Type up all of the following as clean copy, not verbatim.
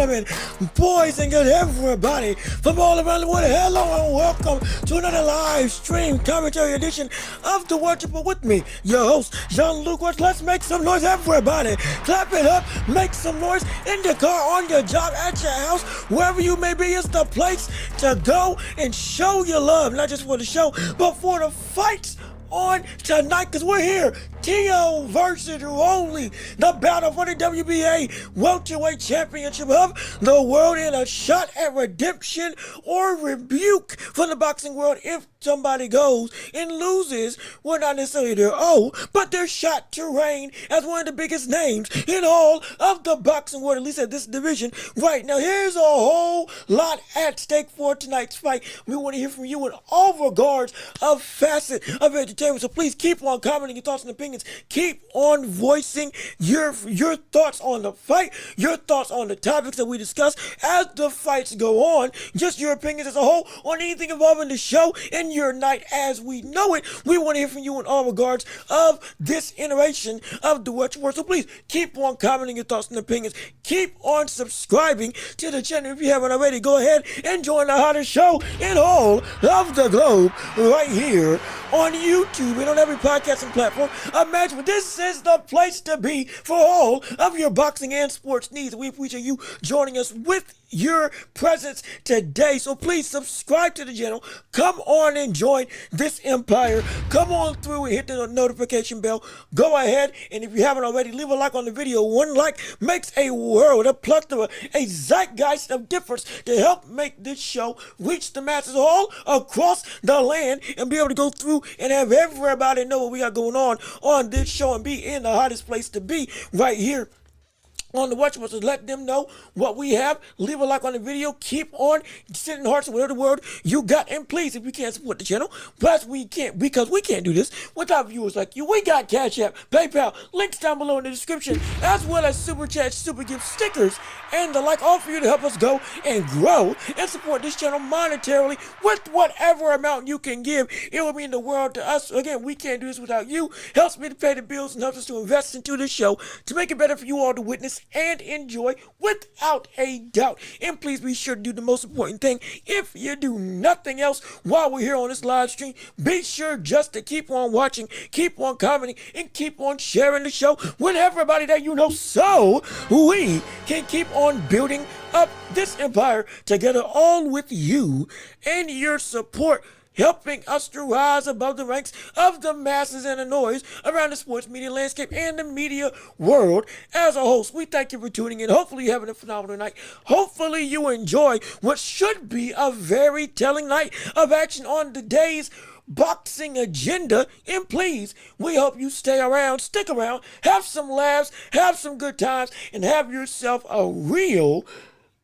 gentlemen, boys and girls, everybody from all around the world, hello and welcome to another live stream commentary edition of the Welch Report with me, your host, Jean-Luc Welch. Let's make some noise, everybody. Clap it up, make some noise in the car, on your job, at your house, wherever you may be. It's the place to go and show your love, not just for the show, but for the fights on tonight, because we're here. Teo versus Rolly, the battle for the WBA Welterweight Championship of the world, in a shot at redemption or rebuke from the boxing world. If somebody goes and loses, well, not necessarily their but their shot to reign as one of the biggest names in all of the boxing world, at least at this division right now. Here's a whole lot at stake for tonight's fight. We want to hear from you in all regards of facet of entertainment, so please keep on commenting your thoughts and opinions. Keep on voicing your thoughts on the fight, your thoughts on the topics that we discuss as the fights go on, just your opinions as a whole on anything involving the show and your night as we know it. We want to hear from you in all regards of this iteration of the Welch Report. So please keep on commenting your thoughts and opinions. Keep on subscribing to the channel if you haven't already. Go ahead and join the hottest show in all of the globe right here on YouTube and on every podcasting platform. Imagine, this is the place to be for all of your boxing and sports needs. We appreciate you joining us with your presence today. So please subscribe to the channel. Come on and join this empire. Come on through and hit the notification bell. Go ahead, and if you haven't already, leave a like on the video. One like makes a world, a plethora, a zeitgeist of difference to help make this show reach the masses all across the land and be able to go through and have everybody know what we got going on this show and be in the hottest place to be right here on the Welch Report. So let them know what we have. Leave a like on the video. Keep on sending hearts in whatever word you got. And please, if you can't support the channel, plus we can't, because we can't do this without viewers like you, we got Cash App, PayPal, links down below in the description, as well as Super Chat, Super Gift, stickers, and the like, all for you to help us go and grow and support this channel monetarily with whatever amount you can give. It will mean the world to us. Again, we can't do this without you. Helps me to pay the bills and helps us to invest into this show to make it better for you all to witness and enjoy without a doubt. And please be sure to do the most important thing. If you do nothing else while we're here on this live stream, be sure just to keep on watching, keep on commenting, and keep on sharing the show with everybody that you know, so we can keep on building up this empire together, all with you and your support, helping us to rise above the ranks of the masses and the noise around the sports media landscape and the media world as a whole. So we thank you for tuning in. Hopefully you're having a phenomenal night. Hopefully you enjoy what should be a very telling night of action on the day's boxing agenda. And please, we hope you stay around, stick around, have some laughs, have some good times, and have yourself a real,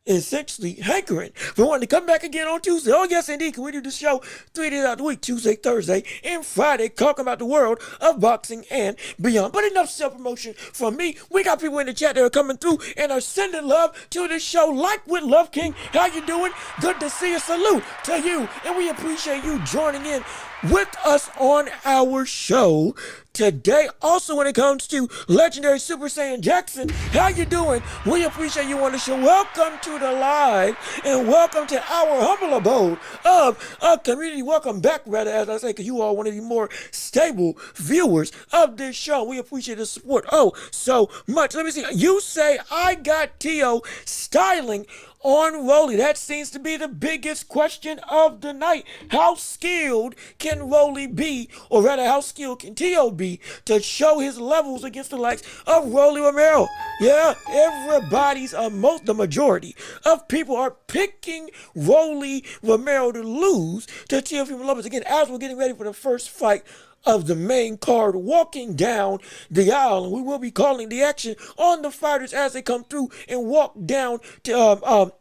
essentially hankering for wanting to come back again on Tuesday. Oh yes indeed, can we do the show 3 days out of the week, Tuesday, Thursday, and Friday, talking about the world of boxing and beyond. But enough self-promotion from me. We got people in the chat that are coming through and are sending love to the show, like with Love King. How you doing? Good to see you. Salute to you, and we appreciate you joining in with us on our show today. Also, when it comes to legendary Super Saiyan Jackson, how you doing? We appreciate you on the show. Welcome to the live, and welcome to our humble abode of a community. Welcome back, rather, as I say, because you are one of the more stable viewers of this show. We appreciate the support so much. Let me see. You say I got Teo styling on Rolly. That seems to be the biggest question of the night. How skilled can Rolly be, or rather, how skilled can Teo be to show his levels against the likes of Rolly Romero? Yeah, the majority of people are picking Rolly Romero to lose to Teofimo Lopez. Again, as we're getting ready for the first fight of the main card, walking down the aisle, and we will be calling the action on the fighters as they come through and walk down to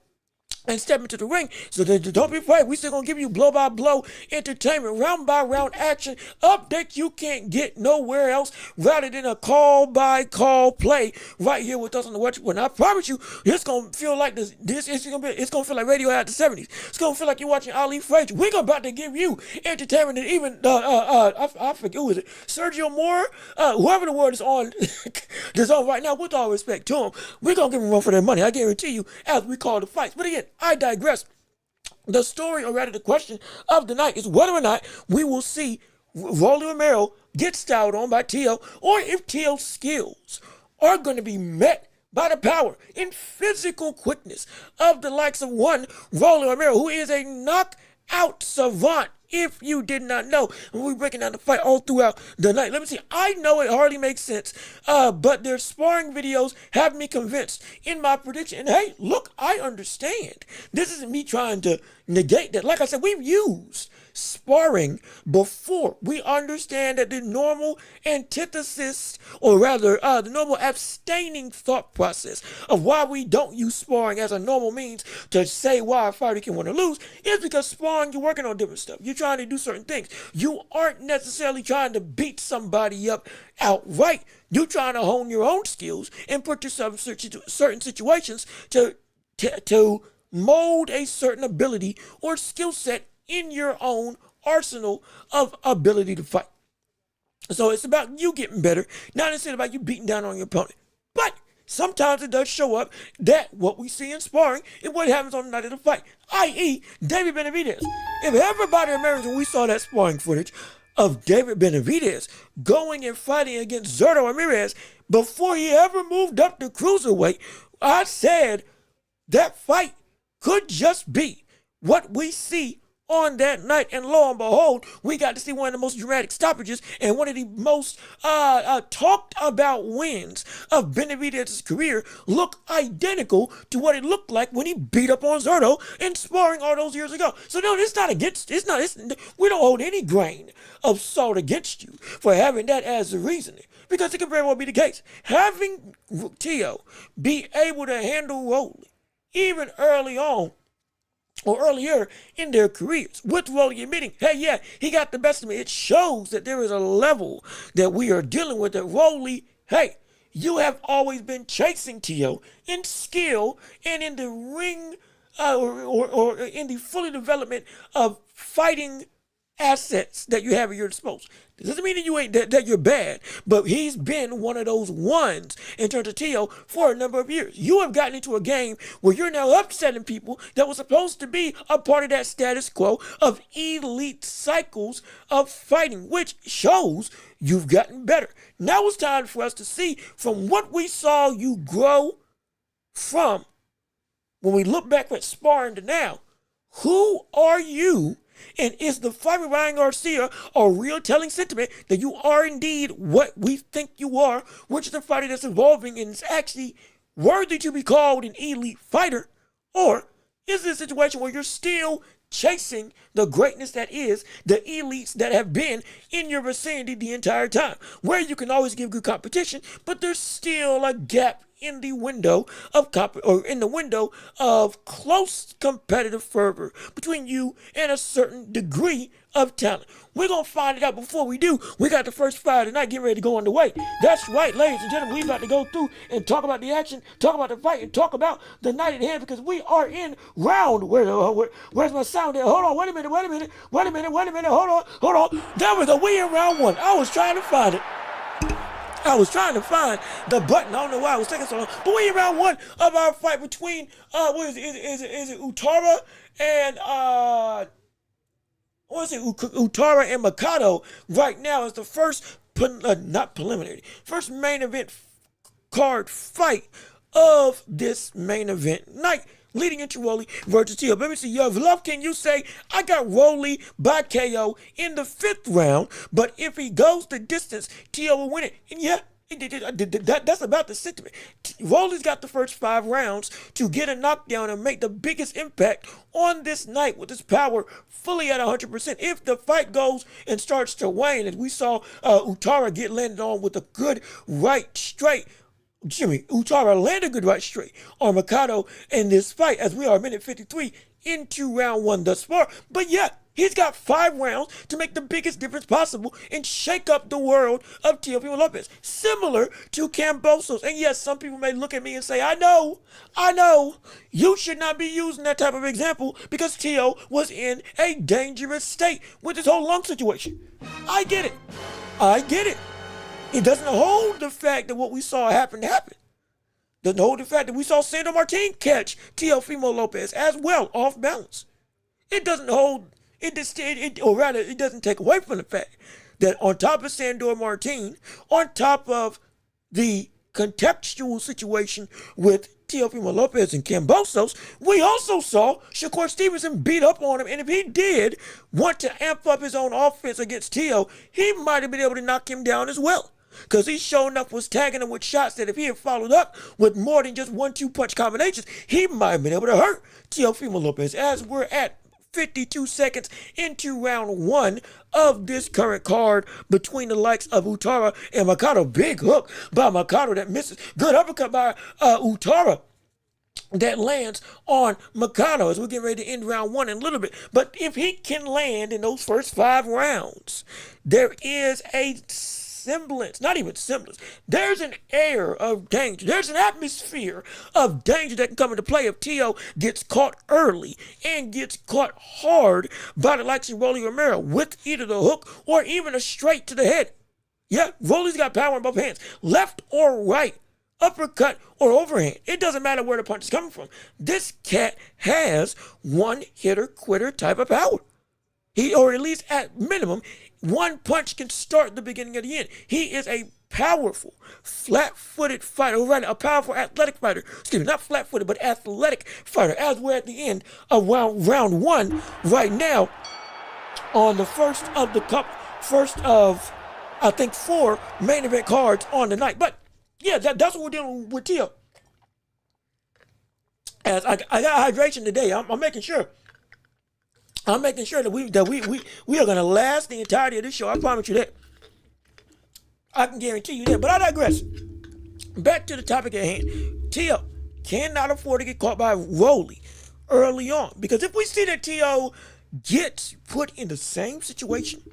and step into the ring. So don't be afraid. We still gonna give you blow by blow entertainment, round by round action, update you can't get nowhere else rather than a call by call play right here with us on the Welch Report. And I promise you, it's gonna feel like it's gonna feel like radio out the 70s. It's gonna feel like you're watching Ali Frazier. We're about to give you entertainment, and even I forget who is it, Sergio Moore, whoever the word is on that's on right now. With all respect to him, we're gonna give him run for their money. I guarantee you, as we call the fights. But again, I digress. The story, or rather the question of the night, is whether or not we will see Rolly Romero get styled on by Teo, or if Teo's skills are going to be met by the power and physical quickness of the likes of one Rolly Romero, who is a knockout savant. If you did not know, and we're breaking down the fight all throughout the night. Let me see. I know it hardly makes sense, but their sparring videos have me convinced in my prediction. And hey, look, I understand. This isn't me trying to negate that. Like I said, we've used sparring before. We understand that the normal antithesis, or rather the normal abstaining thought process of why we don't use sparring as a normal means to say why a fighter can win or lose is because sparring, you're working on different stuff. You're trying to do certain things. You aren't necessarily trying to beat somebody up outright. You're trying to hone your own skills and put yourself in certain situations to mold a certain ability or skill set in your own arsenal of ability to fight. So it's about you getting better, not necessarily about you beating down on your opponent. But sometimes it does show up that what we see in sparring is what happens on the night of the fight, i.e. David Benavidez. If everybody remembers when we saw that sparring footage of David Benavidez going and fighting against Zurdo Ramirez before he ever moved up to cruiserweight, I said that fight could just be what we see on that night, and lo and behold, we got to see one of the most dramatic stoppages and one of the most talked about wins of Benavidez's career look identical to what it looked like when he beat up on Zurdo in sparring all those years ago. So no, it's not against, we don't hold any grain of salt against you for having that as the reasoning, because it could very well be the case. Having Teo be able to handle Rolly even early on, or earlier in their careers, with Rolly admitting, hey, yeah, he got the best of me. It shows that there is a level that we are dealing with, that Rolly, hey, you have always been chasing Teo in skill and in the ring, or in the fully development of fighting assets that you have at your disposal. This doesn't mean that you ain't that you're bad, but he's been one of those ones in terms of Teo for a number of years. You have gotten into a game where you're now upsetting people that were supposed to be a part of that status quo of elite cycles of fighting, which shows you've gotten better. Now it's time for us to see from what we saw you grow from when we look back at sparring to now. Who are you? And is the fight with Ryan Garcia a real telling sentiment that you are indeed what we think you are, which is a fighter that's evolving and is actually worthy to be called an elite fighter? Or is it a situation where you're still chasing the greatness that is the elites that have been in your vicinity the entire time, where you can always give good competition, but there's still a gap in the window of close competitive fervor between you and a certain degree of talent? We're going to find it out. Before we do, we got the first fight tonight getting ready to go underway. That's right, ladies and gentlemen, we about to go through and talk about the action, talk about the fight, and talk about the night at hand, because we are in round. Where's my sound there? Hold on, wait a minute, hold on. There we go, we in round one. I was trying to find the button. I don't know why I was taking so long. But we in round one of our fight between is it Utara and Utara and Mikado. Right now is the first first main event card fight of this main event night, leading into Rolly versus Teo. Let me see, Love, can you say, I got Rolly by KO in the 5th round, but if he goes the distance, Teo will win it. And yeah, that's about the sentiment. Rolly's got the first 5 rounds to get a knockdown and make the biggest impact on this night with his power fully at 100%. If the fight goes and starts to wane, as we saw Utara get landed on with a good right straight, Utara landed a good right straight on Mikado in this fight as we are a minute 53 into round one thus far. But yeah, he's got 5 rounds to make the biggest difference possible and shake up the world of Teofimo Lopez, similar to Kambosos. And yes, some people may look at me and say, I know, you should not be using that type of example because Teo was in a dangerous state with this whole lung situation. I get it. It doesn't hold the fact that what we saw happen. Doesn't hold the fact that we saw Sandor Martin catch Teofimo Lopez as well off balance. It doesn't hold, it doesn't take away from the fact that on top of Sandor Martin, on top of the contextual situation with Teofimo Lopez and Kambosos, we also saw Shakur Stevenson beat up on him, and if he did want to amp up his own offense against Teo, he might have been able to knock him down as well. Because he sure enough was tagging him with shots that if he had followed up with more than just 1-2 punch combinations, he might have been able to hurt Teofimo Lopez. As we're at 52 seconds into round one of this current card between the likes of Utara and Mikado. Big hook by Mikado that misses. Good uppercut by Utara that lands on Mikado as we're getting ready to end round one in a little bit. But if he can land in those first 5 rounds, there is a semblance, not even semblance, there's an air of danger. There's an atmosphere of danger that can come into play if Teo gets caught early and gets caught hard by the likes of Rolly Romero with either the hook or even a straight to the head. Yeah, Rolly's got power in both hands, left or right, uppercut or overhand. It doesn't matter where the punch is coming from. This cat has one hitter quitter type of power. Or at least at minimum, one punch can start the beginning of the end. He is a powerful, flat-footed fighter, a powerful athletic fighter. Excuse me, not flat-footed, but athletic fighter. As we're at the end of round one right now, on the first of, I think, 4 main event cards on the night. But yeah, that's what we're dealing with Teo. As I got hydration today, I'm making sure. I'm making sure that we are going to last the entirety of this show. I promise you that. I can guarantee you that. But I digress. Back to the topic at hand. Teo cannot afford to get caught by Rolly early on. Because if we see that Teo gets put in the same situation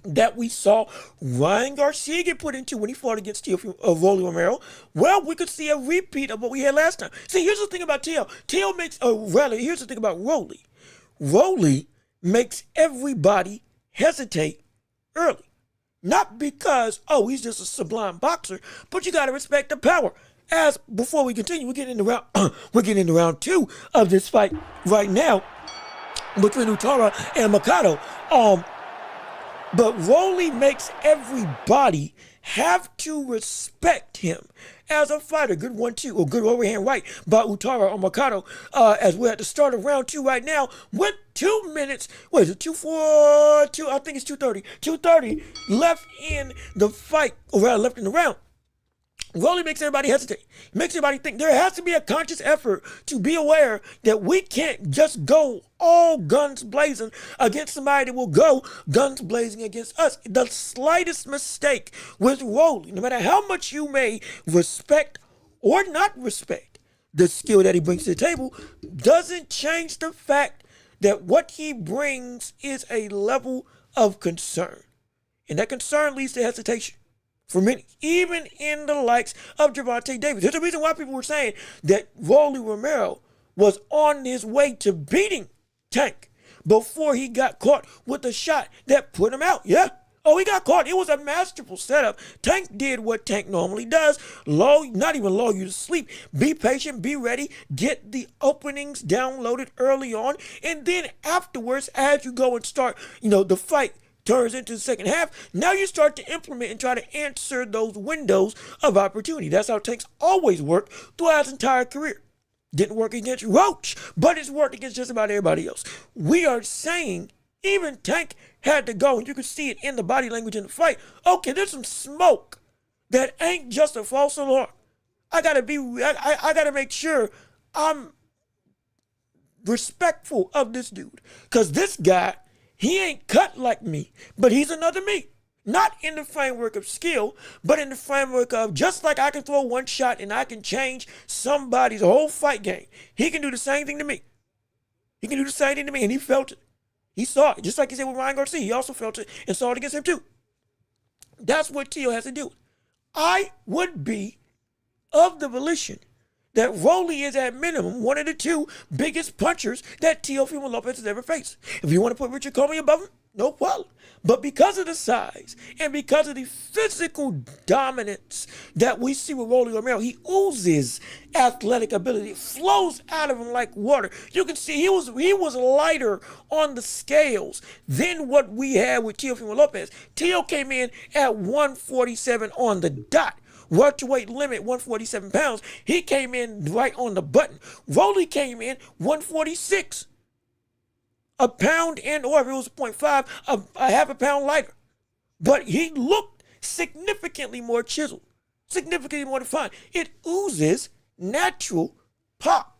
that we saw Ryan Garcia get put into when he fought against Rolly Romero, well, we could see a repeat of what we had last time. See, here's the thing about Teo. Here's the thing about Rolly. Rolly makes everybody hesitate early. Not because, he's just a sublime boxer, but you got to respect the power. As before we continue, we're getting into round 2 of this fight right now between Utara and Mikado. But Rolly makes everybody have to respect him as a fighter. Good 1-2, or good overhand right by Utara or Mikado, as we're at the start of round 2 right now with 2 minutes, what is it, 2:42, I think it's 2:30, 2:30 left in the fight, or rather left in the round. Rolly makes everybody hesitate. Makes everybody think. There has to be a conscious effort to be aware that we can't just go all guns blazing against somebody that will go guns blazing against us. The slightest mistake with Rolly, no matter how much you may respect or not respect the skill that he brings to the table, doesn't change the fact that what he brings is a level of concern. And that concern leads to hesitation. For many, even in the likes of Gervonta Davis. There's a reason why people were saying that Rolly Romero was on his way to beating Tank before he got caught with a shot that put him out. Yeah. He got caught. It was a masterful setup. Tank did what Tank normally does. Not even lull you to sleep. Be patient, be ready, get the openings downloaded early on, and then afterwards, as you go and start, the fight turns into the second half, now you start to implement and try to answer those windows of opportunity. That's how Tank's always worked throughout his entire career. Didn't work against Roach, but it's worked against just about everybody else. We are saying even Tank had to go, and you could see it in the body language in the fight. Okay, there's some smoke that ain't just a false alarm. I gotta make sure I'm respectful of this dude, because this guy, he ain't cut like me, but he's another me. Not in the framework of skill, but in the framework of just like I can throw one shot and I can change somebody's whole fight game, he can do the same thing to me. He can do the same thing to me, and he felt it. He saw it. Just like he said with Ryan Garcia, he also felt it and saw it against him too. That's what Teo has to do. I would be of the volition that Rolly is at minimum one of the two biggest punchers that Teofimo Lopez has ever faced. If you want to put Richard Comey above him, no problem. But because of the size and because of the physical dominance that we see with Rolly Romero, he oozes athletic ability. It flows out of him like water. You can see he was lighter on the scales than what we had with Teofimo Lopez. Teo came in at 147 on the dot. Welterweight limit 147 pounds. He came in right on the button. Rolly came in 146. A pound and or if it was 0.5, a half a pound lighter. But he looked significantly more chiseled, significantly more defined. It oozes natural pop.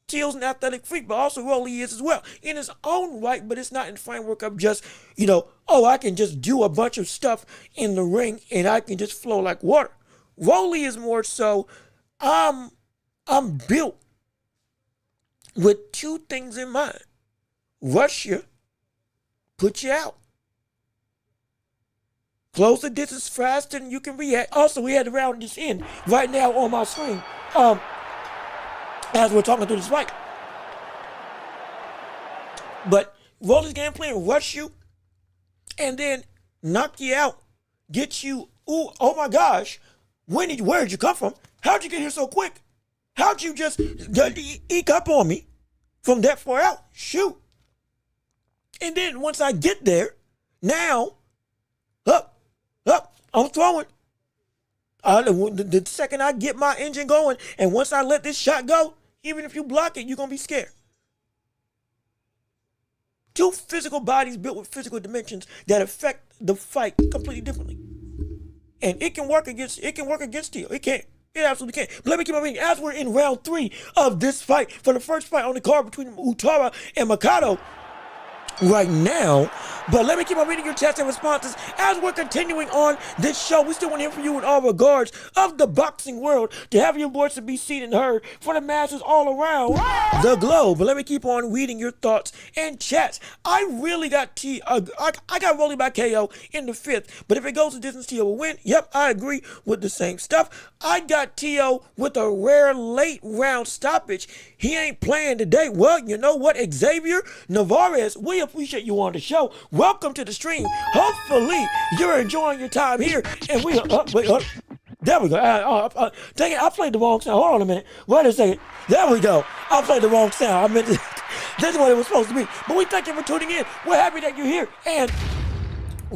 Teo's an athletic freak, but also Rolly is as well in his own right, but it's not in the framework of just, I can just do a bunch of stuff in the ring and I can just flow like water. Rolly is more so, I'm built with two things in mind. Rush you, put you out. Close the distance faster than you can react. Also, we had the round just in right now on my screen. As we're talking through this fight. But Rolly's game plan, rush you, and then knock you out, get you, oh my gosh, where did you come from? How'd you get here so quick? How'd you just eke up on me from that far out? Shoot. And then once I get there, now, I'm throwing. The second I get my engine going, and once I let this shot go, even if you block it, you're going to be scared. Two physical bodies built with physical dimensions that affect the fight completely differently. And it can work against Teo. It can. It absolutely can. But let me keep on reading. As we're in round 3 of this fight, for the first fight on the card between Utara and Mercado, right now, but let me keep on reading your chats and responses as we're continuing on this show. We still want to hear from you in all regards of the boxing world, to have your voice to be seen and heard for the masses all around the globe. But let me keep on reading your thoughts and chats. I really got I got Rolly by KO in the 5th, but if it goes to distance, Teo will win. Yep, I agree with the same stuff. I got Teo with a rare late round stoppage. He ain't playing today. Well, you know what, Xavier Navarez, we appreciate you on the show. Welcome to the stream. Hopefully you're enjoying your time here. And we there we go. Dang it, I played the wrong sound. Hold on a minute. Wait a second. There we go. I played the wrong sound. I meant this is what it was supposed to be. But we thank you for tuning in. We're happy that you're here. And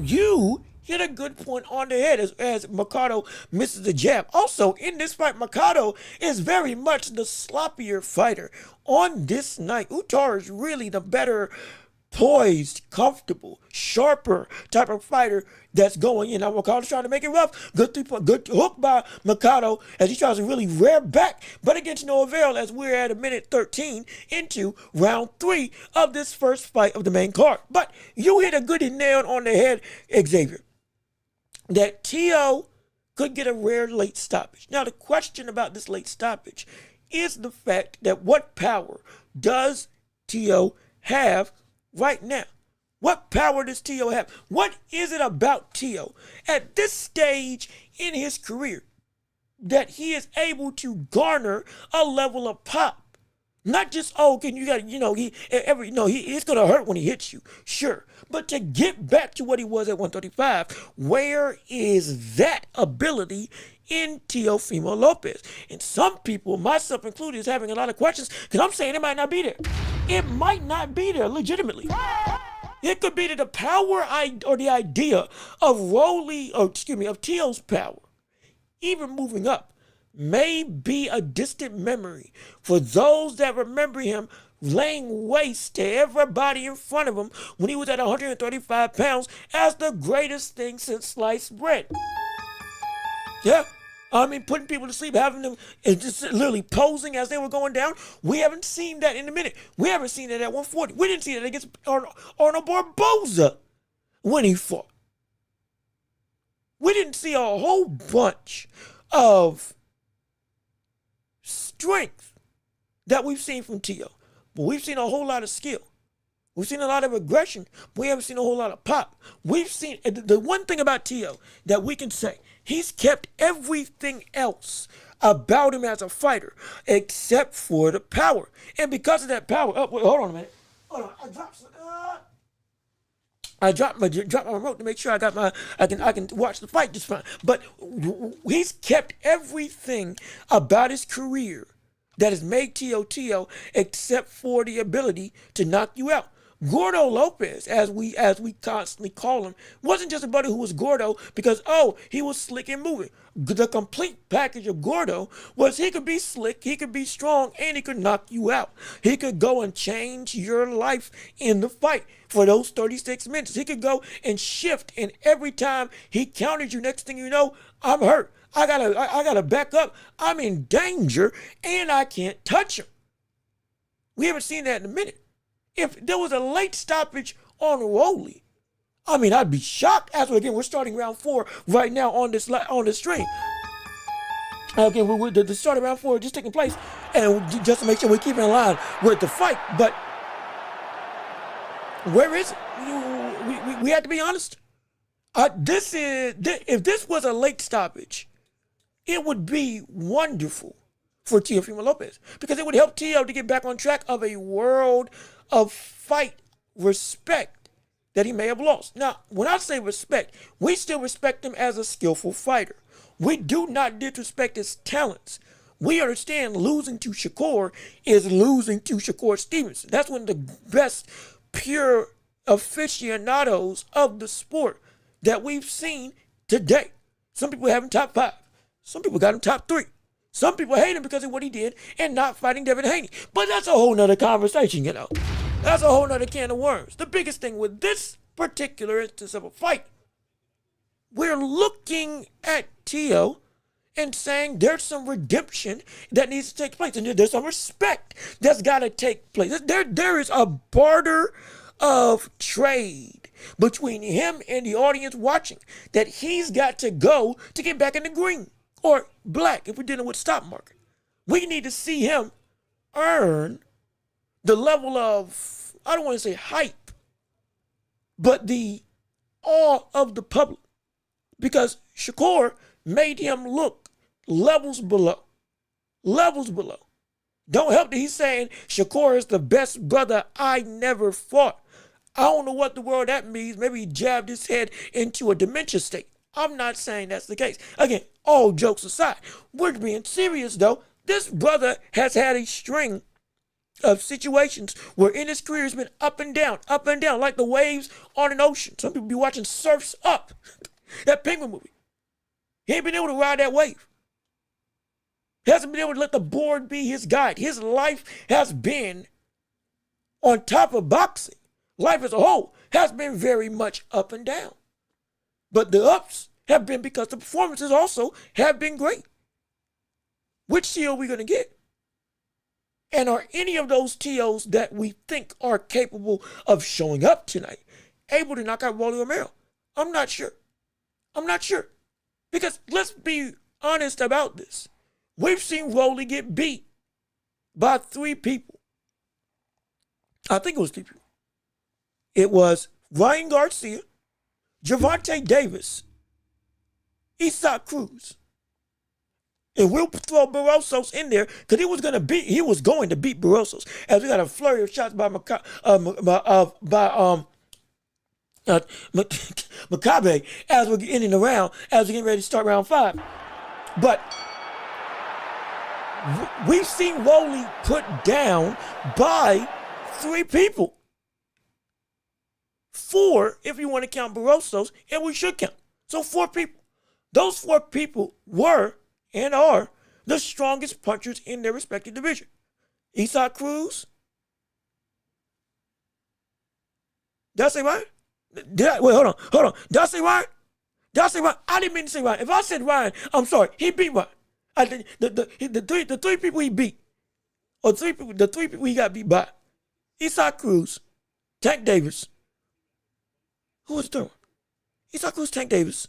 you hit a good point on the head as Mercado misses the jab. Also, in this fight, Mercado is very much the sloppier fighter. On this night, Utara is really the better poised, comfortable, sharper type of fighter that's going in. Now, Mercado's trying to make it rough. Good hook by Mercado as he tries to really rear back, but against no avail as we're at a minute 13 into round 3 of this first fight of the main card. But you hit a good nail on the head, Xavier, that Teo could get a rare late stoppage. Now, the question about this late stoppage is the fact that what power does Teo have right now? What power does Teo have? What is it about Teo at this stage in his career that he is able to garner a level of pop? Not just, it's going to hurt when he hits you. Sure. But to get back to what he was at 135, where is that ability in Teofimo Lopez? And some people, myself included, is having a lot of questions because I'm saying it might not be there. It might not be there legitimately. It could be that the power or the idea of Teo's power, even moving up, may be a distant memory for those that remember him laying waste to everybody in front of him when he was at 135 pounds as the greatest thing since sliced bread. Yeah. I mean, putting people to sleep, having them just literally posing as they were going down. We haven't seen that in a minute. We haven't seen it at 140. We didn't see that against Arnold Barboza when he fought. We didn't see a whole bunch of strength that we've seen from Teo, but we've seen a whole lot of skill. We've seen a lot of aggression. We haven't seen a whole lot of pop. We've seen the one thing about Teo that we can say, he's kept everything else about him as a fighter except for the power. And because of that power, wait, hold on a minute. Hold on, I dropped my remote to make sure I can watch the fight just fine. But he's kept everything about his career that has made Teo except for the ability to knock you out. Gordo Lopez, as we constantly call him, wasn't just a buddy who was Gordo because, he was slick and moving. The complete package of Gordo was he could be slick, he could be strong, and he could knock you out. He could go and change your life in the fight for those 36 minutes. He could go and shift, and every time he countered you, next thing you know, I'm hurt. I gotta back up. I'm in danger, and I can't touch him. We haven't seen that in a minute. If there was a late stoppage on Rolly, I'd be shocked. As we're starting round 4 right now on this stream. Again, the start of round 4 just taking place, and just to make sure we're keeping in line with the fight. But where is it? We have to be honest. If this was a late stoppage, it would be wonderful for Teofimo Lopez because it would help Teo to get back on track of a world of fight respect that he may have lost. Now, when I say respect, we still respect him as a skillful fighter. We do not disrespect his talents. We understand losing to Shakur is losing to Shakur Stevenson. That's one of the best pure aficionados of the sport that we've seen today. Some people have him top 5. Some people got him top 3. Some people hate him because of what he did and not fighting Devin Haney. But that's a whole nother conversation, That's a whole nother can of worms. The biggest thing with this particular instance of a fight, we're looking at Teo and saying there's some redemption that needs to take place. And there's some respect that's got to take place. There is a barter of trade between him and the audience watching that he's got to go to get back in the green. Or black, if we're dealing with stock market. We need to see him earn the level of, I don't want to say hype, but the awe of the public. Because Shakur made him look levels below. Levels below. Don't help that he's saying Shakur is the best brother I never fought. I don't know what the world that means. Maybe he jabbed his head into a dementia state. I'm not saying that's the case. Again, all jokes aside, we're being serious though. This brother has had a string of situations where in his career has been up and down, like the waves on an ocean. Some people be watching Surf's Up, that Penguin movie. He ain't been able to ride that wave. He hasn't been able to let the board be his guide. His life has been, on top of boxing, life as a whole has been very much up and down. But the ups have been because the performances also have been great. Which Teo are we going to get? And are any of those Teos that we think are capable of showing up tonight able to knock out Rolly Romero? I'm not sure. Because let's be honest about this. We've seen Rolly get beat by 3 people. I think it was 3 people. It was Ryan Garcia, Gervonta Davis, Isaac Cruz. And we'll throw Barrosos in there because he was going to beat Barrosos. As we got a flurry of shots by Makabe as we're getting the round, as we're getting ready to start round 5. But we've seen Rolly put down by 3 people. 4 if you want to count Barrosos, and we should count. So 4 people. Those 4 people were and are the strongest punchers in their respective division. Isaac Cruz. Did I say Ryan? Wait, hold on. Did I say Ryan? I didn't mean to say Ryan. If I said Ryan, I'm sorry. He beat Ryan. The 3 people he beat, or the 3 people he got beat by, Isaac Cruz, Tank Davis. Who was the third one? Isaac Cruz, Tank Davis.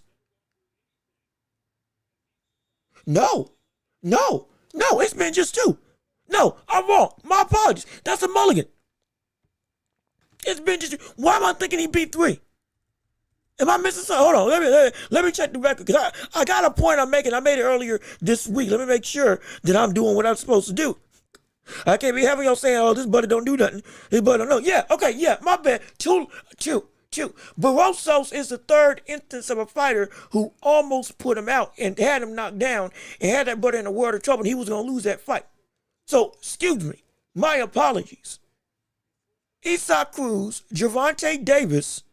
No, it's been just 2. No, I'm wrong. My apologies. That's a mulligan. It's been just 2. Why am I thinking he beat 3? Am I missing something? Hold on. Let me check the record, because I got a point I'm making. I made it earlier this week. Let me make sure that I'm doing what I'm supposed to do. I can't be having y'all saying, oh, this buddy don't do nothing. This buddy don't know. Yeah, okay, yeah, my bad. Two. Barrosos is the 3rd instance of a fighter who almost put him out and had him knocked down and had that buddy in a world of trouble, and he was going to lose that fight. So, excuse me. My apologies. Isaac Cruz, Gervonta Davis,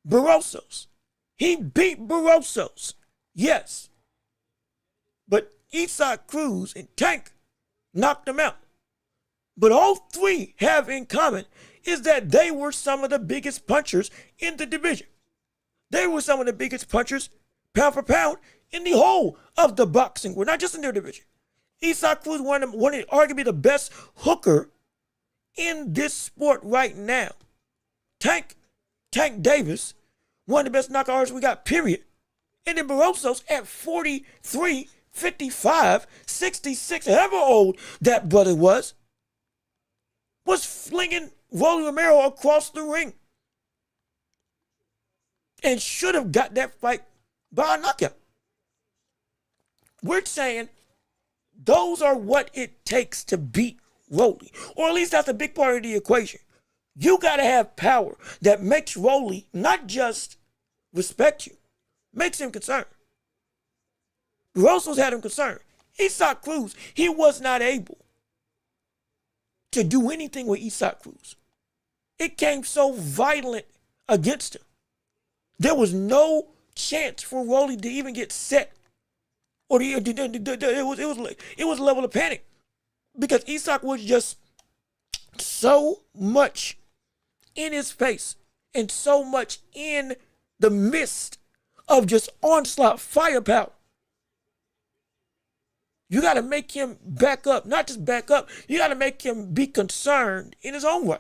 Barrosos. He beat Barrosos. Yes. But Isaac Cruz and Tank knocked him out. But all 3 have in common is that they were some of the biggest punchers in the division. They were some of the biggest punchers, pound for pound, in the whole of the boxing world, not just in their division. Isaac Cruz one of arguably the best hooker in this sport right now. Tank Davis, one of the best knockouts we got, period. And then Barrosos at 43, 55, 66, however old that brother was flinging Rolly Romero across the ring. And should have got that fight by a knockout. We're saying those are what it takes to beat Rolly. Or at least that's a big part of the equation. You got to have power that makes Rolly not just respect you, makes him concerned. Barrosos had him concerned. Isaac Cruz, he was not able to do anything with Isaac Cruz. It came so violent against him. There was no chance for Rolly to even get set. Or it was a level of panic. Because Isaac was just so much in his face and so much in the midst of just onslaught firepower. You got to make him back up. Not just back up. You got to make him be concerned in his own way.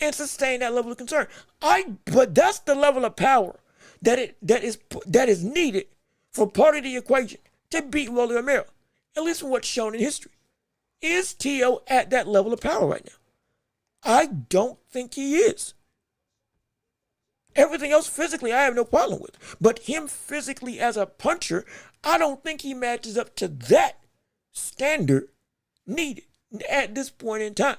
And sustain that level of concern. But that's the level of power that is needed for part of the equation to beat Rolly Romero. At least from what's shown in history. Is Teo at that level of power right now? I don't think he is. Everything else physically I have no problem with. But him physically as a puncher, I don't think he matches up to that standard needed at this point in time.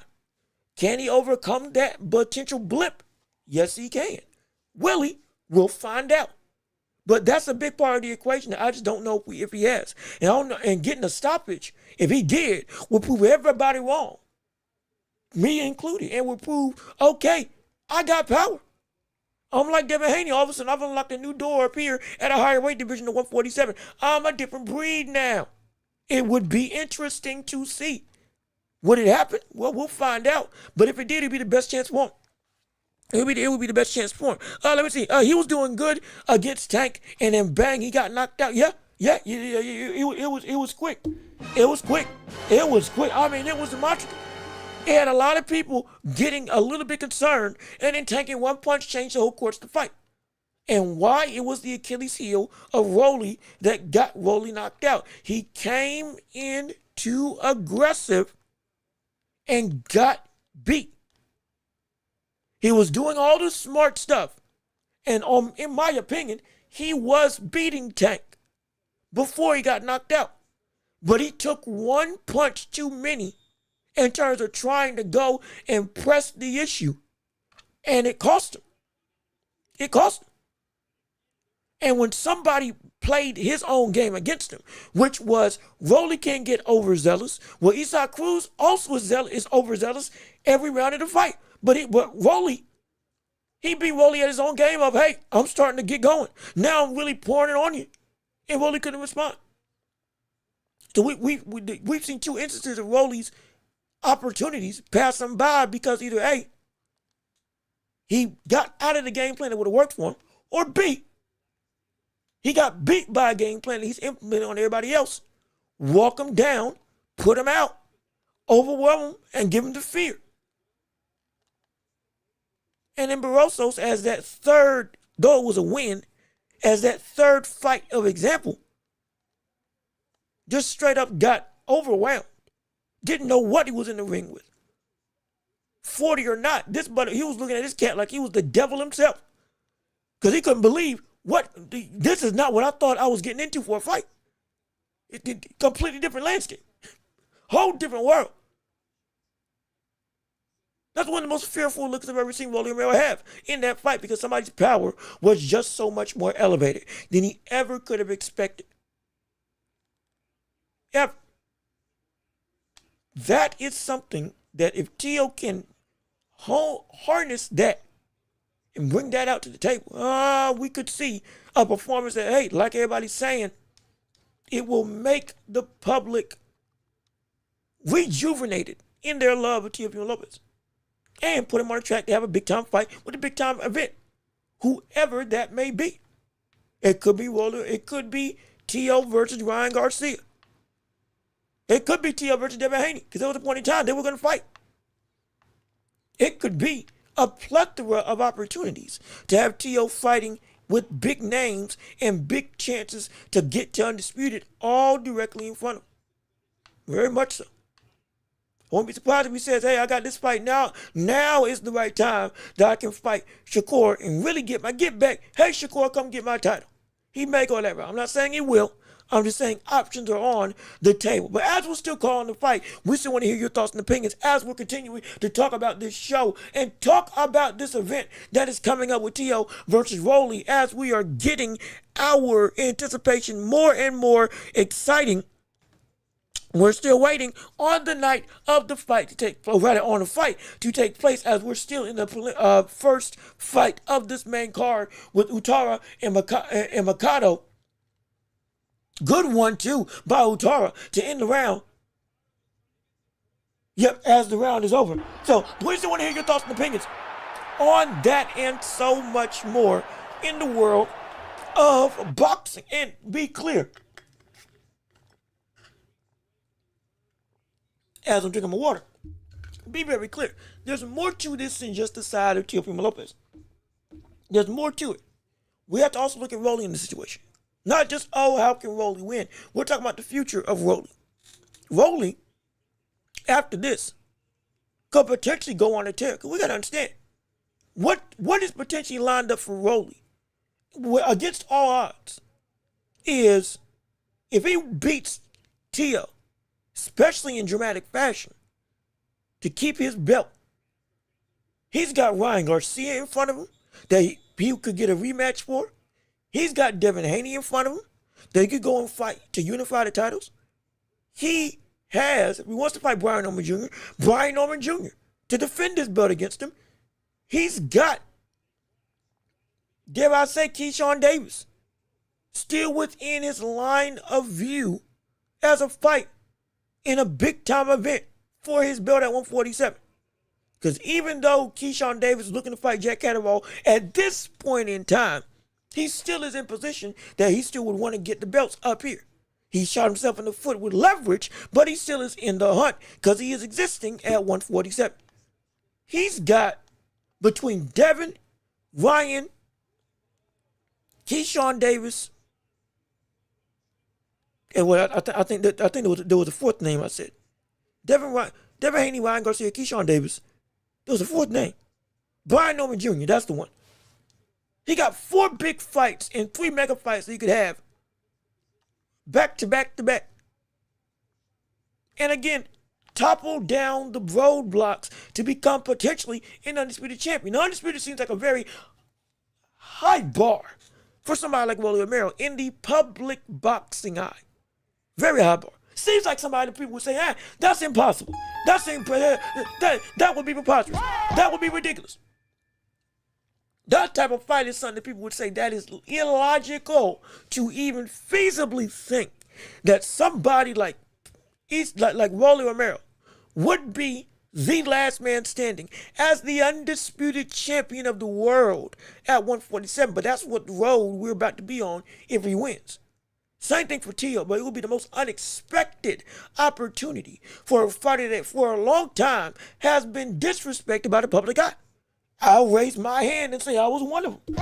Can he overcome that potential blip? Yes, he can. Will he? We'll find out. But that's a big part of the equation that I just don't know if he has. And I don't know, and getting a stoppage, if he did, would prove everybody wrong. Me included. And would prove, okay, I got power. I'm like Devin Haney. All of a sudden, I've unlocked a new door up here at a higher weight division of 147. I'm a different breed now. It would be interesting to see. Would it happen? Well, we'll find out. But if it did, it'd be the best chance for him. It would be the best chance for him. Let me see. He was doing good against Tank, and then bang, he got knocked out. Yeah. It was quick. It was quick. I mean, it was demonstrative. It had a lot of people getting a little bit concerned, and then Tank in one punch changed the whole course of the fight. And why? It was the Achilles heel of Rolly that got Rolly knocked out. He came in too aggressive and got beat. He was doing all the smart stuff. And in my opinion, he was beating Tank before he got knocked out. But he took one punch too many in terms of trying to go and press the issue. And it cost him. And when somebody played his own game against him, which was Rolly can get overzealous. Well, Isaac Cruz also is overzealous every round of the fight. But Rolly, he beat Rolly at his own game of, hey, I'm starting to get going. Now I'm really pouring it on you. And Rolly couldn't respond. So we've seen 2 instances of Rolly's opportunities pass him by because either A, he got out of the game plan that would have worked for him, or B, he got beat by a game plan that he's implemented on everybody else. Walk him down, put him out, overwhelm him, and give him the fear. And then Barrosos, as that third, though it was a win, as that third fight of example, just straight up got overwhelmed. Didn't know what he was in the ring with. 40 or not, he was looking at this cat like he was the devil himself. Because he couldn't believe this is not what I thought I was getting into for a fight. It completely different landscape. Whole different world. That's one of the most fearful looks I've ever seen Rolly Romero have in that fight, because somebody's power was just so much more elevated than he ever could have expected. Ever. That is something that if Teo can harness that and bring that out to the table, we could see a performance that, hey, like everybody's saying, it will make the public rejuvenated in their love of Teofimo Lopez and put him on a track to have a big-time fight with a big-time event, whoever that may be. It could be Roller, it could be Teo versus Ryan Garcia. It could be Teo versus Devin Haney, because there was a point in time they were going to fight. It could be a plethora of opportunities to have Teo fighting with big names and big chances to get to undisputed, all directly in front of him. Very much so. I won't be surprised if he says, hey, I got this fight now. Now is the right time that I can fight Shakur and really get back. Hey, Shakur, come get my title. He may go that route. I'm not saying he will. I'm just saying options are on the table. But as we're still calling the fight, we still want to hear your thoughts and opinions as we're continuing to talk about this show and talk about this event that is coming up with Teo versus Rolly, as we are getting our anticipation more and more exciting. We're still waiting on the night of the fight to take, or rather on the fight to take place, as we're still in the first fight of this main card with Utara and Mikado. Good one, too, by Utara to end the round. Yep, as the round is over. So, we still want to hear your thoughts and opinions on that and so much more in the world of boxing. And be clear, as I'm drinking my water, be very clear. There's more to this than just the side of Teofimo Lopez. There's more to it. We have to also look at Rolly in the situation. Not just, how can Rolly win? We're talking about the future of Rolly. Rolly, after this, could potentially go on a tear. Because we got to understand, what is potentially lined up for Rolly, against all odds, is if he beats Teo, especially in dramatic fashion, to keep his belt, he's got Ryan Garcia in front of him that he could get a rematch for. He's got Devin Haney in front of him that he could go and fight to unify the titles. He has, if he wants to fight Brian Norman Jr. to defend his belt against him. He's got, dare I say, Keyshawn Davis still within his line of view as a fight in a big-time event for his belt at 147. Because even though Keyshawn Davis is looking to fight Jack Catterall at this point in time, he still is in position that he still would want to get the belts up here. He shot himself in the foot with leverage, but he still is in the hunt because he is existing at 147. He's got between Devin, Ryan, Keyshawn Davis, and I think there was a fourth name I said. Devin Haney, Ryan Garcia, Keyshawn Davis. There was a fourth name. Brian Norman Jr., that's the one. He got 4 big fights and 3 mega fights that he could have back to back to back. And again, topple down the roadblocks to become potentially an undisputed champion. Now, undisputed seems like a very high bar for somebody like Rolly Romero in the public boxing eye. Very high bar. Seems like somebody that people would say, that's impossible. That would be preposterous. That would be ridiculous. That type of fight is something that people would say that is illogical to even feasibly think that somebody like Rolly Romero would be the last man standing as the undisputed champion of the world at 147. But that's what the road we're about to be on if he wins. Same thing for Teo, but it will be the most unexpected opportunity for a fighter that for a long time has been disrespected by the public eye. I'll raise my hand and say I was one of them.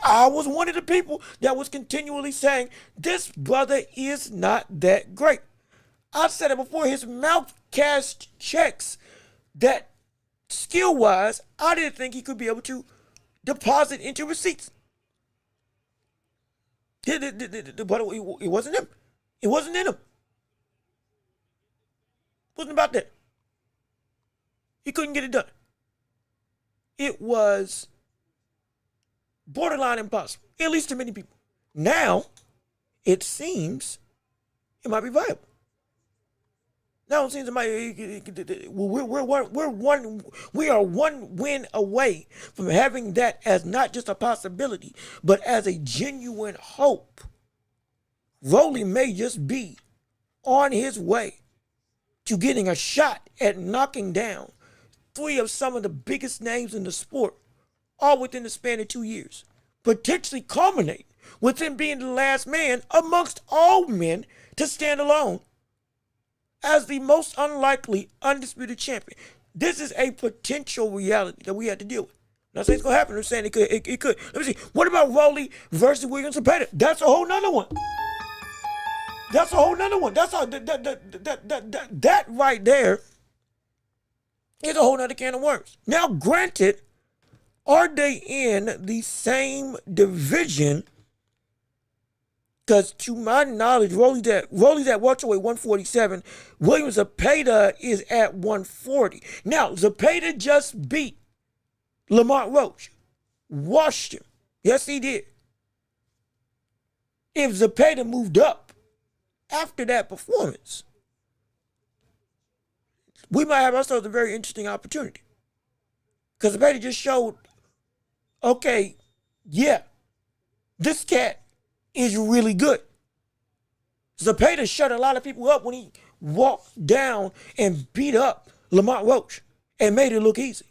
I was one of the people that was continually saying, this brother is not that great. I said it before, his mouth cast checks that skill-wise, I didn't think he could be able to deposit into receipts. But it wasn't him. It wasn't in him. It wasn't about that. He couldn't get it done. It was borderline impossible, at least to many people. Now, it seems it might be viable. Now it seems it might. We are one win away from having that as not just a possibility, but as a genuine hope. Rolly may just be on his way to getting a shot at knocking down three of some of the biggest names in the sport, all within the span of 2 years, potentially culminate with him being the last man amongst all men to stand alone as the most unlikely undisputed champion. This is a potential reality that we have to deal with. I'm not saying it's going to happen. I'm saying it could. Let me see. What about Rolly versus Williams Zepeda? That's a whole nother one. That's a whole nother one. That's all, that right there is a whole nother can of worms. Now, granted, are they in the same division? Because to my knowledge, Rolly's at welterweight 147. Williams Zepeda is at 140. Now, Zepeda just beat Lamont Roach. Washed him. Yes, he did. If Zepeda moved up after that performance, we might have ourselves a very interesting opportunity. Because Zepeda just showed, okay, yeah, this cat is really good. Zepeda shut a lot of people up when he walked down and beat up Lamont Roach and made it look easy.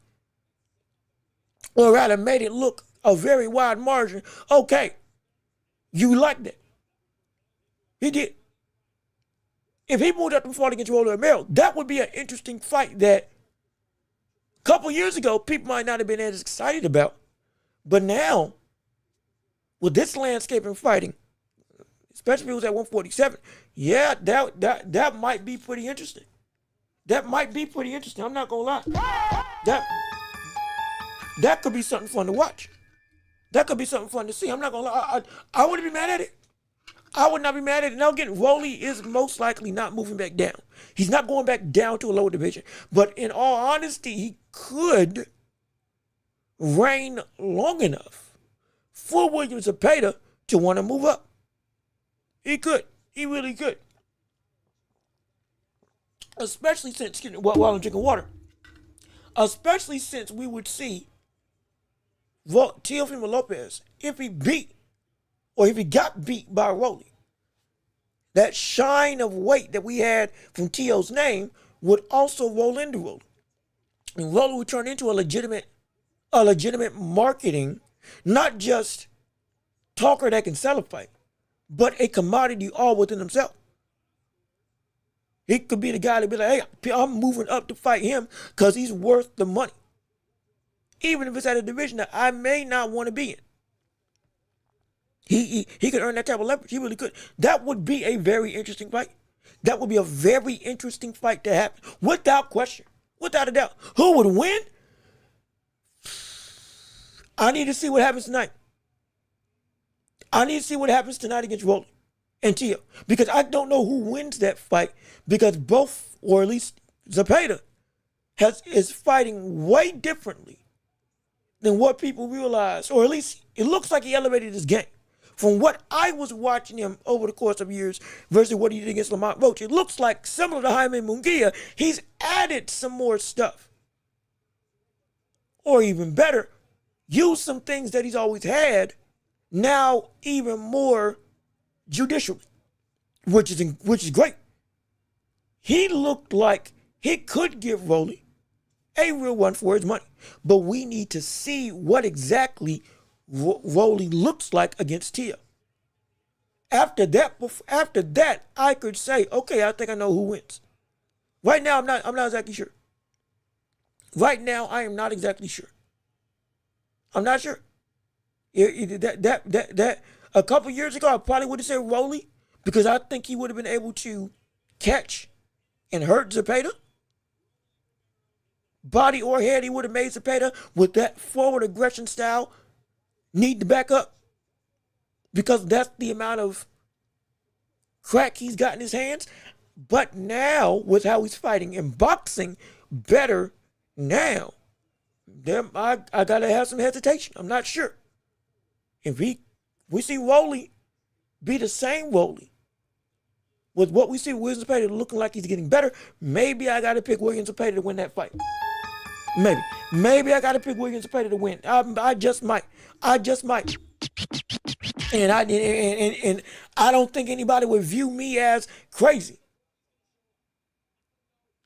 Or rather, made it look a very wide margin. Okay, you like that. He did. If he moved up and fought against Rolly Romero, that would be an interesting fight that a couple years ago people might not have been as excited about. But now, with this landscape in fighting, especially if it was at 147, yeah, that might be pretty interesting. That might be pretty interesting. I'm not gonna lie. That could be something fun to watch. That could be something fun to see. I'm not gonna lie. I wouldn't be mad at it. I would not be mad at it. Now again, Rolly is most likely not moving back down. He's not going back down to a lower division. But in all honesty, he could reign long enough for Williams Zepeda to want to move up. He could. He really could. Especially since, while I'm drinking water, especially since we would see Teofimo Lopez, if he got beat by Rolly, that shine of weight that we had from Teo's name would also roll into Rolly. And Rolly would turn into a legitimate marketing, not just talker that can sell a fight, but a commodity all within himself. He could be the guy to be like, hey, I'm moving up to fight him because he's worth the money. Even if it's at a division that I may not want to be in. He could earn that type of leverage. He really could. That would be a very interesting fight. That would be a very interesting fight to happen. Without question. Without a doubt. Who would win? I need to see what happens tonight. I need to see what happens tonight against Rolly and Teo. Because I don't know who wins that fight. Because both, or at least Zepeda, is fighting way differently than what people realize. Or at least it looks like he elevated his game. From what I was watching him over the course of years versus what he did against Lamont Roach, it looks like, similar to Jaime Munguia, he's added some more stuff. Or even better, used some things that he's always had, now even more judicially, which is great. He looked like he could give Rolly a real one for his money. But we need to see what exactly Rolly looks like against Teo. After that, I could say, okay, I think I know who wins. Right now, I'm not exactly sure. Right now, I am not exactly sure. I'm not sure. That a couple years ago, I probably would have said Rolly because I think he would have been able to catch and hurt Zepeda. Body or head, he would have made Zepeda with that forward aggression style. Need to back up because that's the amount of crack he's got in his hands. But now, with how he's fighting in boxing, better now, I gotta have some hesitation. I'm not sure. If we see Rolly be the same Rolly with what we see with William Zepeda looking like he's getting better, maybe I gotta pick William Zepeda to win that fight. Maybe I gotta pick William Zepeda to win. I just might. And I don't think anybody would view me as crazy.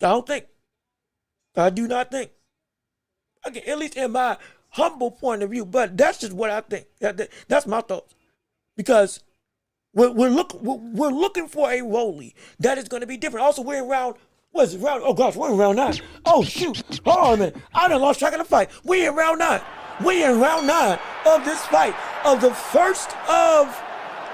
I do not think. Okay, at least in my humble point of view, but that's just what I think. That's my thoughts. Because we're looking for a Rolly that is going to be different. Also, we're in round, what is it, we're in round 9. Oh, shoot. Hold on a minute. I done lost track of the fight. We're in round 9. We're in round 9 of this fight, of the first of,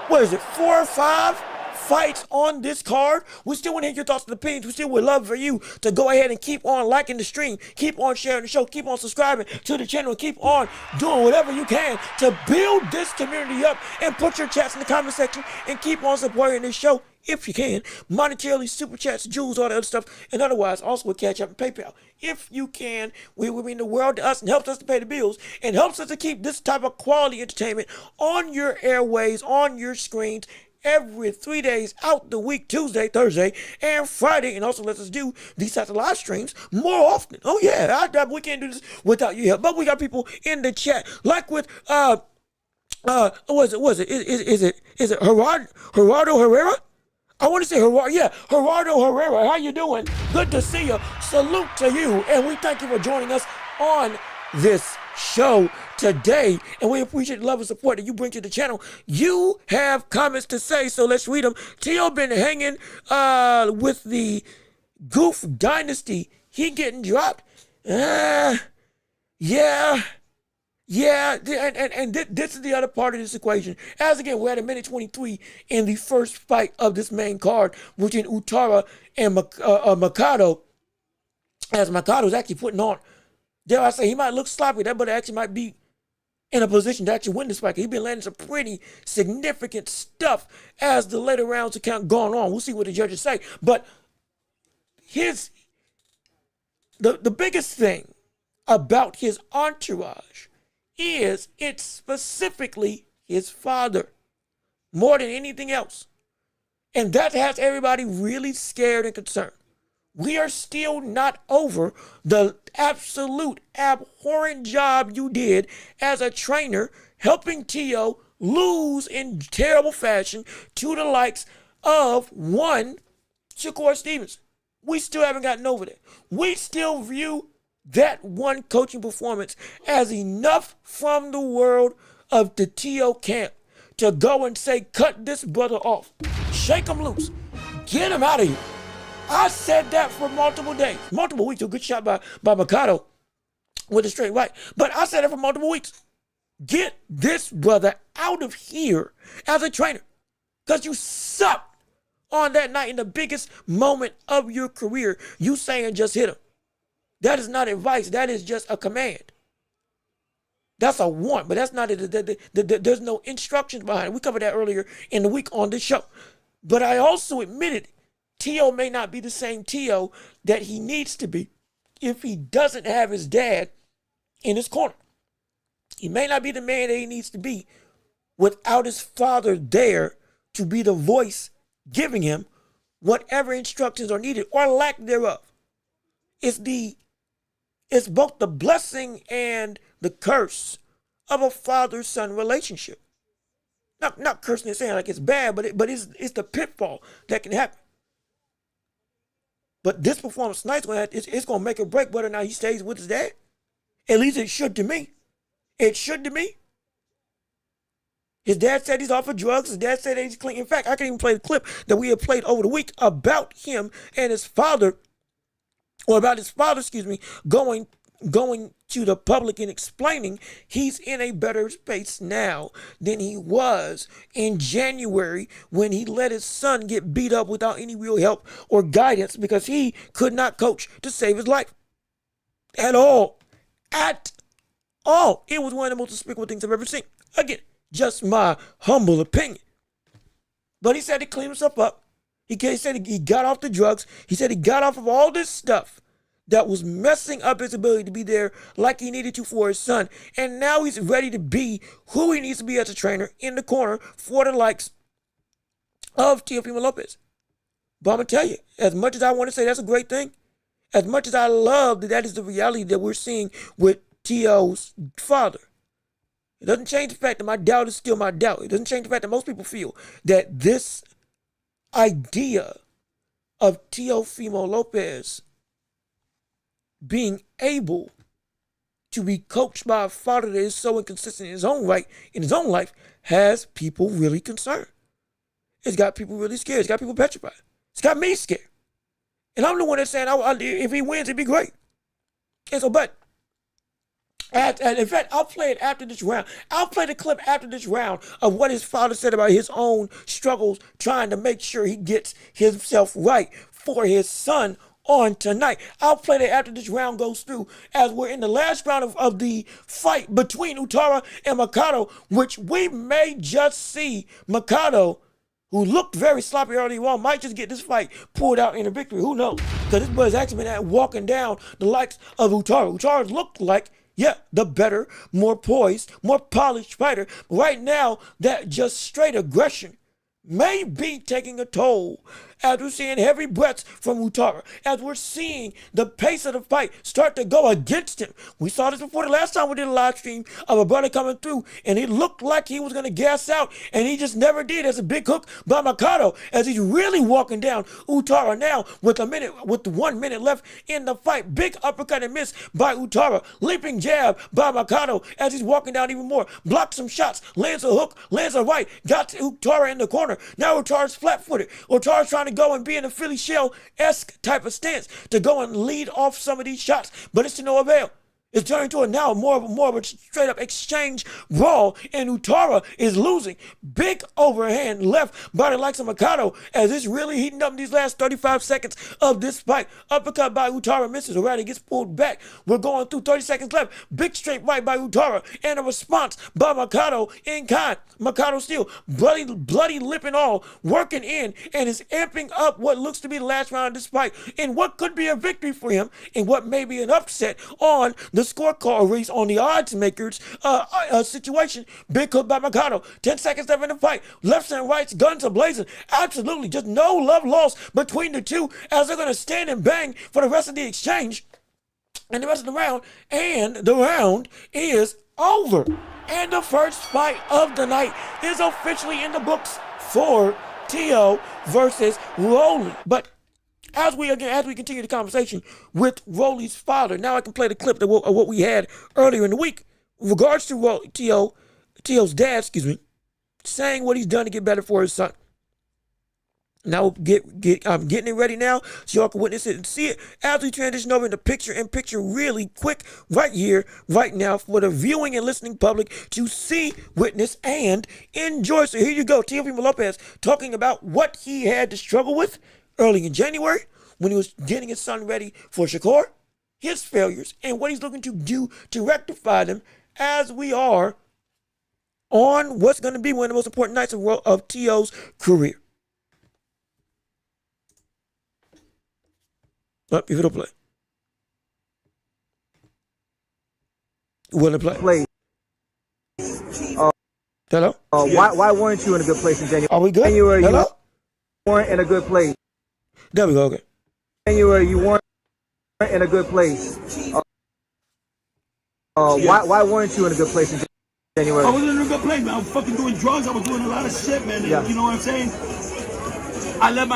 4 or 5 fights on this card. We still want to hear your thoughts and opinions. We still would love for you to go ahead and keep on liking the stream, keep on sharing the show, keep on subscribing to the channel, and keep on doing whatever you can to build this community up, and put your chats in the comment section and keep on supporting this show if you can, monetarily, super chats, jewels, all that other stuff, and otherwise also with Cash App and PayPal. If you can, we would mean the world to us and helps us to pay the bills and helps us to keep this type of quality entertainment on your airways, on your screens, every 3 days out the week, Tuesday, Thursday, and Friday, and also lets us do these types of live streams more often. Oh yeah, we can't do this without your help. But we got people in the chat, like with what is it? Is it Gerardo Herrera? I want to say Gerardo Herrera. How you doing? Good to see you. Salute to you, and we thank you for joining us on this show today, and we appreciate the love and support that you bring to the channel. You have comments to say, so let's read them. Tio been hanging with the Goof Dynasty. He getting dropped. Yeah, and this is the other part of this equation. As again, we're at a minute 23 in the first fight of this main card between Utara and Mercado. As Mercado is actually putting on, dare I say, he might look sloppy. That but actually might be in a position to actually win this fight. He's been landing some pretty significant stuff as the later rounds have kind of gone on. We'll see what the judges say. But the biggest thing about his entourage is it's specifically his father more than anything else. And that has everybody really scared and concerned. We are still not over the absolute abhorrent job you did as a trainer helping Tio lose in terrible fashion to the likes of one Shakur Stevenson. We still haven't gotten over that. We still view that one coaching performance as enough from the world of the Tio camp to go and say, cut this brother off. Shake him loose. Get him out of here. I said that for multiple days, multiple weeks. A good shot by Mercado with a straight right. But I said it for multiple weeks. Get this brother out of here as a trainer. Because you sucked on that night in the biggest moment of your career. You saying just hit him. That is not advice. That is just a command. That's a want, but that's not it. There's no instructions behind it. We covered that earlier in the week on this show. But I also admitted Tio may not be the same Tio that he needs to be if he doesn't have his dad in his corner. He may not be the man that he needs to be without his father there to be the voice giving him whatever instructions are needed or lack thereof. It's both the blessing and the curse of a father-son relationship. Not cursing and saying like it's bad, but it's the pitfall that can happen. But this performance tonight's it's going to make or break whether or not he stays with his dad. At least it should to me. It should to me. His dad said he's off of drugs. His dad said that he's clean. In fact, I can even play the clip that we have played over the week about him and his father, or about his father, going, going to the public and explaining he's in a better space now than he was in January when he let his son get beat up without any real help or guidance because he could not coach to save his life. At all. At all. It was one of the most despicable things I've ever seen. Again, just my humble opinion. But he said he cleaned himself up. He said he got off the drugs. He said he got off of all this stuff that was messing up his ability to be there like he needed to for his son. And now he's ready to be who he needs to be as a trainer in the corner for the likes of Teofimo Lopez. But I'm going to tell you, as much as I want to say that's a great thing, as much as I love that is the reality that we're seeing with Teo's father, it doesn't change the fact that my doubt is still my doubt. It doesn't change the fact that most people feel that this idea of Teofimo Lopez being able to be coached by a father that is so inconsistent in his own right, in his own life, has people really concerned. It's got people really scared. It's got people petrified. It's got me scared. And I'm the one that's saying, if he wins, it'd be great. And so, but, in fact, I'll play it after this round. I'll play the clip after this round of what his father said about his own struggles trying to make sure he gets himself right for his son on tonight. I'll play that after this round goes through, as we're in the last round of the fight between Utara and Mercado, which we may just see Mercado, who looked very sloppy early on, might just get this fight pulled out in a victory. Who knows? Because this boy's actually been at walking down the likes of Utara. Utara looked like, yeah, the better, more poised, more polished fighter. But right now, that just straight aggression may be taking a toll as we're seeing heavy breaths from Utara, as we're seeing the pace of the fight start to go against him. We saw this before the last time we did a live stream of a brother coming through, and he looked like he was going to gas out, and he just never did. As a big hook by Mercado, as he's really walking down Utara now with 1 minute left in the fight. Big uppercut and miss by Utara. Leaping jab by Mercado as he's walking down even more. Blocks some shots, lands a hook, lands a right, got Utara in the corner. Now Utara's flat-footed. Utara's trying to go and be in a Philly Shell-esque type of stance to go and lead off some of these shots, but it's to no avail. It's turning to now more of a straight-up exchange brawl, and Utara is losing. Big overhand left by the likes of Mercado, as it's really heating up in these last 35 seconds of this fight. Uppercut by Utara misses. O'Reilly gets pulled back. We're going through 30 seconds left. Big straight right by Utara, and a response by Mercado in kind. Mercado still bloody lip and all, working in, and is amping up what looks to be the last round of this fight, in what could be a victory for him, and what may be an upset on the scorecard race on the odds makers situation. Big hook by Mercado. 10 seconds left in the fight. Lefts and rights, guns are blazing. Absolutely just no love lost between the two, as they're going to stand and bang for the rest of the exchange and the rest of the round. And the round is over. And the first fight of the night is officially in the books for Teo versus Rolly. But as we continue the conversation with Rolly's father, now I can play the clip of what we had earlier in the week in regards to Teo's dad, saying what he's done to get better for his son. Now I'm getting it ready now so y'all can witness it and see it as we transition over into picture really quick right here, right now, for the viewing and listening public to see, witness, and enjoy. So here you go, Teofimo Lopez talking about what he had to struggle with early in January when he was getting his son ready for Shakur, his failures, and what he's looking to do to rectify them as we are on what's going to be one of the most important nights of Teo's career. If it'll play. Will it play? Hello? Why weren't you in a good place in January? Are we good? January, hello? You weren't in a good place. There we go, okay. January, you weren't in a good place. Why weren't you in a good place in January? I wasn't in a good place, man. I was fucking doing drugs. I was doing a lot of shit, man. Yeah. You know what I'm saying? I let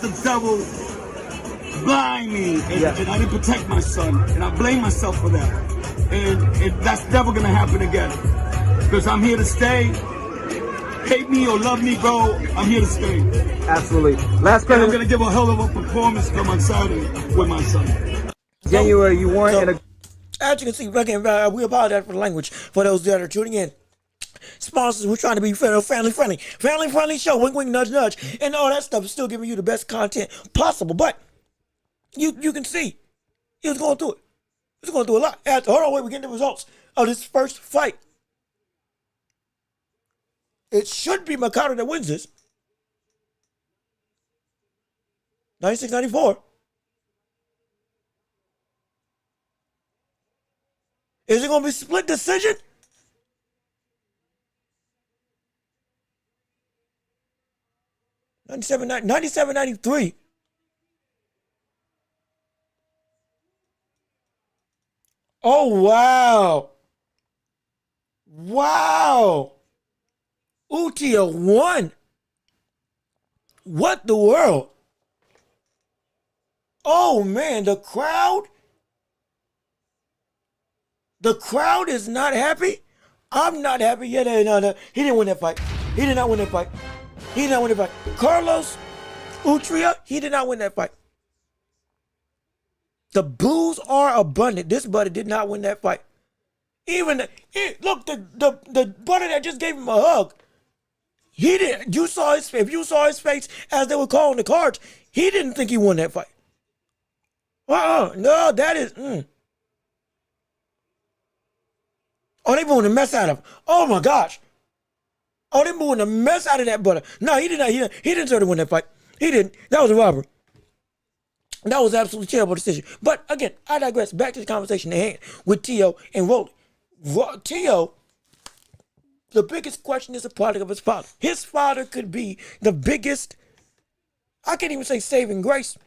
the devil blind me, and I didn't protect my son, and I blame myself for that. And that's never gonna happen again, because I'm here to stay. Hate me or love me, bro, I'm here to stay. Absolutely. I'm gonna give a hell of a performance come on Saturday with my son. January, you weren't in a As you can see, again, we apologize for the language for those that are tuning in. Sponsors, we're trying to be family friendly show, wink wink nudge nudge, and all that stuff is still giving you the best content possible. But you can see he was going through it. He was going through a lot. Hold on, wait, we're getting the results of this first fight. It should be Mercado that wins this. 96-94. Is it going to be split decision? $97.93. Oh, wow. Wow. Utia won. What the world? Oh, man, the crowd is not happy. I'm not happy yet. No. He didn't win that fight. He did not win that fight. Carlos Utria, he did not win that fight. The boos are abundant. This buddy did not win that fight. Look, the buddy that just gave him a hug, he didn't. If you saw his face as they were calling the cards, he didn't think he won that fight. No, that is. Oh, they booing the mess out of him. Oh my gosh. Oh, they booing the mess out of that brother. No, he did not. He didn't deserve to win that fight. He didn't. That was a robbery. That was an absolutely terrible decision. But again, I digress. Back to the conversation at hand with Teo and Rolly. Teo, the biggest question is a product of his father. His father could be the biggest, I can't even say saving grace.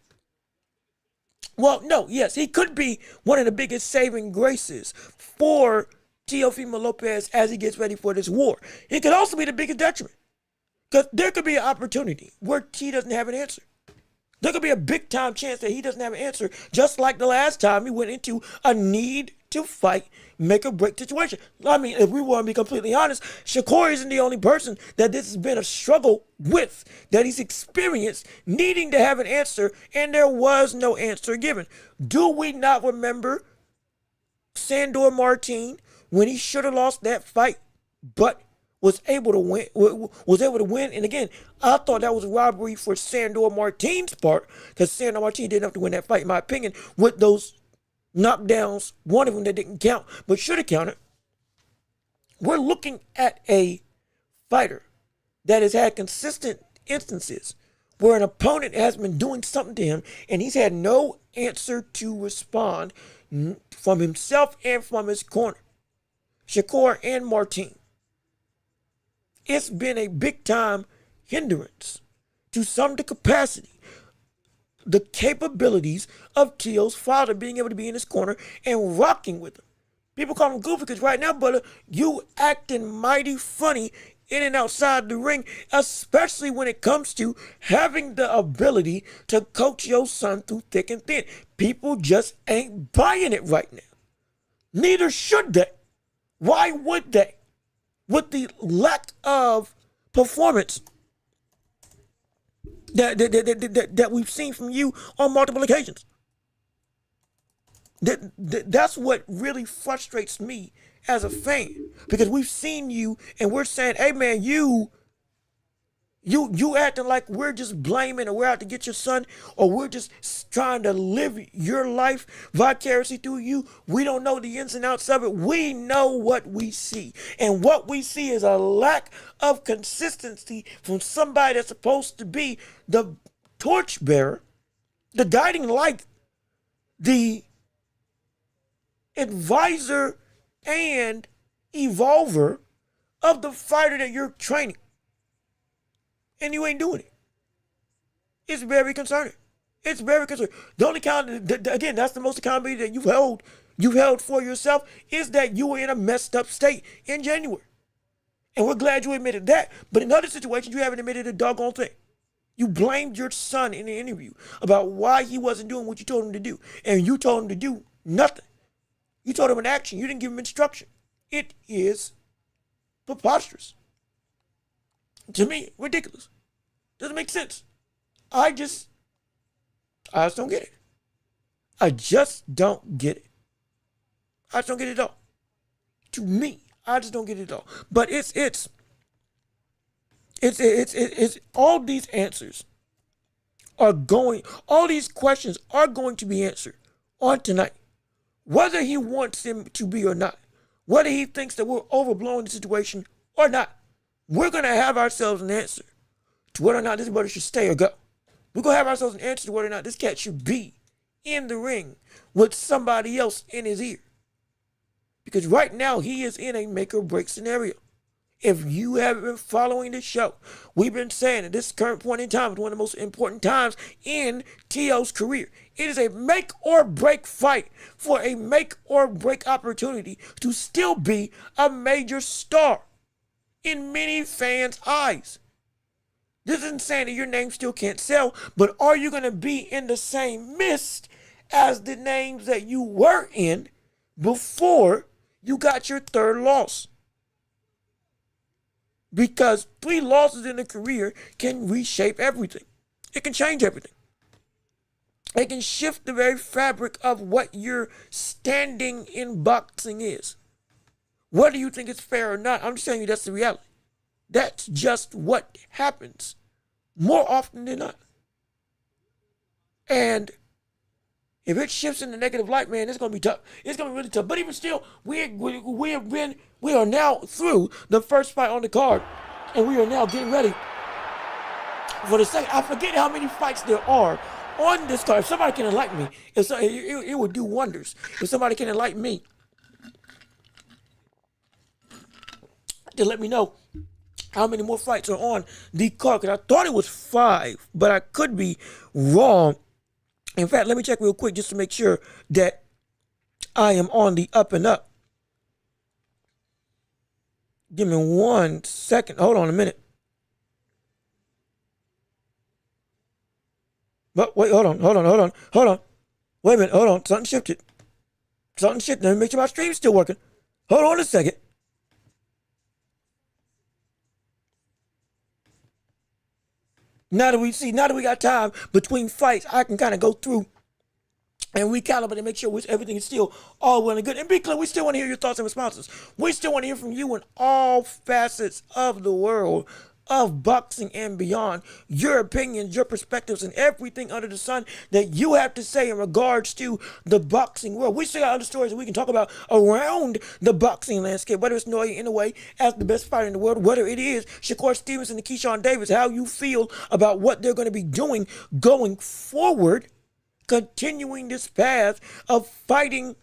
Well, no, yes, he could be one of the biggest saving graces for Teofimo Lopez as he gets ready for this war. It could also be the biggest detriment. Because there could be an opportunity where T doesn't have an answer. There could be a big time chance that he doesn't have an answer, just like the last time he went into a need to fight, make or break situation. I mean, if we want to be completely honest, Shakur isn't the only person that this has been a struggle with, that he's experienced needing to have an answer, and there was no answer given. Do we not remember Sandor Martin when he should have lost that fight, but was able to win? And again, I thought that was a robbery for Sandor Martin's part, because Sandor Martin didn't have to win that fight, in my opinion, with those knockdowns, one of them that didn't count, but should have counted. We're looking at a fighter that has had consistent instances where an opponent has been doing something to him, and he's had no answer to respond from himself and from his corner. Shakur and Martin. It's been a big-time hindrance to some of the capacity, the capabilities of Teo's father being able to be in his corner and rocking with him. People call him goofy because right now, brother, you acting mighty funny in and outside the ring, especially when it comes to having the ability to coach your son through thick and thin. People just ain't buying it right now. Neither should they. Why would they? With the lack of performance that we've seen from you on multiple occasions. That's what really frustrates me as a fan, because we've seen you and we're saying, hey man, you acting like we're just blaming or we're out to get your son, or we're just trying to live your life vicariously through you. We don't know the ins and outs of it. We know what we see. And what we see is a lack of consistency from somebody that's supposed to be the torchbearer, the guiding light, the advisor and evolver of the fighter that you're training. And you ain't doing it. It's very concerning. It's very concerning. The only again, that's the most accountability that you've held for yourself, is that you were in a messed up state in January. And we're glad you admitted that. But in other situations, you haven't admitted a doggone thing. You blamed your son in the interview about why he wasn't doing what you told him to do. And you told him to do nothing. You told him an action. You didn't give him instruction. It is preposterous. To me, ridiculous. Doesn't make sense. I just don't get it. I just don't get it. I just don't get it at all. To me, I just don't get it at all. But it's all these answers are going, all these questions are going to be answered on tonight. Whether he wants him to be or not, whether he thinks that we're overblowing the situation or not, we're going to have ourselves an answer to whether or not this brother should stay or go. We're going to have ourselves an answer to whether or not this cat should be in the ring with somebody else in his ear. Because right now he is in a make or break scenario. If you haven't been following this show, we've been saying at this current point in time is one of the most important times in T.O.'s career. It is a make or break fight for a make or break opportunity to still be a major star in many fans' eyes. This isn't saying that your name still can't sell, but are you going to be in the same mist as the names that you were in before you got your third loss? Because 3 losses in a career can reshape everything. It can change everything. It can shift the very fabric of what your standing in boxing is. Whether you think it's fair or not, I'm just telling you that's the reality. That's just what happens more often than not. And if it shifts in the negative light, man, it's going to be tough. It's going to be really tough. But even still, we are now through the first fight on the card. And we are now getting ready for the second. I forget how many fights there are on this card. If somebody can enlighten me, it would do wonders. If somebody can enlighten me to let me know how many more fights are on the card. Because I thought it was 5, but I could be wrong. In fact, let me check real quick just to make sure that I am on the up and up. Give me 1 second. Hold on a minute. But wait, hold on. Wait a minute, hold on. Something shifted. Let me make sure my stream's still working. Hold on a second. Now that we got time between fights, I can kind of go through and recalibrate and make sure everything is still all well and good. And be clear, we still want to hear your thoughts and responses. We still want to hear from you in all facets of the world of boxing and beyond. Your opinions, your perspectives, and everything under the sun that you have to say in regards to the boxing world. We still got other stories that we can talk about around the boxing landscape, whether it's Noriega Inoue as the best fighter in the world, whether it is Shakur Stevenson and Keyshawn Davis, how you feel about what they're going to be doing going forward, continuing this path of fighting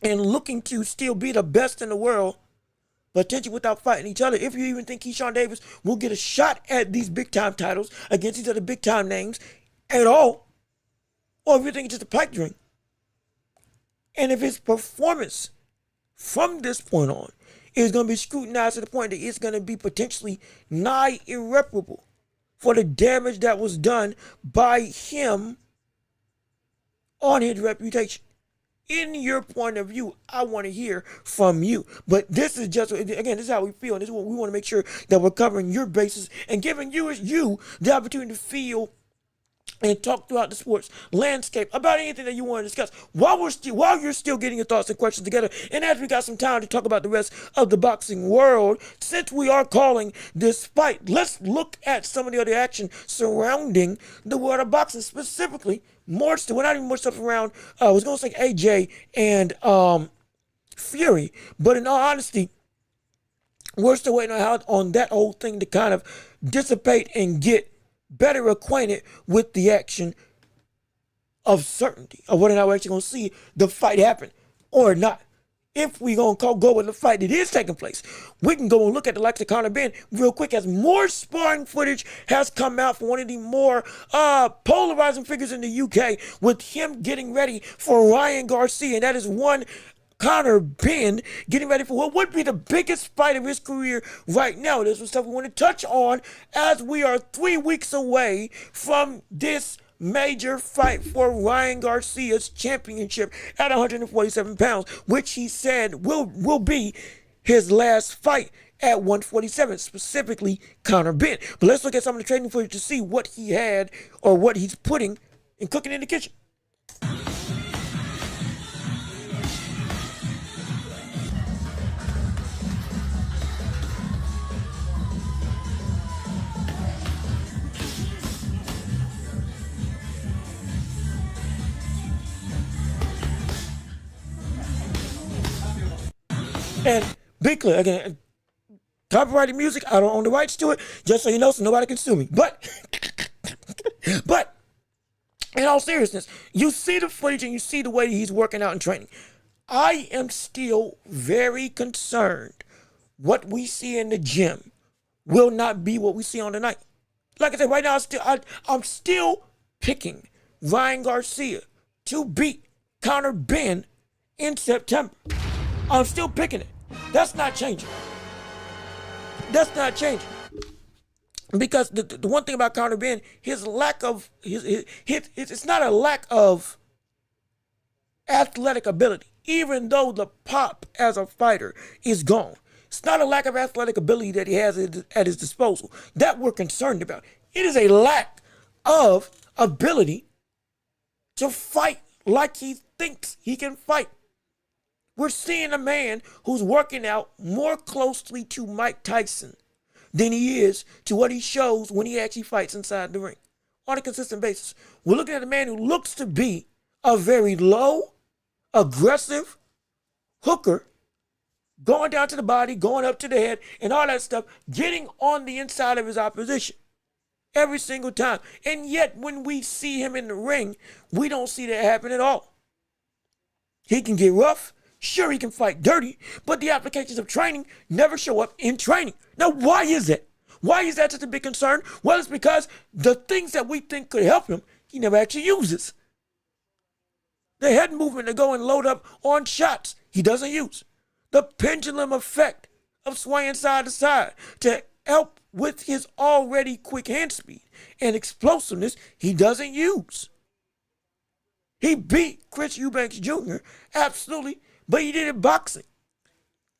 and looking to still be the best in the world, potentially without fighting each other. If you even think Keyshawn Davis will get a shot at these big-time titles against these other big-time names at all, or if you think it's just a pipe dream. And if his performance from this point on is going to be scrutinized to the point that it's going to be potentially nigh irreparable for the damage that was done by him on his reputation. In your point of view, I want to hear from you. But this is just, again, this is how we feel. And this is what we want to make sure that we're covering your bases and giving you the opportunity to feel and talk throughout the sports landscape about anything that you want to discuss while you're still getting your thoughts and questions together. And as we got some time to talk about the rest of the boxing world, since we are calling this fight, let's look at some of the other action surrounding the world of boxing, specifically more stuff. We're not even more stuff around. I was going to say AJ and Fury, but in all honesty, we're still waiting on that whole thing to kind of dissipate and get better acquainted with the action of certainty of whether or not we're actually going to see the fight happen or not. If we're going to go with the fight that is taking place, we can go and look at the likes of Conor Ben real quick as more sparring footage has come out from one of the more polarizing figures in the UK with him getting ready for Ryan Garcia. And that is one Conor Ben getting ready for what would be the biggest fight of his career right now. This was stuff we want to touch on as we are 3 weeks away from this major fight for Ryan Garcia's championship at 147 pounds, which he said will be his last fight at 147, specifically Conor Ben. But let's look at some of the training footage to see what he had or what he's putting and cooking in the kitchen. And be clear, again, copyrighted music, I don't own the rights to it, just so you know, so nobody can sue me. But in all seriousness, you see the footage and you see the way he's working out and training. I am still very concerned what we see in the gym will not be what we see on the night. Like I said, right now, I'm still picking Ryan Garcia to beat Conor Benn in September. I'm still picking it. That's not changing. That's not changing. Because the one thing about Conor Benn, his lack of, it's not a lack of athletic ability, even though the pop as a fighter is gone. It's not a lack of athletic ability that he has at his disposal that we're concerned about. It is a lack of ability to fight like he thinks he can fight. We're seeing a man who's working out more closely to Mike Tyson than he is to what he shows when he actually fights inside the ring on a consistent basis. We're looking at a man who looks to be a very low, aggressive hooker, going down to the body, going up to the head, and all that stuff, getting on the inside of his opposition every single time. And yet, when we see him in the ring, we don't see that happen at all. He can get rough. Sure, he can fight dirty, but the applications of training never show up in training. Now, why is that? Why is that such a big concern? Well, it's because the things that we think could help him, he never actually uses. The head movement to go and load up on shots, he doesn't use. The pendulum effect of swaying side to side to help with his already quick hand speed and explosiveness, he doesn't use. He beat Chris Eubanks Jr., absolutely, but he did it boxing.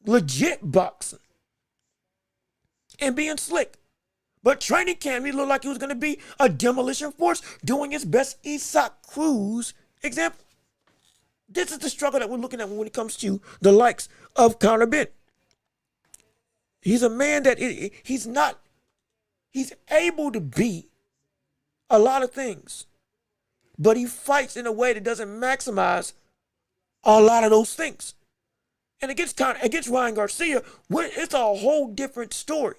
Legit boxing. And being slick. But training camp, he looked like he was going to be a demolition force doing his best Isaac Cruz example. This is the struggle that we're looking at when it comes to the likes of Conor Benn. He's a man that he's able to be a lot of things, but he fights in a way that doesn't maximize a lot of those things. And against Ryan Garcia, it's a whole different story.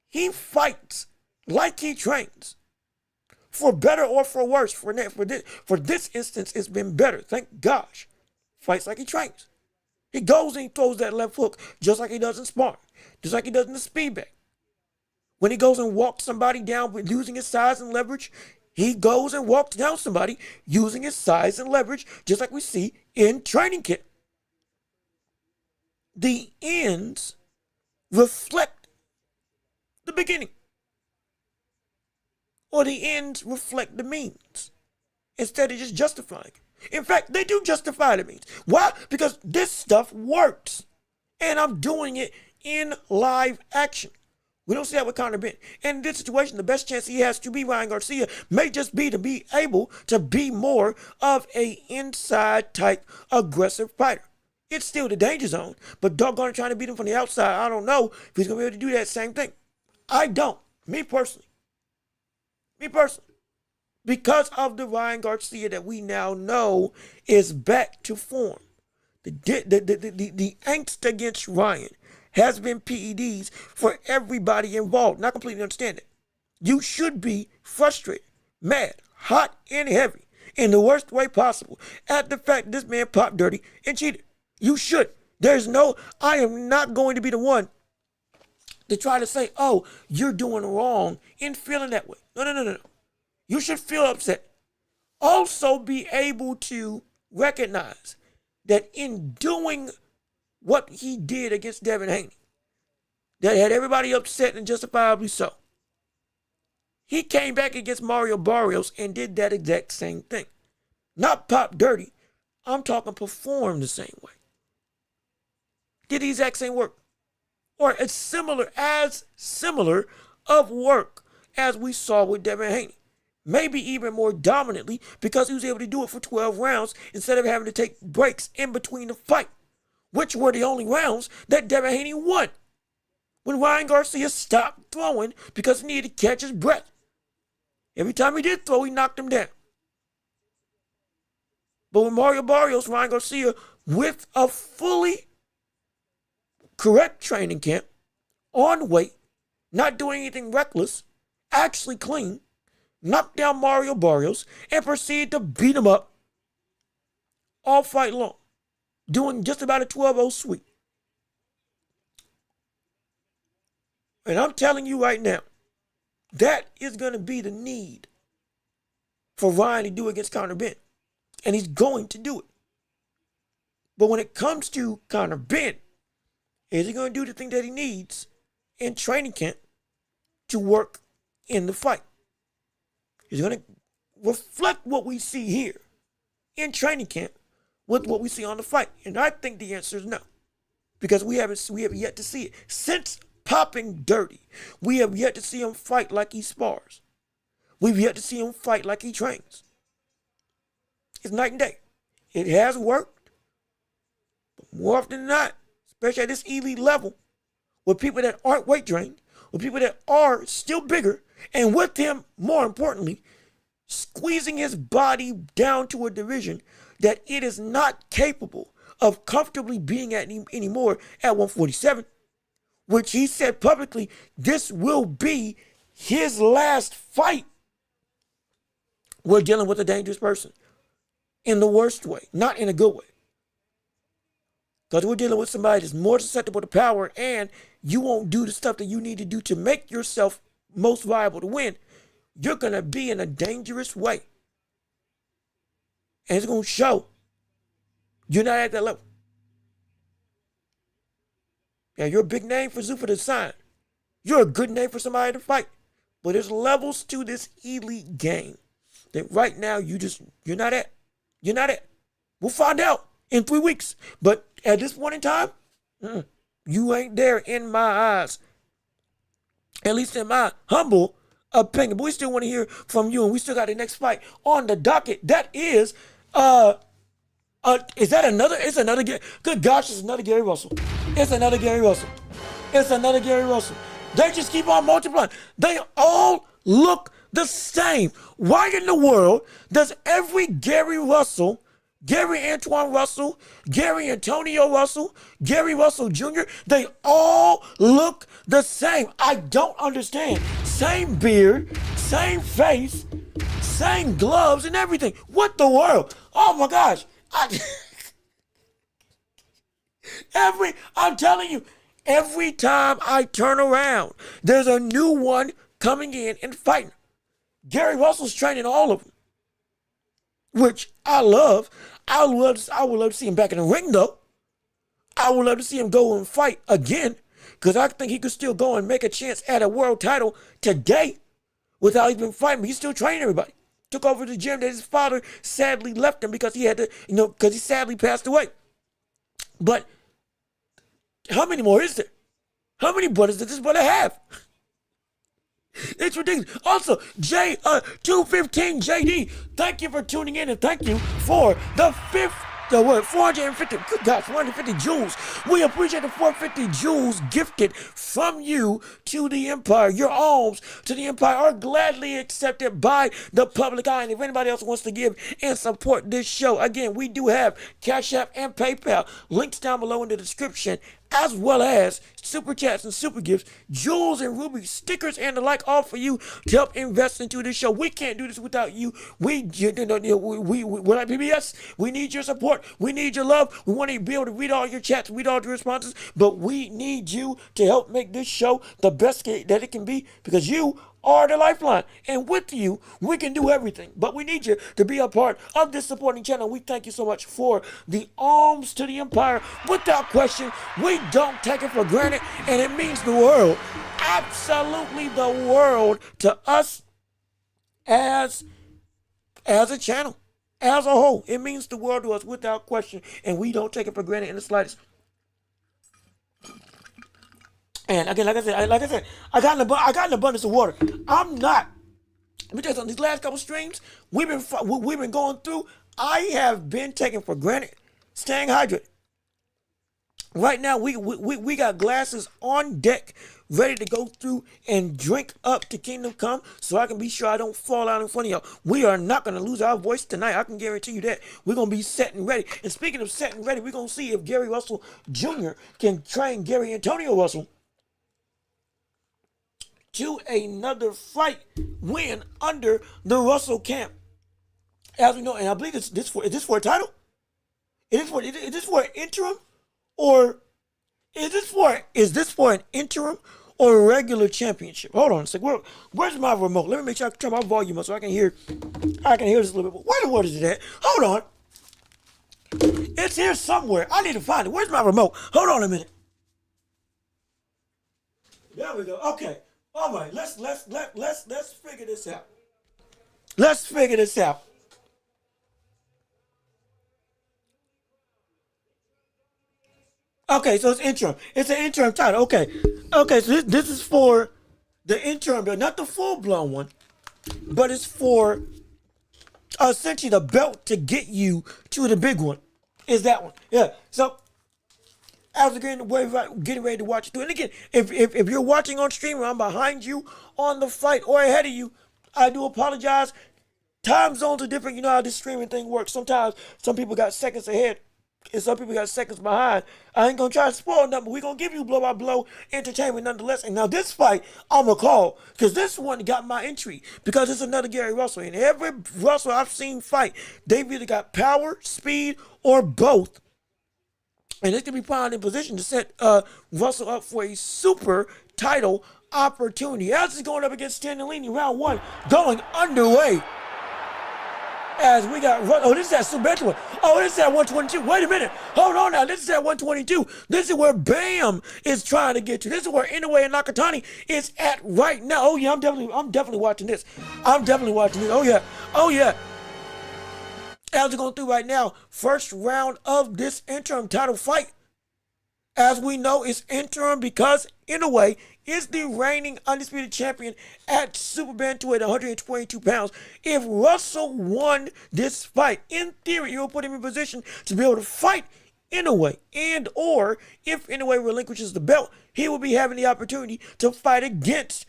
He fights like he trains. For better or for worse, for this instance, it's been better. Thank gosh. Fights like he trains. He goes and he throws that left hook just like he does in sparring, just like he does in the speed bag. When he goes and walks somebody down with using his size and leverage, he goes and walks down somebody using his size and leverage, just like we see in training camp. The ends reflect the beginning, or the ends reflect the means, instead of just justifying. In fact, they do justify the means. Why? Because this stuff works, and I'm doing it in live action. We don't see that with Conor Benn. And in this situation, the best chance he has to be Ryan Garcia may just be to be able to be more of a inside type aggressive fighter. It's still the danger zone, but doggone trying to beat him from the outside, I don't know if he's going to be able to do that same thing. I don't. Me personally. Because of the Ryan Garcia that we now know is back to form. The angst against Ryan has been PEDs for everybody involved. Not completely understand it. You should be frustrated, mad, hot, and heavy in the worst way possible at the fact this man popped dirty and cheated. You should. I am not going to be the one to try to say, oh, you're doing wrong in feeling that way. No. You should feel upset. Also be able to recognize that in doing what he did against Devin Haney, that had everybody upset and justifiably so, he came back against Mario Barrios and did that exact same thing. Not pop dirty. I'm talking perform the same way. Did the exact same work. Or as similar of work as we saw with Devin Haney. Maybe even more dominantly because he was able to do it for 12 rounds instead of having to take breaks in between the fight, which were the only rounds that Devin Haney won. When Ryan Garcia stopped throwing because he needed to catch his breath. Every time he did throw, he knocked him down. But with Mario Barrios, Ryan Garcia, with a fully correct training camp, on weight, not doing anything reckless, actually clean, knock down Mario Barrios, and proceed to beat him up all fight long, doing just about a 12-0 sweep. And I'm telling you right now, that is going to be the need for Ryan to do against Conor Benn. And he's going to do it. But when it comes to Conor Benn, is he going to do the thing that he needs in training camp to work in the fight? He's going to reflect what we see here in training camp with what we see on the fight. And I think the answer is no. Because we have yet to see it. Since popping dirty, we have yet to see him fight like he spars. We've yet to see him fight like he trains. It's night and day. It has worked. But more often than not, especially at this elite level, with people that aren't weight trained, with people that are still bigger, and with him, more importantly, squeezing his body down to a division that it is not capable of comfortably being at anymore at 147, which he said publicly, this will be his last fight. We're dealing with a dangerous person in the worst way, not in a good way. Because we're dealing with somebody that's more susceptible to power, and you won't do the stuff that you need to do to make yourself most viable to win. You're going to be in a dangerous way. And it's going to show. You're not at that level. Yeah, you're a big name for Zuffa to sign. You're a good name for somebody to fight. But there's levels to this elite game that right now you're not at. You're not at. We'll find out in 3 weeks. But at this point in time, you ain't there in my eyes. At least in my humble opinion. But we still want to hear from you, and we still got the next fight on the docket. That is that another? It's another. Good gosh, it's another Gary Russell. It's another Gary Russell. It's another Gary Russell. They just keep on multiplying. They all look the same. Why in the world does every Gary Russell, Gary Antoine Russell, Gary Antonio Russell, Gary Russell Jr., they all look the same? I don't understand. Same beard, same face, same gloves and everything. What the world? Oh my gosh. I'm telling you, every time I turn around, there's a new one coming in and fighting. Gary Russell's training all of them, which I love. I would love to see him back in the ring, though. I would love to see him go and fight again, because I think he could still go and make a chance at a world title today without even fighting. But he's still training everybody. Took over the gym that his father sadly left him because he had to, because he sadly passed away. But how many more is there? How many brothers does this brother have? It's ridiculous. Also, 215 JD, thank you for tuning in, and thank you for the 450, good God, 450 jewels. We appreciate the 450 jewels gifted from you to the Empire. Your alms to the Empire are gladly accepted by the public eye. And if anybody else wants to give and support this show, again, we do have Cash App and PayPal. Links down below in the description, as well as super chats and super gifts, jewels and rubies, stickers, and the like, all for you to help invest into this show. We can't do this without you. We're like PBS. We need your support. We need your love. We want to be able to read all your chats, read all your responses, but we need you to help make this show the best that it can be, because you are the lifeline. And with you, we can do everything. But we need you to be a part of this supporting channel. We thank you so much for the alms to the Empire. Without question, we don't take it for granted, and it means the world, absolutely the world, to us as a channel, as a whole. It means the world to us without question, and we don't take it for granted in the slightest. And again, like I said, I got an abundance of water. Let me tell you something. These last couple streams we've been going through, I have been taking for granted staying hydrated. Right now, we got glasses on deck, ready to go through and drink up to Kingdom Come, so I can be sure I don't fall out in front of y'all. We are not going to lose our voice tonight. I can guarantee you that. We're going to be set and ready. And speaking of set and ready, we're going to see if Gary Russell Jr. can train Gary Antonio Russell to another fight win under the Russell camp. As we know, and I believe is this for a title? Is this for an interim? Or is this for an interim or a regular championship? Hold on a second. Where's my remote? Let me make sure I can turn my volume up so I can hear this a little bit. Where the word is it at? Hold on. It's here somewhere. I need to find it. Where's my remote? Hold on a minute. There we go. Okay. All right. Let's figure this out. Let's figure this out. Okay, so it's interim. It's an interim title. Okay. Okay, so this is for the interim belt, not the full-blown one, but it's for essentially the belt to get you to the big one. Is that one. Yeah. So as we're getting ready to watch it through. And again, if you're watching on stream or I'm behind you on the fight or ahead of you, I do apologize. Time zones are different. You know how this streaming thing works. Sometimes some people got seconds ahead and some people got seconds behind. I ain't gonna try to spoil nothing, but we're gonna give you blow by blow entertainment nonetheless. And now this fight, I'm gonna call, because this one got my intrigue, because it's another Gary Russell. And every Russell I've seen fight, they've either got power, speed, or both. And it's gonna be found in position to set Russell up for a super title opportunity. As he's going up against Stanley, round one going underway. As we got, this is that super one. Oh, this is at 122. Wait a minute. Hold on now. This is at 122. This is where Bam is trying to get to. This is where Inoue and Nakatani is at right now. Oh yeah, I'm definitely watching this. I'm definitely watching this. Oh yeah. Oh yeah. As we're going through right now, first round of this interim title fight. As we know, it's interim because Inoue is the reigning undisputed champion at super bantamweight 122 pounds. If Russell won this fight, in theory, it will put him in position to be able to fight Inoue. And or if Inoue relinquishes the belt, he will be having the opportunity to fight against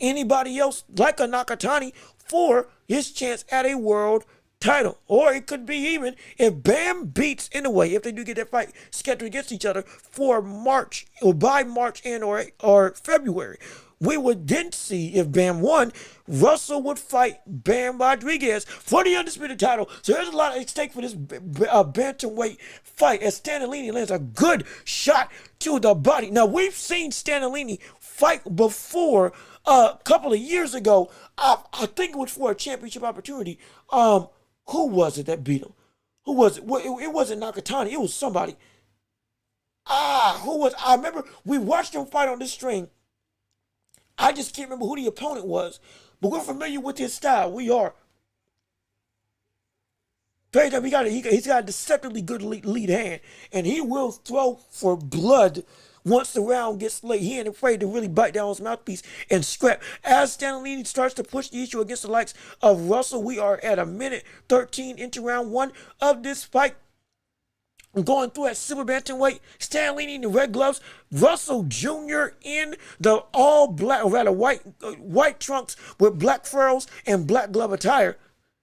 anybody else like a Nakatani for his chance at a world title. Or it could be even if Bam beats Inoue, if they do get that fight scheduled against each other for March or by March and or February, we would then see if Bam won, Russell would fight Bam Rodriguez for the undisputed title. So there's a lot at stake for this bantamweight fight as Stanley lands a good shot to the body. Now we've seen Stanley fight before a couple of years ago. I think it was for a championship opportunity. Who was it that beat him? Who was it? Well, it wasn't Nakatani. It was somebody. Who was? I remember we watched him fight on this string. I just can't remember who the opponent was, but we're familiar with his style. We are. He's got a deceptively good lead hand, and he will throw for blood once the round gets late. He ain't afraid to really bite down his mouthpiece and scrap. As Stanley starts to push the issue against the likes of Russell, we are at 1:13 into round one of this fight. Going through at super bantamweight, Stanley in the red gloves, Russell Jr. in the all black, or rather white trunks with black furrows and black glove attire.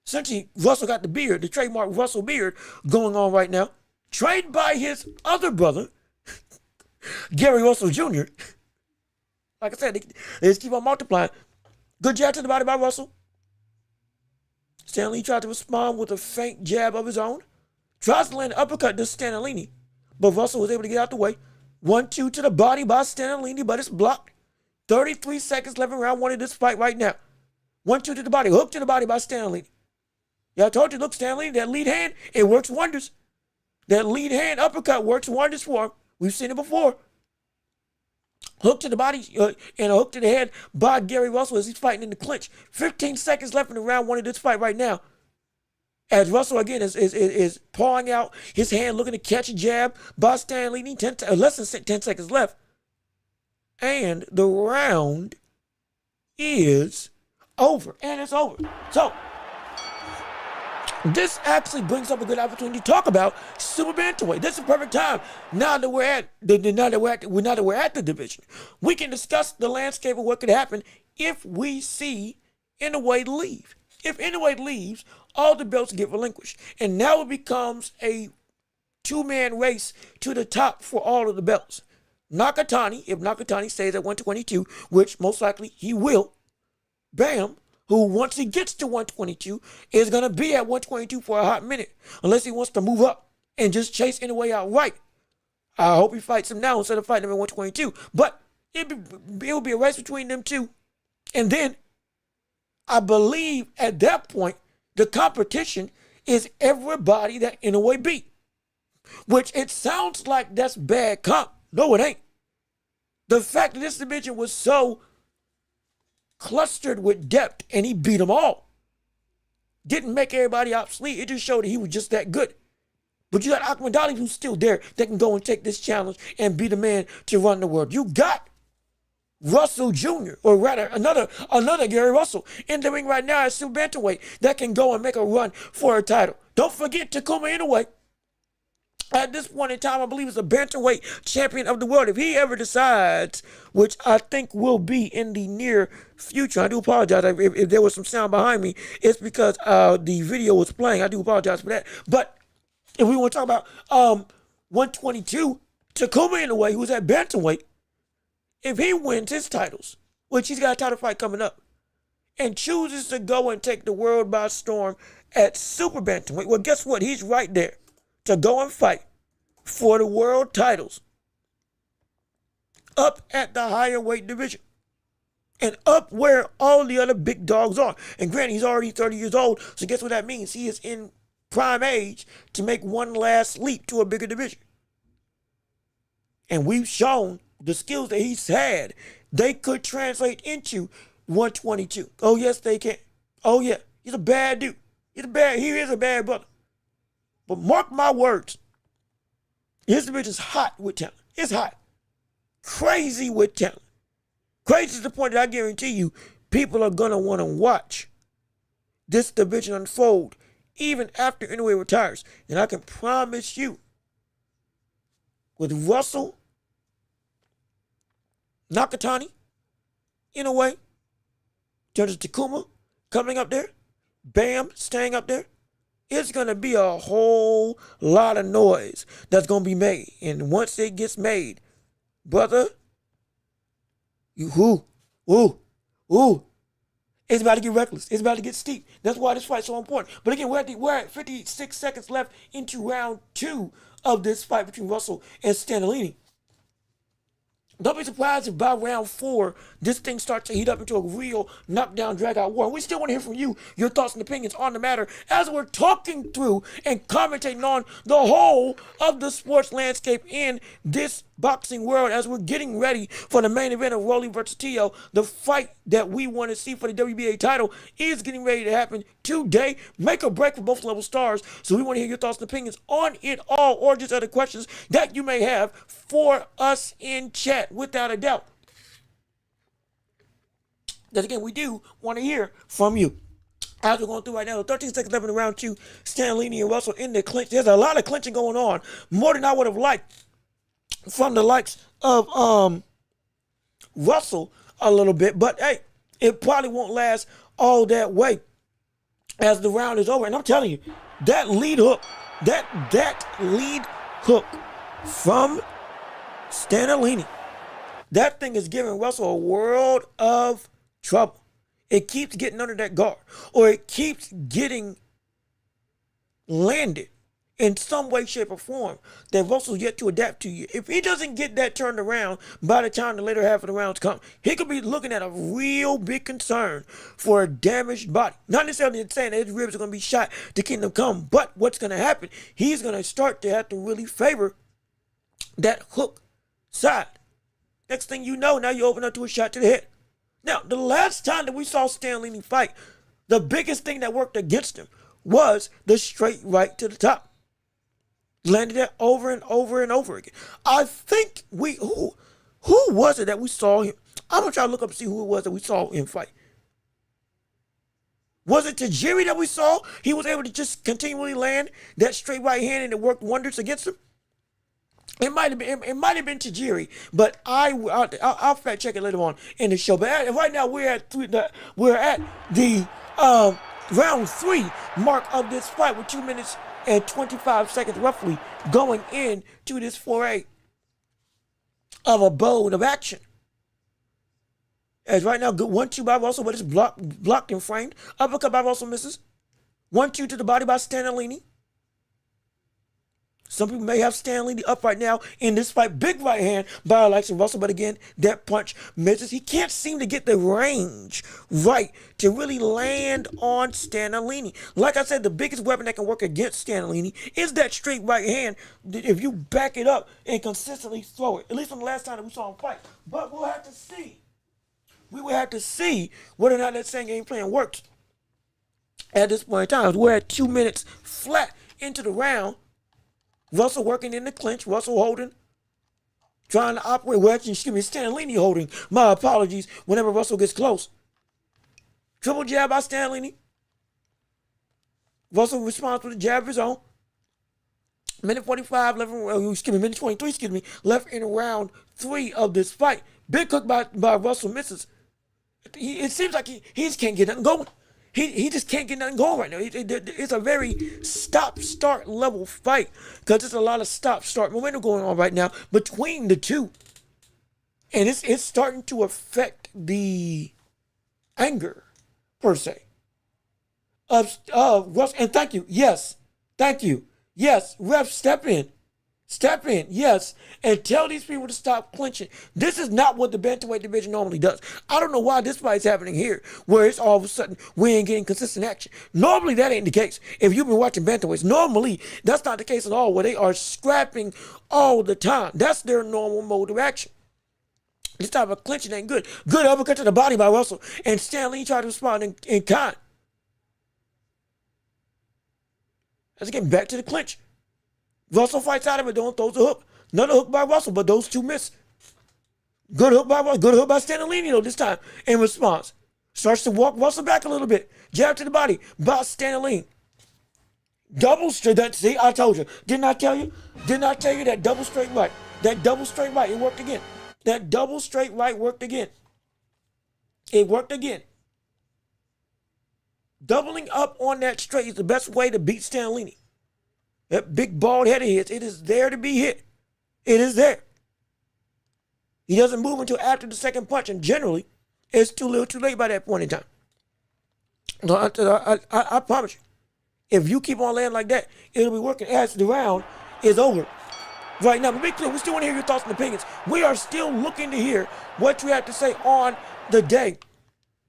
Essentially, Russell got the beard, the trademark Russell beard going on right now. Trained by his other brother, Gary Russell Jr. Like I said, they just keep on multiplying. Good jab to the body by Russell. Stanley tried to respond with a faint jab of his own. Tries to land an uppercut to Stanley, but Russell was able to get out the way. 1-2 to the body by Stanley, but it's blocked. 33 seconds left in round one of this fight right now. 1-2 to the body, hook to the body by Stanley. Yeah, I told you, look, Stanley, that lead hand, it works wonders. That lead hand uppercut works wonders for him. We've seen it before. Hook to the body and a hook to the head by Gary Russell as he's fighting in the clinch. 15 seconds left in the round one of this fight right now. As Russell again is pawing out his hand, looking to catch a jab by Stanley. Less than 10 seconds left. And the round is over. And it's over. So, this actually brings up a good opportunity to talk about super bantamweight. This is the perfect time. Now that we're at the division, we can discuss the landscape of what could happen if we see Inoue leave. If Inoue leaves, all the belts get relinquished, and now it becomes a two-man race to the top for all of the belts. Nakatani, if Nakatani stays at 122, which most likely he will, Bam, who once he gets to 122 is going to be at 122 for a hot minute, unless he wants to move up and just chase Inoue outright. I hope he fights him now instead of fighting him at 122. But it will be a race between them two. And then I believe at that point, the competition is everybody that Inoue beat. Which it sounds like that's bad comp. No, it ain't. The fact that this division was so clustered with depth and he beat them all didn't make everybody obsolete. It just showed that he was just that good. But you got Ahmadali who's still there that can go and take this challenge and be the man to run the world. You got Russell Jr., or rather another Gary Russell in the ring right now at super bantamweight that can go and make a run for a title. Don't forget Takuma Inoue. At this point in time, I believe is a bantamweight champion of the world. If he ever decides, which I think will be in the near future, I do apologize if there was some sound behind me. It's because the video was playing. I do apologize for that. But if we want to talk about 122, Takuma Inoue, who's at bantamweight, if he wins his titles, which he's got a title fight coming up, and chooses to go and take the world by storm at super bantamweight, well, guess what? He's right there to go and fight for the world titles up at the higher weight division and up where all the other big dogs are. And granted, he's already 30 years old, so guess what that means? He is in prime age to make one last leap to a bigger division. And we've shown the skills that he's had, they could translate into 122. Oh, yes, they can. Oh, yeah, he's a bad dude. He is a bad brother. But mark my words, this division is hot with talent. It's hot. Crazy with talent. Crazy to the point that I guarantee you, people are going to want to watch this division unfold even after Inoue retires. And I can promise you, with Russell, Nakatani, Inoue, Judges Takuma coming up there, Bam staying up there, it's going to be a whole lot of noise that's going to be made. And once it gets made, brother, it's about to get reckless. It's about to get steep. That's why this fight's so important. But again, we're at 56 seconds left into round 2 of this fight between Russell and Stanlini. Don't be surprised if by round 4, this thing starts to heat up into a real knockdown, drag-out war. And we still want to hear from you, your thoughts and opinions on the matter as we're talking through and commentating on the whole of the sports landscape in this boxing world as we're getting ready for the main event of Rolly versus Teo. The fight that we want to see for the WBA title is getting ready to happen today. Make or break for both level stars. So we want to hear your thoughts and opinions on it all, or just other questions that you may have for us in chat, without a doubt. Because again, we do want to hear from you. As we're going through right now, 13 seconds left in round 2, Stanlini and Russell in the clinch. There's a lot of clinching going on, more than I would have liked from the likes of Russell a little bit. But hey, it probably won't last all that way as the round is over. And I'm telling you, that lead hook, that lead hook from Stanlini, that thing is giving Russell a world of trouble. It keeps getting under that guard, or it keeps getting landed in some way, shape, or form that Russell's yet to adapt to. If he doesn't get that turned around by the time the later half of the rounds come, he could be looking at a real big concern for a damaged body. Not necessarily saying that his ribs are going to be shot to Kingdom Come, but what's going to happen, he's going to start to have to really favor that hook side. Next thing you know, now you open up to a shot to the head. Now, the last time that we saw Stanlini fight, the biggest thing that worked against him was the straight right to the top. Landed that over and over and over again. I think who was it that we saw him? I'm going to try to look up and see who it was that we saw him fight. Was it Tajiri that we saw? He was able to just continually land that straight right hand and it worked wonders against him. It might have been Tajiri, but I'll fact check it later on in the show. But right now we're at the round 3 mark of this fight with 2 minutes and 25 seconds roughly going into this foray of a bone of action. As right now, good 1-2 by Russell, but it's blocked and framed. Uppercut by Russell misses. 1-2 to the body by Stanlini. Some people may have Stanlini up right now in this fight. Big right hand by Alexa Russell, but again, that punch misses. He can't seem to get the range right to really land on Stanlini. Like I said, the biggest weapon that can work against Stanlini is that straight right hand if you back it up and consistently throw it. At least from the last time that we saw him fight. But we'll have to see. We will have to see whether or not that same game plan works at this point in time. We're at 2 minutes flat into the round. Russell working in the clinch. Russell holding. Trying to operate. Well, excuse me, Stanlini holding. My apologies whenever Russell gets close. Triple jab by Stanlini. Russell responds with a jab of his own. Minute 45 left, minute 23, left in round 3 of this fight. Big hook by Russell misses. It seems like he just can't get nothing going. He just can't get nothing going right now. It's a very stop-start level fight because there's a lot of stop-start momentum going on right now between the two. And it's starting to affect the anger, per se, of Russell. And thank you. Yes. Thank you. Yes. Ref, step in. Step in, yes, and tell these people to stop clinching. This is not what the bantamweight division normally does. I don't know why this fight's happening here, where it's all of a sudden we ain't getting consistent action. Normally, that ain't the case. If you've been watching bantamweights, normally that's not the case at all, where they are scrapping all the time. That's their normal mode of action. This type of clinching ain't good. Good uppercut to the body by Russell, and Stanley tried to respond in kind. Let's get back to the clinch. Russell fights out of it, don't throws a hook. Another hook by Russell, but those two miss. Good hook by Russell. Good hook by Stanlini, though, this time in response. Starts to walk Russell back a little bit. Jab to the body by Stanlini. Double straight. See, I told you. Didn't I tell you? Didn't I tell you that double straight right? That double straight right, it worked again. That double straight right worked again. It worked again. Doubling up on that straight is the best way to beat Stanlini. That big bald head of his, it is there to be hit. It is there. He doesn't move until after the second punch, and generally, it's too little too late by that point in time. So I promise you, if you keep on landing like that, it'll be working as the round is over. Right now, but be clear, we still want to hear your thoughts and opinions. We are still looking to hear what you have to say on the day.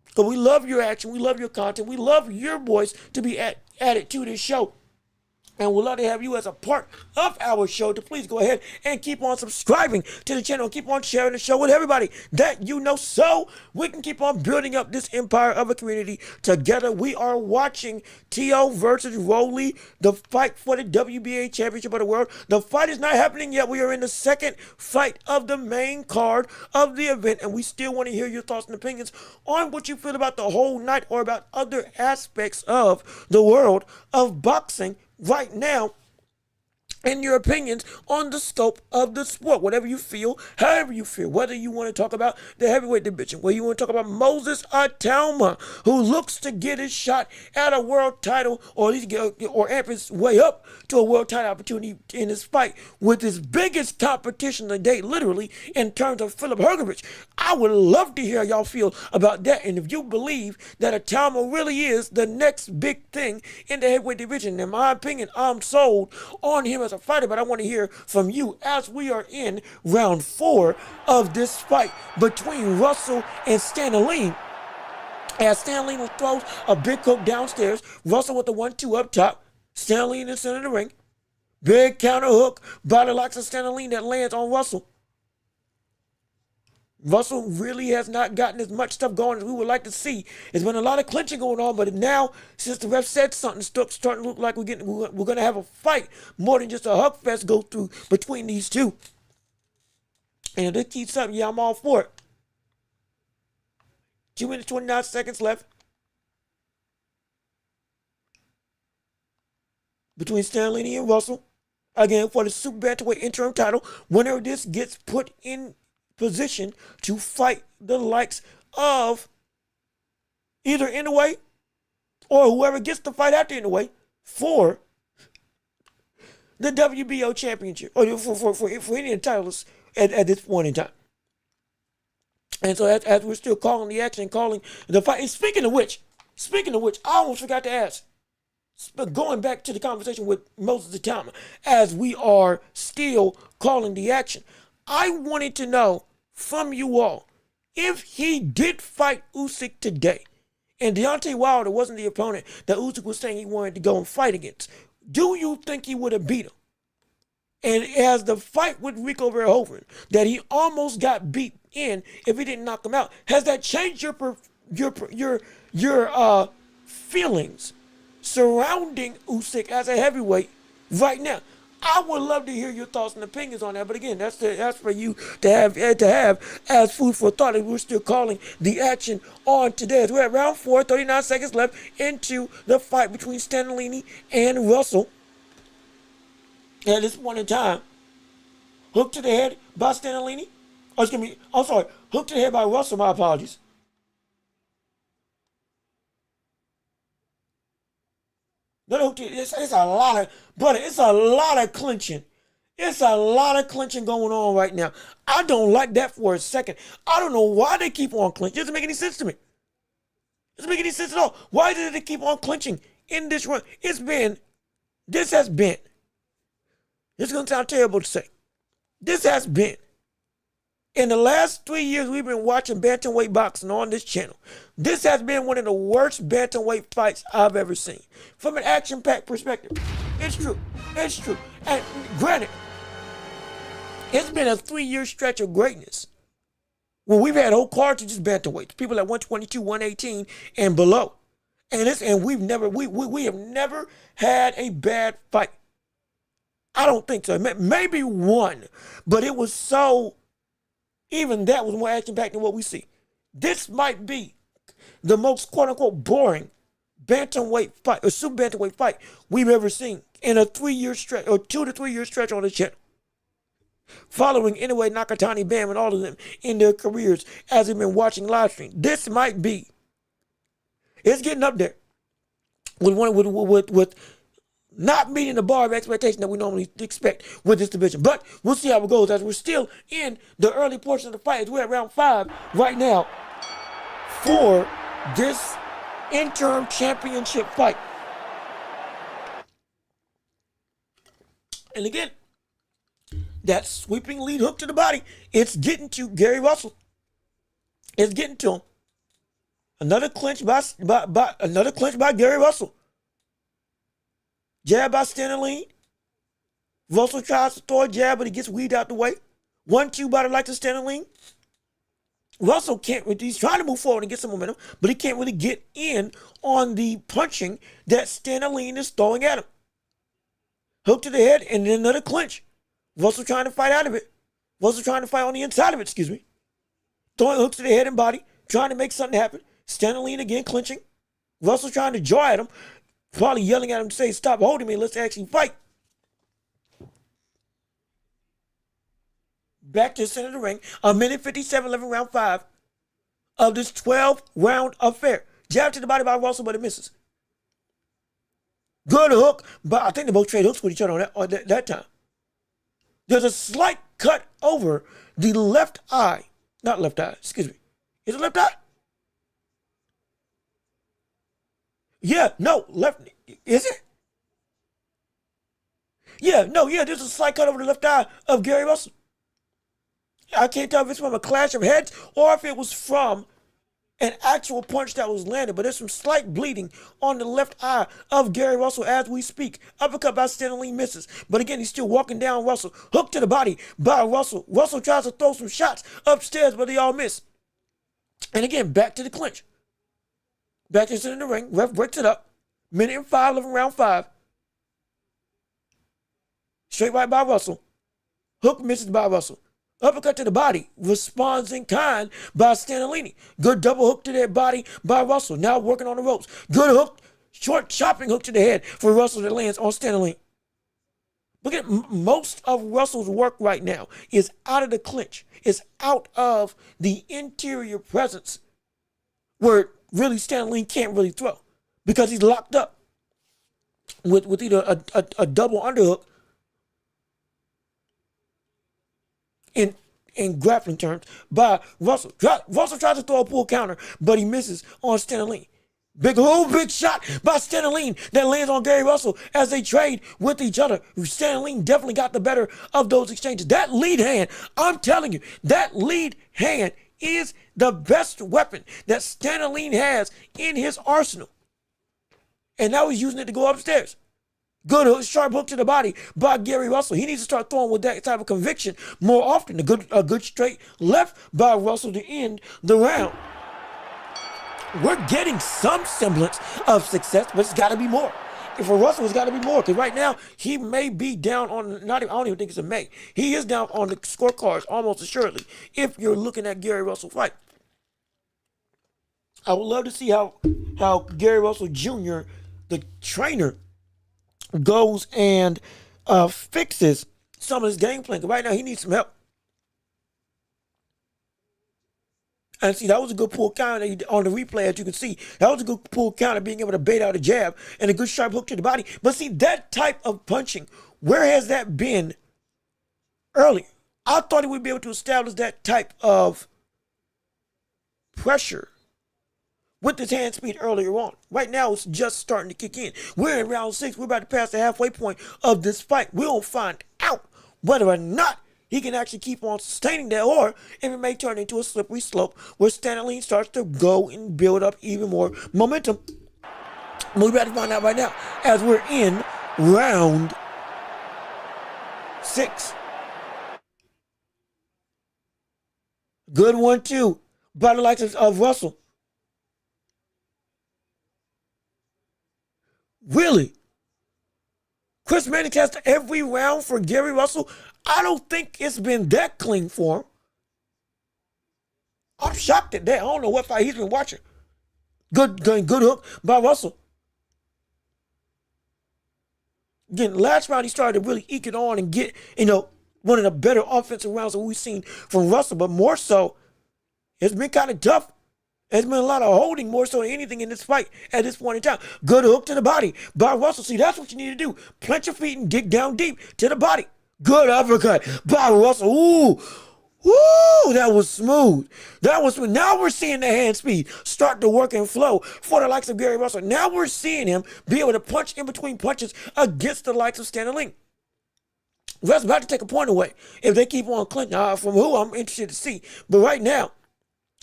Because we love your action, we love your content, we love your voice to be added to this show. And we'd love to have you as a part of our show to please go ahead and keep on subscribing to the channel. Keep on sharing the show with everybody that you know so we can keep on building up this empire of a community together. We are watching Teo versus Rolly, the fight for the WBA Championship of the World. The fight is not happening yet. We are in the second fight of the main card of the event, and we still want to hear your thoughts and opinions on what you feel about the whole night or about other aspects of the world of boxing right now, and your opinions on the scope of the sport. Whatever you feel, however you feel, whether you want to talk about the heavyweight division, whether you want to talk about Moses Atalma, who looks to get his shot at a world title, or at least amp his way up to a world title opportunity in this fight with his biggest competition to date, literally, in terms of Philip Hergovich. I would love to hear how y'all feel about that, and if you believe that Atalma really is the next big thing in the heavyweight division. In my opinion, I'm sold on him as a fighter, but I want to hear from you as we are in round 4 of this fight between Russell and Stanley. As Stanley throws a big hook downstairs, Russell with the 1-2 up top, Stanley in the center of the ring. Big counter hook by the likes of Stanley that lands on Russell. Russell really has not gotten as much stuff going as we would like to see. There's been a lot of clinching going on, but now, since the ref said something, it's starting to look like we're going to have a fight more than just a hug fest go through between these two. And if this keeps up, yeah, I'm all for it. 2 minutes, 29 seconds left. between Stanley and Russell. Again, for the super bantamweight interim title. Winner of this gets put in position to fight the likes of either Inoue or whoever gets the fight after Inoue for the WBO championship, or for any of the titles at this point in time. And so as we're still calling the action, calling the fight. And speaking of which, I almost forgot to ask. But going back to the conversation with Moses Atama, as we are still calling the action, I wanted to know from you all, if he did fight Usyk today, and Deontay Wilder wasn't the opponent that Usyk was saying he wanted to go and fight against, do you think he would have beat him? And as the fight with Rico Verhoeven, that he almost got beat in if he didn't knock him out, has that changed your feelings surrounding Usyk as a heavyweight right now? I would love to hear your thoughts and opinions on that. But again, that's for you to have as food for thought. And we're still calling the action on today. As we're at round 4, 39 seconds left into the fight between Stanley and Russell. At this point in time, hook to the head by Stanley. Hook to the head by Russell. My apologies. It's a lot of clinching. It's a lot of clinching going on right now. I don't like that for a second. I don't know why they keep on clinching. It doesn't make any sense to me. It doesn't make any sense at all. Why did they keep on clinching in this run? This is going to sound terrible to say. This has been, in the last 3 years we've been watching bantamweight boxing on this channel, this has been one of the worst bantamweight fights I've ever seen. From an action-packed perspective. It's true. And granted, it's been a 3-year stretch of greatness. Well, we've had whole cards of just bantamweights, people at 122, 118, and below. And we have never had a bad fight. I don't think so. Maybe one, but it was so, even that was more action-packed than what we see. This might be the most quote-unquote boring bantamweight fight, or super bantamweight fight we've ever seen in a 3-year stretch, or 2 to 3 year stretch on the channel. Following Inoue, Nakatani, Bam, and all of them in their careers as we've been watching live stream. This might be, it's getting up there with not meeting the bar of expectation that we normally expect with this division. But we'll see how it goes as we're still in the early portion of the fight. As we're at round 5 right now for this interim championship fight. And again, that sweeping lead hook to the body, it's getting to Gary Russell. It's getting to him. Another clinch by Gary Russell. Jab by Stanley. Russell tries to throw a jab, but he gets weaved out the way. 1-2 by the likes of Stanley. Russell he's trying to move forward and get some momentum, but he can't really get in on the punching that Stanley is throwing at him. Hook to the head and then another clinch. Russell trying to fight out of it. Russell trying to fight on the inside of it, Throwing hooks to the head and body, trying to make something happen. Stanley again clinching. Russell trying to jaw at him. Probably yelling at him to say, stop holding me, let's actually fight. Back to the center of the ring. 1:57 left in round 5 of this 12-round affair. Jab to the body by Russell, but it misses. Good hook, but I think they both trade hooks with each other on that time. There's a slight cut over the left eye. Not left eye, excuse me. Is it left eye? Yeah, no, left. Is it? Yeah, there's a slight cut over the left eye of Gary Russell. I can't tell if it's from a clash of heads or if it was from an actual punch that was landed, but there's some slight bleeding on the left eye of Gary Russell as we speak. Uppercut by Stanley misses, but again, he's still walking down Russell. Hook to the body by Russell. Russell tries to throw some shots upstairs, but they all miss. And again, back to the clinch. Back to the ring. Ref breaks it up. 1:05 left in round 5. Straight right by Russell. Hook misses by Russell. Uppercut to the body. Responds in kind by Stanley. Good double hook to that body by Russell. Now working on the ropes. Good hook. Short chopping hook to the head for Russell that lands on Stanley. Look at most of Russell's work right now is out of the clinch. It's out of the interior presence where really Stanley can't really throw because he's locked up with either a double underhook in grappling terms by Russell. Russell tries to throw a pull counter, but he misses on Stanley. Big shot by Stanley that lands on Gary Russell as they trade with each other. Stanley definitely got the better of those exchanges. That lead hand, I'm telling you, that lead hand is the best weapon that Stanley has in his arsenal. And now he's using it to go upstairs. Good hook, sharp hook to the body by Gary Russell. He needs to start throwing with that type of conviction more often. A good straight left by Russell to end the round. We're getting some semblance of success, but it's got to be more. And for Russell, it's got to be more. Because right now, he may be down on, I don't even think it's a may. He is down on the scorecards almost assuredly if you're looking at Gary Russell fight. I would love to see how Gary Russell Jr., the trainer, goes and fixes some of his game plan. Because right now, he needs some help. And see, that was a good pull counter on the replay, as you can see. That was a good pull counter, being able to bait out a jab and a good sharp hook to the body. But see, that type of punching, where has that been earlier? I thought he would be able to establish that type of pressure with his hand speed earlier on. Right now, it's just starting to kick in. We're in round 6. We're about to pass the halfway point of this fight. We'll find out whether or not he can actually keep on sustaining that, or if it may turn into a slippery slope where Stanley starts to go and build up even more momentum. We're about to find out right now as we're in round 6. Good 1-2 by the likes of Russell. Really? Chris Mannix has every round for Gary Russell. I don't think it's been that clean for him. I'm shocked at that. I don't know what fight he's been watching. Good hook by Russell. Again, last round he started to really eke it on and get, one of the better offensive rounds that we've seen from Russell. But more so, it's been kind of tough. There's been a lot of holding more so than anything in this fight at this point in time. Good hook to the body by Russell. See, that's what you need to do. Plant your feet and dig down deep to the body. Good uppercut by Russell. Ooh, that was smooth. That was smooth. Now we're seeing the hand speed start to work and flow for the likes of Gary Russell. Now we're seeing him be able to punch in between punches against the likes of Stanley. Russell's about to take a point away if they keep on clinching. From who I'm interested to see. But right now,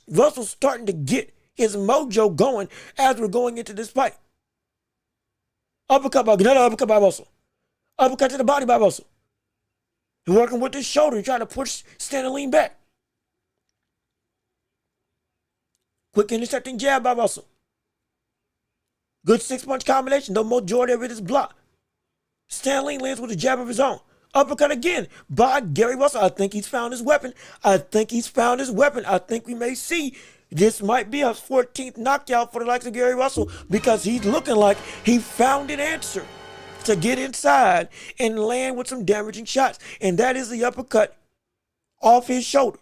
Russell's starting to get his mojo going as we're going into this fight. Another uppercut by Russell. Uppercut to the body by Russell. He's working with his shoulder, trying to push Stanley back. Quick intercepting jab by Russell. Good 6-punch combination, though majority of it is blocked. Stanley lands with a jab of his own. Uppercut again by Gary Russell. I think he's found his weapon. I think we may see this might be a 14th knockout for the likes of Gary Russell, because he's looking like he found an answer to get inside and land with some damaging shots. And that is the uppercut off his shoulder.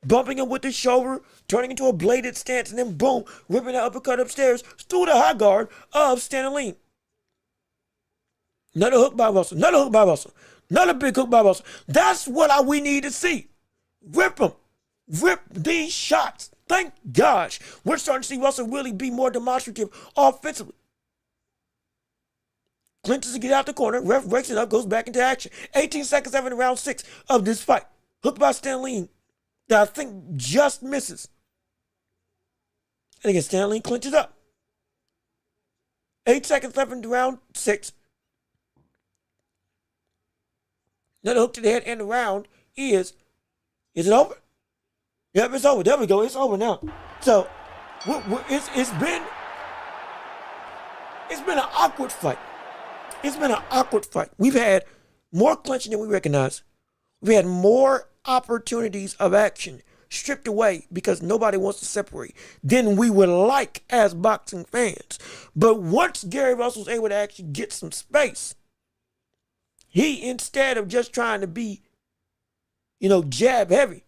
Bumping him with his shoulder, turning into a bladed stance, and then boom, ripping the uppercut upstairs through the high guard of Stanley. Another hook by Russell. Another big hook by Russell. That's what we need to see. Rip him. Rip these shots. Thank gosh. We're starting to see Russell really be more demonstrative offensively. Clinches to get out the corner. Ref breaks it up, goes back into action. 18 seconds left in round 6 of this fight. Hook by Stanley that I think just misses. And again, Stanley clinches up. 8 seconds left in round 6. Another hook to the head, and the round is it over? Yep, it's over. There we go. It's over now. So it's been an awkward fight. We've had more clinching than we recognize. We had more opportunities of action stripped away because nobody wants to separate than we would like as boxing fans. But once Gary Russell's able to actually get some space, he, instead of just trying to be, jab heavy,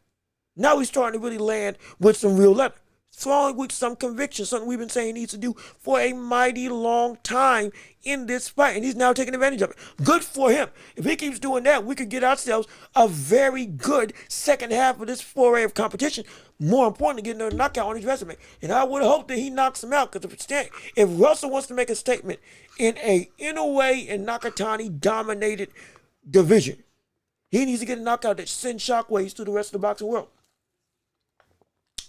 now he's starting to really land with some real leather. Throwing with some conviction, something we've been saying he needs to do for a mighty long time in this fight, and he's now taking advantage of it. Good for him. If he keeps doing that, we could get ourselves a very good second half of this foray of competition. More importantly, getting a knockout on his resume. And I would hope that he knocks him out, because if Russell wants to make a statement in a Inoue and Nakatani-dominated division, he needs to get a knockout that sends shockwaves through the rest of the boxing world.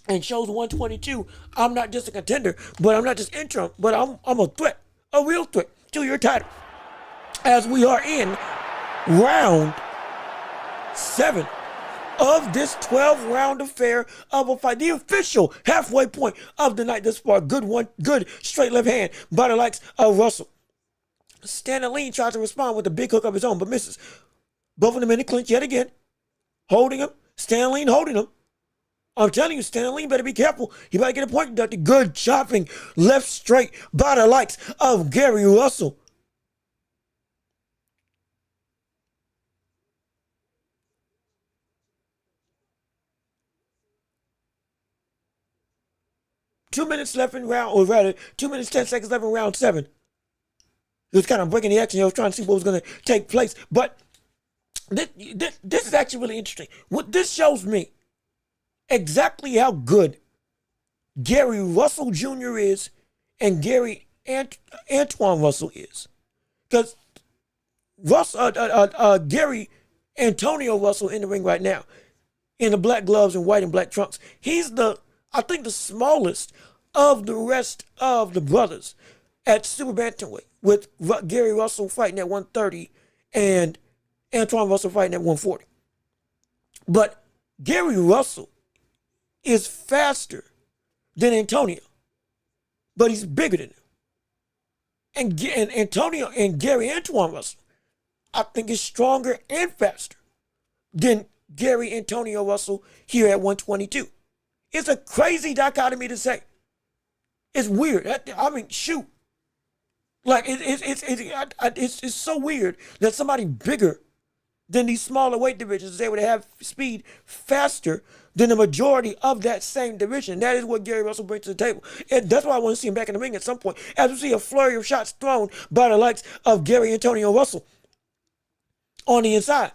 And shows 122, I'm not just a contender, but I'm not just interim, but I'm a threat, a real threat to your title. As we are in round 7 of this 12-round affair of a fight, the official halfway point of the night thus far. Good straight left hand by the likes of Russell. Stanley Lean tries to respond with a big hook of his own, but misses. Both of them in the clinch yet again, holding him. Stanley Lean holding him. I'm telling you, Stanley better be careful. He better get a point deducted. Good chopping left straight by the likes of Gary Russell. Two minutes left in round, or rather, 2 minutes, 10 seconds left in round 7. He was kind of breaking the action. He was trying to see what was going to take place. But this is actually really interesting. What this shows me exactly how good Gary Russell Jr. is and Antoine Russell is. Because Gary Antonio Russell in the ring right now, in the black gloves and white and black trunks, he's I think the smallest of the rest of the brothers at super bantamweight, with Gary Russell fighting at 130 and Antoine Russell fighting at 140. But Gary Russell is faster than Antonio, but he's bigger than him. And Antonio and Gary Antoine Russell, I think, is stronger and faster than Gary Antonio Russell here at 122. It's a crazy dichotomy to say. It's weird. I mean, shoot. Like, it's so weird that somebody bigger than these smaller weight divisions is able to have speed faster than the majority of that same division. That is what Gary Russell brings to the table. And that's why I want to see him back in the ring at some point, as we see a flurry of shots thrown by the likes of Gary Antonio Russell on the inside.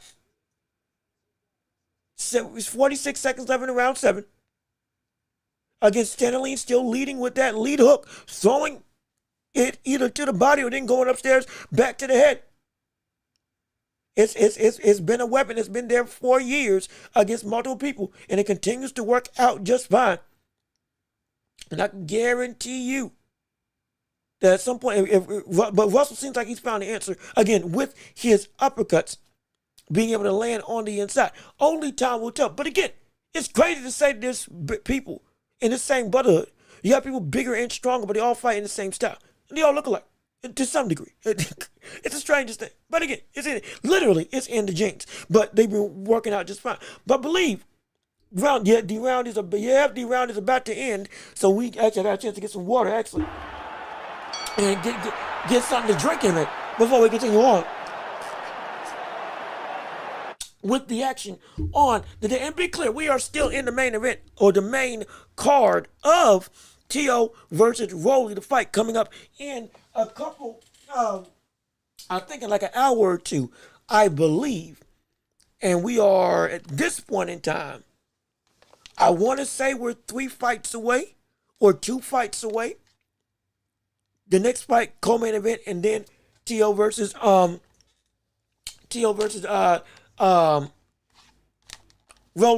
So it's 46 seconds left in round 7. Against Stanley, still leading with that lead hook, throwing it either to the body or then going upstairs back to the head. It's been a weapon. It's been there for years against multiple people, and it continues to work out just fine. And I can guarantee you that at some point, but Russell seems like he's found the answer, again, with his uppercuts, being able to land on the inside. Only time will tell. But again, it's crazy to say there's people in the same brotherhood. You have people bigger and stronger, but they all fight in the same style. And they all look alike. To some degree. It's the strangest thing. But again, it's in the genes. But they've been working out just fine. But believe, the round is about to end. So we actually got a chance to get some water, actually. And get something to drink in it before we continue on with the action on the day. And be clear, we are still in the main event, or the main card of Teo versus Rolly, the fight coming up in a couple, I think in like an hour or two, I believe. And we are, at this point in time, I want to say we're 3 fights away, or 2 fights away. The next fight, co-main event, and then Teo versus Rolly,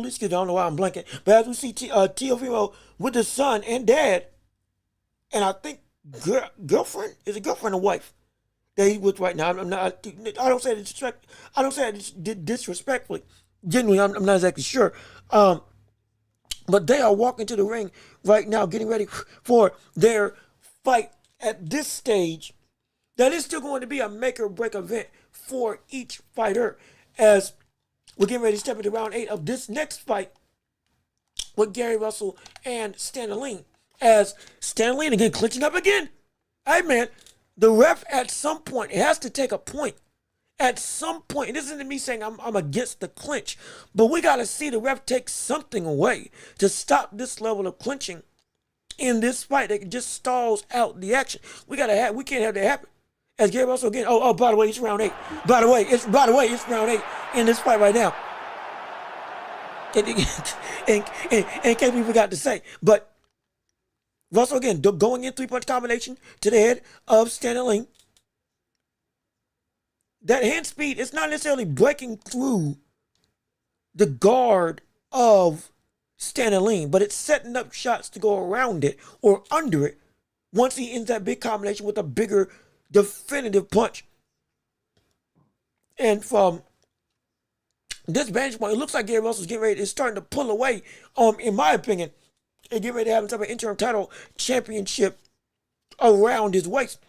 excuse me, I don't know why I'm blanking. But as we see Teofimo with his son and dad, and I think girlfriend, is it girlfriend or wife that he's with right now? I don't say it disrespectfully. Genuinely, I'm not exactly sure. But they are walking to the ring right now, getting ready for their fight at this stage. That is still going to be a make or break event for each fighter, as we're getting ready to step into round 8 of this next fight with Gary Russell and Stan Lee. As Stan Lee again clinching up again. Hey man, the ref at some point has to take a point. At some point, this isn't me saying I'm against the clinch, but we got to see the ref take something away to stop this level of clinching in this fight that just stalls out the action. We can't have that happen. As Gary Russell again, by the way, it's round 8. By the way, it's round 8 in this fight right now. And in case we forgot to say, but Russell again going in 3-punch combination to the head of Stan Lee. That hand speed is not necessarily breaking through the guard of Stan Lee, but it's setting up shots to go around it or under it once he ends that big combination with a bigger definitive punch. And from this vantage point, it looks like Gary Russell's is starting to pull away, in my opinion, and get ready to have himself an interim title championship around his waist.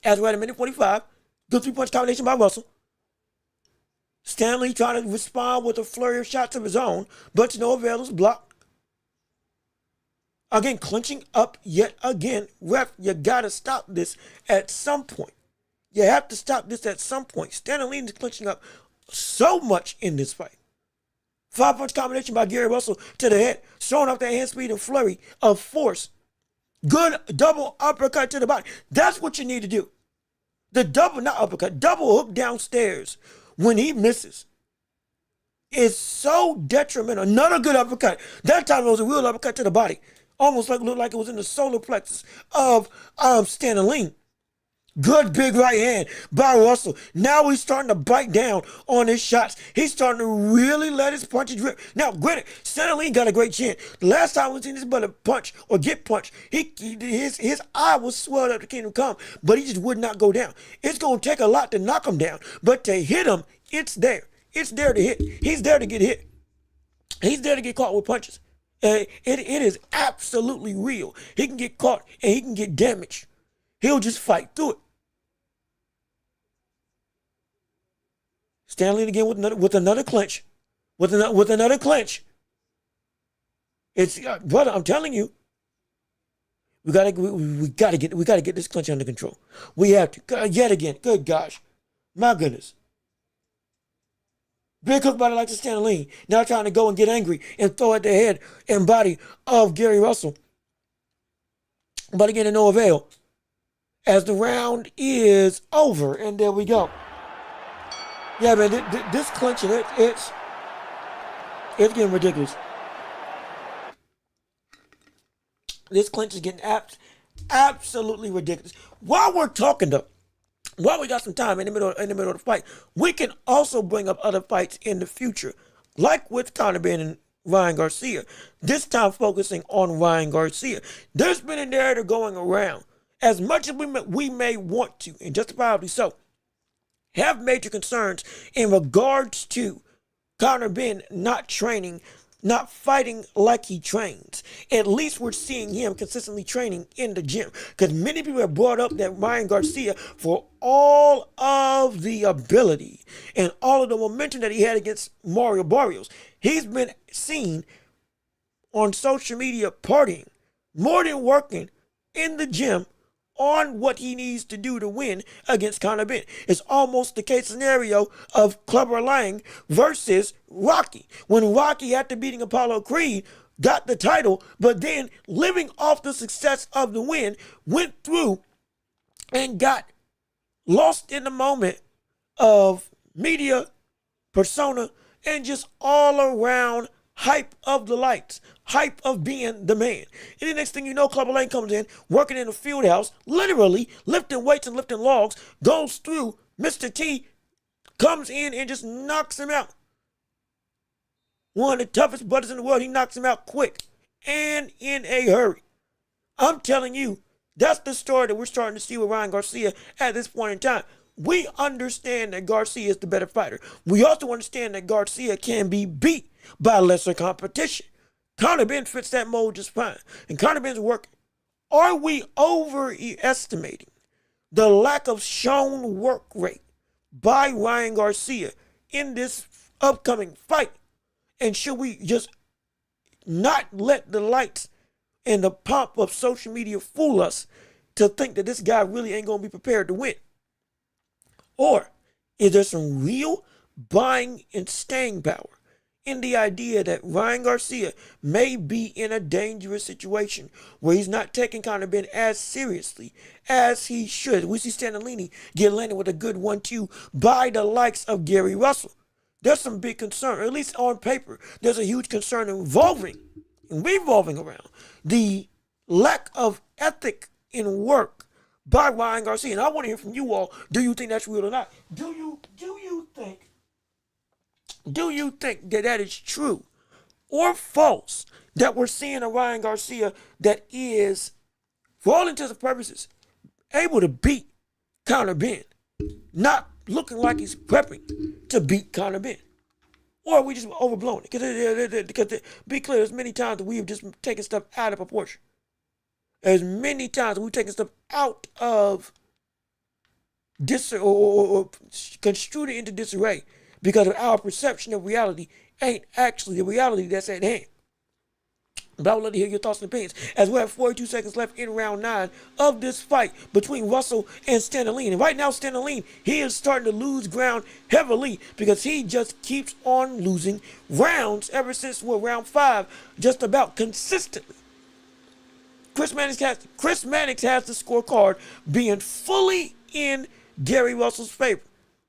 As we're at a minute 45, good 3-punch combination by Russell. Stan Lee trying to respond with a flurry of shots of his own, but to no avail, is blocked. Again, clinching up yet again. Ref, you got to stop this at some point. You have to stop this at some point. Stan Lee is clinching up so much in this fight. 5-punch combination by Gary Russell to the head, showing off that hand speed and flurry of force. Good double uppercut to the body. That's what you need to do. The double hook downstairs when he misses is so detrimental. Another good uppercut. That time it was a real uppercut to the body. Almost looked like it was in the solar plexus of Stan Lee. Good big right hand by Russell. Now he's starting to bite down on his shots. He's starting to really let his punches rip. Now, granted, Stan Lee got a great chin. The last time we seen this brother punch or get punched, his eye was swelled up to Kingdom Come, but he just would not go down. It's going to take a lot to knock him down, but to hit him, it's there. It's there to hit. He's there to get hit. He's there to get caught with punches. It is absolutely real. He can get caught and he can get damaged. He'll just fight through it. Stan Lee again with another clinch. With another clinch. It's brother, I'm telling you. We gotta get this clinch under control. We have to. Yet again. Good gosh. My goodness. Big hook body like to Stan Lee. Now trying to go and get angry and throw at the head and body of Gary Russell. But again, to no avail. As the round is over, and there we go. Yeah, man, this clinching, it's getting ridiculous. This clinch is getting absolutely ridiculous. While we're talking though, while we got some time in the middle of the fight, we can also bring up other fights in the future, like with Conor Benn and Ryan Garcia. This time focusing on Ryan Garcia. There's been a narrative going around. As much as we may want to, and justifiably so, have major concerns in regards to Conor Benn not training, not fighting like he trains. At least we're seeing him consistently training in the gym. Because many people have brought up that Ryan Garcia, for all of the ability and all of the momentum that he had against Mario Barrios, he's been seen on social media partying more than working in the gym on what he needs to do to win against Conor Benn. It's almost the case scenario of Clubber Lang versus Rocky. When Rocky, after beating Apollo Creed, got the title, but then living off the success of the win, went through and got lost in the moment of media, persona, and just all around hype of the lights, hype of being the man. And the next thing you know, Clubber Lang comes in, working in a field house, literally lifting weights and lifting logs, goes through, Mr. T comes in and just knocks him out. One of the toughest brothers in the world, he knocks him out quick and in a hurry. I'm telling you, that's the story that we're starting to see with Ryan Garcia at this point in time. We understand that Garcia is the better fighter. We also understand that Garcia can be beat by lesser competition. Conor Benn fits that mold just fine. And Conor Benn's working. Are we overestimating the lack of shown work rate by Ryan Garcia in this upcoming fight? And should we just not let the lights and the pomp of social media fool us to think that this guy really ain't going to be prepared to win? Or is there some real buying and staying power in the idea that Ryan Garcia may be in a dangerous situation where he's not taking Conor Ben as seriously as he should? We see Stanley get landed with a good 1-2 by the likes of Gary Russell. There's some big concern, or at least on paper, there's a huge concern revolving around the lack of ethic in work by Ryan Garcia. And I want to hear from you all. Do you think that's real or not? Do you think that is true or false, that we're seeing a Ryan Garcia that is, for all intents and purposes, able to beat Conor Ben, not looking like he's prepping to beat Conor Ben? Or are we just overblowing it? Because be clear, there's many times that we've just taken stuff out of proportion. There's many times we've taken stuff out of or construed it into disarray because of our perception of reality ain't actually the reality that's at hand. But I would love to hear your thoughts and opinions as we have 42 seconds left in round 9 of this fight between Russell and Stanley. And right now, Stanley, he is starting to lose ground heavily because he just keeps on losing rounds ever since round 5, just about consistently. Chris Mannix has the scorecard being fully in Gary Russell's favor.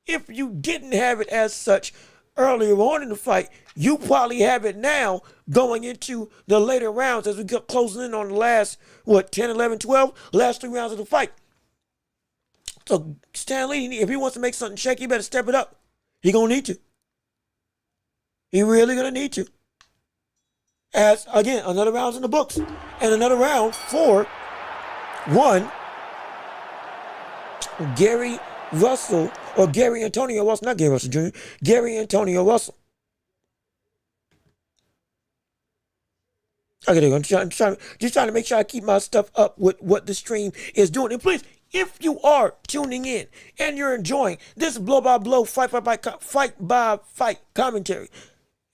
If you didn't have it as such earlier on in the fight, you probably have it now going into the later rounds as we get closing in on the last, 10, 11, 12, last 3 rounds of the fight. So Stanley, if he wants to make something shake, he better step it up. He gonna need to. He really gonna need to. As, again, another round's in the books. And another round for Gary Russell, or Gary Antonio Russell, not Gary Russell Jr., Gary Antonio Russell. Okay, there you go. I'm just trying to make sure I keep my stuff up with what the stream is doing. And please, if you are tuning in and you're enjoying this blow-by-blow, fight-by-fight commentary,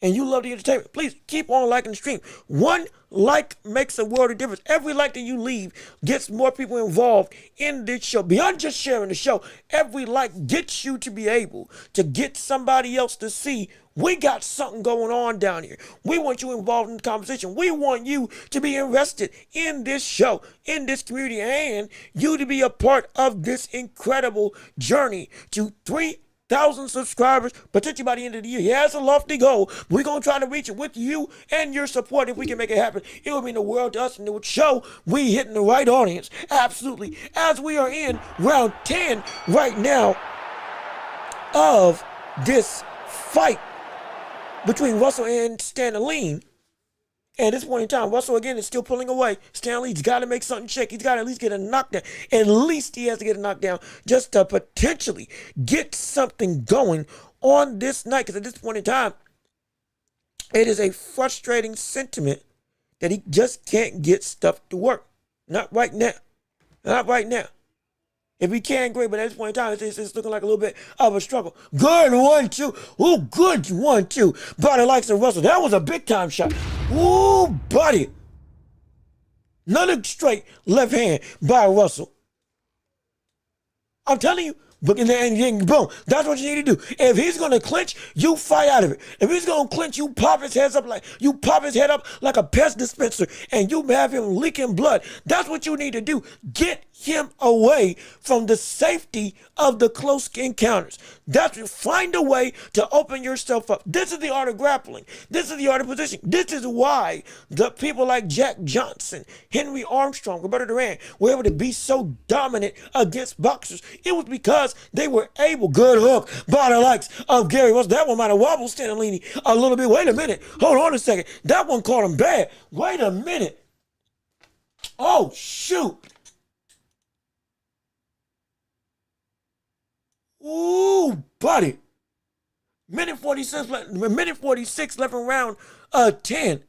and you love the entertainment, please keep on liking the stream. One like makes a world of difference. Every like that you leave gets more people involved in this show. Beyond just sharing the show, every like gets you to be able to get somebody else to see we got something going on down here. We want you involved in the conversation. We want you to be invested in this show, in this community, and you to be a part of this incredible journey to 3,000 subscribers, potentially by the end of the year. Yeah, it's a lofty goal. We're going to try to reach it with you and your support. If we can make it happen, it will mean the world to us, and it would show we hitting the right audience. Absolutely. As we are in round 10 right now of this fight between Russell and Stanley. And at this point in time, Russell again is still pulling away. Stanley's got to make something shake. He's got to at least get a knockdown. At least he has to get a knockdown just to potentially get something going on this night. Because at this point in time, it is a frustrating sentiment that he just can't get stuff to work. Not right now. Not right now. If he can, great, but at this point in time, it's looking like a little bit of a struggle. Good 1-2. Ooh, good 1-2 by the likes of Russell. That was a big-time shot. Ooh, buddy. Another straight left hand by Russell. I'm telling you, but and then boom, that's what you need to do. If he's gonna clinch, you fight out of it. If he's gonna clinch, you pop his head up like a pest dispenser, and you have him leaking blood. That's what you need to do. Get him away from the safety of the close encounters. Find a way to open yourself up. This is the art of grappling. This is the art of positioning. This is why the people like Jack Johnson, Henry Armstrong, Roberto Duran were able to be so dominant against boxers. It was because they were able, good hook by the likes of Gary Russell. That one might have wobbled Stanley a little bit. Wait a minute. Hold on a second. That one caught him bad. Wait a minute. Oh, shoot. Ooh, buddy. Minute 46 left in round 10.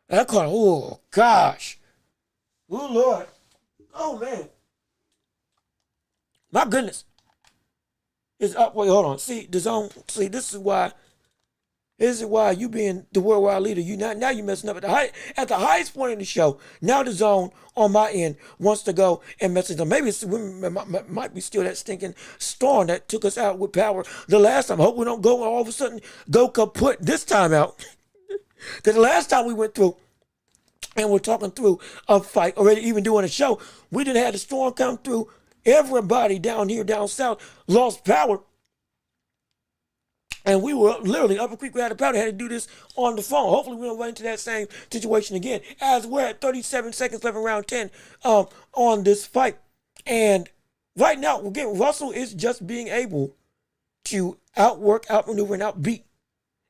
That caught, oh, gosh. Oh, Lord. Oh, man. My goodness. It's up. Wait, hold on. See, the zone. See, this is why This is why you being the worldwide leader, now you messing up at the highest point in the show. Now the zone on my end wants to go and mess it up. Maybe it might be still that stinking storm that took us out with power the last time. I hope we don't go all of a sudden go kaput this time out. Because the last time we went through and we're talking through a fight, or even doing a show, we didn't have the storm come through. Everybody down here, down south, lost power. And we were literally Upper Creek, we had to do this on the phone. Hopefully we don't run into that same situation again. As we're at 37 seconds left in round 10 on this fight. And right now, again, Russell is just being able to outwork, outmaneuver, and outbeat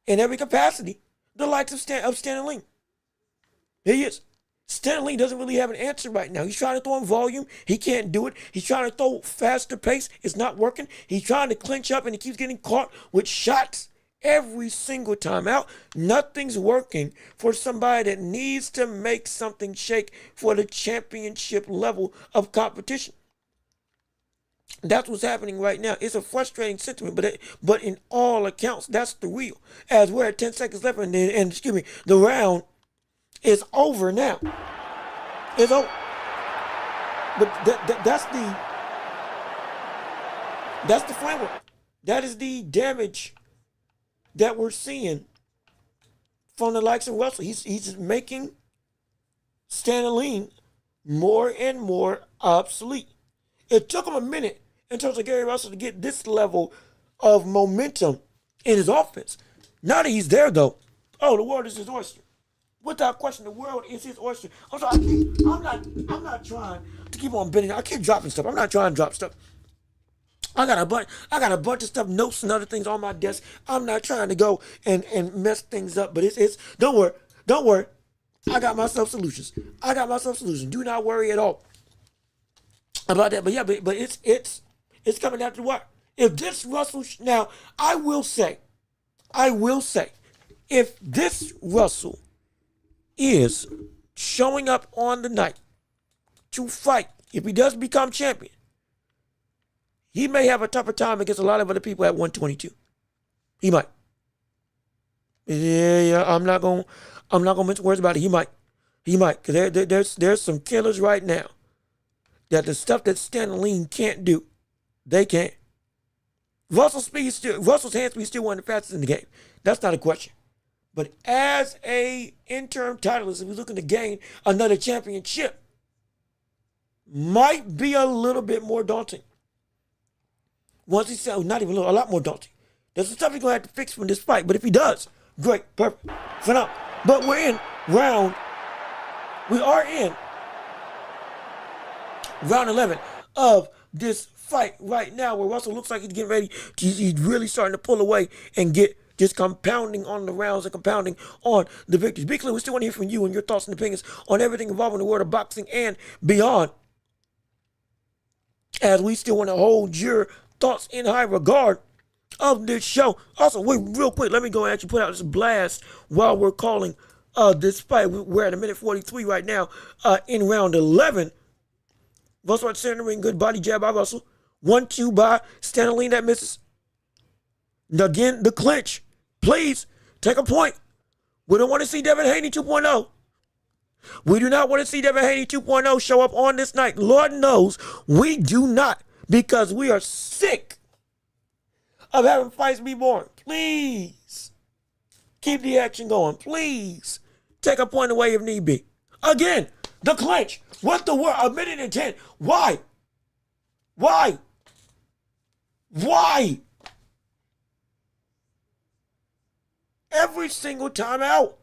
in every capacity the likes of Stan Lee. He is. Stan Lee doesn't really have an answer right now. He's trying to throw in volume. He can't do it. He's trying to throw faster pace. It's not working. He's trying to clinch up and he keeps getting caught with shots every single time out. Nothing's working for somebody that needs to make something shake for the championship level of competition. That's what's happening right now. It's a frustrating sentiment, but in all accounts, that's the real. As we're at 10 seconds left and the round is over now. It's over. But that's the framework. That is the damage that we're seeing from the likes of Russell. He's making Stan Lee more and more obsolete. It took him a minute in terms of Gary Russell to get this level of momentum in his offense. Now that he's there, though, the world is his oyster. Without question, the world is his oyster. I'm not trying to keep on bending. I keep dropping stuff. I'm not trying to drop stuff. I got a bunch of stuff, notes and other things on my desk. I'm not trying to go and mess things up. But it's don't worry. I got myself solutions. Do not worry at all about that. But yeah, but it's coming down to what? If this Russell now, I will say, if this Russell is showing up on the night to fight, if he does become champion, he may have a tougher time against a lot of other people at 122. He might. Yeah, I'm not gonna mention words about it. He might, because there's some killers right now that the stuff that Stan Lee can't do, they can't. Russell's hand speed is still one of the fastest in the game. That's not a question. But as a interim titleist, if we're looking to gain another championship, might be a little bit more daunting. Once he said, not even a little, a lot more daunting. There's some stuff he's going to have to fix from this fight. But if he does, great, perfect, phenomenal. But we are in round 11 of this fight right now, where Russell looks like he's getting ready. He's really starting to pull away and get just compounding on the rounds and compounding on the victories. Be clear, we still want to hear from you and your thoughts and opinions on everything involving the world of boxing and beyond, as we still want to hold your thoughts in high regard of this show. Also, wait, real quick, let me go and actually put out this blast while we're calling this fight. We're at a minute 43 right now in round 11. Russell at center ring, good body jab by Russell. 1-2 by Stan Lee, that misses. Again, the clinch. Please, take a point. We don't want to see Devin Haney 2.0. We do not want to see Devin Haney 2.0 show up on this night. Lord knows we do not, because we are sick of having fights be boring. Please, keep the action going. Please, take a point away if need be. Again, the clinch. What the word? A minute and 10. Why? Every single time out.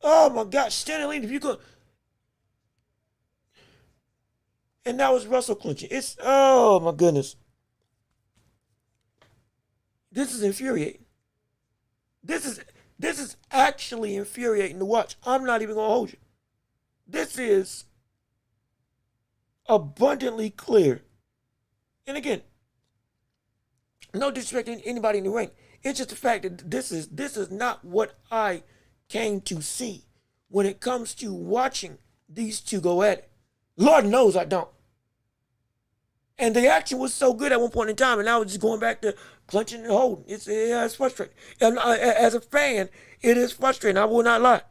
Oh my gosh, Stan Lee, if you could. And now it's Russell clinching. Oh my goodness. This is infuriating. This is actually infuriating to watch. I'm not even gonna hold you. This is abundantly clear. And again, no disrespect to anybody in the ring. It's just the fact that this is not what I came to see when it comes to watching these two go at it. Lord knows I don't. And the action was so good at one point in time, and now it's just going back to clinching and holding. It's frustrating. And, as a fan, it is frustrating. I will not lie.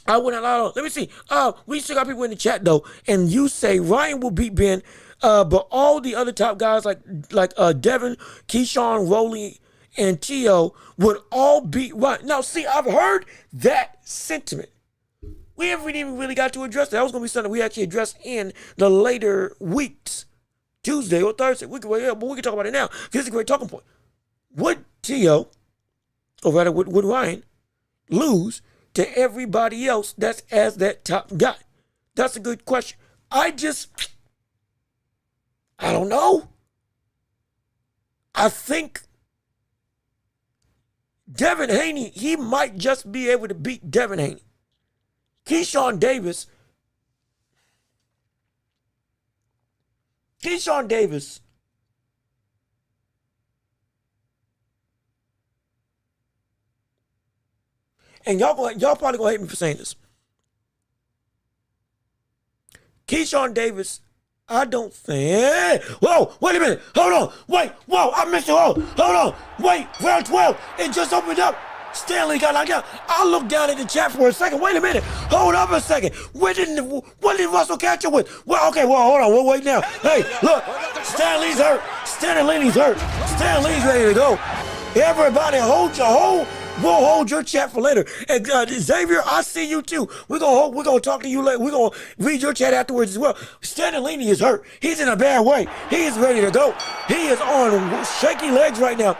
Let me see. We still got people in the chat though, and you say Ryan will beat Ben, but all the other top guys like Devin, Keyshawn, Rolly, and Tio would all beat Ryan. Now, see, I've heard that sentiment. We haven't even really got to address that. That was going to be something we actually address in the later weeks, Tuesday or Thursday. But we can talk about it now. This is a great talking point. Would Tio, or rather would Ryan, lose to everybody else that's as that top guy? That's a good question. I don't know. I think Devin Haney, he might just be able to beat Devin Haney. Keyshawn Davis, and y'all probably gonna hate me for saying this. Keyshawn Davis, I don't think. Whoa, wait a minute. Hold on. Wait, whoa, I missed it. Hold on. Wait, round 12. It just opened up. Stanley got knocked out. I looked down at the chat for a second. Wait a minute. Hold up a second. What did Russell catch it with? Well, okay, well, hold on. We'll wait now. Hey, look. Stanley's hurt. Stanley's hurt. Stanley's ready to go. Everybody hold your hold. We'll hold your chat for later. And Xavier, I see you too. We're gonna talk to you later. We're gonna read your chat afterwards as well. Stanley is hurt. He's in a bad way. He is ready to go. He is on shaky legs right now.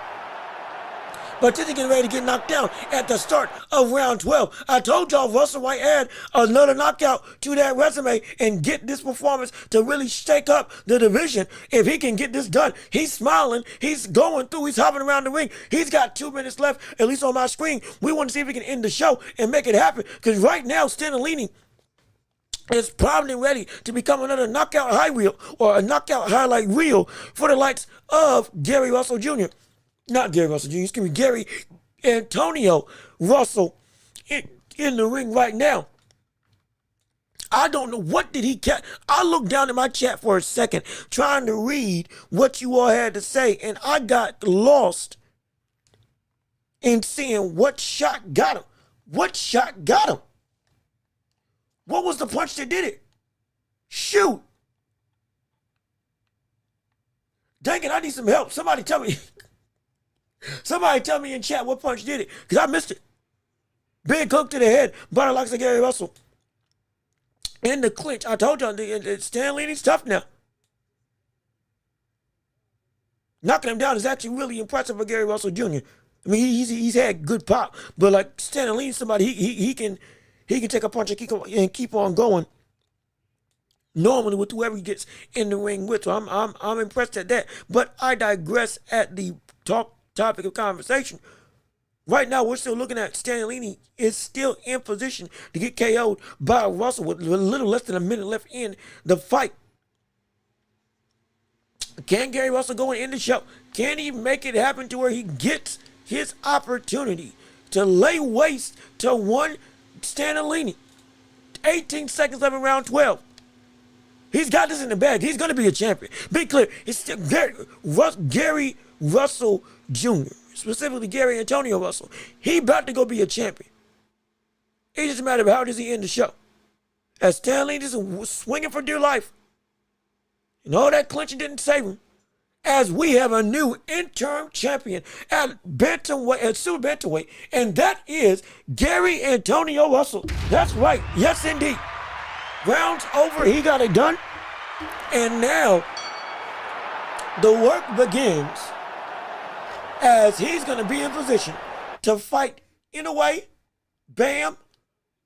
But this is getting ready to get knocked down at the start of round 12. I told y'all Russell might add another knockout to that resume and get this performance to really shake up the division. If he can get this done, he's smiling, he's going through, he's hopping around the ring. He's got 2 minutes left, at least on my screen. We want to see if we can end the show and make it happen. Because right now, Stanley is probably ready to become another knockout high reel or a knockout highlight reel for the likes of Gary Russell Jr. Not Gary Russell Jr., excuse me, Gary Antonio Russell in the ring right now. I don't know, what did he catch? I looked down at my chat for a second trying to read what you all had to say, and I got lost in seeing what shot got him. What shot got him? What was the punch that did it? Shoot. Dang it, I need some help. Somebody tell me. Somebody tell me in chat what punch did it, because I missed it. Big hook to the head, but like Gary Russell. In the clinch, I told y'all, Stanley's tough now. Knocking him down is actually really impressive for Gary Russell Jr. I mean, he's had good pop, but like Stanley, somebody he can take a punch and keep on going. Normally with whoever he gets in the ring with, so I'm impressed at that. But I digress at the topic of conversation. Right now, we're still looking at Stanley is still in position to get KO'd by Russell with a little less than a minute left in the fight. Can Gary Russell go and end the show? Can he make it happen to where he gets his opportunity to lay waste to one Stanley? 18 seconds left in round 12. He's got this in the bag. He's going to be a champion. Be clear. It's still Gary Russell Jr., specifically Gary Antonio Russell. He about to go be a champion. It doesn't matter how does he end the show. As Stanley is swinging for dear life. And all that clinching didn't save him. As we have a new interim champion at super bantamweight, and that is Gary Antonio Russell. That's right. Yes, indeed. Round's over. He got it done. And now the work begins as he's going to be in position to fight in a way, bam,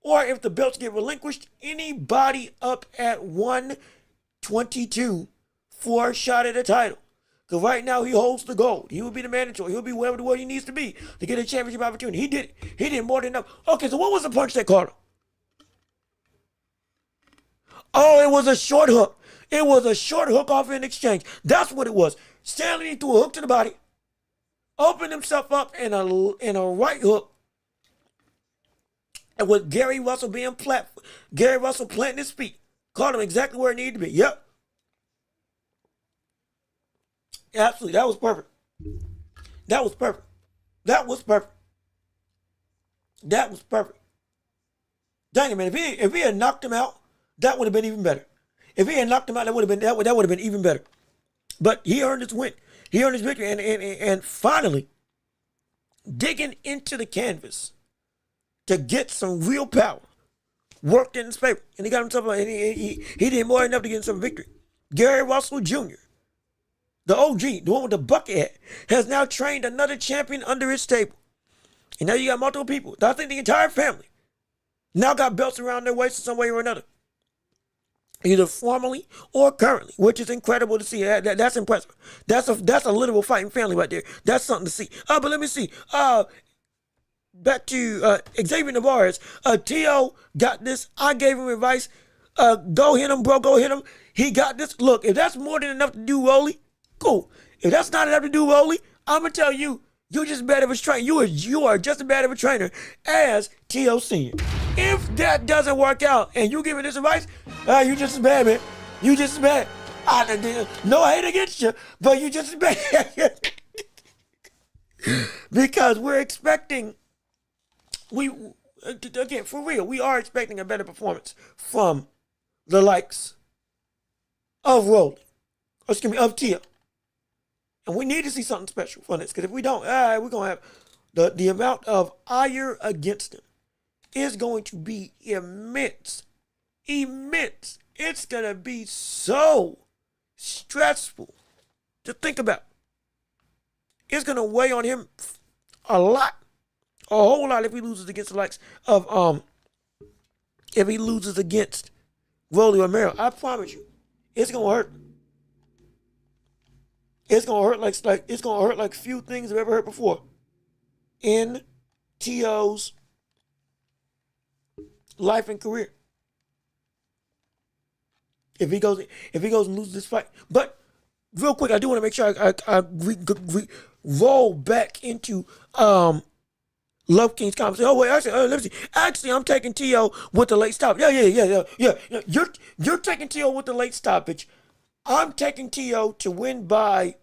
or if the belts get relinquished, anybody up at 122 for a shot at a title. Because right now he holds the gold. He will be the mandatory. He'll be wherever the world he needs to be to get a championship opportunity. He did it. He did more than enough. Okay, so what was the punch that caught him? Oh, it was a short hook. It was a short hook off in exchange. That's what it was. Stanley threw a hook to the body, opened himself up in a right hook. And with Gary Russell planting his feet, caught him exactly where it needed to be. Yep. Absolutely. That was perfect. That was perfect. That was perfect. That was perfect. Dang it, man. If he had knocked him out, that would have been even better. If he had knocked him out, that would have been even better. But he earned his win. He earned his victory, and finally digging into the canvas to get some real power worked in his favor, and he got himself. And he did more than enough to get himself a victory. Gary Russell Jr., the OG, the one with the bucket hat, has now trained another champion under his table. And now you got multiple people. I think the entire family now got belts around their waist in some way or another, either formerly or currently, which is incredible to see. That's impressive. That's a literal fighting family right there. That's something to see. But let me see. Back to Xavier Navarez. Tio got this. I gave him advice. Go hit him, bro. Go hit him. He got this. Look, if that's more than enough to do Rolly, cool. If that's not enough to do Rolly, I'm gonna tell you, you're just as bad of a trainer. You are just as bad of a trainer as Tio Senior. If that doesn't work out and you giving this advice, you just as bad, man. You just as bad. No hate against you, but you just as bad. Because we're expecting, again, for real, we are expecting a better performance from the likes of Rolly, of Tio. And we need to see something special from this, because if we don't, we're going to have the amount of ire against him is going to be immense. Immense. It's going to be so stressful to think about. It's going to weigh on him a lot. A whole lot if he loses against the likes of, if he loses against Rolly Romero. I promise you, it's going to hurt. It's gonna hurt like few things I've ever hurt before in Tio's life and career. If he goes and loses this fight. But real quick, I do want to make sure I roll back into Love King's conversation. Oh wait, actually, let me see. Actually, I'm taking Tio with the late stop. Yeah. You're taking Tio with the late stoppage. I'm taking Tio to win by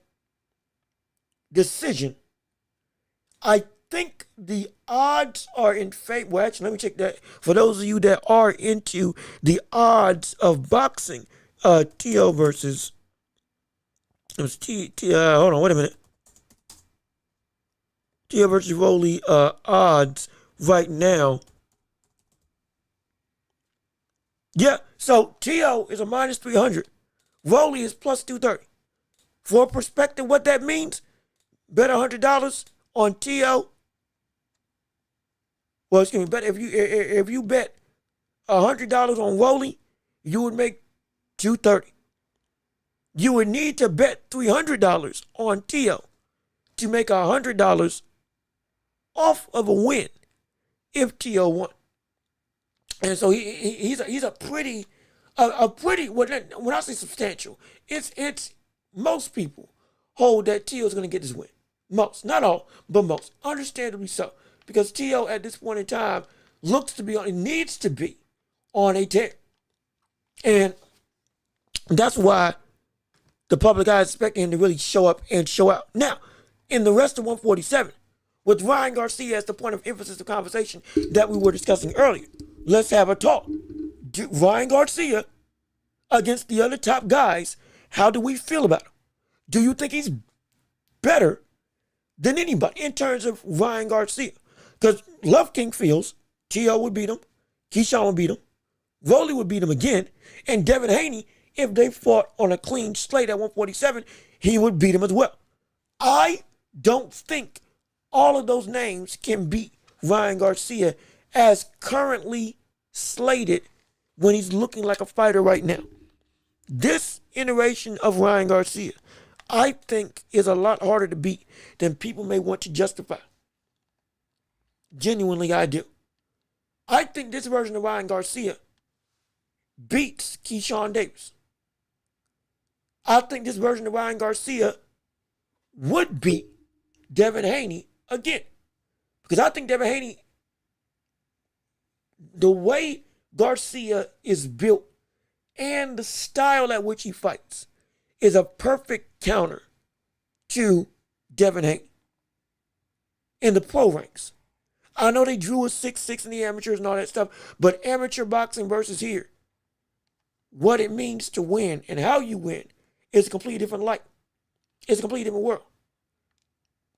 decision. I think the odds are in favor. Well, actually, let me check that. For those of you that are into the odds of boxing, Tio versus, it was hold on, wait a minute. Tio versus Rolly odds right now. Yeah, so Tio is a minus 300. Rolly is plus 230. For perspective, what that means, bet $100 on Tio. Well, excuse me, bet if you bet $100 on Rolly, you would make $230. You would need to bet $300 on Tio to make $100 off of a win if Tio won. And so he's a pretty. When I say substantial, it's most people hold that Tio is going to get this win. Most, not all, but most. Understandably so, because Tio at this point in time needs to be on a tear, and that's why the public eye is expecting him to really show up and show out. Now, in the rest of 147, with Ryan Garcia as the point of emphasis of conversation that we were discussing earlier, let's have a talk. Ryan Garcia against the other top guys, how do we feel about him? Do you think he's better than anybody in terms of Ryan Garcia? Because Love King feels Tio would beat him, Keyshawn would beat him, Rolly would beat him again, and Devin Haney, if they fought on a clean slate at 147, he would beat him as well. I don't think all of those names can beat Ryan Garcia as currently slated when he's looking like a fighter right now. This iteration of Ryan Garcia, I think, is a lot harder to beat than people may want to justify. Genuinely, I do. I think this version of Ryan Garcia beats Keyshawn Davis. I think this version of Ryan Garcia would beat Devin Haney again. Because I think Devin Haney, the way Garcia is built and the style at which he fights is a perfect counter to Devin Haney in the pro ranks. I know they drew a 6-6 in the amateurs and all that stuff, but amateur boxing versus here, what it means to win and how you win is a completely different light. It's a completely different world.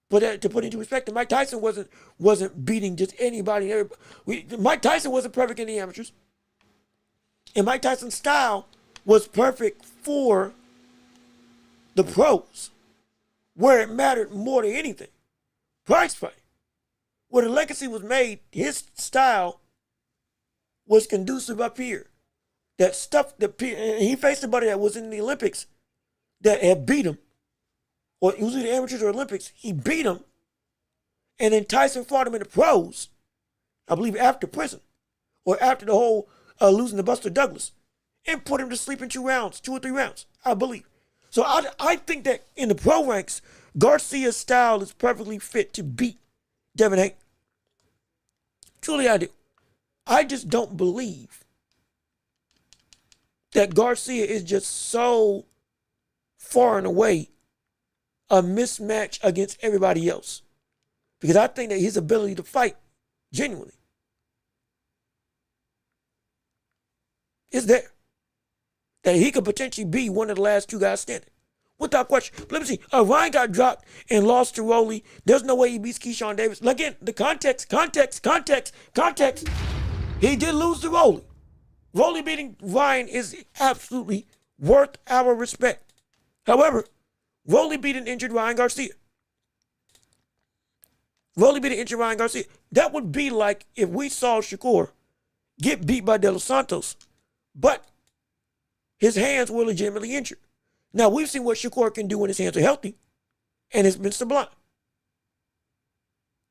But to put into perspective, Mike Tyson wasn't beating just anybody. Mike Tyson wasn't perfect in the amateurs. And Mike Tyson's style was perfect for the pros, where it mattered more than anything. Prize fight. Where the legacy was made, his style was conducive up here. That stuff, he faced somebody that was in the Olympics that had beat him. Or it was either the amateurs or Olympics. He beat him. And then Tyson fought him in the pros, I believe after prison. Or after the whole losing to Buster Douglas. And put him to sleep in 2 or 3 rounds, I believe. So I think that in the pro ranks, Garcia's style is perfectly fit to beat Devin Haney. Truly I do. I just don't believe that Garcia is just so far and away a mismatch against everybody else. Because I think that his ability to fight genuinely is there. That he could potentially be one of the last 2 guys standing. Without question. But let me see. Ryan got dropped and lost to Rolly. There's no way he beats Keyshawn Davis. Again, the context. He did lose to Rolly. Rolly beating Ryan is absolutely worth our respect. However, Rolly beat an injured Ryan Garcia. That would be like if we saw Shakur get beat by De Los Santos, but his hands were legitimately injured. Now, we've seen what Shakur can do when his hands are healthy, and it's been sublime.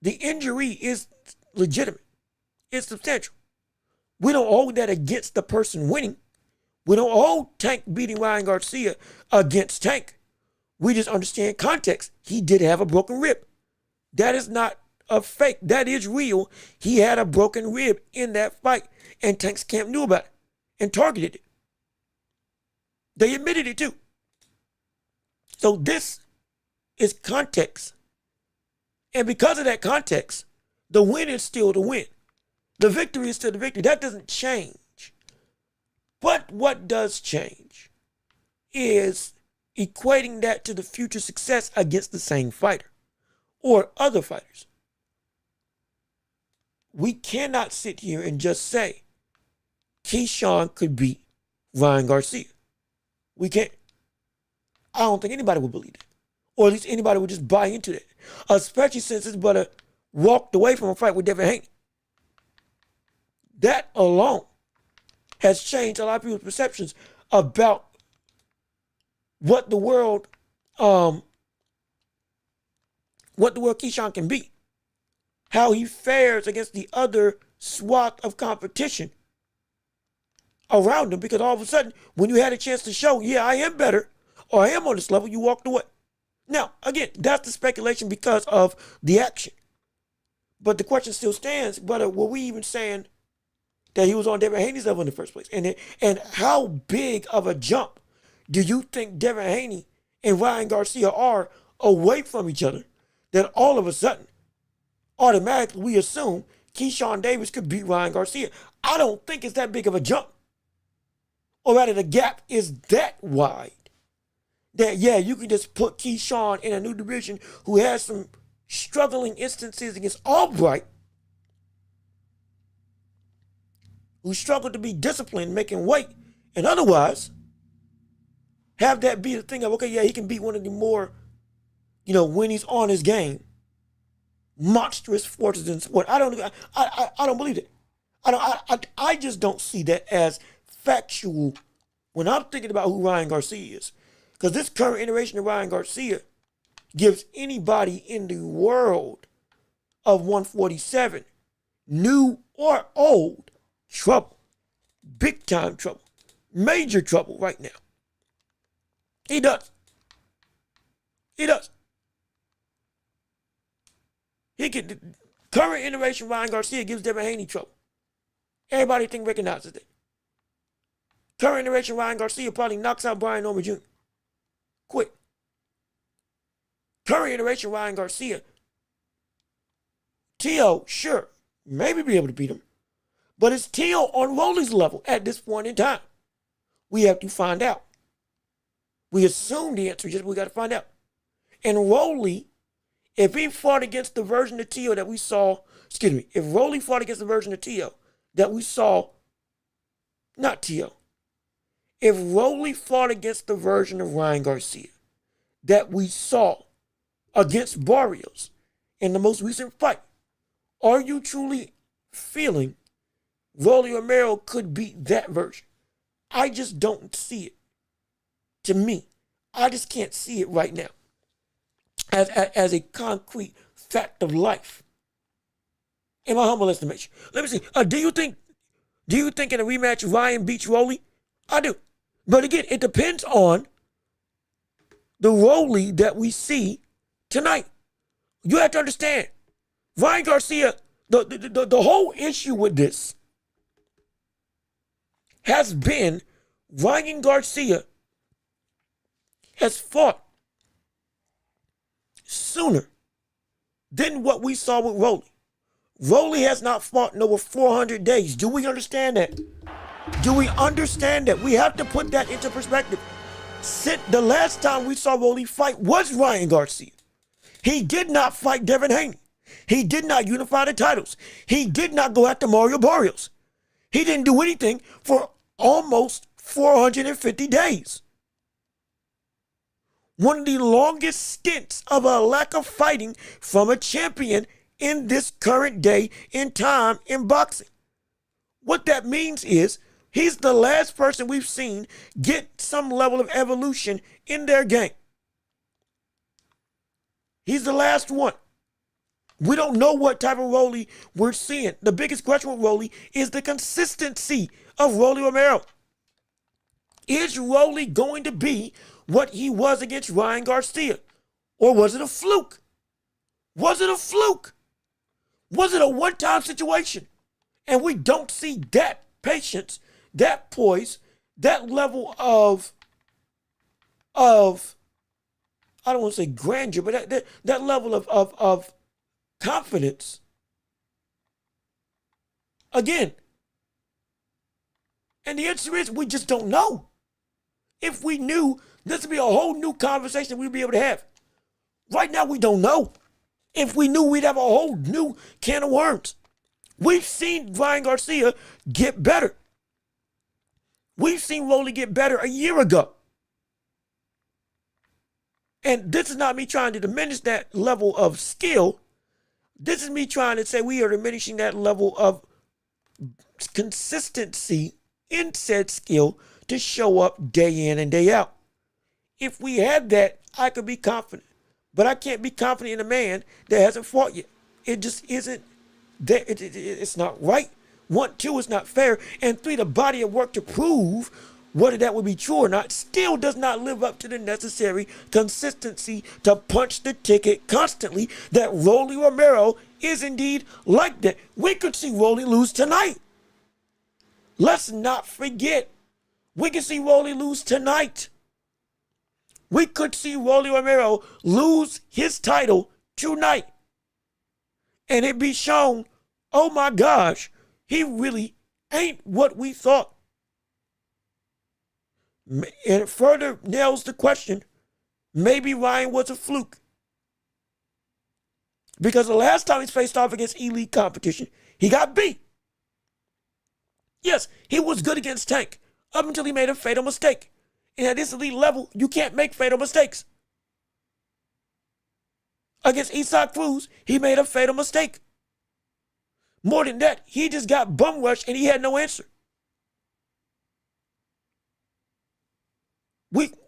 The injury is legitimate. It's substantial. We don't hold that against the person winning. We don't hold Tank beating Ryan Garcia against Tank. We just understand context. He did have a broken rib. That is not a fake. That is real. He had a broken rib in that fight, and Tank's camp knew about it and targeted it. They admitted it too. So this is context. And because of that context, the win is still the win. The victory is still the victory. That doesn't change. But what does change is equating that to the future success against the same fighter or other fighters. We cannot sit here and just say Keyshawn could beat Ryan Garcia. We can't. I don't think anybody would believe that. Or at least anybody would just buy into that. Especially since his brother walked away from a fight with Devin Haney. That alone has changed a lot of people's perceptions about what the world Keyshawn can be. How he fares against the other swath of competition around him, because all of a sudden, when you had a chance to show, yeah, I am better, or I am on this level, you walked away. Now, again, that's the speculation because of the action. But the question still stands, brother, were we even saying that he was on Devin Haney's level in the first place? And how big of a jump do you think Devin Haney and Ryan Garcia are away from each other that all of a sudden, automatically we assume Keyshawn Davis could beat Ryan Garcia? I don't think it's that big of a jump. Or rather, the gap is that wide that, yeah, you can just put Keyshawn in a new division who has some struggling instances against Albright, who struggled to be disciplined, making weight, and otherwise have that be the thing of, okay, yeah, he can beat one of the more, when he's on his game, monstrous forces in sport. I don't believe it. I just don't see that as factual when I'm thinking about who Ryan Garcia is. Because this current iteration of Ryan Garcia gives anybody in the world of 147, new or old, trouble. Big time trouble. Major trouble right now. He does. The current iteration Ryan Garcia gives Devin Haney trouble. Everybody recognizes that. Current iteration Ryan Garcia probably knocks out Brian Norman Jr. Quick. current iteration Ryan Garcia, Teo, sure, maybe be able to beat him. But is Teo on Rolly's level at this point in time? We have to find out. We assume the answer, just we got to find out. And Rolly, if he fought against the version of Teo that we saw, if Rolly fought against the version of Teo that we saw, not Teo, if Rolly fought against the version of Ryan Garcia that we saw against Barrios in the most recent fight, are you truly feeling Rolly Romero could beat that version? I just don't see it. To me, I just can't see it right now as a concrete fact of life. In my humble estimation. Let me see. Do you think in a rematch Ryan beats Rolly? I do. But again, it depends on the Rolly that we see tonight. You have to understand, Ryan Garcia, the whole issue with this has been Ryan Garcia has fought sooner than what we saw with Rolly. Rolly has not fought in over 400 days. Do we understand that? Do we understand that? We have to put that into perspective. The last time we saw Rolly fight was Ryan Garcia. He did not fight Devin Haney. He did not unify the titles. He did not go after Mario Barrios. He didn't do anything for almost 450 days. One of the longest stints of a lack of fighting from a champion in this current day in time in boxing. What that means is he's the last person we've seen get some level of evolution in their game. He's the last one. We don't know what type of Rolly we're seeing. The biggest question with Rolly is the consistency of Rolly Romero. Is Rolly going to be what he was against Ryan Garcia? Or was it a fluke? Was it a fluke? Was it a one-time situation? And we don't see that patience, that poise, that level of I don't want to say grandeur, but that level of confidence. Again. And the answer is we just don't know. If we knew, this would be a whole new conversation we'd be able to have. Right now, we don't know. If we knew, we'd have a whole new can of worms. We've seen Ryan Garcia get better. We've seen Rolly get better a year ago. And this is not me trying to diminish that level of skill. This is me trying to say we are diminishing that level of consistency in said skill to show up day in and day out. If we had that, I could be confident. But I can't be confident in a man that hasn't fought yet. It just isn't there. It's not right. 1, 2, it's not fair. And 3, the body of work to prove whether that would be true or not still does not live up to the necessary consistency to punch the ticket constantly that Rolly Romero is indeed like that. We could see Rolly lose tonight. Let's not forget. We could see Rolly lose tonight. We could see Rolly Romero lose his title tonight. And it be shown, oh my gosh, he really ain't what we thought. And it further nails the question, maybe Ryan was a fluke. Because the last time he's faced off against elite competition, he got beat. Yes, he was good against Tank up until he made a fatal mistake. And at this elite level, you can't make fatal mistakes. Against Isaac Cruz, he made a fatal mistake. More than that, he just got bum rushed and he had no answer.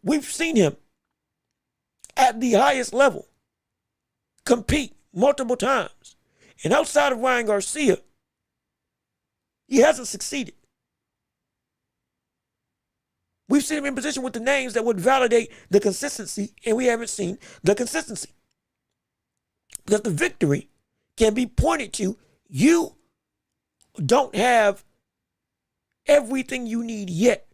We've seen him at the highest level compete multiple times. And outside of Ryan Garcia, he hasn't succeeded. We've seen him in position with the names that would validate the consistency, and we haven't seen the consistency. Because the victory can be pointed to, you don't have everything you need yet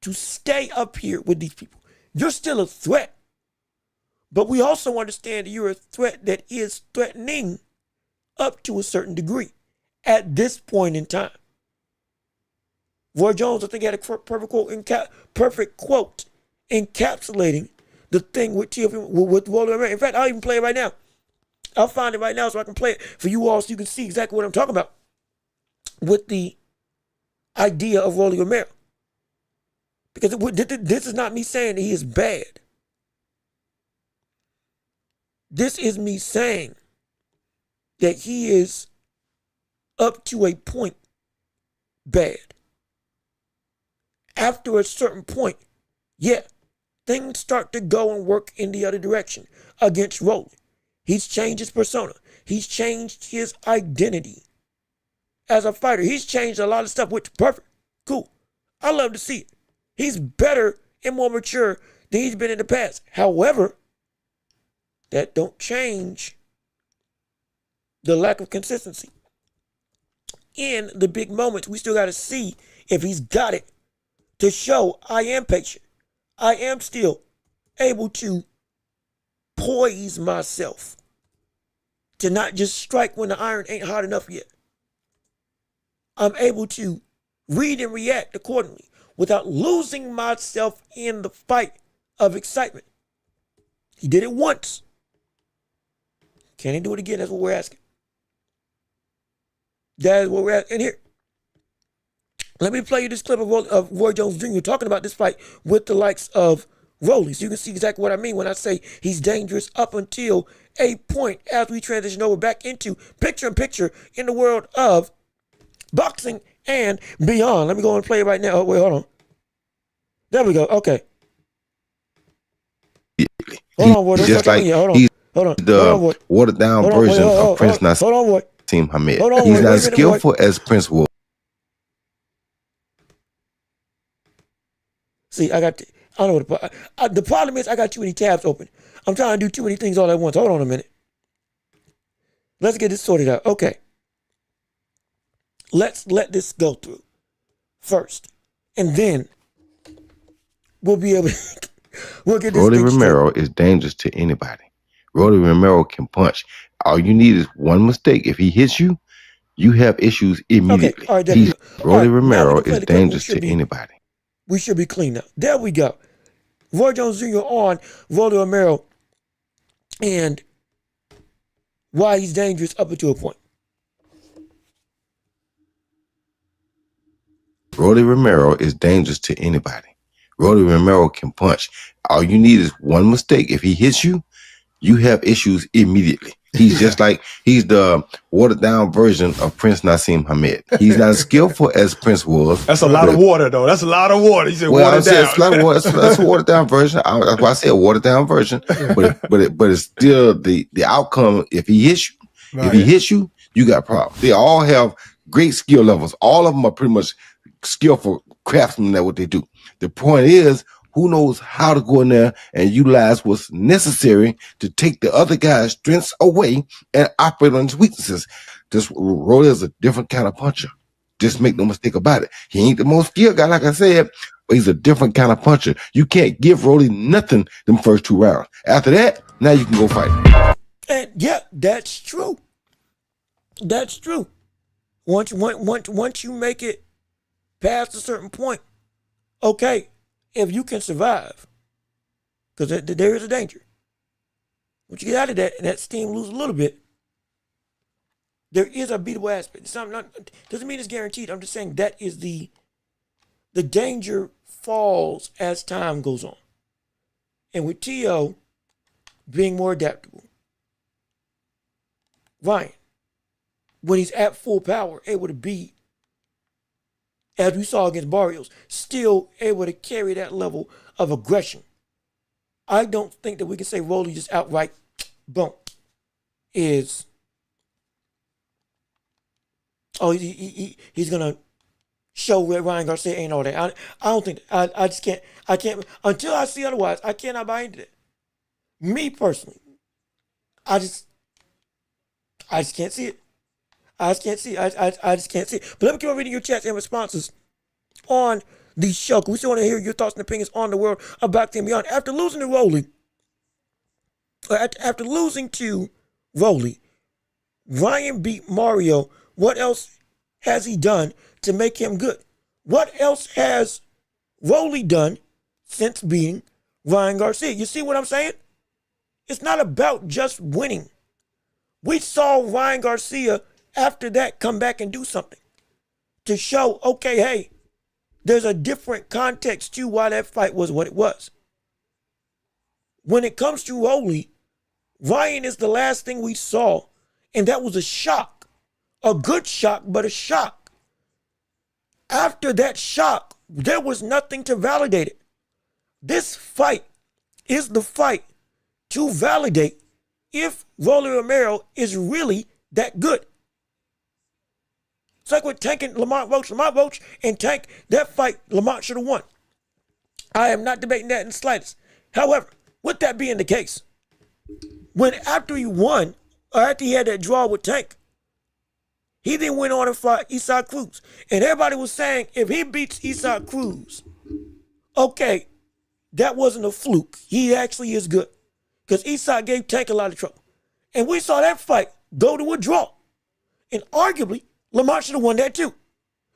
to stay up here with these people. You're still a threat, But we also understand that you're a threat that is threatening up to a certain degree at this point in time. Roy Jones, I think, had a perfect quote encapsulating the thing with Teofimo, with Rolly Romero. In fact, I'll even play it right now. I'll find it right now so I can play it for you all so you can see exactly what I'm talking about with the idea of Rolly Romero. Because this is not me saying that he is bad. This is me saying that he is up to a point bad. After a certain point, yeah, things start to go and work in the other direction against Rolly. He's changed his persona. He's changed his identity as a fighter. He's changed a lot of stuff, which is perfect. Cool. I love to see it. He's better and more mature than he's been in the past. However, that don't change the lack of consistency. In the big moments, we still got to see if he's got it to show I am patient. I am still able to poise myself to not just strike when the iron ain't hot enough yet. I'm able to read and react accordingly without losing myself in the fight of excitement. He did it once. Can he do it again? That's what we're asking. That is what we're asking. And here, let me play you this clip of Roy Jones Jr. talking about this fight with the likes of Rolly, so you can see exactly what I mean when I say he's dangerous up until a point as we transition over back into picture-in-picture in the world of boxing and beyond. Let me go and play it right now. Oh, wait, hold on. There we go. Okay. Hold on, boy. Just like the watered down version of Prince Nassim Hamed. He's not as skillful as Prince was. See, I don't know what the problem is. I got too many tabs open. I'm trying to do too many things all at once. Hold on a minute. Let's get this sorted out. Okay. Let's let this go through first, and then we'll be able to we'll get this. Rolly Romero is dangerous to anybody. Rolly Romero can punch. All you need is one mistake. If he hits you, you have issues immediately. Okay. All right, Rolly Romero is dangerous to anybody. We should be clean now. There we go. Roy Jones Jr. on Rolly Romero and why he's dangerous up until a point. Rolly Romero is dangerous to anybody. Rolly Romero can punch. All you need is one mistake. If he hits you, you have issues immediately. He's just like, he's the watered down version of Prince Nassim Hamed. He's not as skillful as Prince was. That's a lot of water, though. That's a lot of water. He said watered down. It's a lot of water. That's a watered down version. That's why I said watered down version. But it's still the outcome. If he hits you, you got a problem. They all have great skill levels. All of them are pretty much skillful craftsmen at what they do. The point is, who knows how to go in there and utilize what's necessary to take the other guy's strengths away and operate on his weaknesses. This Rolly is a different kind of puncher. Just make no mistake about it. He ain't the most skilled guy, like I said, but he's a different kind of puncher. You can't give Rolly nothing them first 2 rounds. After that, now you can go fight. And yeah, that's true. That's true. Once you make it past a certain point, okay, if you can survive, because there is a danger. Once you get out of that and that steam loses a little bit, there is a beatable aspect. Doesn't mean it's guaranteed. I'm just saying that is the danger falls as time goes on. And with T.O. being more adaptable, Ryan, when he's at full power, able to be, as we saw against Barrios, still able to carry that level of aggression. I don't think that we can say Rolly just outright, boom, is, oh, he's going to show where Ryan Garcia ain't all that. I don't think that. I just can't, until I see otherwise, I cannot buy into that. Me personally, I just can't see it. I just can't see it. I just can't see it. But let me keep on reading your chats and responses on the show. We still want to hear your thoughts and opinions on the world of boxing and beyond. After losing to Rolly, After losing to Rolly, Ryan beat Mario. What else has he done to make him good? What else has Rolly done since beating Ryan Garcia? You see what I'm saying? It's not about just winning. We saw Ryan Garcia after that come back and do something to show, okay, hey, there's a different context to why that fight was what it was. When it comes to Rolly, Ryan is the last thing we saw, and that was a shock. A good shock, but a shock. After that shock, there was nothing to validate it. This fight is the fight to validate if Rolly Romero is really that good. It's like with Tank and Lamont Roach. Lamont Roach and Tank, that fight, Lamont should have won. I am not debating that in the slightest. However, with that being the case, when after he won, or after he had that draw with Tank, he then went on and fought Isaac Cruz. And everybody was saying, if he beats Isaac Cruz, okay, that wasn't a fluke. He actually is good. Because Isaac gave Tank a lot of trouble. And we saw that fight go to a draw. And arguably, Lamont should have won that too.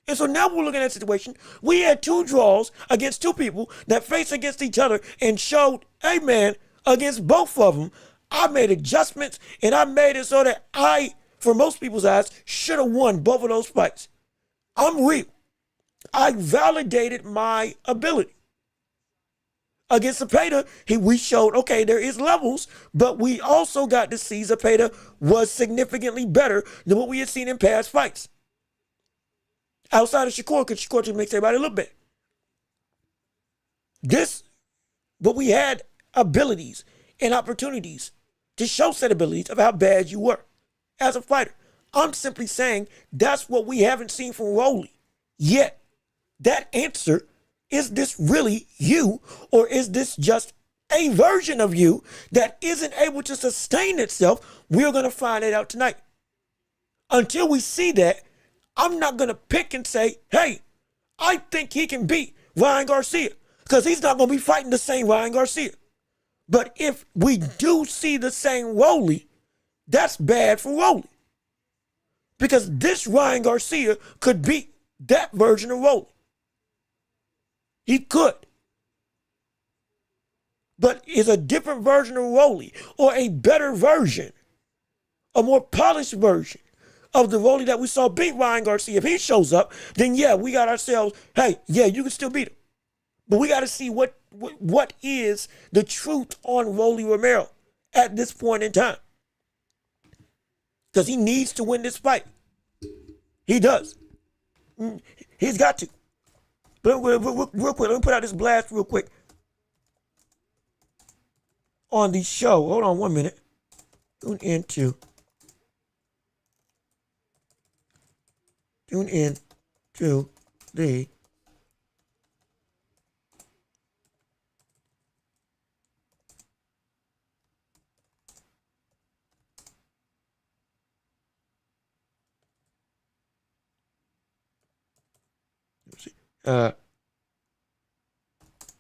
And so now we're looking at a situation. We had two draws against two people that faced against each other and showed, hey man, against both of them, I made adjustments and I made it so that I, for most people's eyes, should have won both of those fights. I'm real. I validated my ability. Against Zepeda, we showed, okay, there is levels, but we also got to see Zepeda was significantly better than what we had seen in past fights. Outside of Shakur, because Shakur just makes everybody look bad. But we had abilities and opportunities to show said abilities of how bad you were as a fighter. I'm simply saying that's what we haven't seen from Rolly yet. That answer, is this really you, or is this just a version of you that isn't able to sustain itself? We're going to find it out tonight. Until we see that, I'm not going to pick and say, hey, I think he can beat Ryan Garcia, because he's not going to be fighting the same Ryan Garcia. But if we do see the same Rolly, that's bad for Rolly. Because this Ryan Garcia could beat that version of Rolly. He could. But is a different version of Rolly, or a better version, a more polished version of the Rolly that we saw beat Ryan Garcia, if he shows up, then yeah, we got ourselves, hey, yeah, you can still beat him. But we got to see what is the truth on Rolly Romero at this point in time. Because he needs to win this fight. He does. He's got to. But real quick, let me put out this blast real quick on the show. Hold on 1 minute. Tune in to the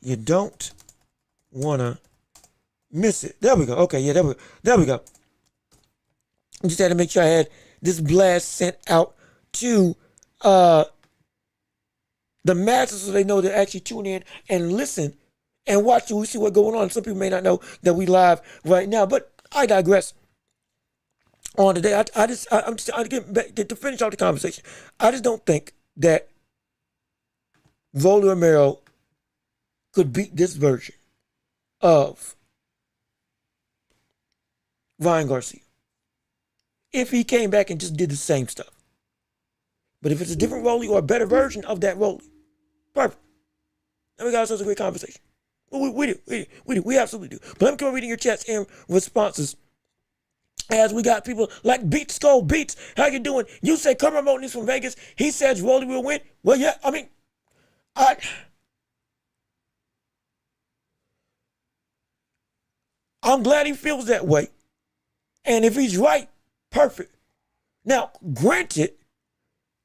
you don't want to miss it. There we go. Okay, yeah, there we go. I just had to make sure I had this blast sent out to the masses so they know to actually tune in and listen and watch so we see what's going on. Some people may not know that we live right now, but I digress. On today, I'm just to finish off the conversation. I just don't think that Rolly Romero could beat this version of Ryan Garcia if he came back and just did the same stuff. But if it's a different Rolly or a better version of that Rolly, perfect. Now we got ourselves a great conversation. We do. We absolutely do. But let me come reading your chats and responses. As we got people like Beats Skull Beats, how you doing? You say come remote this from Vegas. He says Rolly will win. Well, yeah, I mean, I'm glad he feels that way. And if he's right, perfect. Now, granted,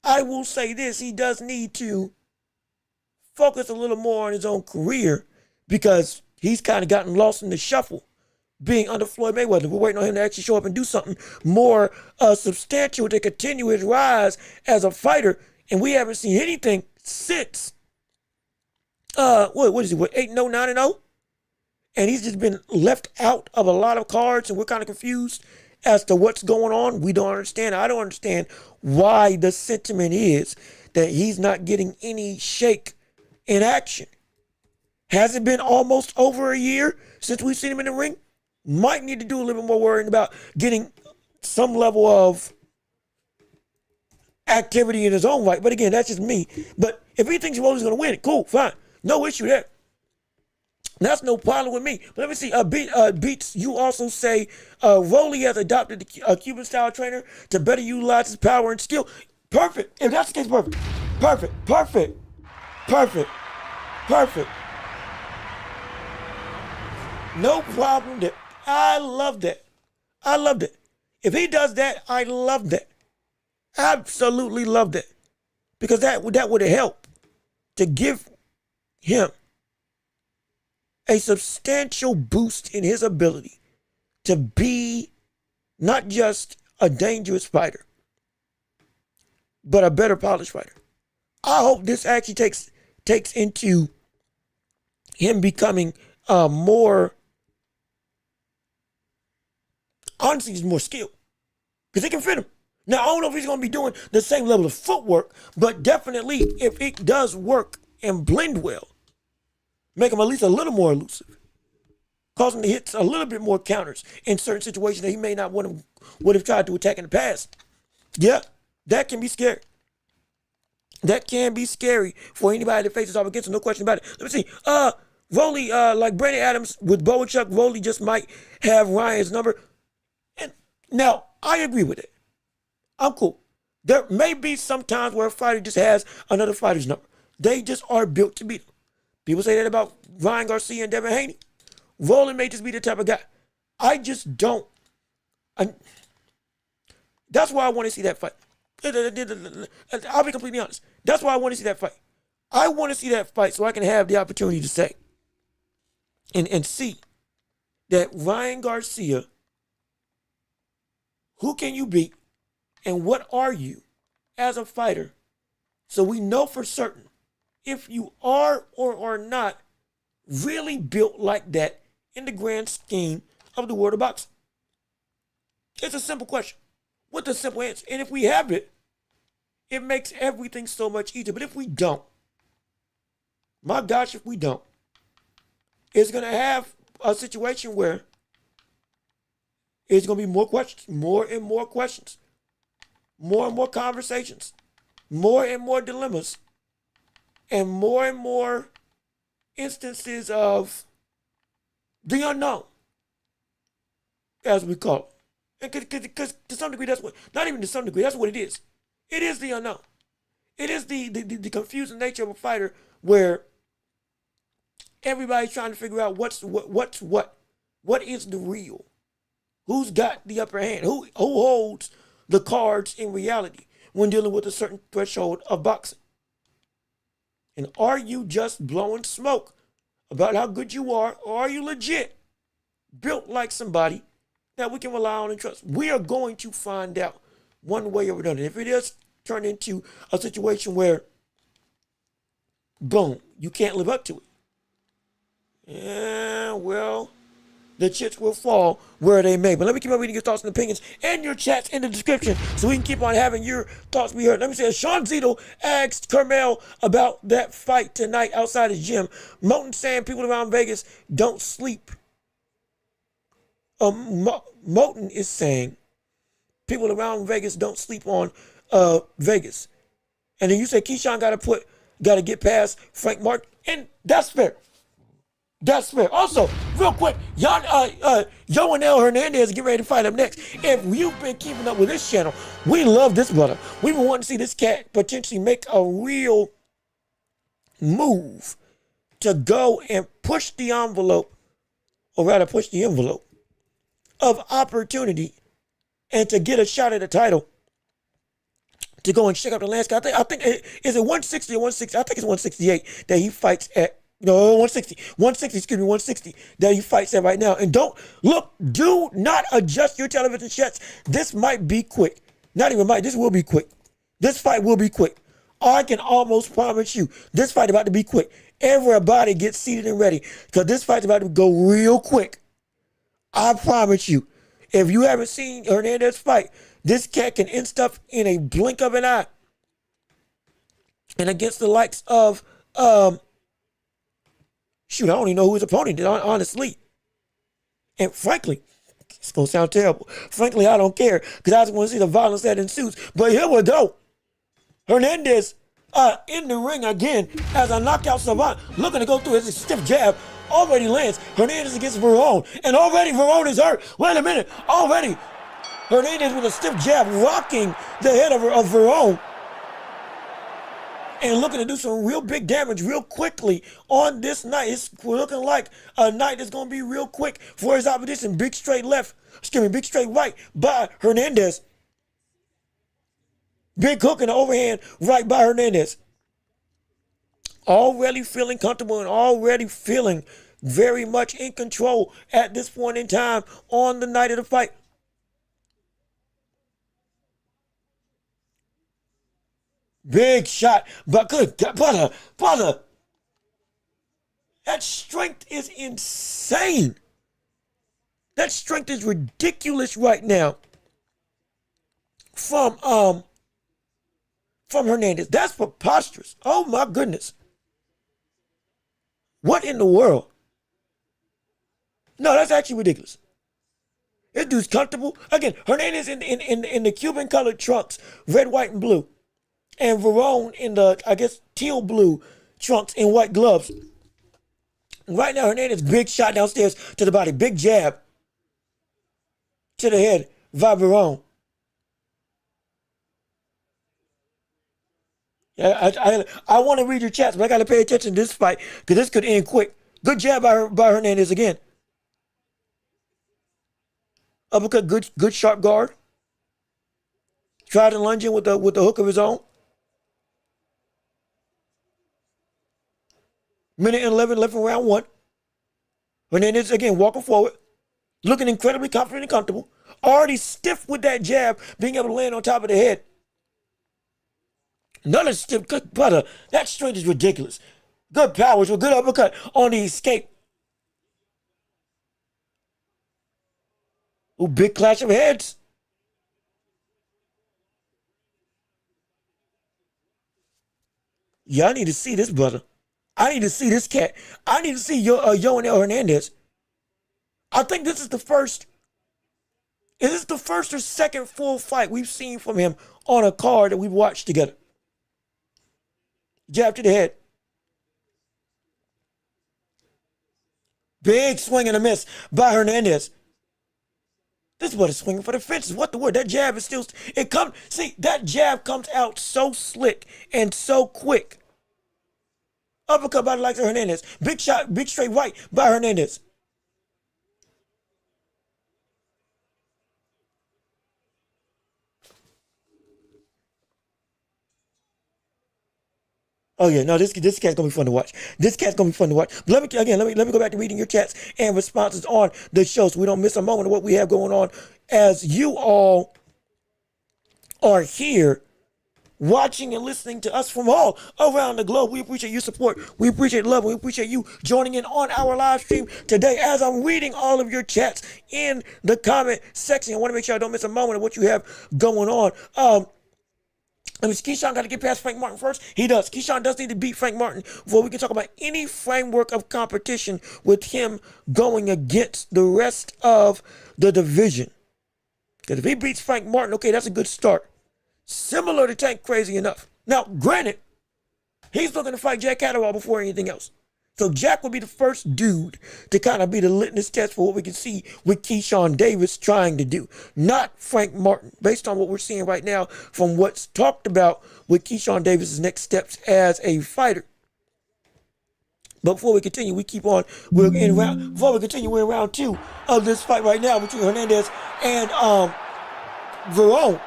I will say this, he does need to focus a little more on his own career because he's kind of gotten lost in the shuffle being under Floyd Mayweather. We're waiting on him to actually show up and do something more substantial to continue his rise as a fighter. And we haven't seen anything since, what is he, 8-0, 9-0? And he's just been left out of a lot of cards, and we're kind of confused as to what's going on. We don't understand. I don't understand why the sentiment is that he's not getting any shake in action. Has it been almost over a year since we've seen him in the ring? Might need to do a little bit more worrying about getting some level of activity in his own right. But again, that's just me. But if he thinks Rolly's going to win it, cool, fine. No issue there. That's no problem with me. But let me see. Beats, you also say Rolly has adopted a Cuban-style trainer to better utilize his power and skill. Perfect. If that's the case, perfect. Perfect. Perfect. Perfect. Perfect. No problem there. I love that. I love that. If he does that, I love that. Absolutely love that. Because that would help to give him a substantial boost in his ability to be not just a dangerous fighter, but a better polished fighter. I hope this actually takes into him becoming more, honestly, he's more skilled because he can fit him. Now, I don't know if he's going to be doing the same level of footwork, but definitely if it does work and blend well, make him at least a little more elusive, cause him to hit a little bit more counters in certain situations that he may not would have tried to attack in the past. Yeah, that can be scary. That can be scary for anybody that faces off against him, no question about it. Let me see. Rolly, like Brandon Adams with Boachuk, Rolly just might have Ryan's number. And now, I agree with it. I'm cool. There may be some times where a fighter just has another fighter's number. They just are built to beat them. People say that about Ryan Garcia and Devin Haney. Rolly may just be the type of guy. I just don't. That's why I want to see that fight. I'll be completely honest. That's why I want to see that fight. I want to see that fight so I can have the opportunity to say and see that Ryan Garcia, who can you beat and what are you as a fighter, so we know for certain if you are or are not really built like that in the grand scheme of the world of boxing. It's a simple question with a simple answer. And if we have it, it makes everything so much easier. But if we don't, my gosh, if we don't, it's going to have a situation where it's going to be more questions, more and more questions, more and more conversations, more and more dilemmas, and more instances of the unknown, as we call it. Because to some degree, that's what, not even to some degree, that's what it is. It is the unknown. It is the confusing nature of a fighter where everybody's trying to figure out what's what. What is the real? Who's got the upper hand? Who holds the cards in reality when dealing with a certain threshold of boxing? And are you just blowing smoke about how good you are, or are you legit built like somebody that we can rely on and trust? We are going to find out one way or another. If it is turned into a situation where, boom, you can't live up to it, yeah, well, the chips will fall where they may. But let me keep on reading your thoughts and opinions and your chats in the description so we can keep on having your thoughts be heard. Let me say, Sean Zito asked Carmel about that fight tonight outside his gym. Moten saying people around Vegas don't sleep. Moten is saying people around Vegas don't sleep on Vegas. And then you say Keyshawn got to get past Frank Martin. And that's fair. That's fair. Also, real quick, Yoanel Hernandez is getting ready to fight up next. If you've been keeping up with this channel, we love this brother. We've been wanting to see this cat potentially make a real move to go and push the envelope, or rather push the envelope of opportunity and to get a shot at the title, to go and check out the landscape. I think is it 160 or 160? I think it's 168 that he fights at No, 160. 160, excuse me, 160 that he fights at right now. And do not adjust your television sets. This might be quick. Not even might, this will be quick. This fight will be quick. I can almost promise you, this fight about to be quick. Everybody get seated and ready because this fight's about to go real quick. I promise you. If you haven't seen Hernandez fight, this cat can end stuff in a blink of an eye. And against the likes of, shoot, I don't even know who his opponent is, honestly. And frankly, it's going to sound terrible. Frankly, I don't care because I just want to see the violence that ensues. But here we go. Hernandez in the ring again as a knockout savant, looking to go through his stiff jab. Already lands. Hernandez against Verón. And already Verón is hurt. Wait a minute. Already Hernandez with a stiff jab rocking the head of Verón. And looking to do some real big damage real quickly on this night. It's looking like a night that's going to be real quick for his opposition. Big straight right by Hernandez. Big hook and overhand right by Hernandez. Already feeling comfortable and already feeling very much in control at this point in time on the night of the fight. Big shot, but good, brother. That strength is insane. That strength is ridiculous right now from Hernandez. That's preposterous. Oh my goodness. What in the world? No, that's actually ridiculous. This dude's comfortable. Again, Hernandez in the Cuban colored trunks, red, white, and blue. And Verón in the, I guess, teal blue trunks and white gloves. Right now, Hernandez, big shot downstairs to the body. Big jab to the head by Verón. Yeah, I want to read your chats, but I got to pay attention to this fight because this could end quick. Good jab by Hernandez again. Uppercut, good sharp guard. Tried to lunge in with the hook of his own. Minute and 11 left in round one. Hernandez again walking forward, looking incredibly confident and comfortable. Already stiff with that jab, being able to land on top of the head. Another stiff, good brother. That strength is ridiculous. Good powers with good uppercut on the escape. Ooh, big clash of heads. Yeah, I need to see this, brother. I need to see this cat. I need to see Yoanel Hernandez. I think this is the first. Is this the first or second full fight we've seen from him on a card that we've watched together? Jab to the head. Big swing and a miss by Hernandez. This is what is swinging for the fences. What the word? That jab is still, that jab comes out so slick and so quick. Uppercut by the likes of Hernandez. Big shot, big straight right by Hernandez. Oh yeah, no, this cat's gonna be fun to watch. This cat's gonna be fun to watch. But let me go back to reading your chats and responses on the show so we don't miss a moment of what we have going on as you all are here watching and listening to us from all around the globe. We appreciate your support. We appreciate love. We appreciate you joining in on our live stream today as I'm reading all of your chats in the comment section. I want to make sure I don't miss a moment of what you have going on. Keyshawn got to get past Frank Martin first. He does. Keyshawn does need to beat Frank Martin before we can talk about any framework of competition with him going against the rest of the division. Because if he beats Frank Martin, okay, that's a good start. Similar to Tank Crazy enough. Now, granted, he's looking to fight Jack Catterall before anything else. So Jack will be the first dude to kind of be the litmus test for what we can see with Keyshawn Davis trying to do. Not Frank Martin, based on what we're seeing right now from what's talked about with Keyshawn Davis' next steps as a fighter. But before we continue, we're in round two of this fight right now between Hernandez and Verón.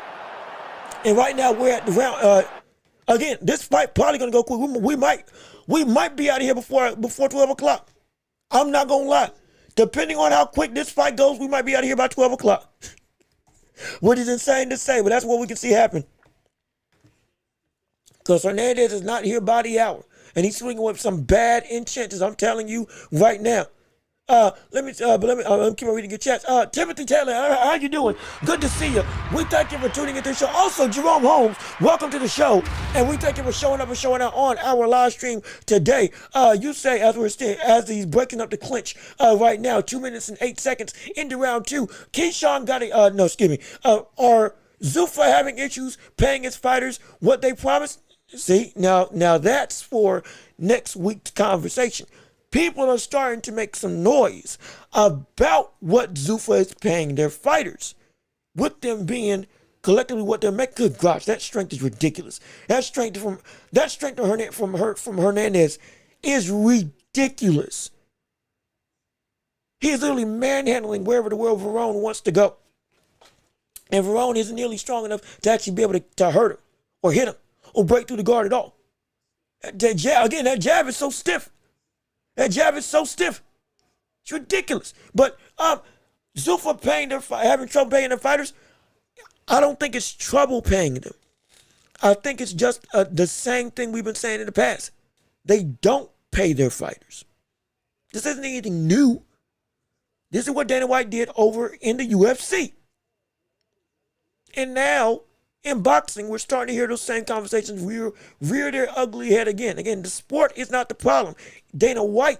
And right now we're at the round, again, this fight probably going to go quick. We We might be out of here before 12 o'clock. I'm not going to lie. Depending on how quick this fight goes, we might be out of here by 12 o'clock. Which is insane to say, but that's what we can see happen. Because Hernandez is not here by the hour. And he's swinging with some bad intentions, I'm telling you right now. Let me keep on reading your chats. Timothy Taylor, how you doing? Good to see you. We thank you for tuning into the show. Also, Jerome Holmes, welcome to the show. And we thank you for showing up and showing out on our live stream today. You say, as he's breaking up the clinch right now, 2 minutes and 8 seconds into round 2, Keyshawn got are Zuffa having issues paying his fighters what they promised? See, now that's for next week's conversation. People are starting to make some noise about what Zuffa is paying their fighters, with them being collectively what they're making. Good gosh, that strength is ridiculous. That strength from Hernandez is ridiculous. He is literally manhandling wherever the world Verone wants to go, and Verone isn't nearly strong enough to actually be able to hurt him or hit him or break through the guard at all. That jab is so stiff. That jab is so stiff. It's ridiculous. But Zuffa having trouble paying their fighters, I don't think it's trouble paying them. I think it's just the same thing we've been saying in the past. They don't pay their fighters. This isn't anything new. This is what Dana White did over in the UFC. And now, in boxing, we're starting to hear those same conversations rear their ugly head again. Again, the sport is not the problem. Dana White,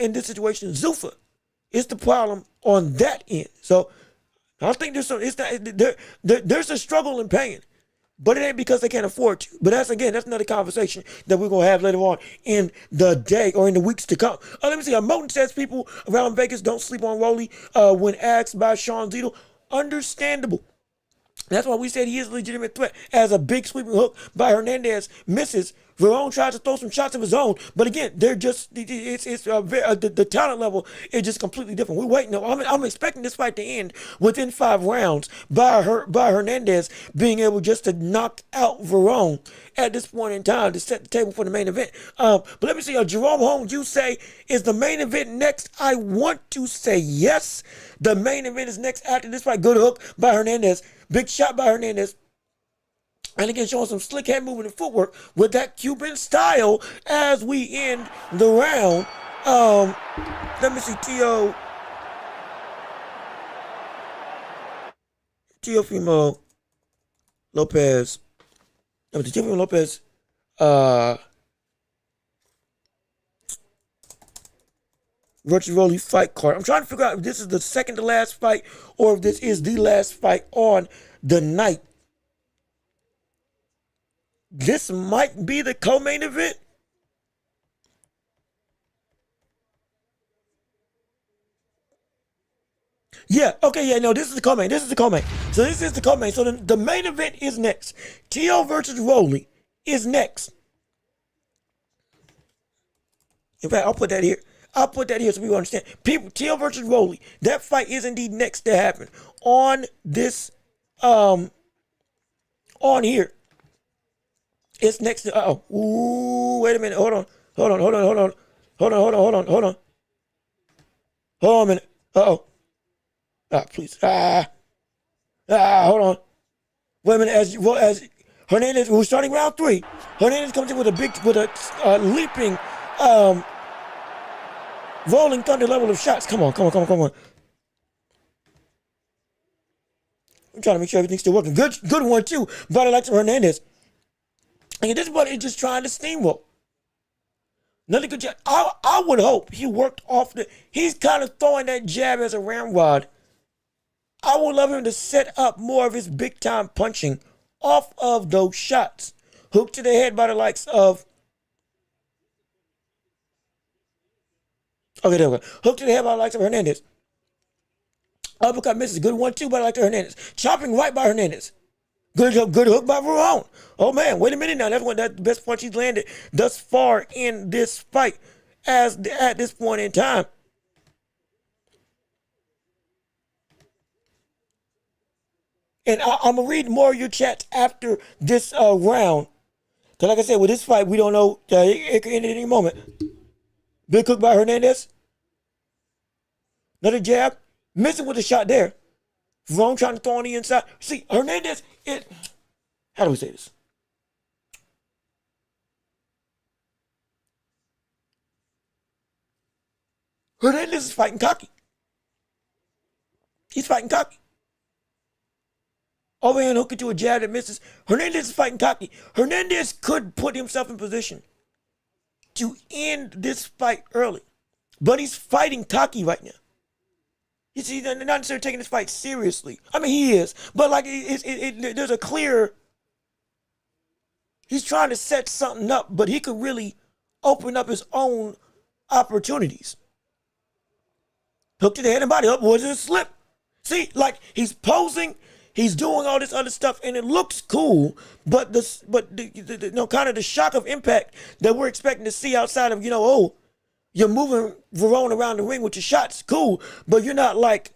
in this situation, Zuffa, is the problem on that end. So I think there's a struggle in paying, but it ain't because they can't afford to. But that's another conversation that we're gonna have later on in the day or in the weeks to come. Let me see. Moten says people around Vegas don't sleep on Rolly when asked by Sean Zito. Understandable. That's why we said he is a legitimate threat. As a big sweeping hook by Hernandez misses, Verone tries to throw some shots of his own, but again, they're just the talent level is just completely different. We're waiting. I'm expecting this fight to end within 5 rounds by Hernandez being able just to knock out Verone at this point in time to set the table for the main event. But let me see. Jerome Holmes, you say, is the main event next? I want to say yes. The main event is next after this fight. Good hook by Hernandez. Big shot by Hernandez. And again, showing some slick hand movement and footwork with that Cuban style as we end the round. Let me see. Teofimo Lopez. Teofimo Lopez. Welch Rolly fight card. I'm trying to figure out if this is the second to last fight or if this is the last fight on the night. This might be the co-main event. Yeah, okay, yeah, no, this is the co-main. So this is the co-main. So the main event is next. Teo versus Rolly is next. In fact, I'll put that here so people understand. Teo versus Rolly, that fight is indeed next to happen on this, on here. It's next to, wait a minute, hold on a minute, please, hold on, wait a minute, as Hernandez, we're starting round 3, Hernandez comes in with a leaping, rolling thunder level of shots. Come on. I'm trying to make sure everything's still working. Good one too, but I like Hernandez. And this one is just trying to steamroll. Another good jab. I would hope he worked off he's kind of throwing that jab as a ramrod. I would love him to set up more of his big time punching off of those shots. Hook to the head by the likes of, okay, there we go. Hook to the head by the likes of Hernandez. Uppercut misses. Good one too by the likes of Hernandez. Chopping right by Hernandez. Good hook by Verone. Oh man, wait a minute now. That's the best punch he's landed thus far in this fight at this point in time. And I'm going to read more of your chats after this round. Because like I said, with this fight, we don't know. It could end at any moment. Big cook by Hernandez. Another jab. Missing with a shot there. Verone trying to throw on the inside. See, Hernandez, how do we say this? Hernandez is fighting cocky. He's fighting cocky. Overhand hook into a jab that misses. Hernandez is fighting cocky. Hernandez could put himself in position to end this fight early. But he's fighting cocky right now. You see, they're not necessarily taking this fight seriously. I mean, he is. But like, there's a clear... He's trying to set something up, but he could really open up his own opportunities. Hook to the head and body. Up was it a slip? See, like he's posing, he's doing all this other stuff, and it looks cool. But kind of the shock of impact that we're expecting to see outside of you're moving Verone around the ring with your shots, cool. But you're not like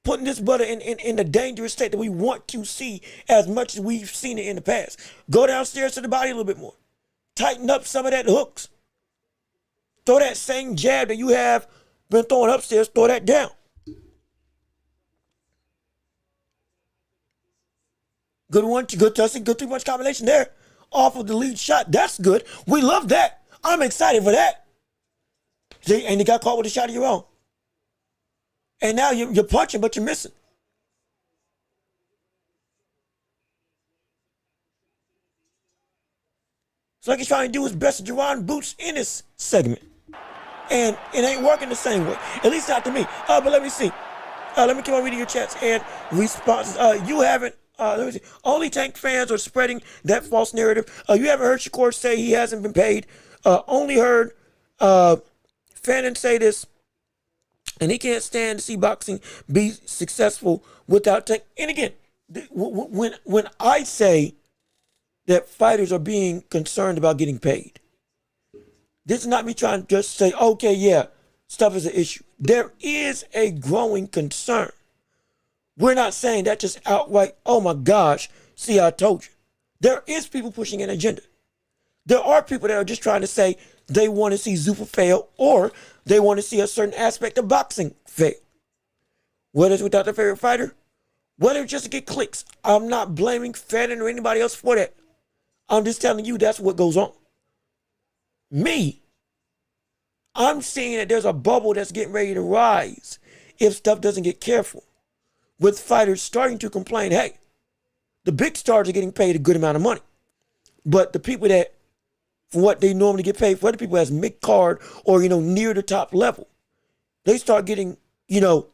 putting this brother in the dangerous state that we want to see as much as we've seen it in the past. Go downstairs to the body a little bit more. Tighten up some of that hooks. Throw that same jab that you have been throwing upstairs, throw that down. Good one, good touching, good 3-punch combination there. Off of the lead shot, that's good. We love that. I'm excited for that. See, and you got caught with a shot of your own. And now you're punching, but you're missing. It's like he's trying to do his best to Jerron Boots in this segment. And it ain't working the same way. At least not to me. But let me see. Let me keep on reading your chats and responses. You haven't, let me see. Only Tank fans are spreading that false narrative. You haven't heard Shakur say he hasn't been paid. Only heard Fannin say this. And he can't stand to see boxing be successful without Tank. And again, when I say that fighters are being concerned about getting paid, this is not me trying to just say, okay, yeah, stuff is an issue. There is a growing concern. We're not saying that just outright, oh my gosh, see, I told you. There is people pushing an agenda. There are people that are just trying to say they want to see Zuffa fail, or they want to see a certain aspect of boxing fail. Whether it's without their favorite fighter, whether it's just to get clicks. I'm not blaming Fannin or anybody else for that. I'm just telling you that's what goes on. Me, I'm seeing that there's a bubble that's getting ready to rise if stuff doesn't get careful. With fighters starting to complain, hey, the big stars are getting paid a good amount of money. But the people that, for what they normally get paid for, other people as mid-card or, near the top level, they start getting, if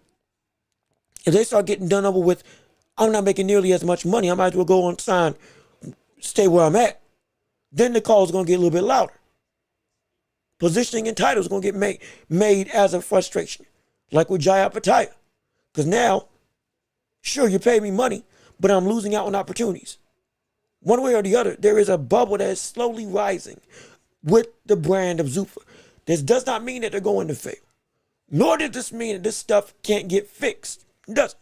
they start getting done over with, I'm not making nearly as much money, I might as well go on sign, stay where I'm at. Then the call is going to get a little bit louder. Positioning and titles are going to get made as a frustration, like with Jaya Pataya. Because now, sure, you pay me money, but I'm losing out on opportunities. One way or the other, there is a bubble that is slowly rising with the brand of Zuffa. This does not mean that they're going to fail. Nor does this mean that this stuff can't get fixed. It doesn't.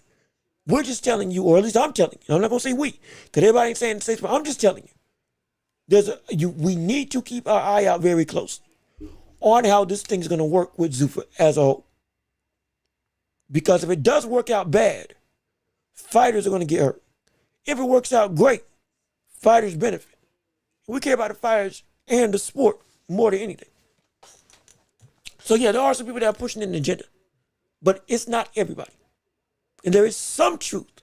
We're just telling you, or at least I'm telling you. I'm not going to say we, because everybody ain't saying the same, but I'm just telling you. We need to keep our eye out very closely on how this thing's going to work with Zuffa as a whole. Because if it does work out bad, fighters are going to get hurt. If it works out great, fighters benefit. We care about the fighters and the sport more than anything. So yeah, there are some people that are pushing an agenda, but it's not everybody. And there is some truth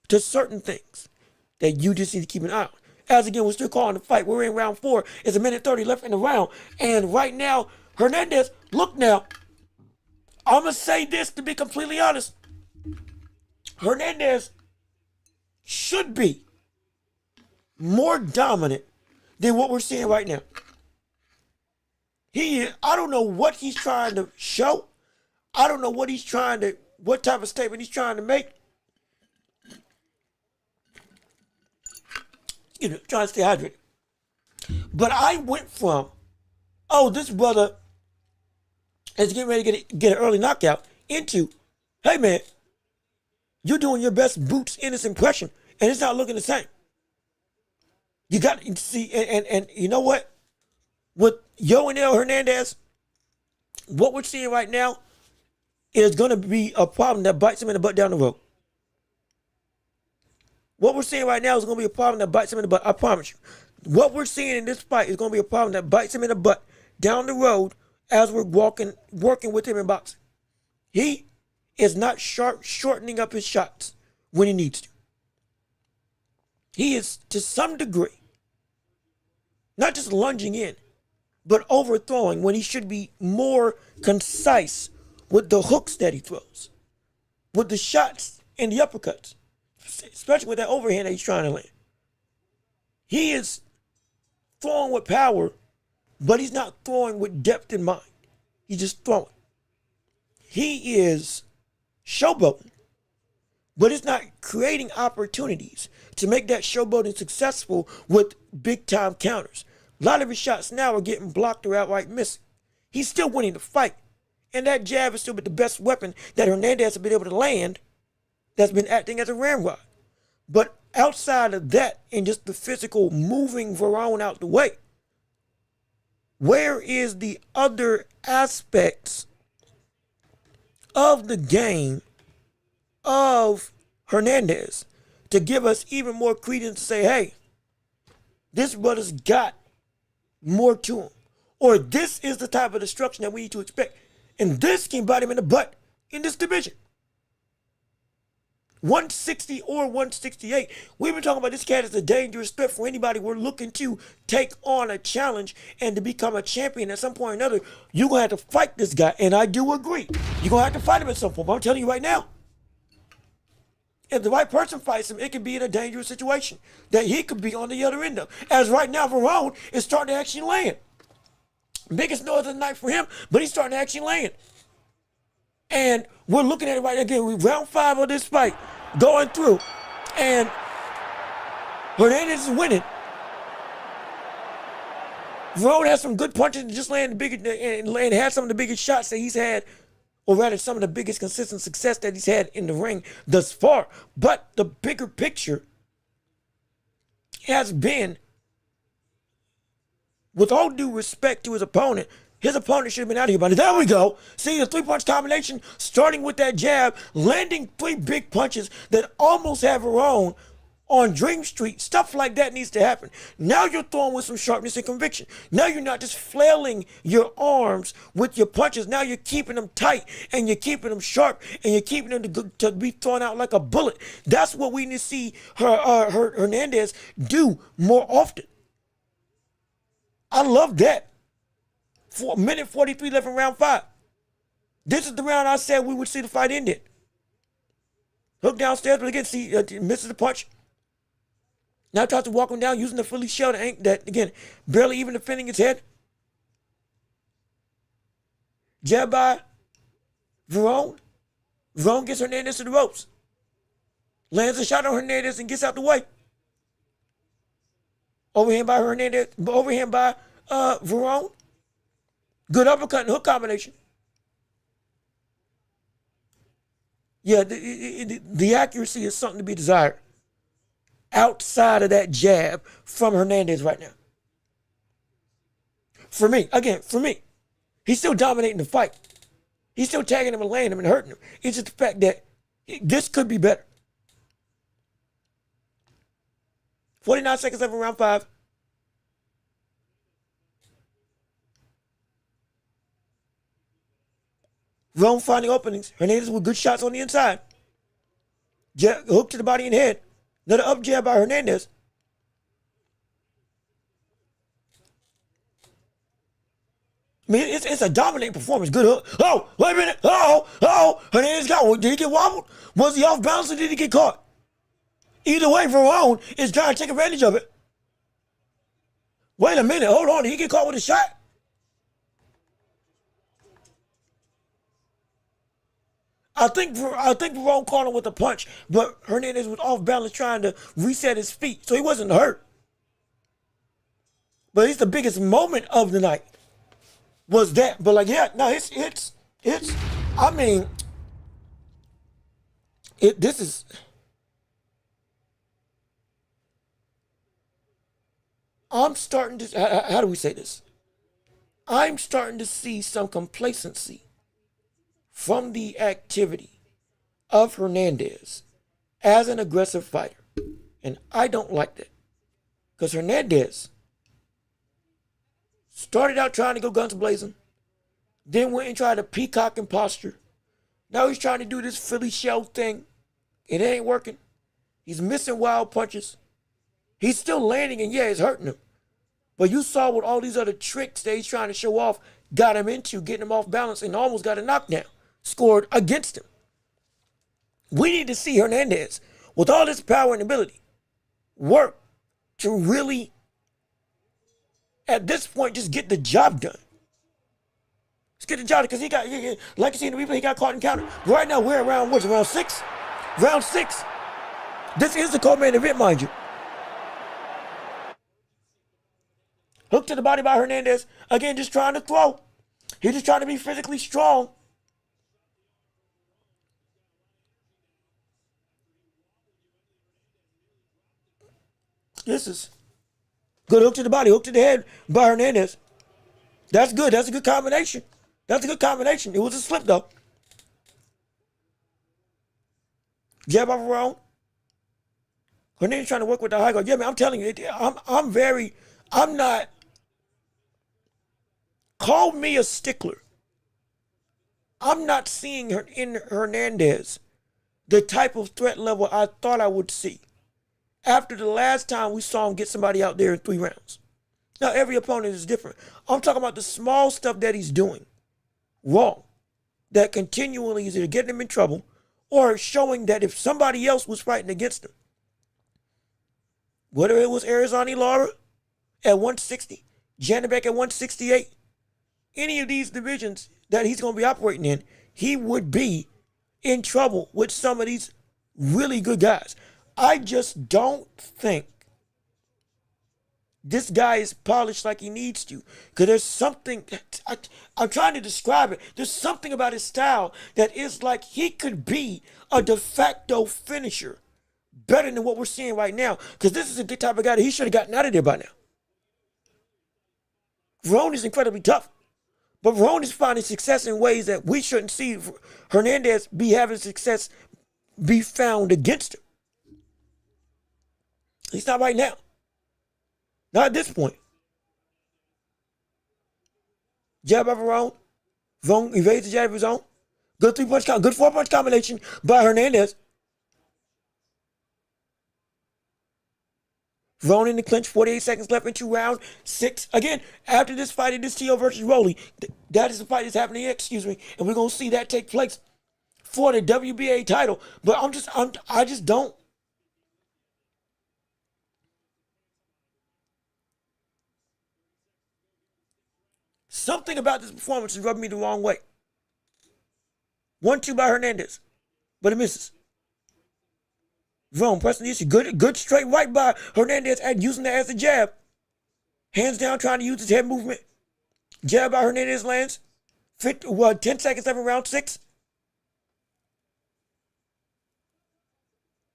to certain things that you just need to keep an eye on. As again, we're still calling the fight. We're in round 4. It's 1:30 left in the round. And right now, Hernandez, look now, I'm going to say this to be completely honest. Hernandez should be more dominant than what we're seeing right now. I don't know what he's trying to show. I don't know what type of statement he's trying to make. Trying to stay hydrated. But I went from, this brother is getting ready to get an early knockout, into, hey man, you're doing your best Boots Ennis impression, and it's not looking the same. You got to see, and you know what? With Yoanel Hernandez, what we're seeing right now is going to be a problem that bites him in the butt down the road. What we're seeing right now is going to be a problem that bites him in the butt. I promise you. What we're seeing in this fight is going to be a problem that bites him in the butt down the road as we're working with him in boxing. He is not shortening up his shots when he needs to. He is, to some degree, not just lunging in, but overthrowing when he should be more concise with the hooks that he throws, with the shots and the uppercuts, especially with that overhand that he's trying to land. He is throwing with power, but he's not throwing with depth in mind. He's just throwing. He is showboating, but it's not creating opportunities to make that showboating successful with big-time counters. A lot of his shots now are getting blocked or outright missing. He's still winning the fight, and that jab is still the best weapon that Hernandez has been able to land that's been acting as a ramrod. But outside of that and just the physical moving Verón out the way, where is the other aspects of the game of Hernandez to give us even more credence to say, hey, this brother's got more to him, or this is the type of destruction that we need to expect, and this can bite him in the butt in this division. 160 or 168. We've been talking about this cat as a dangerous threat for anybody we're looking to take on a challenge and to become a champion at some point or another. You're going to have to fight this guy, and I do agree. You're going to have to fight him at some point, but I'm telling you right now, if the right person fights him, it could be in a dangerous situation that he could be on the other end of. As right now, Verón is starting to actually land. Biggest noise of the night for him, but he's starting to actually land. And we're looking at it right again. We're round 5 of this fight going through, and Hernandez is winning. Verón has some good punches and just landed and had some of the biggest shots that he's had, or rather some of the biggest consistent success that he's had in the ring thus far. But the bigger picture has been, with all due respect to his opponent should have been out of here by now. There we go. See the 3-punch combination, starting with that jab, landing 3 big punches that almost have Verón on Dream Street. Stuff like that needs to happen. Now you're throwing with some sharpness and conviction. Now you're not just flailing your arms with your punches. Now you're keeping them tight, and you're keeping them sharp, and you're keeping them to be thrown out like a bullet. That's what we need to see Hernandez do more often. I love that. 1 minute 43 left in round 5. This is the round I said we would see the fight ended. Hook downstairs, but again, see, misses the punch. Now tries to walk him down using the Philly shell that, again, barely even defending his head. Jab by Verón. Verón gets Hernandez to the ropes. Lands a shot on Hernandez and gets out the way. Overhand by Verón. Good uppercut and hook combination. Yeah, the accuracy is something to be desired outside of that jab from Hernandez right now. For me, he's still dominating the fight. He's still tagging him and laying him and hurting him. It's just the fact that this could be better. 49 seconds left in round 5. Verón finding openings. Hernandez with good shots on the inside. Hook to the body and head. Another up jab by Hernandez. I mean, it's a dominating performance. Good hook. Oh, wait a minute. Oh, Hernandez got one. Did he get wobbled? Was he off balance or did he get caught? Either way, Verón is trying to take advantage of it. Wait a minute. Hold on. Did he get caught with a shot? I think Verón caught him with a punch, but Hernandez was off balance trying to reset his feet, so he wasn't hurt. But it's the biggest moment of the night was that. But like, yeah, no, it's. I mean, this is. I'm starting to, how do we say this? I'm starting to see some complacency from the activity of Hernandez as an aggressive fighter. And I don't like that. Because Hernandez started out trying to go guns blazing, then went and tried a peacock imposture. Now he's trying to do this Philly shell thing. It ain't working. He's missing wild punches. He's still landing, and yeah, it's hurting him. But you saw what all these other tricks that he's trying to show off got him into, getting him off balance, and almost got a knockdown scored against him. We need to see Hernandez, with all his power and ability, work to really, at this point, just get the job done. Let's get the job, because he got, like you see in the replay, he got caught in counter. Right now, we're around, what's round 6? Round 6. This is the co-main event, mind you. Hook to the body by Hernandez. Again, just trying to throw. He's just trying to be physically strong. This is good. Hook to the body, hook to the head by Hernandez. That's good. That's a good combination. That's a good combination. It was a slip, though. Jab off around. Hernandez trying to work with the high guard. Yeah, man, I'm telling you, I'm not, call me a stickler. I'm not seeing her in Hernandez the type of threat level I thought I would see after the last time we saw him get somebody out there in 3 rounds. Now, every opponent is different. I'm talking about the small stuff that he's doing wrong, that continually is either getting him in trouble or showing that if somebody else was fighting against him, whether it was Arizona Lara at 160, Janabek at 168, any of these divisions that he's going to be operating in, he would be in trouble with some of these really good guys. I just don't think this guy is polished like he needs to. Because there's something, I'm trying to describe it. There's something about his style that is like he could be a de facto finisher better than what we're seeing right now. Because this is the type of guy that he should have gotten out of there by now. Verone is incredibly tough. But Verone is finding success in ways that we shouldn't see Hernandez be having success be found against him. At least not right now. Not at this point. Jab of Verone. Verone evades the jab of his own. Good 3-punch, good 4-punch combination by Hernandez. Verone in the clinch, 48 seconds left into round 6. Again, after this fight, it is Teo versus Rolly. That is the fight that's happening here, and we're going to see that take place for the WBA title. But I just don't. Something about this performance is rubbing me the wrong way. 1-2 by Hernandez, but it misses. Verone pressing the issue. Good straight right by Hernandez and using that as a jab. Hands down, trying to use his head movement. Jab by Hernandez lands. 10 seconds left in round 6.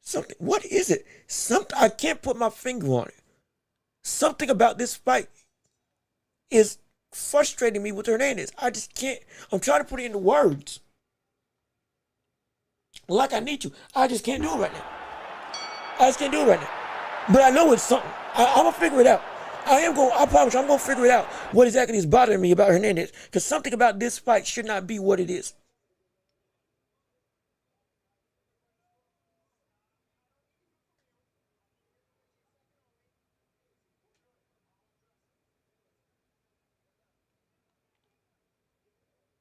Something. What is it? I can't put my finger on it. Something about this fight is frustrating me with Hernandez. I just can't. I'm trying to put it into words like I need to. I just can't do it right now. But I know it's something. I'm going to figure it out. I promise you, I'm going to figure it out what exactly is bothering me about Hernandez. Because something about this fight should not be what it is.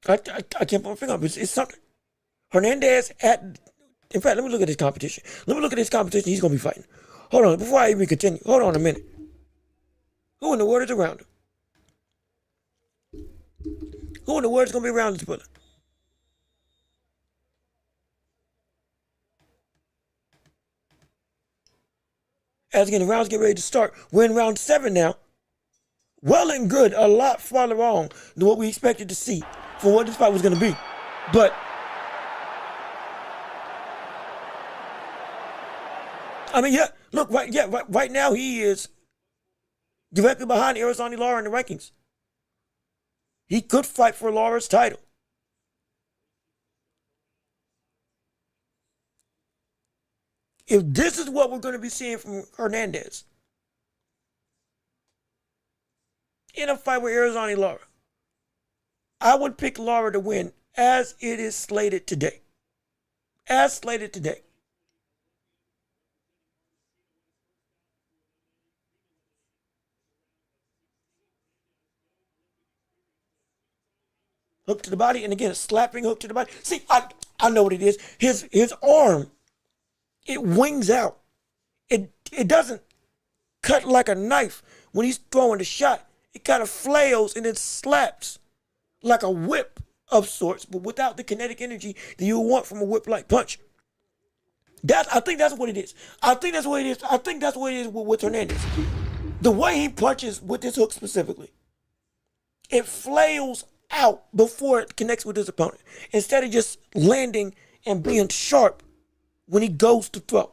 I can't put my finger on it. It's something. Hernandez in fact, let me look at his competition. He's going to be fighting. Hold on, before I even continue, hold on a minute. Who in the world is around him? Who in the world is going to be around this brother? As again, the rounds get ready to start. We're in round 7 now. Well and good, a lot farther along than what we expected to see for what this fight was going to be. But I mean, yeah, look, right now he is directly behind Arizona Lara in the rankings. He could fight for Lara's title. If this is what we're going to be seeing from Hernandez in a fight with Arizona Lara, I would pick Lara to win as it is slated today. As slated today. Hook to the body, and again, a slapping hook to the body. See, I know what it is. His arm, it wings out. It doesn't cut like a knife when he's throwing the shot. It kind of flails and it slaps like a whip of sorts, but without the kinetic energy that you want from a whip-like punch. I think that's what it is. I think that's what it is. I think that's what it is with Hernandez. The way he punches with this hook specifically, it flails out before it connects with his opponent, instead of just landing and being sharp when he goes to throw.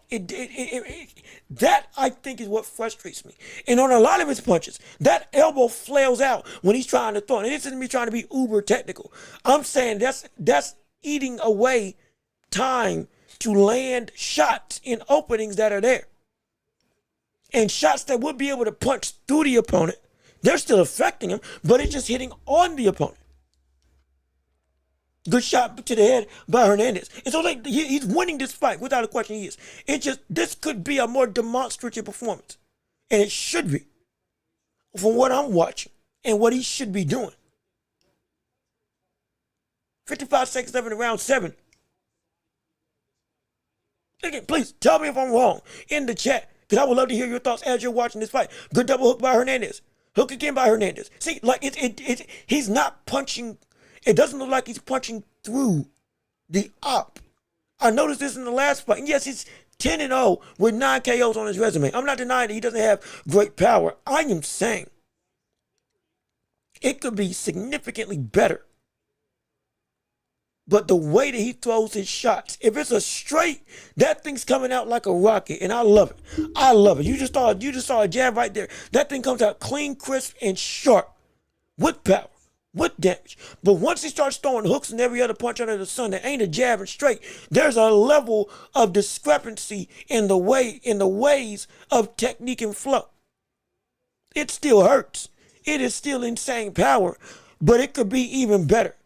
That, I think, is what frustrates me. And on a lot of his punches, that elbow flails out when he's trying to throw. And this isn't me trying to be uber technical. I'm saying that's eating away time to land shots in openings that are there. And shots that would be able to punch through the opponent, they're still affecting him, but it's just hitting on the opponent. Good shot to the head by Hernandez. And so he's winning this fight, without a question he is. This could be a more demonstrative performance. And it should be. From what I'm watching and what he should be doing. 55 seconds left in round 7. Again, please tell me if I'm wrong in the chat, because I would love to hear your thoughts as you're watching this fight. Good double hook by Hernandez. Hook again by Hernandez. See, like he's not punching. It doesn't look like he's punching through the op. I noticed this in the last fight. And yes, he's 10-0 with 9 KOs on his resume. I'm not denying that he doesn't have great power. I am saying it could be significantly better. But the way that he throws his shots, if it's a straight, that thing's coming out like a rocket, and I love it. I love it. You just saw a jab right there. That thing comes out clean, crisp, and sharp, with power, with damage. But once he starts throwing hooks and every other punch under the sun that ain't a jab and straight, there's a level of discrepancy in the ways of technique and flow. It still hurts. It is still insane power, but it could be even better.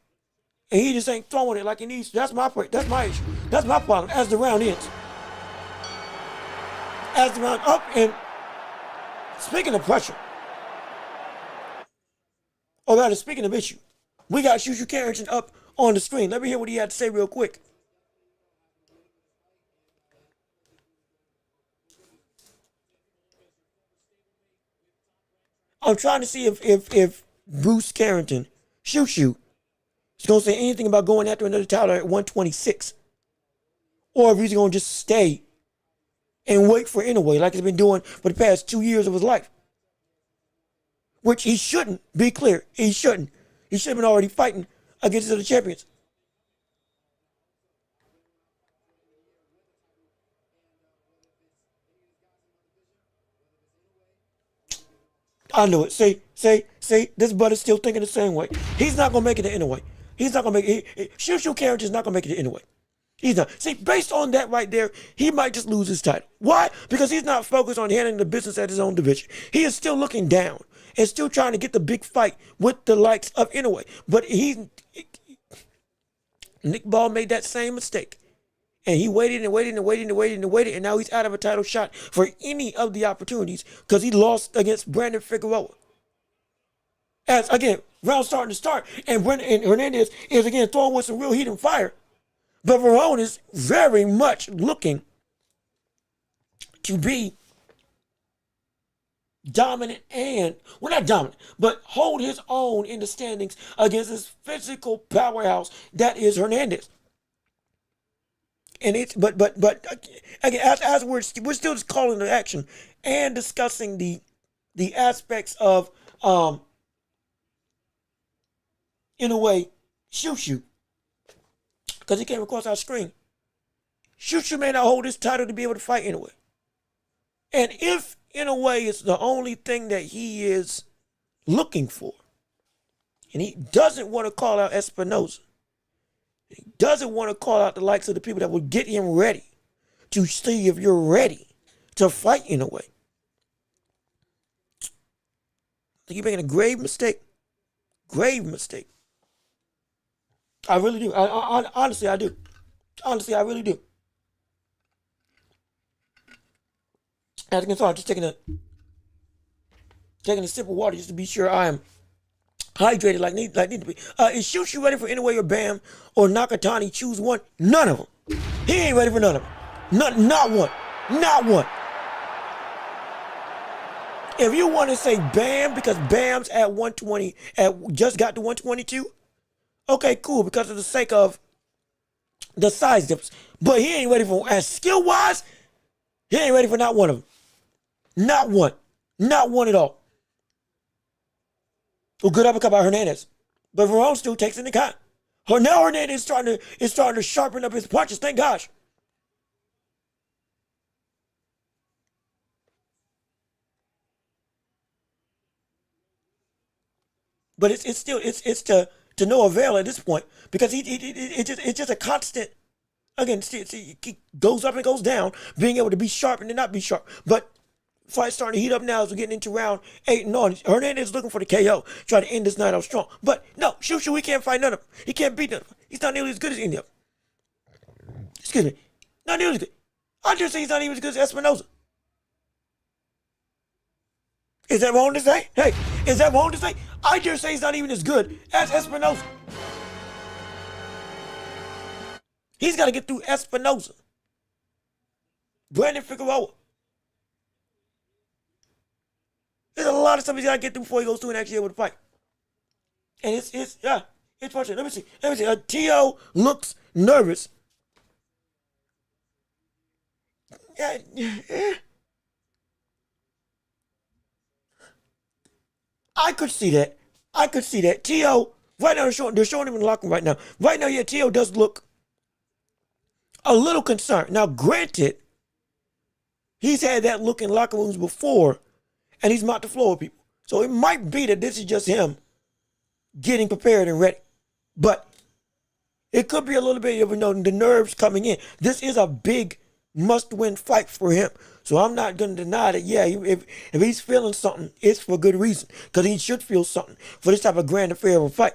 And he just ain't throwing it like he needs to. That's my issue. That's my problem as the round ends. As the round up, and speaking of pressure, or rather speaking of issue, we got Shakur Stevenson up on the screen. Let me hear what he had to say real quick. I'm trying to see if Bruce Carrington, Shakur, he's going to say anything about going after another title at 126. Or if he's going to just stay and wait for Inoue like he's been doing for the past 2 years of his life. Which he shouldn't, be clear. He shouldn't. He should have been already fighting against the other champions. I knew it. See, this brother's still thinking the same way. He's not going to make it to Inoue. He's not going to make it. Shakur Stevenson not going to make it to Inoue. He's not. See, based on that right there, he might just lose his title. Why? Because he's not focused on handling the business at his own division. He is still looking down and still trying to get the big fight with the likes of Inoue. But Nick Ball made that same mistake. And he waited, and now he's out of a title shot for any of the opportunities because he lost against Brandon Figueroa. As, again, round starting to start, and Hernandez is, again, throwing with some real heat and fire. But Verone is very much looking to be dominant and, well, not dominant, but hold his own in the standings against this physical powerhouse that is Hernandez. And it's but again, as we're still just calling the action and discussing the aspects of in a way Shakur, because he came across our screen. Shakur may not hold his title to be able to fight anyway. And if in a way, it's the only thing that he is looking for. And he doesn't want to call out Espinosa. He doesn't want to call out the likes of the people that will get him ready to see if you're ready to fight in a way. I think you're making a grave mistake. Grave mistake. I really do. Honestly, I do. Honestly, I really do. As you can start, just taking a sip of water just to be sure I am hydrated like need to be. Is Shushu ready for Inoue or Bam or Nakatani? Choose one. None of them. He ain't ready for none of them. Not one. Not one. If you want to say Bam because Bam's at 120, just got to 122, okay, cool, because of the sake of the size difference. But he ain't ready for, as skill-wise, he ain't ready for not one of them. Not one. Not one at all. Well, good uppercut by Hernandez. But Verone still takes it in account. Now Hernandez is starting to sharpen up his punches, thank gosh. But it's still to no avail at this point because it's just a constant. Again, see, he goes up and goes down, being able to be sharp and then not be sharp. But fight starting to heat up now as we're getting into round 8 and on. Hernandez is looking for the KO, try to end this night off strong. But no, Shushu, he can't fight none of them. He can't beat none of them. He's not nearly as good as any of them. Excuse me, not nearly as good. I just say he's not even as good as Espinosa. Is that wrong to say? Hey, is that wrong to say? I dare say he's not even as good as Espinosa. He's got to get through Espinosa. Brandon Figueroa. There's a lot of stuff he's got to get through before he goes through and actually able to fight. And it's frustrating. Let me see. Tio looks nervous. I could see that. Tio, right now they're showing him in the locker room right now. Right now, yeah, Tio does look a little concerned. Now, granted, he's had that look in locker rooms before, and he's mopped the floor with people. So it might be that this is just him getting prepared and ready. But it could be a little bit of, the nerves coming in. This is a big must-win fight for him. So I'm not going to deny that, yeah, if he's feeling something, it's for good reason. Because he should feel something for this type of grand affair of a fight.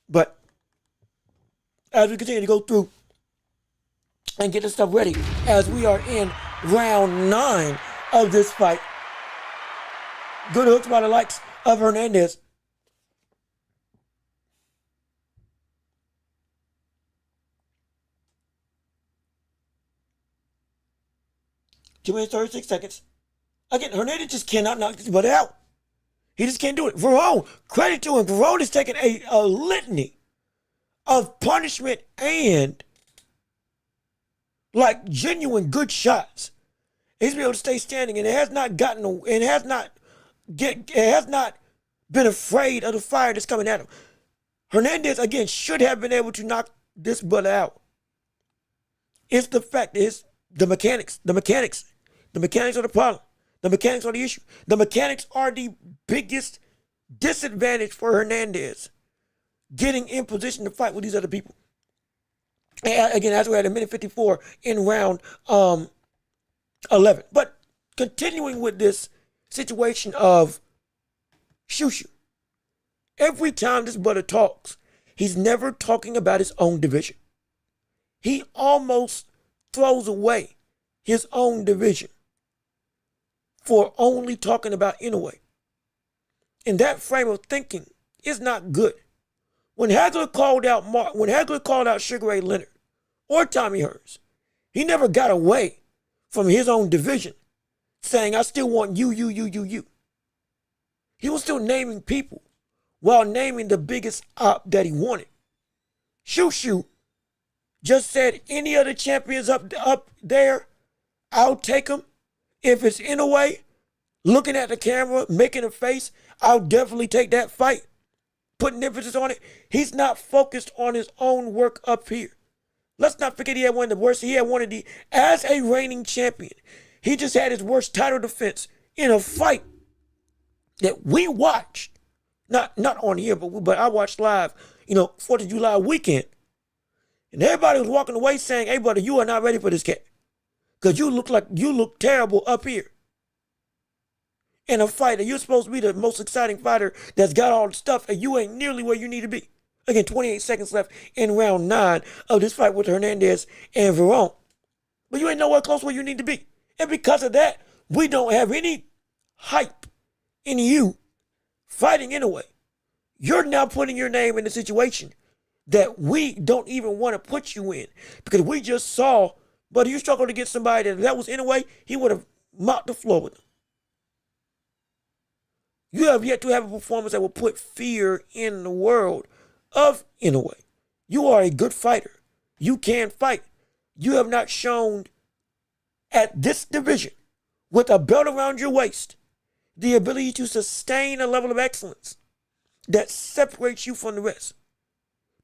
But as we continue to go through and get this stuff ready, as we are in round 9 of this fight, good hooks by the likes of Hernandez. Two minutes, 36 seconds. Again, Hernandez just cannot knock this butt out. He just can't do it. Verone, credit to him. Verone is taking a litany of punishment and like genuine good shots. He's been able to stay standing and it has not been afraid of the fire that's coming at him. Hernandez, again, should have been able to knock this butt out. It's the fact, it's the mechanics. The mechanics are the problem. The mechanics are the issue. The mechanics are the biggest disadvantage for Hernandez getting in position to fight with these other people. And again, as we're at 1:54 in round 11. But continuing with this situation of Shushu, every time this brother talks, he's never talking about his own division. He almost throws away his own division for only talking about Inoue. And that frame of thinking is not good. When Hagler called out Sugar Ray Leonard or Tommy Hearns, he never got away from his own division saying, I still want you. He was still naming people while naming the biggest op that he wanted. Shushu just said, any other champions up there, I'll take them. If it's Inoue, looking at the camera, making a face, I'll definitely take that fight. Putting emphasis on it. He's not focused on his own work up here. Let's not forget he had one of the worst. He had one of the, as a reigning champion, He just had his worst title defense in a fight that we watched. Not on here, but I watched live, 4th of July weekend. And everybody was walking away saying, hey, brother, you are not ready for this cat. Because you look terrible up here. In a fight, and you're supposed to be the most exciting fighter that's got all the stuff, and you ain't nearly where you need to be. Again, 28 seconds left in round 9 of this fight with Hernandez and Verón. But you ain't nowhere close where you need to be. And because of that, we don't have any hype in you fighting anyway. You're now putting your name in a situation that we don't even want to put you in. Because we just saw, but you struggled to get somebody that was anyway, he would have mopped the floor with him. You have yet to have a performance that will put fear in the world of Inoue. You are a good fighter. You can fight. You have not shown at this division with a belt around your waist the ability to sustain a level of excellence that separates you from the rest.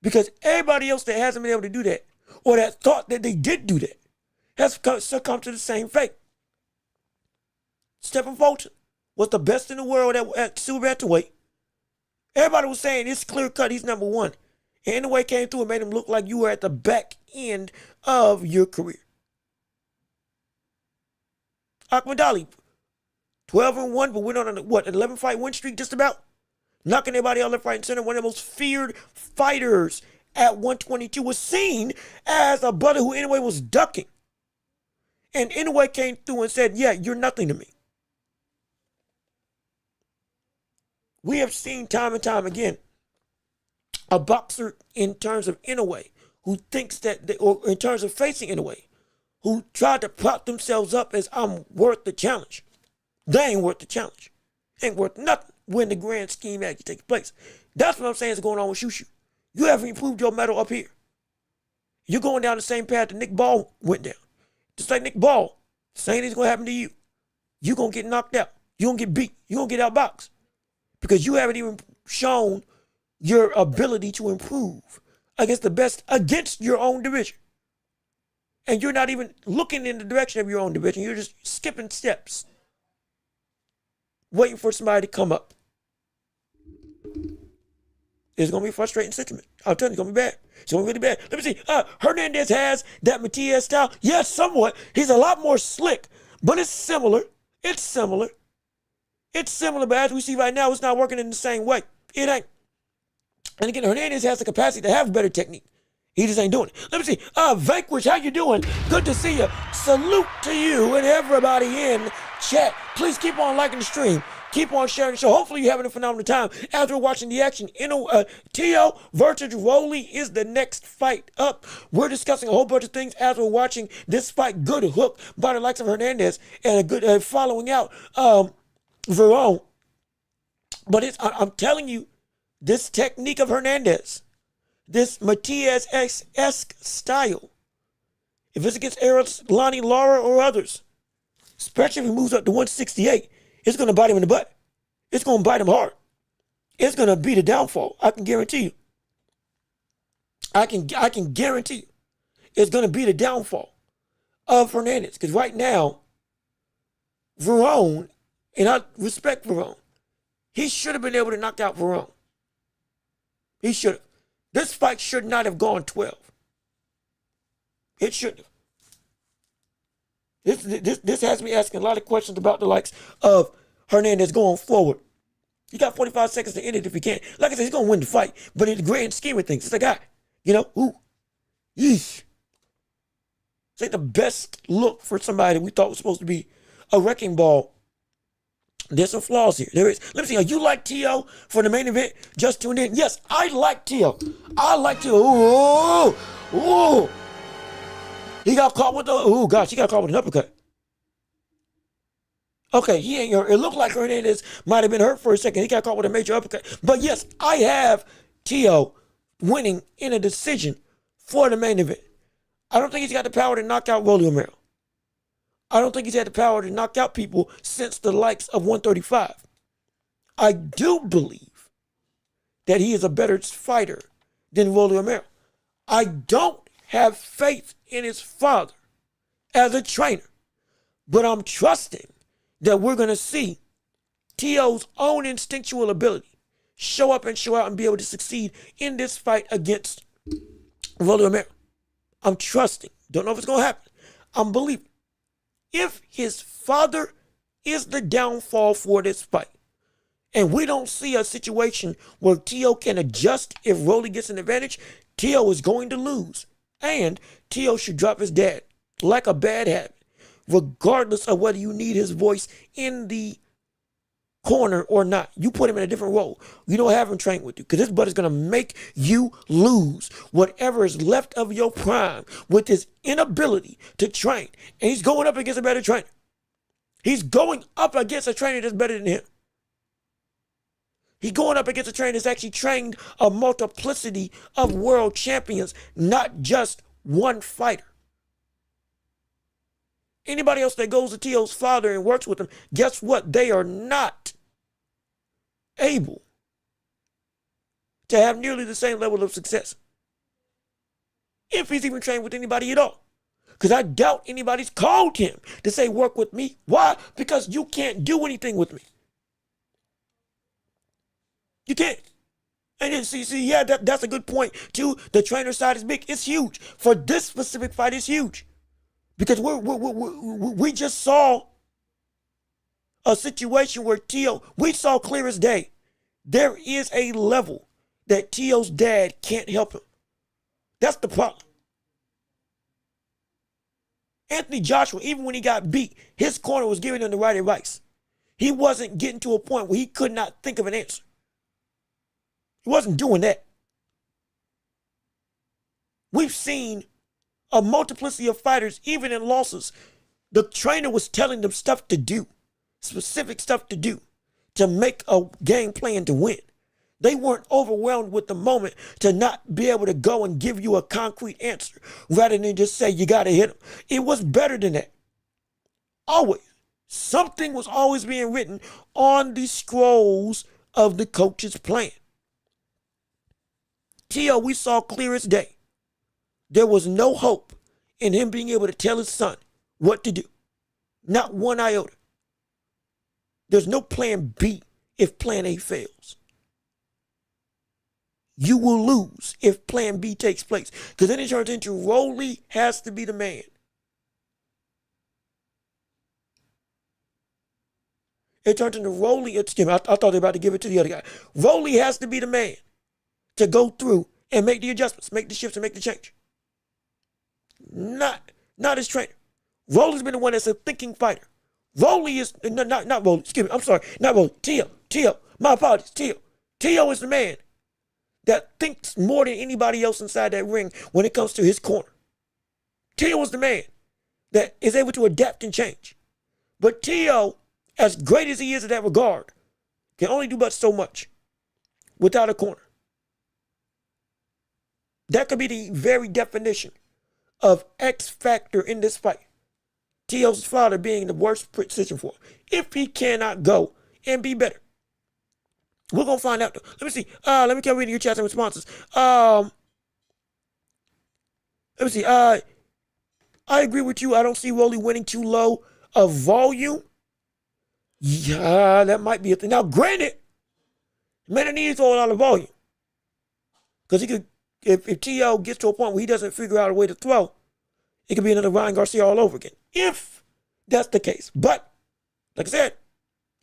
Because everybody else that hasn't been able to do that, or that thought that they did do that, has succumbed to the same fate. Stephen Fulton was the best in the world at super welterweight. Everybody was saying it's clear cut, he's number one. And Inoue came through and made him look like you were at the back end of your career. Ahmed 12-1, but went on an 11 fight win streak just about. Knocking everybody out left, right, and center. One of the most feared fighters at 122 was seen as a brother who Inoue was ducking. And Inoue came through and said, yeah, you're nothing to me. We have seen time and time again a boxer in terms of Inoue who thinks that, or in terms of facing Inoue, who tried to prop themselves up as I'm worth the challenge. They ain't worth the challenge. Ain't worth nothing when the grand scheme actually takes place. That's what I'm saying is going on with Shushu. You haven't improved your medal up here. You're going down the same path that Nick Ball went down. Just like Nick Ball, same thing's going to happen to you. You're going to get knocked out. You're going to get beat. You're going to get outboxed. Because you haven't even shown your ability to improve against the best, against your own division. And you're not even looking in the direction of your own division. You're just skipping steps, waiting for somebody to come up. It's going to be a frustrating sentiment. I'll tell you, it's going to be bad. It's going to be really bad. Let me see. Hernandez has that Matias style. Yes, somewhat. He's a lot more slick, but it's similar. It's similar. It's similar, but as we see right now, it's not working in the same way. It ain't. And again, Hernandez has the capacity to have better technique. He just ain't doing it. Let me see. Vanquish, how you doing? Good to see you. Salute to you and everybody in chat. Please keep on liking the stream. Keep on sharing the show. Hopefully you're having a phenomenal time as we're watching the action. Teo versus Rolly is the next fight up. We're discussing a whole bunch of things as we're watching this fight. Good hook by the likes of Hernandez and a good following out Verón. But I'm telling you, this technique of Hernandez, this Matias-esque style, if it's against Lonnie Lara or others, especially if he moves up to 168, it's going to bite him in the butt. It's going to bite him hard. It's going to be the downfall. I can guarantee you. I can guarantee you. It's going to be the downfall of Hernandez. Because right now, Verón, and I respect Verón, he should have been able to knock out Verón. He should have. This fight should not have gone 12. It shouldn't have. This has me asking a lot of questions about the likes of Hernandez going forward. He got 45 seconds to end it if he can. Like I said, he's going to win the fight. But in the grand scheme of things, it's like, yeesh. It's like the best look for somebody we thought was supposed to be a wrecking ball. There's some flaws here. There is. Let me see. Are you like Teo for the main event? Just tuned in. Yes, I like Teo. I like Teo. Ooh. He got caught with he got caught with an uppercut. Okay, he ain't hurt. It looked like Hernandez might have been hurt for a second. He got caught with a major uppercut. But yes, I have Teo winning in a decision for the main event. I don't think he's got the power to knock out Rolly Romero. I don't think he's had the power to knock out people since the likes of 135. I do believe that he is a better fighter than Rolly Romero. I don't have faith in his father as a trainer. But I'm trusting that we're going to see Teo's own instinctual ability show up and show out and be able to succeed in this fight against Rolly Romero. I'm trusting. Don't know if it's going to happen. I'm believing. If his father is the downfall for this fight, and we don't see a situation where Teo can adjust if Rolly gets an advantage, Teo is going to lose. And Teo should drop his dad like a bad habit, regardless of whether you need his voice in the corner or not. You put him in a different role. You don't have him train with you, because this buddy's going to make you lose whatever is left of your prime with his inability to train. And he's going up against a better trainer. He's going up against a trainer that's better than him. He's going up against a trainer that's actually trained a multiplicity of world champions, not just one fighter. Anybody else that goes to Teo's father and works with him, guess what? They are not able to have nearly the same level of success, if he's even trained with anybody at all. Because I doubt anybody's called him to say, work with me. Why? Because you can't do anything with me. You can't. And then see, yeah, that's a good point too. The trainer side is big. It's huge. For this specific fight, it's huge. Because we just saw a situation where Teo, we saw clear as day, there is a level that Teo's dad can't help him. That's the problem. Anthony Joshua, even when he got beat, his corner was giving him the right advice. He wasn't getting to a point where he could not think of an answer. He wasn't doing that. We've seen a multiplicity of fighters, even in losses. The trainer was telling them stuff to do, specific stuff to do, to make a game plan to win. They weren't overwhelmed with the moment to not be able to go and give you a concrete answer rather than just say you got to hit him. It was better than that. Always. Something was always being written on the scrolls of the coach's plan. Teo, we saw clear as day. There was no hope in him being able to tell his son what to do. Not one iota. There's no plan B if plan A fails. You will lose if plan B takes place. Because then it turns into Rolly has to be the man. It turns into Rolly. I thought they were about to give it to the other guy. Rolly has to be the man to go through and make the adjustments, make the shifts, and make the change. Not his trainer. Rolly's been the one that's a thinking fighter. Rolly is, not Rolly, excuse me, I'm sorry, not Rolly, Teo, my apologies, Teo is the man that thinks more than anybody else inside that ring when it comes to his corner. Teo is the man that is able to adapt and change. But Teo, as great as he is in that regard, can only do but so much without a corner. That could be the very definition of X factor in this fight. Teo's father being the worst position for him. If he cannot go and be better. We're going to find out. Let me see. Let me keep reading your chats and responses. Let me see. I agree with you. I don't see Rolly winning too low of volume. Yeah, that might be a thing. Now, granted, man needs a lot of volume. Because he could, if Teo gets to a point where he doesn't figure out a way to throw, it could be another Ryan Garcia all over again. If that's the case. But, like I said,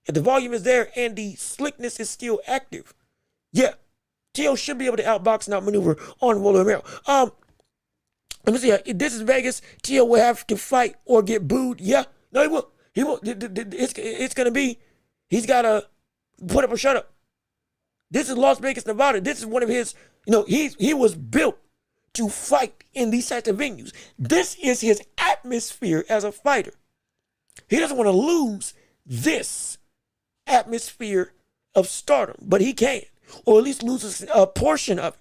if the volume is there and the slickness is still active, yeah, Teo should be able to outbox and outmaneuver on Rolly Romero. Let me see. If this is Vegas, Teo will have to fight or get booed. Yeah, no, he will. He will. It's going to be, he's got to put up or shut up. This is Las Vegas, Nevada. This is one of his, he was built to fight in these types of venues. This is his atmosphere as a fighter. He doesn't want to lose this atmosphere of stardom, but he can, or at least loses a portion of it.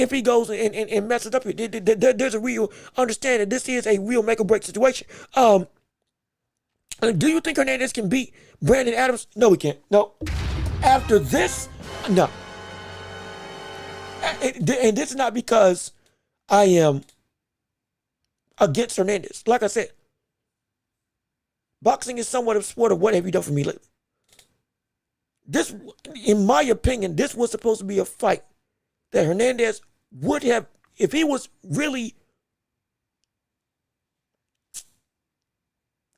If he goes and messes up here, there's a real understanding. This is a real make or break situation. Do you think Hernandez can beat Brandon Adams? No, he can't. No. After this, no. And this is not because I am against Hernandez. Like I said, Boxing is somewhat of a sport of what have you done for me lately? This, in my opinion, this was supposed to be a fight that Hernandez would have, if he was really,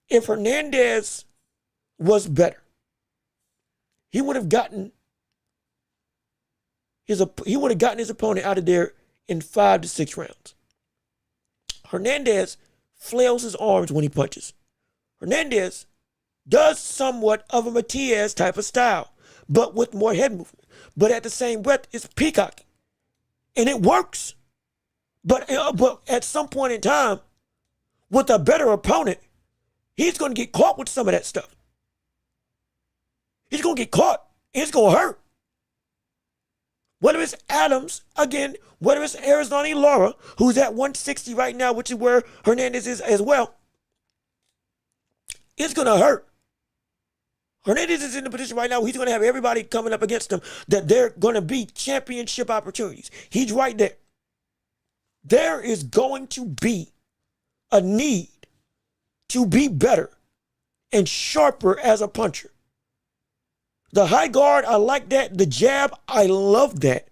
if Hernandez was better, he would have gotten his opponent out of there in 5 to 6 rounds. Hernandez flails his arms when he punches. Hernandez does somewhat of a Matias type of style, but with more head movement. But at the same breath, it's peacocking. And it works. But at some point in time, with a better opponent, he's going to get caught with some of that stuff. He's going to get caught. It's going to hurt. Whether it's Adams, again, whether it's Arizona Lara, who's at 160 right now, which is where Hernandez is as well, it's going to hurt. Hernandez is in the position right now where he's going to have everybody coming up against him that they're going to be championship opportunities. He's right there. There is going to be a need to be better and sharper as a puncher. The high guard, I like that. The jab, I love that.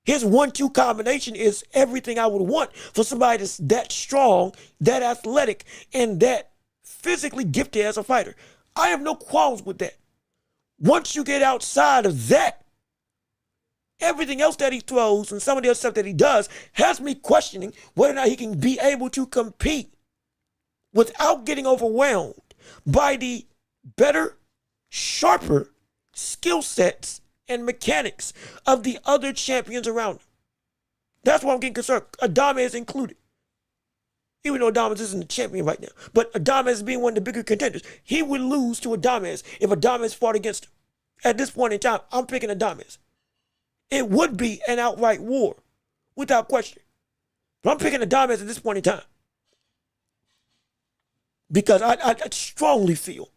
His 1-2 combination is everything I would want for somebody that's that strong, that athletic, and that physically gifted as a fighter. I have no qualms with that. Once you get outside of that, everything else that he throws and some of the other stuff that he does has me questioning whether or not he can be able to compete without getting overwhelmed by the better, sharper skill sets and mechanics of the other champions around him. That's why I'm getting concerned. Adames included. Even though Adames isn't the champion right now. But Adames being one of the bigger contenders, he would lose to Adames if Adames fought against him. At this point in time, I'm picking Adames. It would be an outright war, without question. But I'm picking Adames at this point in time. Because I strongly feel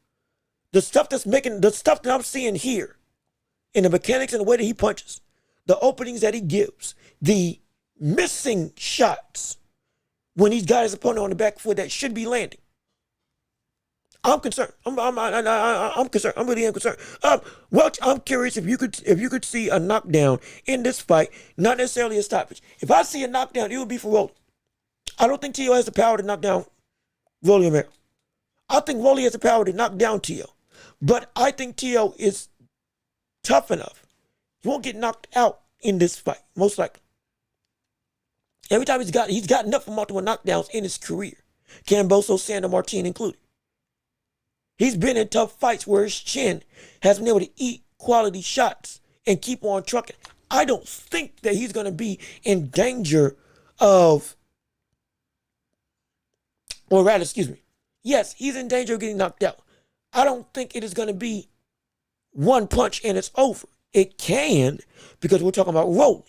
the stuff that I'm seeing here, in the mechanics and the way that he punches, the openings that he gives, the missing shots when he's got his opponent on the back foot that should be landing. I'm concerned. I'm concerned. I'm really concerned. Welch, I'm curious if you could see a knockdown in this fight, not necessarily a stoppage. If I see a knockdown, it would be for Rolly. I don't think Teo has the power to knock down Rolly Romero. I think Rolly has the power to knock down Teo. But I think Teo is tough enough. He won't get knocked out in this fight, most likely. Every time he's got enough for multiple knockdowns in his career. Camboso, Sandor Martin included. He's been in tough fights where his chin has been able to eat quality shots and keep on trucking. I don't think that he's going to be in danger of, or rather, excuse me. Yes, he's in danger of getting knocked out. I don't think it is going to be one punch and it's over. It can, because we're talking about Rolly.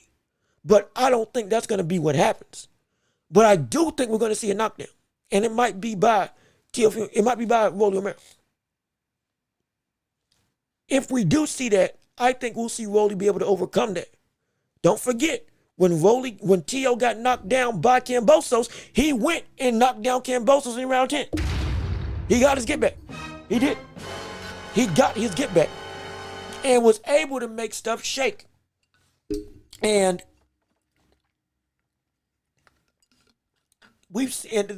But I don't think that's going to be what happens. But I do think we're going to see a knockdown. And it might be by Teofimo, it might be by Rolly Romero. If we do see that, I think we'll see Rolly be able to overcome that. Don't forget, when Teo got knocked down by Cambosos, he went and knocked down Cambosos in round 10. He got his get back. He did. He got his get back and was able to make stuff shake. And we've seen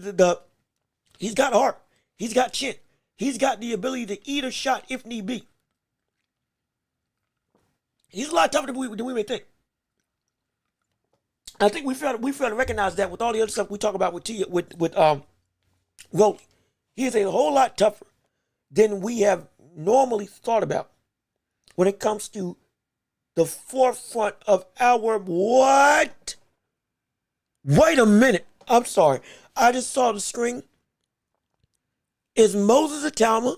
he's got heart. He's got chin. He's got the ability to eat a shot if need be. He's a lot tougher than we may think. I think we fail to recognize that with all the other stuff we talk about with Rolly. He is a whole lot tougher than we have normally thought about when it comes to the forefront of our what? Wait a minute. I'm sorry. I just saw the screen. Is Moses Atalma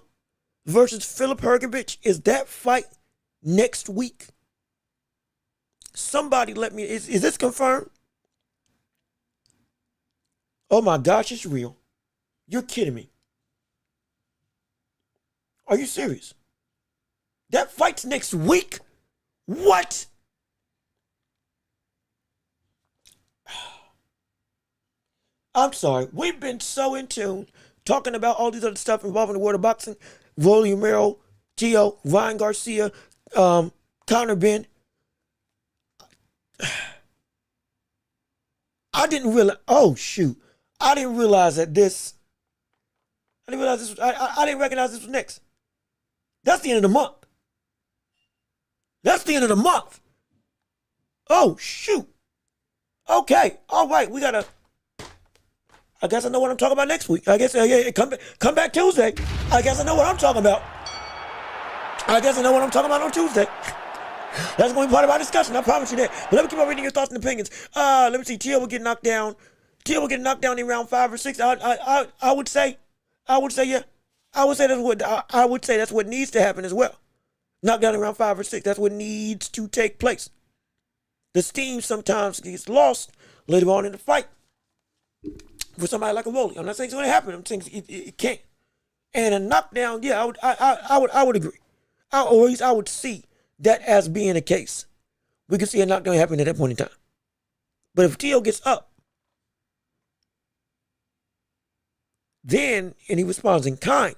versus Philip Hergovich, is that fight next week? Somebody let me, is this confirmed? Oh my gosh, it's real. You're kidding me. Are you serious? That fight's next week? What? I'm sorry. We've been so in tune talking about all these other stuff involving the world of boxing, Rolly Romero, Teo, Ryan Garcia, Conor Ben. I didn't realize. Oh shoot! I didn't realize that this. I didn't realize this. I didn't recognize this was next. That's the end of the month. That's the end of the month. Oh shoot! Okay, all right. We gotta. I guess I know what I'm talking about next week. I guess come back Tuesday. I guess I know what I'm talking about. I guess I know what I'm talking about on Tuesday. That's going to be part of our discussion. I promise you that. But let me keep on reading your thoughts and opinions. Let me see. Teo will get knocked down. Teo will get knocked down in round 5 or 6. I would say yeah. I would say that's what needs to happen as well. Knocked down in round 5 or 6. That's what needs to take place. The steam sometimes gets lost later on in the fight for somebody like a Rolly. I'm not saying it's going to happen. I'm saying it can't. And a knockdown, yeah, I would agree. Or at least I would see that as being the case. We can see a knockdown happen at that point in time. But if Teo gets up, then, and he responds in kind,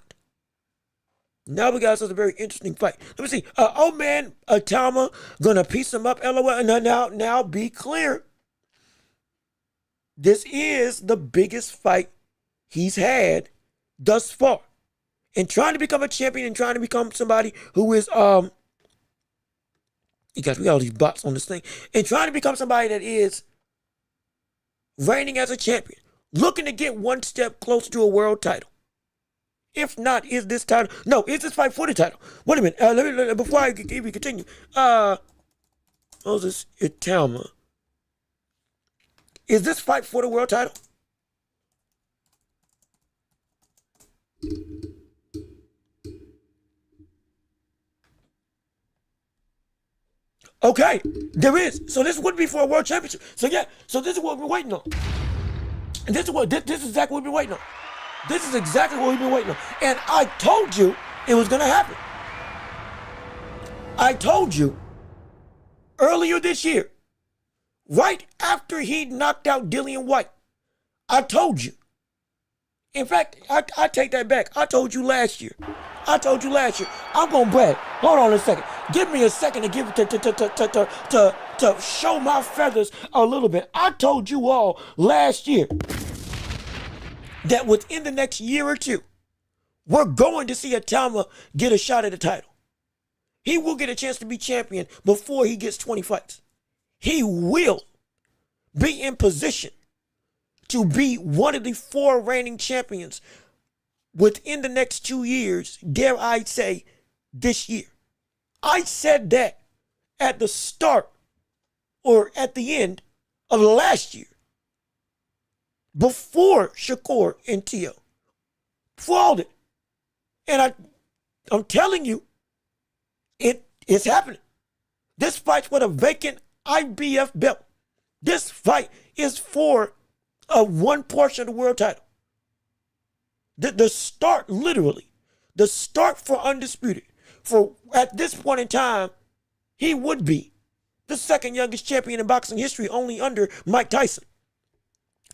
now we got ourselves a very interesting fight. Let me see. Oh man, Atama gonna piece him up. LOL. Now be clear. This is the biggest fight he's had thus far. And trying to become a champion and trying to become somebody who is you guys, we got all these bots on this thing. And trying to become somebody that is reigning as a champion. Looking to get one step closer to a world title. If not, is this title? No, is this fight for the title? Wait a minute. Let me before I even continue. Moses Italma. Is this fight for the world title? Okay, there is. So this would be for a world championship. So yeah, so this is what we're waiting on. And this is exactly what we've been waiting on. This is exactly what we've been waiting on. And I told you it was gonna happen. I told you earlier this year, right after he knocked out Dillian White, I told you. In fact, I take that back. I told you last year. I'm gonna brag. Hold on a second. Give me a second to give to show my feathers a little bit. I told you all last year that within the next year or two, we're going to see Atama get a shot at the title. He will get a chance to be champion before he gets 20 fights. He will be in position to be one of the 4 reigning champions within the next 2 years, dare I say, this year. I said that at the start or at the end of last year, before Shakur and Teo, before all that. And I'm telling you, it's happening. This fight's for the vacant IBF belt. This fight is for one portion of the world title. The start, literally, the start for Undisputed. For at this point in time, he would be the second youngest champion in boxing history, only under Mike Tyson.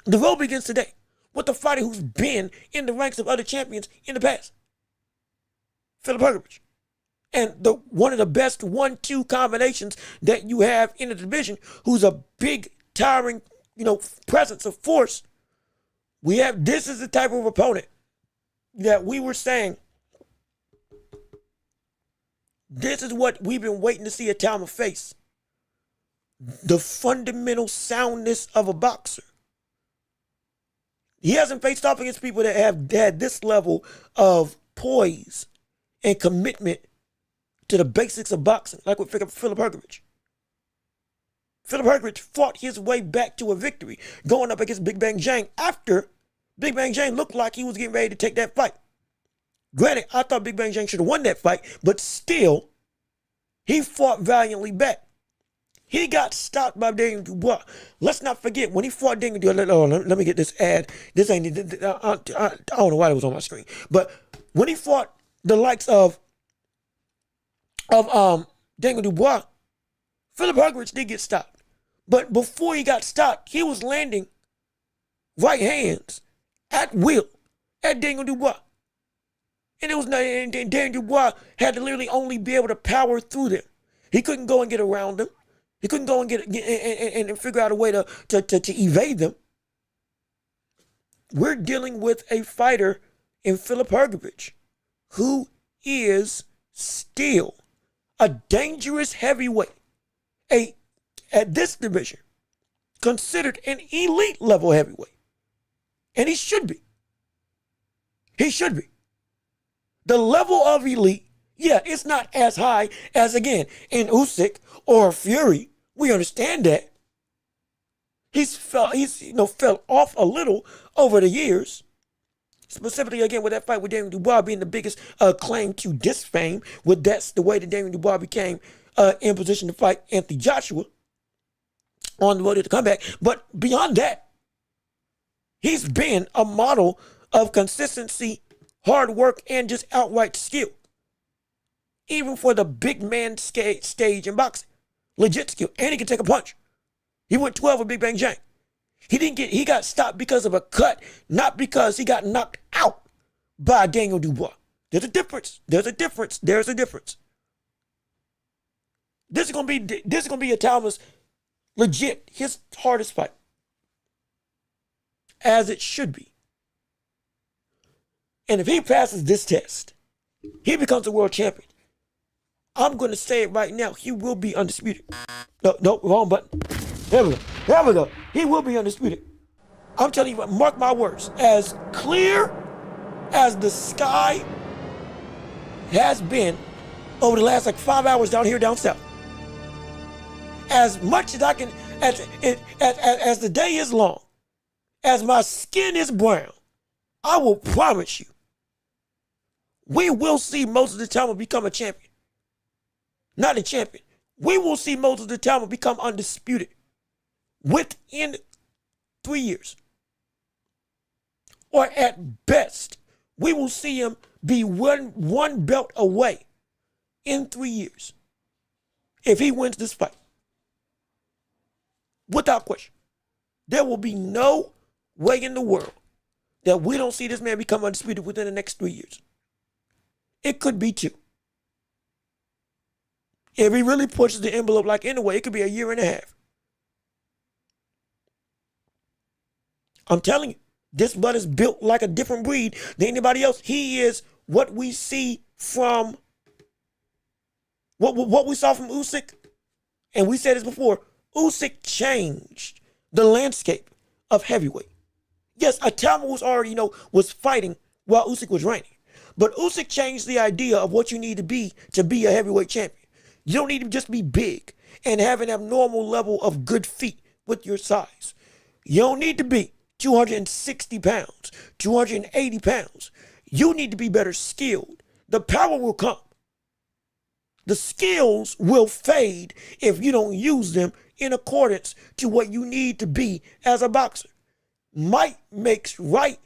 The road begins today with the fighter who's been in the ranks of other champions in the past, Philip Hergovich. And one of the best 1-2 combinations that you have in the division, who's a big, towering, presence of force. This is the type of opponent that we were saying, this is what we've been waiting to see Atama face. The fundamental soundness of a boxer. He hasn't faced off against people that have had this level of poise and commitment to the basics of boxing, like with Philip Hergovich. Philip Hergovich fought his way back to a victory, going up against Big Bang Jang after Big Bang Jang looked like he was getting ready to take that fight. Granted, I thought Big Bang Jang should have won that fight, but still, he fought valiantly back. He got stopped by Daniel Dubois. Let's not forget, when he fought Daniel Dubois, let me get this ad. This ain't, I don't know why it was on my screen. But when he fought the likes of Daniel Dubois, Philip Hergovich did get stopped. But before he got stopped, he was landing right hands at will at Daniel Dubois. And it was not, and Daniel Dubois had to literally only be able to power through them. He couldn't go and get around them. He couldn't go and get and figure out a way to evade them. We're dealing with a fighter in Filip Hrgović who is still a dangerous heavyweight, at this division, considered an elite level heavyweight. And he should be. He should be. The level of elite, yeah, it's not as high as, again, in Usyk or Fury. We understand that. He's fell off a little over the years. Specifically, again, with that fight with Daniel Dubois being the biggest claim to disfame, that's the way that Daniel Dubois became in position to fight Anthony Joshua on the road to the comeback. But beyond that, he's been a model of consistency, hard work, and just outright skill. Even for the big man stage in boxing. Legit skill. And he can take a punch. He went 12 with Big Bang Jang. He got stopped because of a cut, not because he got knocked out by Daniel Dubois. There's a difference. There's a difference. There's a difference. This is gonna be Italia's legit his hardest fight. As it should be. And if he passes this test, he becomes a world champion. I'm going to say it right now. He will be undisputed. No, wrong button. There we go. He will be undisputed. I'm telling you what, mark my words. As clear as the sky has been over the last 5 hours down here down south. As much as I can, as the day is long, as my skin is brown, I will promise you, we will see Moses Itama become a champion. Not a champion. We will see Moses Itama become undisputed within 3 years. Or at best, we will see him be one belt away in 3 years if he wins this fight. Without question. There will be no way in the world that we don't see this man become undisputed within the next 3 years. It could be 2. If he really pushes the envelope like anyway, it could be a year and a half. I'm telling you, this bud is built like a different breed than anybody else. He is what we see from, what we saw from Usyk, and we said this before, Usyk changed the landscape of heavyweight. Yes, Itama was already, was fighting while Usyk was reigning. But Usyk changed the idea of what you need to be a heavyweight champion. You don't need to just be big and have an abnormal level of good feet with your size. You don't need to be 260 pounds, 280 pounds. You need to be better skilled. The power will come. The skills will fade if you don't use them in accordance to what you need to be as a boxer. Might makes right,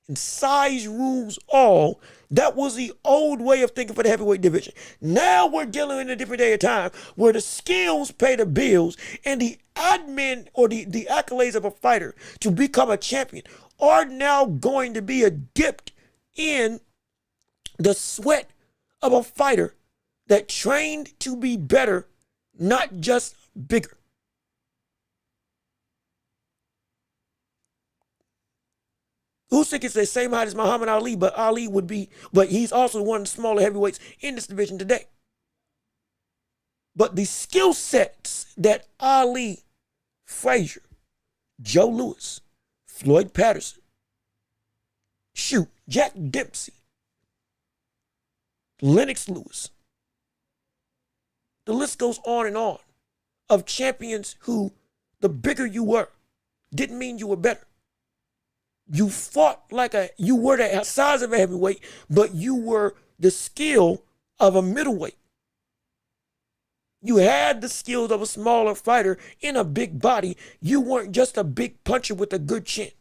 and size rules all. That was the old way of thinking for the heavyweight division. Now we're dealing in a different day of time where the skills pay the bills and the admin or the accolades of a fighter to become a champion are now going to be dipped in the sweat of a fighter that trained to be better, not just bigger. Usyk is the same height as Muhammad Ali, but he's also one of the smaller heavyweights in this division today. But the skill sets that Ali, Frazier, Joe Louis, Floyd Patterson, Jack Dempsey, Lennox Lewis, the list goes on and on of champions who, the bigger you were, didn't mean you were better. You fought you were the size of a heavyweight, but you were the skill of a middleweight. You had the skills of a smaller fighter in a big body. You weren't just a big puncher with a good chin.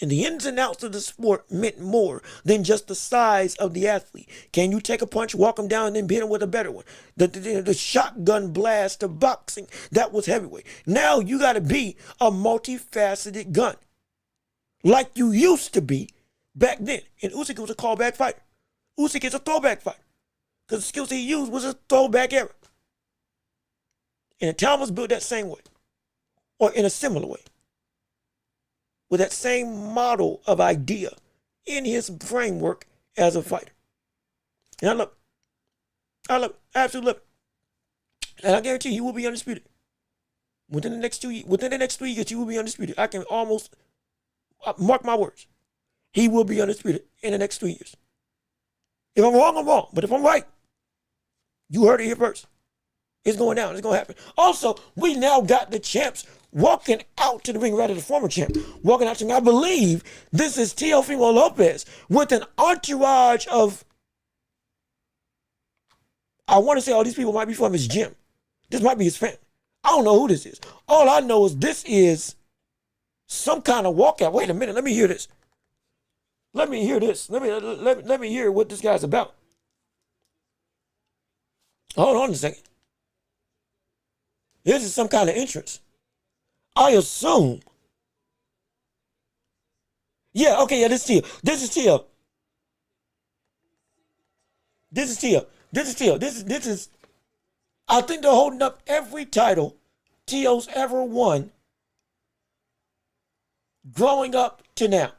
And the ins and outs of the sport meant more than just the size of the athlete. Can you take a punch, walk him down, and then hit him with a better one? The shotgun blast of boxing, that was heavyweight. Now you got to be a multifaceted gun. like you used to be back then. And Usyk was a callback fighter. Usyk is a throwback fighter because the skills he used was a throwback era. And the talent was built that same way or in a similar way with that same model of idea in his framework as a fighter. And I love it. I love it. I absolutely love it. And I guarantee he will be undisputed. Within the next 3 years, he will be undisputed. I can almost mark my words. He will be undisputed in the next 3 years. If I'm wrong, I'm wrong. But if I'm right, you heard it here first. It's going down. It's going to happen. Also, we now got the champs walking out to the ring, rather the former champ, walking out to me. I believe this is Teofimo Lopez with an entourage of, I want to say all these people might be from his gym. This might be his family. I don't know who this is. All I know is this is some kind of walkout. Wait a minute. Let me hear this. Let me hear this. Let me hear what this guy's about. Hold on a second. This is some kind of entrance. I assume. Yeah, okay, yeah, this is Tia. This is Tia. This is Tia. This is Tia. This is, I think they're holding up every title Tio's ever won growing up to now.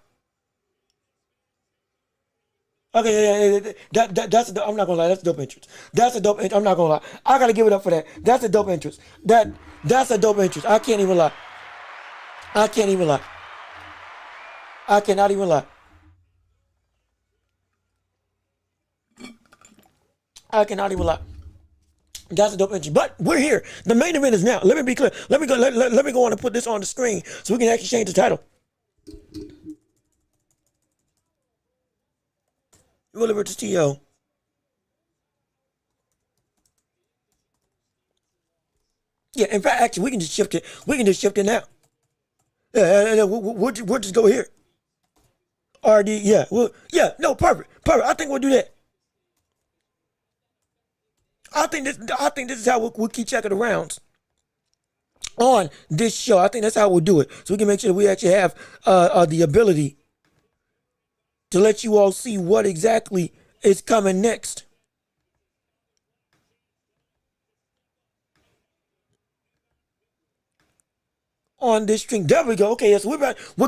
Okay, that's I'm not gonna lie, that's a dope entrance. That's a dope entrance. I'm not gonna lie. I gotta give it up for that. That's a dope entrance. That's a dope entrance. I can't even lie. I can't even lie. I cannot even lie. I cannot even lie. That's a dope entrance. But we're here. The main event is now. Let me be clear. Let me go on and put this on the screen so we can actually change the title. Rolly versus Teo. Yeah, in fact, actually, we can just shift it. We can just shift it now. We'll just go here. RD, yeah. No, perfect. I think we'll do that. I think this is how we'll keep checking the rounds on this show. I think that's how we'll do it. So we can make sure that we actually have the ability to let you all see what exactly is coming next. On this stream. There we go. Okay, yes, we're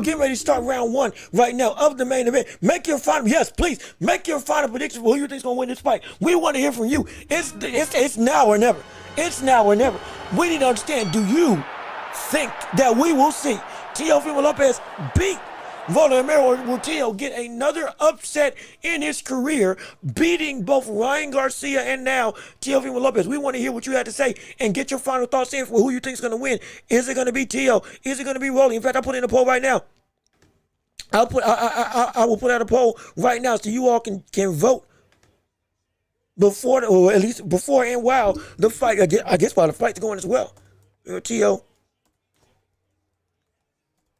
getting ready to start round one right now of the main event. Make your final, yes, please, make your final prediction for who you think is going to win this fight. We want to hear from you. It's now or never. It's now or never. We need to understand, do you think that we will see Teofimo Lopez beat Rolly Romero, or will Teo get another upset in his career, beating both Ryan Garcia and now Teofimo Lopez? We want to hear what you had to say and get your final thoughts in for who you think is going to win. Is it going to be Teo? Is it going to be Rolly? In fact, I'll put in a poll right now. I will put out a poll right now so you all can vote before, or at least before and while the fight. I guess while the fight's going as well. Teo,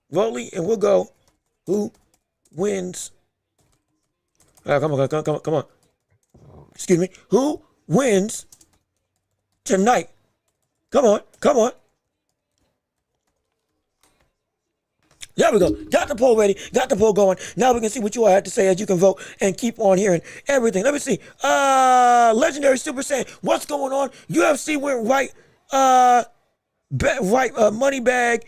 Rolly, and we'll go. Who wins? Come on. Excuse me. Who wins tonight? Come on. There we go. Got the poll ready. Got the poll going. Now we can see what you all have to say as you can vote and keep on hearing everything. Let me see. Legendary Super Saiyan. What's going on? UFC went right. Money bag.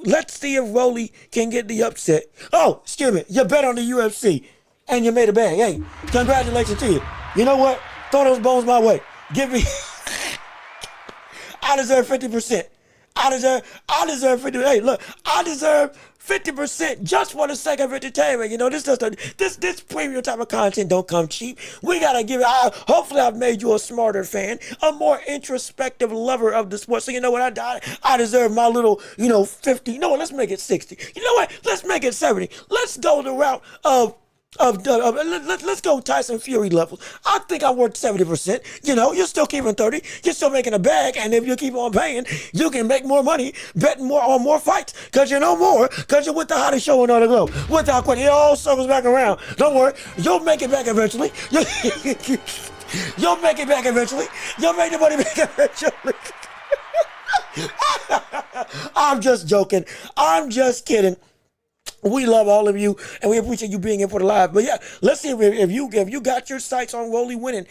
Let's see if Rolly can get the upset. Oh, excuse me. You bet on the UFC and you made a bag. Hey, congratulations to you. You know what? Throw those bones my way. Give me. I deserve 50%. I deserve 50%. Hey, look, I deserve 50% just for the sake of entertainment. You know, this premium type of content don't come cheap. We gotta give it. Hopefully, I've made you a smarter fan, a more introspective lover of the sport. So you know what? I deserve my little, 50. You know what? Let's make it 60. You know what? Let's make it 70. Let's go the route of let's go Tyson Fury levels. I think I'm worth 70%. You're still keeping 30. You're still making a bag, and if you keep on paying, you can make more money, betting more on more fights, because you know more, because you're with the hottest show on the globe. Without question, it all circles back around. Don't worry, you'll make it back eventually. You'll make it back eventually. You'll make the money back eventually. I'm just joking. I'm just kidding. We love all of you, and we appreciate you being here for the live. But yeah, let's see if you got your sights on Rolly winning.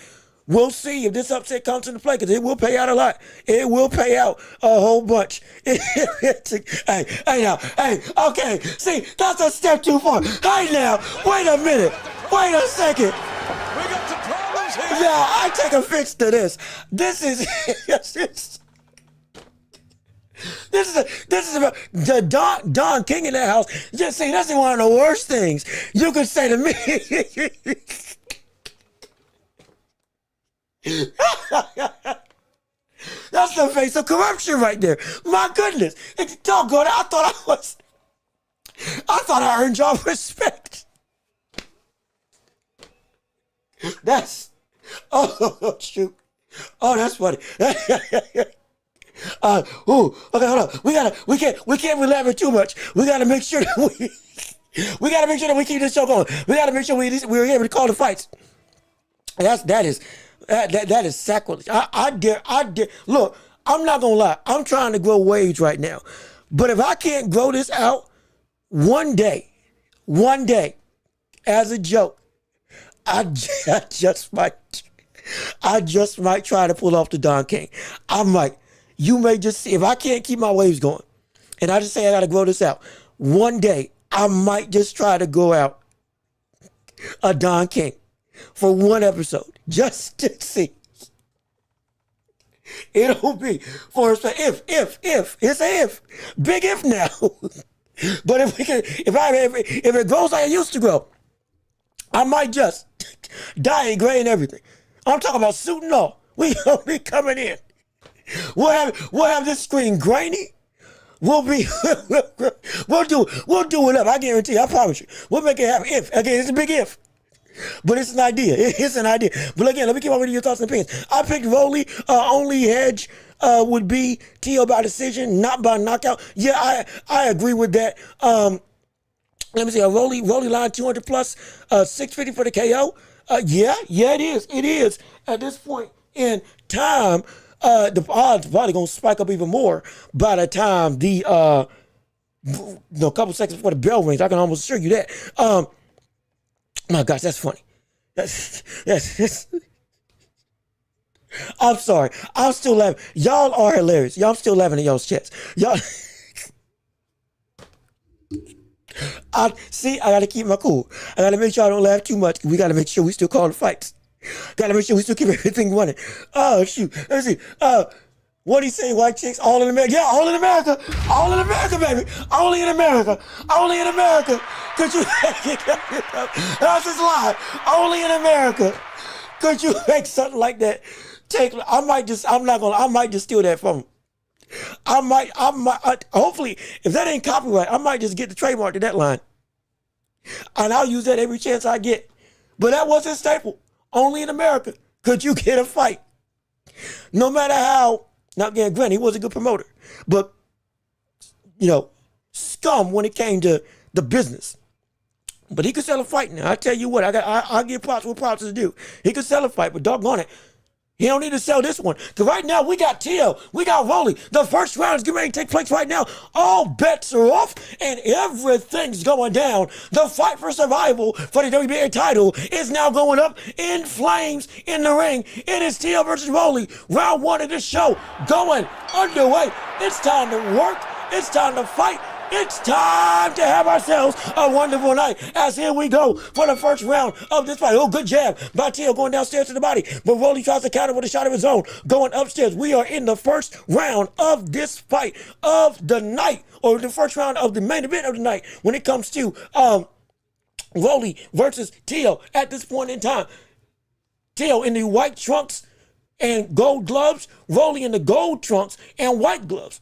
We'll see if this upset comes into play, because it will pay out a lot. It will pay out a whole bunch. Okay. See, that's a step too far. Hey, now, wait a minute. Wait a second. We got some problems here. Yeah, I take offense to this. This is about the Don King in that house. Just see, that's one of the worst things you could say to me. That's the face of corruption right there. My goodness. It's doggone. I thought I earned y'all respect. Oh shoot. Oh, that's funny. Okay, hold on. We can't elaborate too much. We gotta make sure that we keep this show going. We gotta make sure we're able to call the fights. That is sacrilege. I dare. Look, I'm not gonna lie. I'm trying to grow waves right now. But if I can't grow this out one day, as a joke, I just might try to pull off the Don King. I might. You may just see, if I can't keep my waves going, and I just say I got to grow this out, one day I might just try to go out a Don King for one episode, just to see. It'll be for if it's a if, big if now. But if it grows like it used to grow, I might just dye and gray and everything. I'm talking about suit and all. We gonna be coming in. We'll have this screen grainy. We'll do it up. I guarantee you, I promise you. We'll make it happen. If, again, it's a big if. But it's an idea. It's an idea. But again, let me keep on with your thoughts and opinions. I picked Rolly. Only hedge would be Teo by decision, not by knockout. Yeah, I agree with that. Let me see. Rolly line 200 plus, 650 for the KO. Yeah, it is. It is. At this point in time, the odds probably gonna spike up even more by the time the couple seconds before the bell rings. I can almost assure you that. My gosh, that's funny. That's I'm sorry. I'm still laughing. Y'all are hilarious. Y'all still laughing at y'all's chest. Y'all. I gotta keep my cool. I gotta make sure I don't laugh too much. We gotta make sure we still call the fights. Gotta make sure we still keep everything running. Oh shoot. Let's see. What do you say, white chicks? All in America. Yeah, all in America. All in America, baby. Only in America. Only in America. Could you that's his lie. Only in America. Could you make something like that? I might just steal that from him. I might, hopefully, if that ain't copyright, I might just get the trademark to that line. And I'll use that every chance I get. But that was his staple. Only in America could you get a fight. No matter how, now again, granted, he was a good promoter, but, scum when it came to the business. But he could sell a fight now. I tell you what, I'll give props what props is due. He could sell a fight, but doggone it, he don't need to sell this one. Because right now, we got Teo, we got Rolly. The first round is getting ready to take place right now. All bets are off, and everything's going down. The fight for survival for the WBA title is now going up in flames in the ring. It is Teo versus Rolly. Round one of this show going underway. It's time to work. It's time to fight. It's time to have ourselves a wonderful night. As here we go for the first round of this fight. Oh, good jab by Teo going downstairs to the body. But Rolly tries to counter with a shot of his own. Going upstairs. We are in the first round of this fight of the night. Or the first round of the main event of the night. When it comes to Rolly versus Teo at this point in time. Teo in the white trunks and gold gloves. Rolly in the gold trunks and white gloves.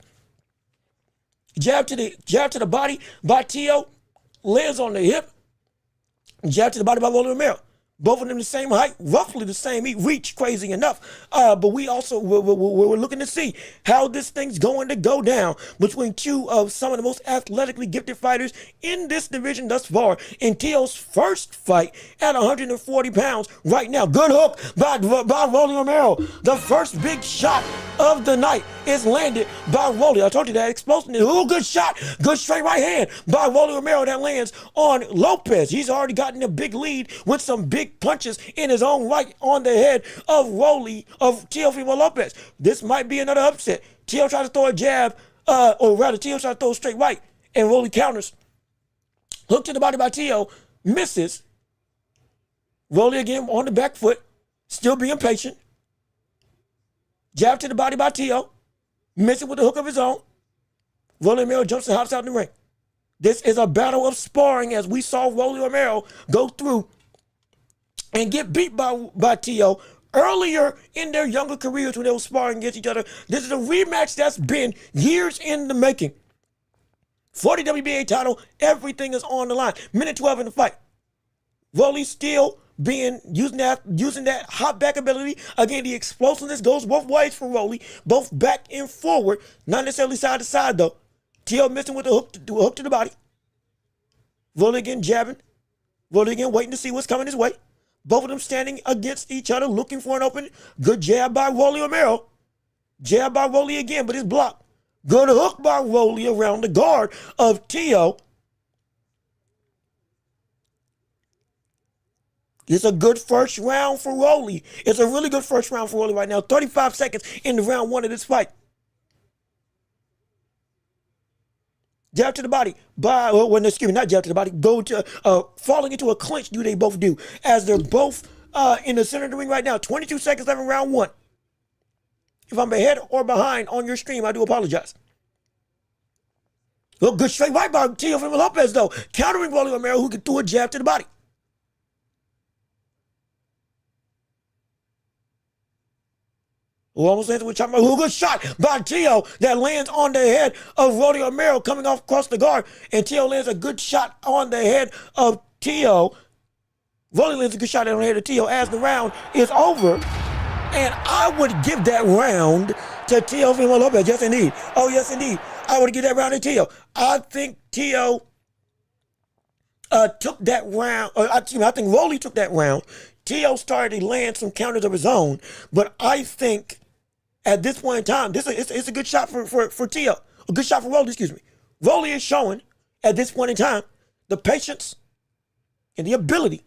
Jab to the body by Teo, legs on the hip. Jab to the body by Rolly Romero. Both of them the same height, roughly the same reach, crazy enough. But we're looking to see how this thing's going to go down between two of some of the most athletically gifted fighters in this division thus far. In Teo's first fight at 140 pounds right now. Good hook by Rolly Romero. The first big shot of the night is landed by Rolly. I told you that explosive. Ooh, good shot. Good straight right hand by Rolly Romero that lands on Lopez. He's already gotten a big lead with some big punches in his own right on the head of Teofimo Lopez. This might be another upset. Teo tries to throw a jab, or rather Teo tries to throw a straight right, and Rolly counters. Hook to the body by Teo, misses. Rolly again on the back foot, still being patient. Jab to the body by Teo, missing with the hook of his own. Rolly Romero jumps and hops out in the ring. This is a battle of sparring as we saw Rolly Romero go through and get beat by Teo earlier in their younger careers when they were sparring against each other. This is a rematch that's been years in the making. For the WBA title, everything is on the line. Minute 12 in the fight. Rolly still using that hop back ability. Again, the explosiveness goes both ways for Rolly, both back and forward, not necessarily side to side though. Teo missing with the hook to the body. Rolly again jabbing. Rolly again waiting to see what's coming his way. Both of them standing against each other, looking for an opening. Good jab by Rolly Romero. Jab by Rolly again, but it's blocked. Good hook by Rolly around the guard of Teo. It's a good first round for Rolly. It's a really good first round for Rolly right now. 35 seconds in the round one of this fight. Jab to the body by, not jab to the body, go to falling into a clinch, do they both do, as they're both in the center of the ring right now. 22 seconds left in round one. If I'm ahead or behind on your stream, I do apologize. Well, good straight right by Teofimo Lopez, though, countering Rolly Romero, who can throw a jab to the body. Who almost lands with chop. Who good shot by Teo that lands on the head of Rolly Romero coming off across the guard. And Teo lands a good shot on the head of Teo. Rolly lands a good shot on the head of Teo as the round is over. And I would give that round to Teofimo Lopez. Yes, indeed. Oh, yes, indeed. I would give that round to Teo. I think Teo took that round. I think Rolly took that round. Teo started to land some counters of his own. But I think at this point in time, it's a good shot for Teo. A good shot for Rolly, excuse me. Rolly is showing at this point in time the patience and the ability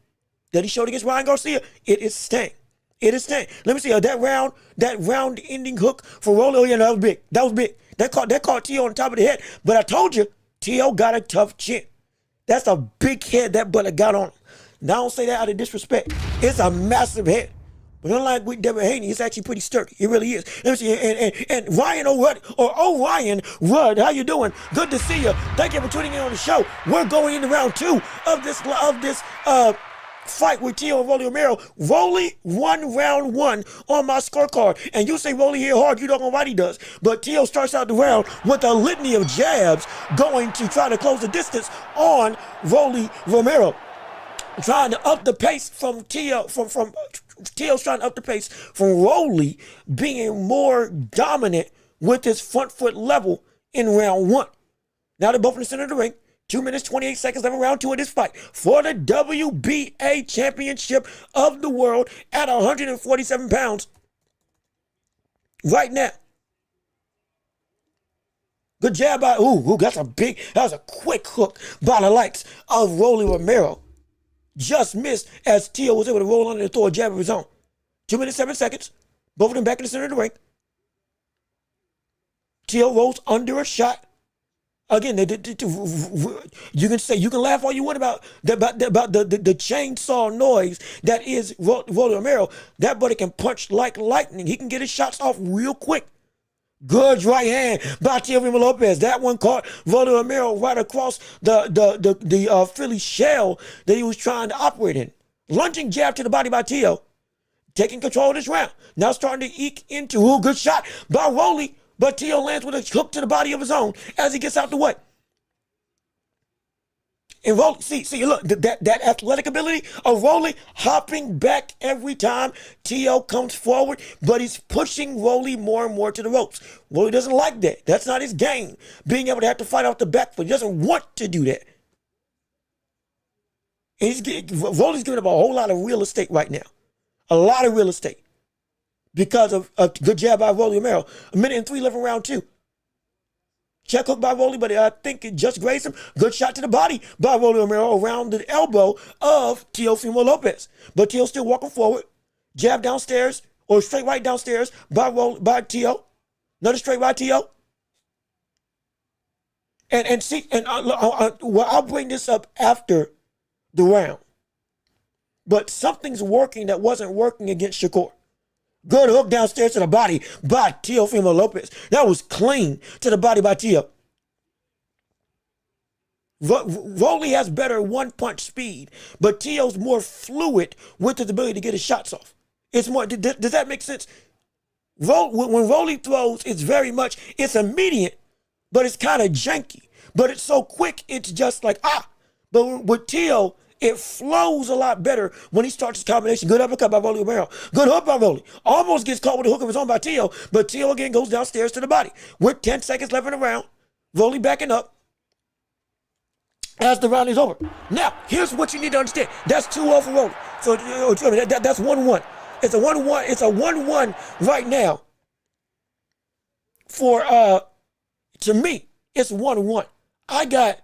that he showed against Ryan Garcia. It is staying. It is staying. Let me see that round ending hook for Rolly. Oh yeah, that was big. That was big. That caught Teo on the top of the head. But I told you, Teo got a tough chin. That's a big head that brother got on him. Now I don't say that out of disrespect. It's a massive head. But unlike with Devin Haney, it's actually pretty sturdy. It really is. Let me see. And Ryan Ryan Rudd, how you doing? Good to see you. Thank you for tuning in on the show. We're going into round two of this fight with Teo and Rolly Romero. Rolly won round one on my scorecard. And you say Rolly hit hard, you don't know what he does. But Teo starts out the round with a litany of jabs going to try to close the distance on Rolly Romero. Trying to up the pace from Teo, from Teo's trying to up the pace from Rolly being more dominant with his front foot level in round one. Now they're both in the center of the ring. 2 minutes, 28 seconds left in round two of this fight for the WBA Championship of the world at 147 pounds right now. Good jab by, that was a quick hook by the likes of Rolly Romero. Just missed as Teo was able to roll under and throw a jab of his own. 2 minutes, 7 seconds. Both of them back in the center of the ring. Teo rolls under a shot. Again, you can laugh all you want about the chainsaw noise that is Rolly Romero. That buddy can punch like lightning. He can get his shots off real quick. Good right hand by Teofimo Lopez. That one caught Rolly Romero right across the Philly shell that he was trying to operate in. Lunging jab to the body by Teo. Taking control of this round. Now starting to eke into good shot by Rolly. But Teo lands with a hook to the body of his own as he gets out the way. And Rolly, see, look, that athletic ability of Rolly hopping back every time Teo comes forward, but he's pushing Rolly more and more to the ropes. Rolly doesn't like that. That's not his game. Being able to have to fight off the back foot. He doesn't want to do that. And Rolly's giving up a whole lot of real estate right now. A lot of real estate. because of a good jab by Rolly Romero. 1:03 left in round 2. Check hook by Rolly, but I think it just grazed him. Good shot to the body by Rolly Romero around the elbow of Teofimo Lopez. But Teo still walking forward. Jab downstairs, or straight right downstairs by Teo. Another straight right Teo. I'll bring this up after the round. But something's working that wasn't working against Shakur. Good hook downstairs to the body by Teofimo Lopez. That was clean to the body by Teo. Rolly has better one-punch speed, but Teo's more fluid with his ability to get his shots off. It's more. Does that make sense? When Rolly throws, it's immediate, but it's kind of janky. But it's so quick, it's just like, But with Teo, it flows a lot better when he starts his combination. Good uppercut by Rolly Romero. Good hook by Rolly. Almost gets caught with a hook of his own by Teo, but Teo again goes downstairs to the body. With 10 seconds left in the round, Rolly backing up as the round is over. Now, here's what you need to understand. That's 2-0 for Rolly. So that's 1-1. It's a 1-1. It's a 1-1 right now. To me, it's 1-1. I got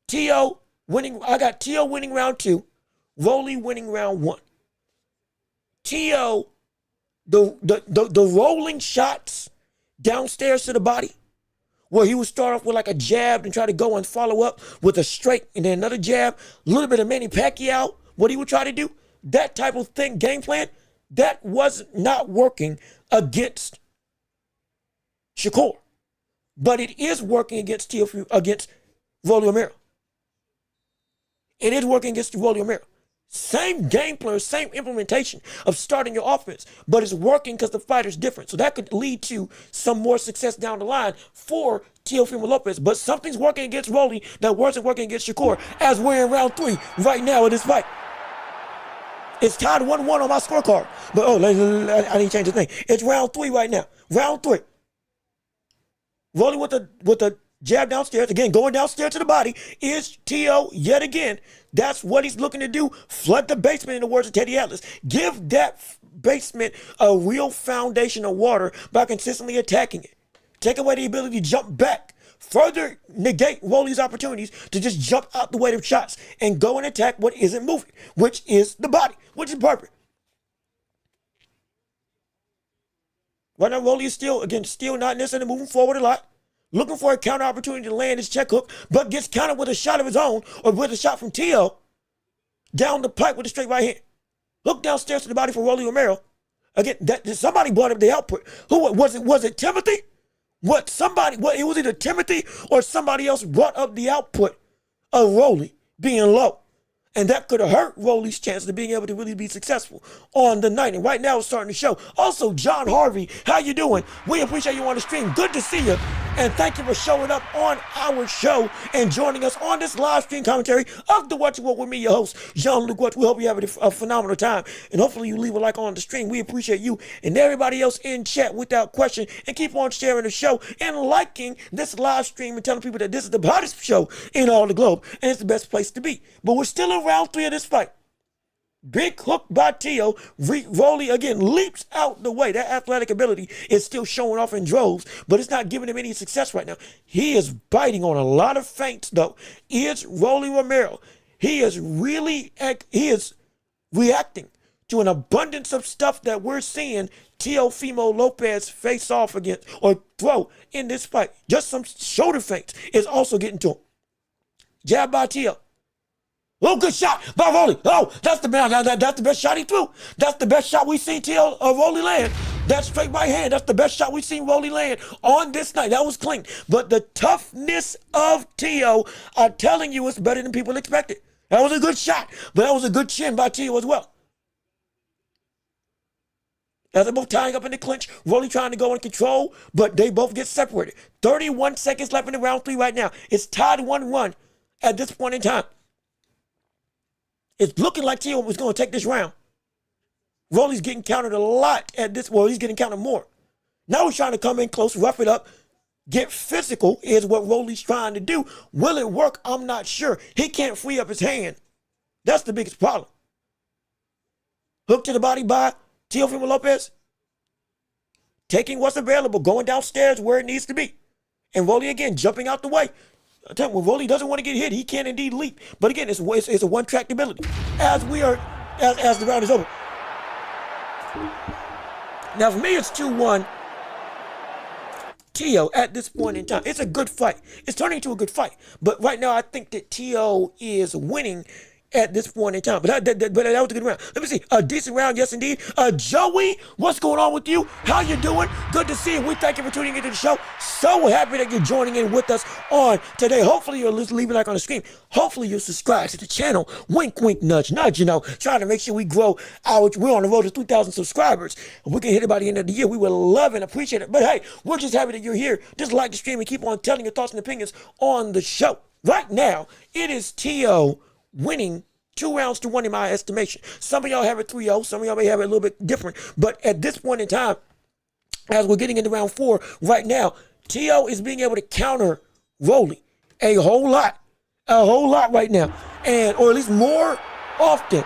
Teo winning round 2, Rolly winning round 1. Teo, the rolling shots downstairs to the body, where he would start off with like a jab and try to go and follow up with a straight and then another jab, a little bit of Manny Pacquiao, what he would try to do, that type of thing, game plan, that was not working against Shakur. But it is working against Rolly Romero. It is working against Rolly Romero. Same game plan, same implementation of starting your offense, but it's working because the fighter's different. So that could lead to some more success down the line for Teofimo Lopez. But something's working against Rolly that wasn't working against Shakur, as we're in round 3 right now in this fight. It's tied 1-1 on my scorecard. But I need to change the thing. It's round 3 right now. Round 3. Rolly with the jab downstairs, again, going downstairs to the body, is Teo yet again. That's what he's looking to do. Flood the basement, in the words of Teddy Atlas. Give that basement a real foundation of water by consistently attacking it. Take away the ability to jump back. Further negate Rolly's opportunities to just jump out the way of shots and go and attack what isn't moving, which is the body, which is perfect. Right now, Rolly is still not necessarily moving forward a lot. Looking for a counter opportunity to land his check hook, but gets countered with a shot of his own or with a shot from Teo down the pipe with a straight right hand. Hook downstairs to the body for Rolly Romero. Again, somebody brought up the output. Who was it? Was it Timothy? It was either Timothy or somebody else brought up the output of Rolly being low. And that could have hurt Rolly's chance of being able to really be successful on the night. And right now it's starting to show. Also, John Harvey, how you doing? We appreciate you on the stream. Good to see you. And thank you for showing up on our show and joining us on this live stream commentary of the Welch Report with me, your host, Jean-Luc Welch. We hope you have a phenomenal time. And hopefully you leave a like on the stream. We appreciate you and everybody else in chat without question. And keep on sharing the show and liking this live stream and telling people that this is the hottest show in all the globe. And it's the best place to be. But we're still in round 3 of this fight. Big hook by Teo. Rolly again leaps out the way. That athletic ability is still showing off in droves, but it's not giving him any success right now. He is biting on a lot of feints, though. It's Rolly Romero. He is reacting to an abundance of stuff that we're seeing Teofimo Lopez face off against or throw in this fight. Just some shoulder feints is also getting to him. Jab by Teo. Oh, good shot by Rolly. Oh, that's the best shot he threw. That's the best shot we've seen Rolly land. That straight right hand, that's the best shot we've seen Rolly land on this night. That was clean. But the toughness of Teo, I'm telling you, it's better than people expected. That was a good shot, but that was a good chin by Teo as well. As they're both tying up in the clinch, Rolly trying to go in control, but they both get separated. 31 seconds left in the round 3 right now. It's tied 1-1 at this point in time. It's looking like Teo was going to take this round. Rolly's getting countered a lot at this. Well, he's getting countered more. Now he's trying to come in close, rough it up, get physical is what Rolly's trying to do. Will it work? I'm not sure. He can't free up his hand. That's the biggest problem. Hook to the body by Teofimo Lopez taking what's available, going downstairs where it needs to be. And Rolly again jumping out the way. I tell you, when Rolly doesn't want to get hit, he can indeed leap. But again, it's a one-track ability. As the round is over. Now for me, it's 2-1. Teo at this point in time. It's a good fight. It's turning into a good fight. But right now, I think that Teo is winning at this point in time. But that was a good round. Let me see. A decent round, yes indeed. Joey, what's going on with you? How you doing? Good to see you. We thank you for tuning into the show. So happy that you're joining in with us on today. Hopefully you'll leave a like on the screen. Hopefully you'll subscribe to the channel. Wink, wink, nudge, nudge, trying to make sure we grow we're on the road to 3,000 subscribers. We can hit it by the end of the year. We would love and appreciate it. But hey, we're just happy that you're here. Just like the stream and keep on telling your thoughts and opinions on the show. Right now, it is Teo winning 2-1 in my estimation. Some of y'all have it 3-0. Some of y'all may have it a little bit different. But at this point in time, as we're getting into round 4 right now, Teo is being able to counter Rolly a whole lot right now, or at least more often.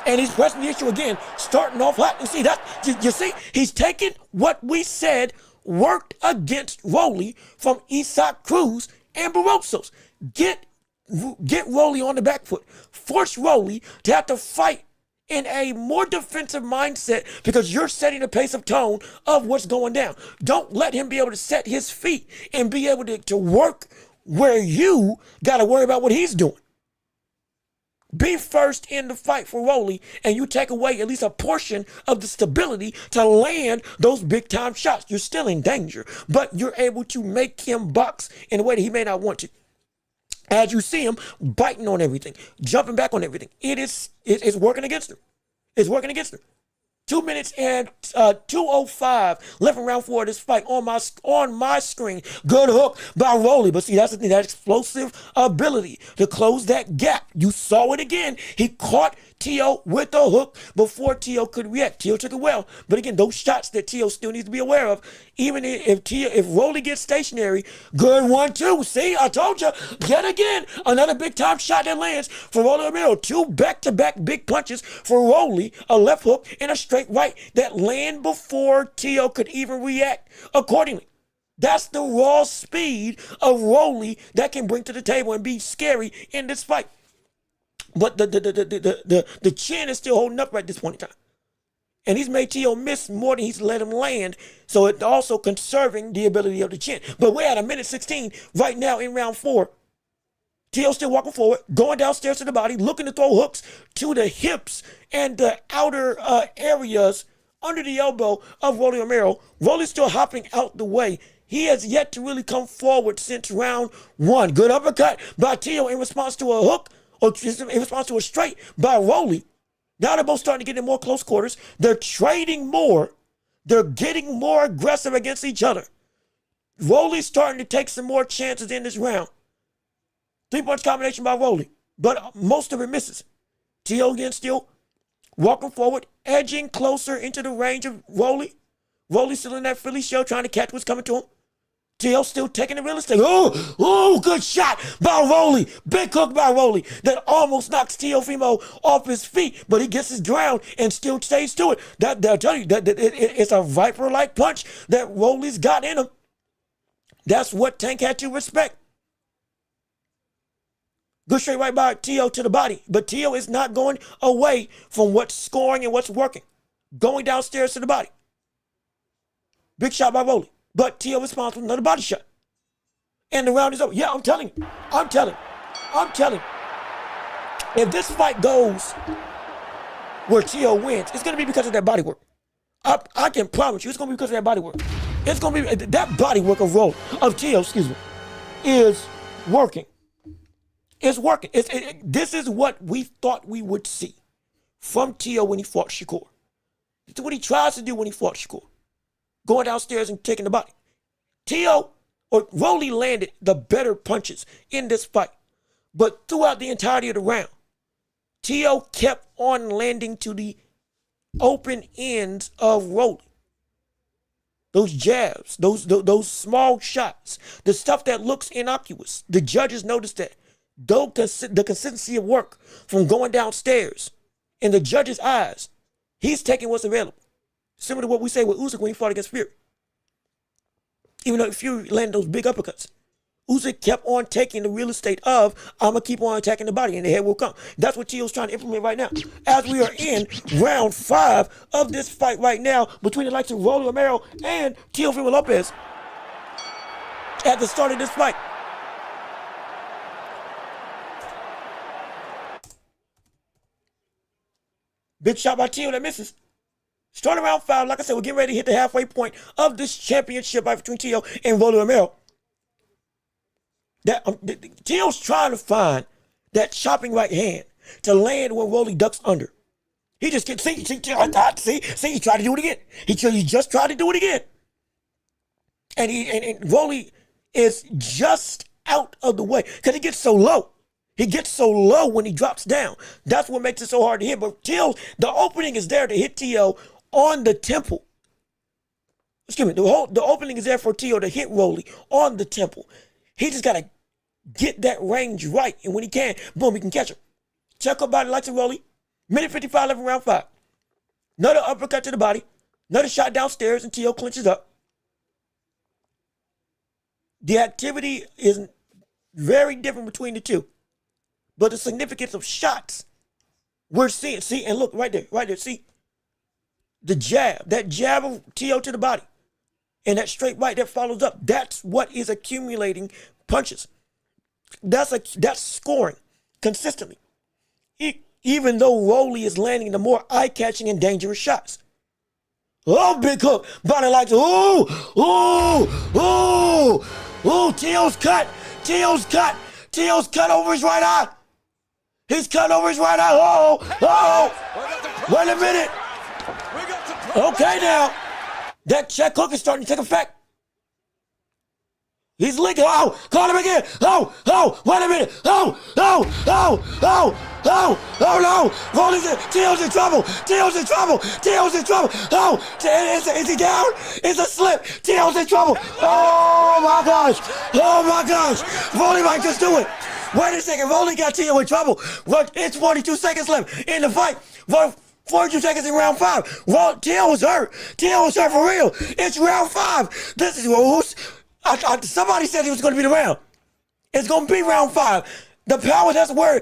And he's pressing the issue again, starting off hot. And see that you see, he's taking what we said worked against Rolly from Isaac Cruz and Barrosos. Get Rolly on the back foot. Force Rolly to have to fight in a more defensive mindset because you're setting the pace of tone of what's going down. Don't let him be able to set his feet and be able to work where you got to worry about what he's doing. Be first in the fight for Rolly, and you take away at least a portion of the stability to land those big-time shots. You're still in danger, but you're able to make him box in a way that he may not want to. As you see him biting on everything, jumping back on everything, it's working against him. It's working against him. 2 minutes and 2:05 left in round 4 of this fight on my screen. Good hook by Rolly. But see, that's the thing, that explosive ability to close that gap. You saw it again. He caught Teo with the hook before Teo could react. Teo took it well. But again, those shots that Teo still needs to be aware of. Even if Rolly gets stationary, good 1-2. See, I told you. Yet again, another big time shot that lands for Rolly Romero. 2 back-to-back big punches for Rolly. A left hook and a straight right that land before Teo could even react accordingly. That's the raw speed of Rolly that can bring to the table and be scary in this fight. But the chin is still holding up right at this point in time. And he's made Teo miss more than he's let him land. So it's also conserving the ability of the chin. But we're at 1:16 right now in round 4. Teo's still walking forward, going downstairs to the body, looking to throw hooks to the hips and the outer areas under the elbow of Rolly Romero. Rolly's still hopping out the way. He has yet to really come forward since round 1. Good uppercut by Teo in response to a hook, or in response to a straight by Rolly. Now they're both starting to get in more close quarters. They're trading more. They're getting more aggressive against each other. Rolly's starting to take some more chances in this round. 3-punch combination by Rolly, but most of it misses. Teo again still walking forward, edging closer into the range of Rolly. Rolly still in that Philly show, trying to catch what's coming to him. Teo still taking the real estate. Oh, good shot by Rolly. Big hook by Rolly that almost knocks Teofimo off his feet, but he gets his ground and still stays to it. I'll tell you, it's a viper-like punch that Rolly's got in him. That's what Tank had to respect. Good straight right by Teo to the body. But Teo is not going away from what's scoring and what's working. Going downstairs to the body. Big shot by Rolly. But Teo responds with another body shot. And the round is over. Yeah, I'm telling you. If this fight goes where Teo wins, it's going to be because of that body work. I can promise you it's going to be because of that body work. It's going to be that body work of Teo, is working. It's working. This is what we thought we would see from Teo when he fought Shakur. It's what he tries to do when he fought Shakur. Going downstairs and taking the body. Rolly landed the better punches in this fight. But throughout the entirety of the round, Teo kept on landing to the open ends of Rolly. Those jabs, those small shots, the stuff that looks innocuous. The judges noticed that. The consistency of work from going downstairs in the judge's eyes, He's taking what's available. Similar to what we say with Usyk when he fought against Fury. Even though Fury landed those big uppercuts, Usyk kept on taking the real estate of, I'm going to keep on attacking the body and the head will come. That's what Teo's trying to implement right now. As we are in round 5 of this fight right now between the likes of Rolly Romero and Teofimo Lopez at the start of this fight. Big shot by Teo that misses. Starting round 5, like I said, we're getting ready to hit the halfway point of this championship fight between Teo and Rolly Romero. Teo's trying to find that chopping right hand to land when Rolly ducks under. He just gets, see, he tried to do it again. He just tried to do it again. And Rolly is just out of the way because he gets so low. He gets so low when he drops down. That's what makes it so hard to hit. But Teo, the opening is there to hit Teo on the temple. Excuse me, the opening is there for Teo to hit Rolly on the temple. He just got to get that range right. And when he can, boom, he can catch him. Check up body likes of Rolly. Minute 55 left in round 5. Another uppercut to the body. Another shot downstairs and Teo clinches up. The activity is very different between the two. But the significance of shots we're seeing. See, and look right there. See the jab, that jab of Teo to the body, and that straight right that follows up. That's what is accumulating punches. That's scoring consistently. Even though Rolly is landing the more eye-catching and dangerous shots. Oh, big hook. Body likes, Teo's cut. Teo's cut over his right eye. He's cut over his right eye. Wait a minute. Okay now. That check hook is starting to take effect. He's linking. Oh, call him again. Wait a minute. No. Rolly's in. Teo's in trouble. Oh, is he down? It's a slip. Teo's in trouble. Oh my gosh. Rolly might just do it. Wait a second. Rolly got Teo in trouble. It's 42 seconds left in the fight. 42 seconds in round 5. Teo was hurt. For real. It's round 5. This is somebody said it was going to be the round. It's going to be round 5. The power, that's where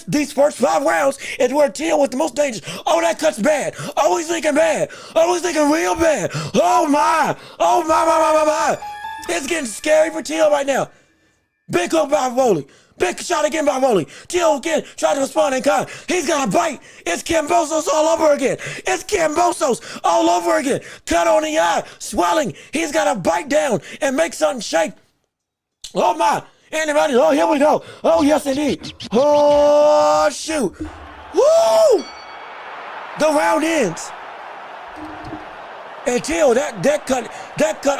these first 5 rounds is where Teo was the most dangerous. Oh, that cut's bad. Oh, he's thinking bad. Oh, he's thinking real bad. Oh, my. It's getting scary for Teo right now. Big hook by Rolly. Big shot again by Rolly. Teo again tried to respond in kind. He's got a bite. It's Cambosos all over again. Cut on the eye. Swelling. He's got to bite down and make something shake. Oh, my. Anybody? Oh, here we go. Oh, yes, indeed. Oh, shoot. Woo! The round ends. And Teo, that cut,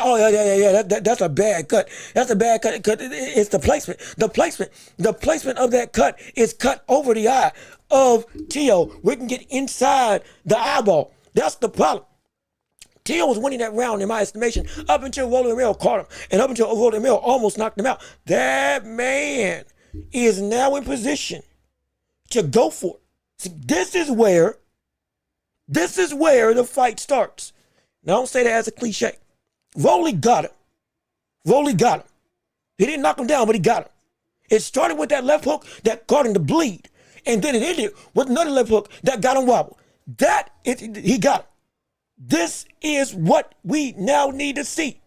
oh, yeah, that's a bad cut. That's a bad cut. It's the placement. The placement of that cut is cut over the eye of Teo. We can get inside the eyeball. That's the problem. Teo was winning that round, in my estimation, up until Rolly Romero caught him, and up until Rolly Romero almost knocked him out. That man is now in position to go for it. See, this is where the fight starts. Now, I don't say that as a cliche. Rolly got him. He didn't knock him down, but he got him. It started with that left hook that caught him to bleed, and then it ended with another left hook that got him wobbled. He got him. This is what we now need to see.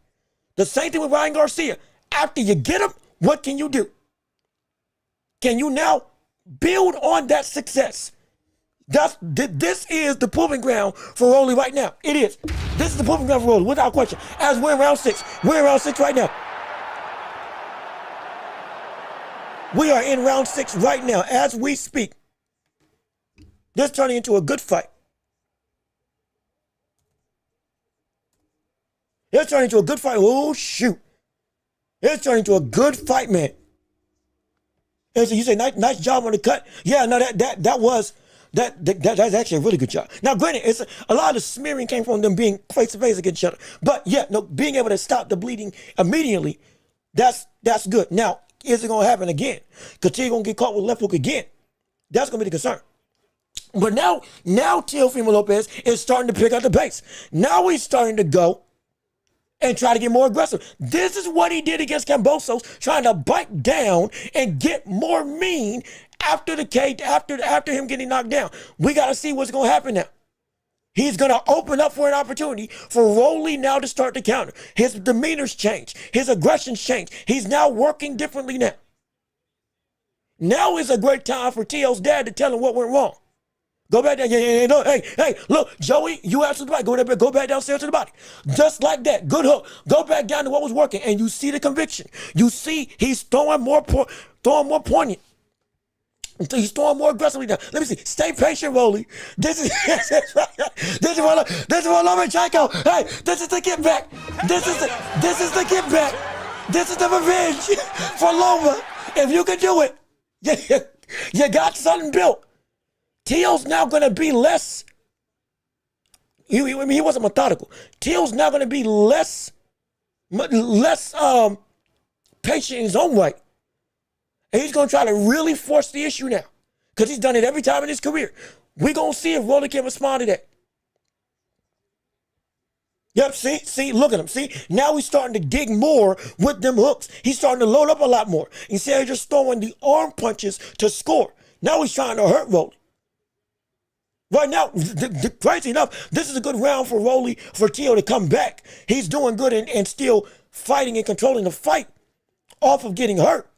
The same thing with Ryan Garcia. After you get him, what can you do? Can you now build on that success? This is the proving ground for Rolly right now. It is. This is the proving ground for Rolly, without question. As we're in round 6. We're in round 6 right now. We are in round 6 right now as we speak. This turning into a good fight. It's turning into a good fight. Oh, shoot. It's turning into a good fight, man. And so you say, nice job on the cut. Yeah, no, that's actually a really good job. Now, granted, it's a lot of the smearing came from them being face to face against each other. But yeah, no, being able to stop the bleeding immediately, that's good. Now, is it going to happen again? Because Teo going to get caught with left hook again. That's going to be the concern. But now Teofimo Lopez is starting to pick up the pace. Now he's starting to go and try to get more aggressive. This is what he did against Kambosos, trying to bite down and get more mean after the cage, after him getting knocked down. We got to see what's going to happen now. He's going to open up for an opportunity for Rolly now to start to counter. His demeanor's changed. His aggression's changed. He's now working differently now. Now is a great time for Teo's dad to tell him what went wrong. Go back there. No. Hey, look, Joey, you out to the body. Go back downstairs to the body. Just like that. Good hook. Go back down to what was working. And you see the conviction. You see he's throwing more poignant. He's throwing more aggressively now. Let me see. Stay patient, Rolly. This is for Lomachenko. Hey, this is the get back. This is the get back. This is the revenge for Loma. If you can do it, you got something built. Teo's now going to be less. He wasn't methodical. Teo's now going to be less patient in his own right. And he's going to try to really force the issue now. Because he's done it every time in his career. We're going to see if Rolly can respond to that. Yep, see, look at him. See, now he's starting to dig more with them hooks. He's starting to load up a lot more. Instead of just throwing the arm punches to score. Now he's trying to hurt Rolly. Right now, crazy enough, this is a good round for Rolly, for Teo to come back. He's doing good and still fighting and controlling the fight off of getting hurt.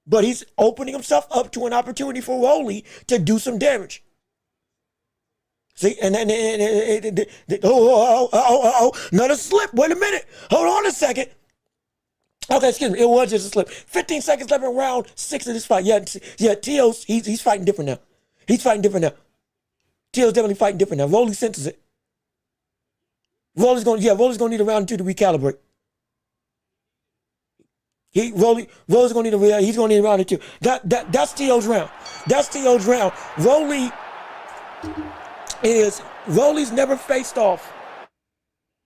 But he's opening himself up to an opportunity for Rolly to do some damage. See, and then, another slip. Wait a minute. Hold on a second. Okay, excuse me. It was just a slip. 15 seconds left in round 6 of this fight. Yeah, Teo's, he's fighting different now. He's fighting different now. Teo's definitely fighting different now. Rolly senses it. Rolly's going to need a round 2 to recalibrate. Rolly's going to need a round 2. That's Teo's round. That's Teo's round. Rolly's never faced off.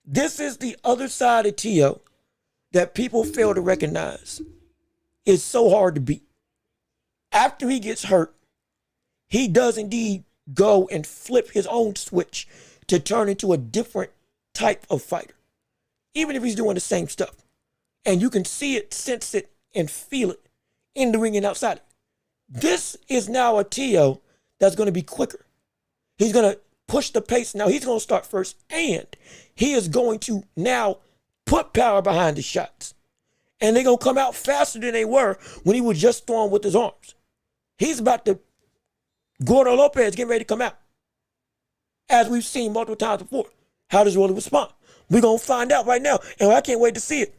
This is the other side of Teo that people fail to recognize. It's so hard to beat. After he gets hurt, he does indeed go and flip his own switch to turn into a different type of fighter, even if he's doing the same stuff. And you can see it, sense it, and feel it in the ring and outside it. This is now a Teo that's going to be quicker. He's going to push the pace. Now he's going to start first, and he is going to now put power behind his shots. And they're going to come out faster than they were when he was just throwing with his arms. He's about to, Gordo Lopez getting ready to come out. As we've seen multiple times before. How does Rolly respond? We're going to find out right now, and I can't wait to see it.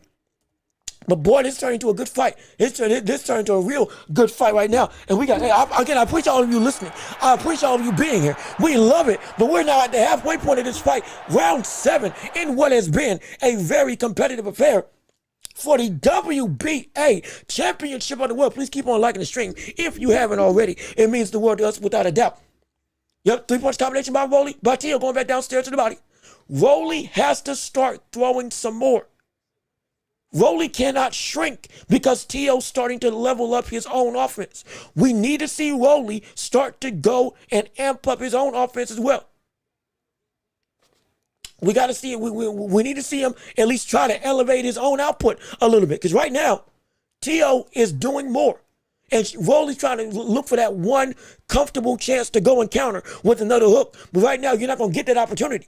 But boy, this turned into a good fight. This turned into a real good fight right now. And we got, I appreciate all of you listening. I appreciate all of you being here. We love it. But we're now at the halfway point of this fight, round 7, in what has been a very competitive affair for the WBA Championship of the World. Please keep on liking the stream if you haven't already. It means the world to us without a doubt. Yep, 3-punch combination by Rolly. By Teo going back downstairs to the body. Rolly has to start throwing some more. Rolly cannot shrink because Teo's starting to level up his own offense. We need to see Rolly start to go and amp up his own offense as well. We got to see it. We need to see him at least try to elevate his own output a little bit. Because right now, Teo is doing more. And Rolly's trying to look for that one comfortable chance to go and counter with another hook. But right now, you're not going to get that opportunity.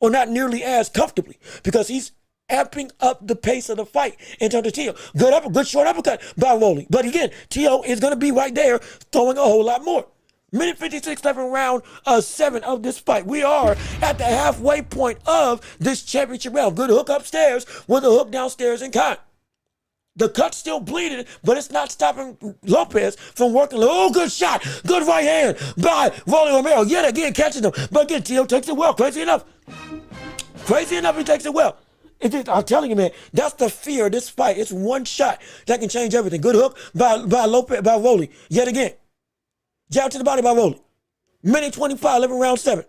Or not nearly as comfortably. Because he's amping up the pace of the fight in terms of Teo. Good short uppercut by Rolly. But again, Teo is going to be right there throwing a whole lot more. Minute 56 left in round 7 of this fight. We are at the halfway point of this championship round. Good hook upstairs with a hook downstairs in kind. The cut's still bleeding, but it's not stopping Lopez from working. Oh, good shot. Good right hand by Rolly Romero. Yet again, catching him. But again, Teo takes it well. Crazy enough, he takes it well. I'm telling you, man, that's the fear of this fight. It's one shot that can change everything. Good hook by Lopez, by Rolly. Yet again. Jab to the body by Rolly. Minute 25, 11 round 7.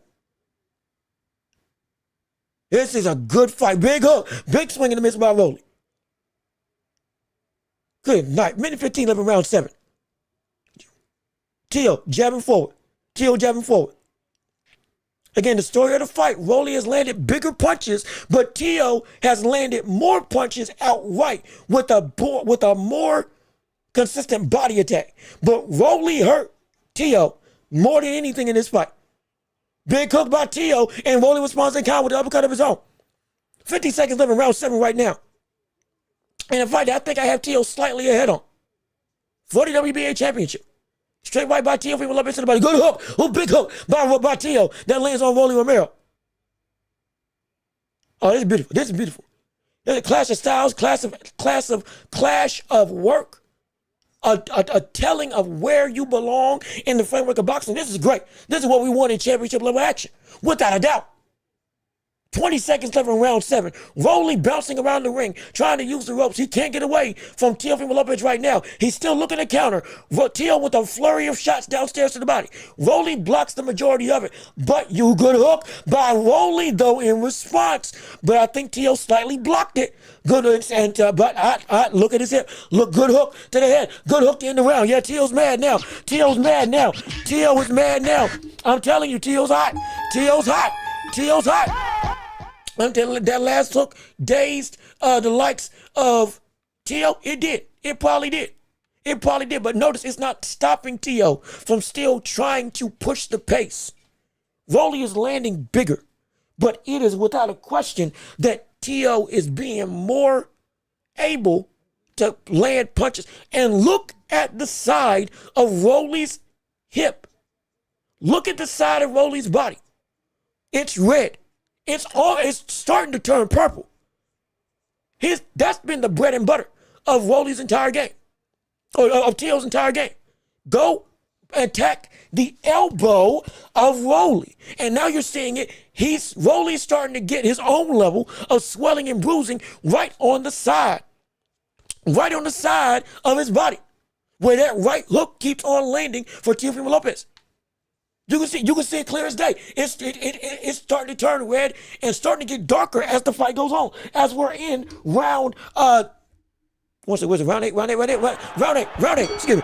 This is a good fight. Big hook. Big swing in the miss by Rolly. Good night. Minute 15, 11 round 7. Teo jabbing forward. Tio jabbing forward. Again, the story of the fight, Rolly has landed bigger punches, but Tio has landed more punches outright with a more consistent body attack. But Rolly hurt Tio more than anything in this fight. Big hook by Tio, and Rolly responds in kind with the uppercut of his own. 50 seconds left in round 7 right now. And a fight that I think I have Tio slightly ahead on. For the WBA Championship. Straight right by Teofimo Lopez to the body. Good hook. Oh, big hook by Tio. That lands on Rolly Romero. Oh, this is beautiful. This is beautiful. There's a clash of styles, clash of work. A telling of where you belong in the framework of boxing. This is great. This is what we want in championship level action. Without a doubt. 20 seconds left in round 7. Rolly bouncing around the ring, trying to use the ropes. He can't get away from Teofimo Lopez right now. He's still looking to counter. Tio with a flurry of shots downstairs to the body. Rolly blocks the majority of it. But you good hook by Rolly, though, in response. But I think Tio slightly blocked it. Good, but look at his hip. Look, good hook to the head. Good hook to end the round. Yeah, Tio's mad now. Tio is mad now. I'm telling you, Tio's hot. I'm telling you, that last hook dazed the likes of Tio. It did. It probably did. But notice it's not stopping Tio from still trying to push the pace. Rolly is landing bigger, but it is without a question that Tio is being more able to land punches. And look at the side of Rolly's hip. Look at the side of Rolly's body. It's red. It's starting to turn purple. That's been the bread and butter of Rolly's entire game, or of Tio's entire game. Go attack the elbow of Rolly, and now you're seeing it. Rolly's starting to get his own level of swelling and bruising right on the side of his body, where that right hook keeps on landing for Teofimo Lopez. You can see it clear as day. It's starting to turn red and starting to get darker as the fight goes on. As we're in round round eight. Excuse me.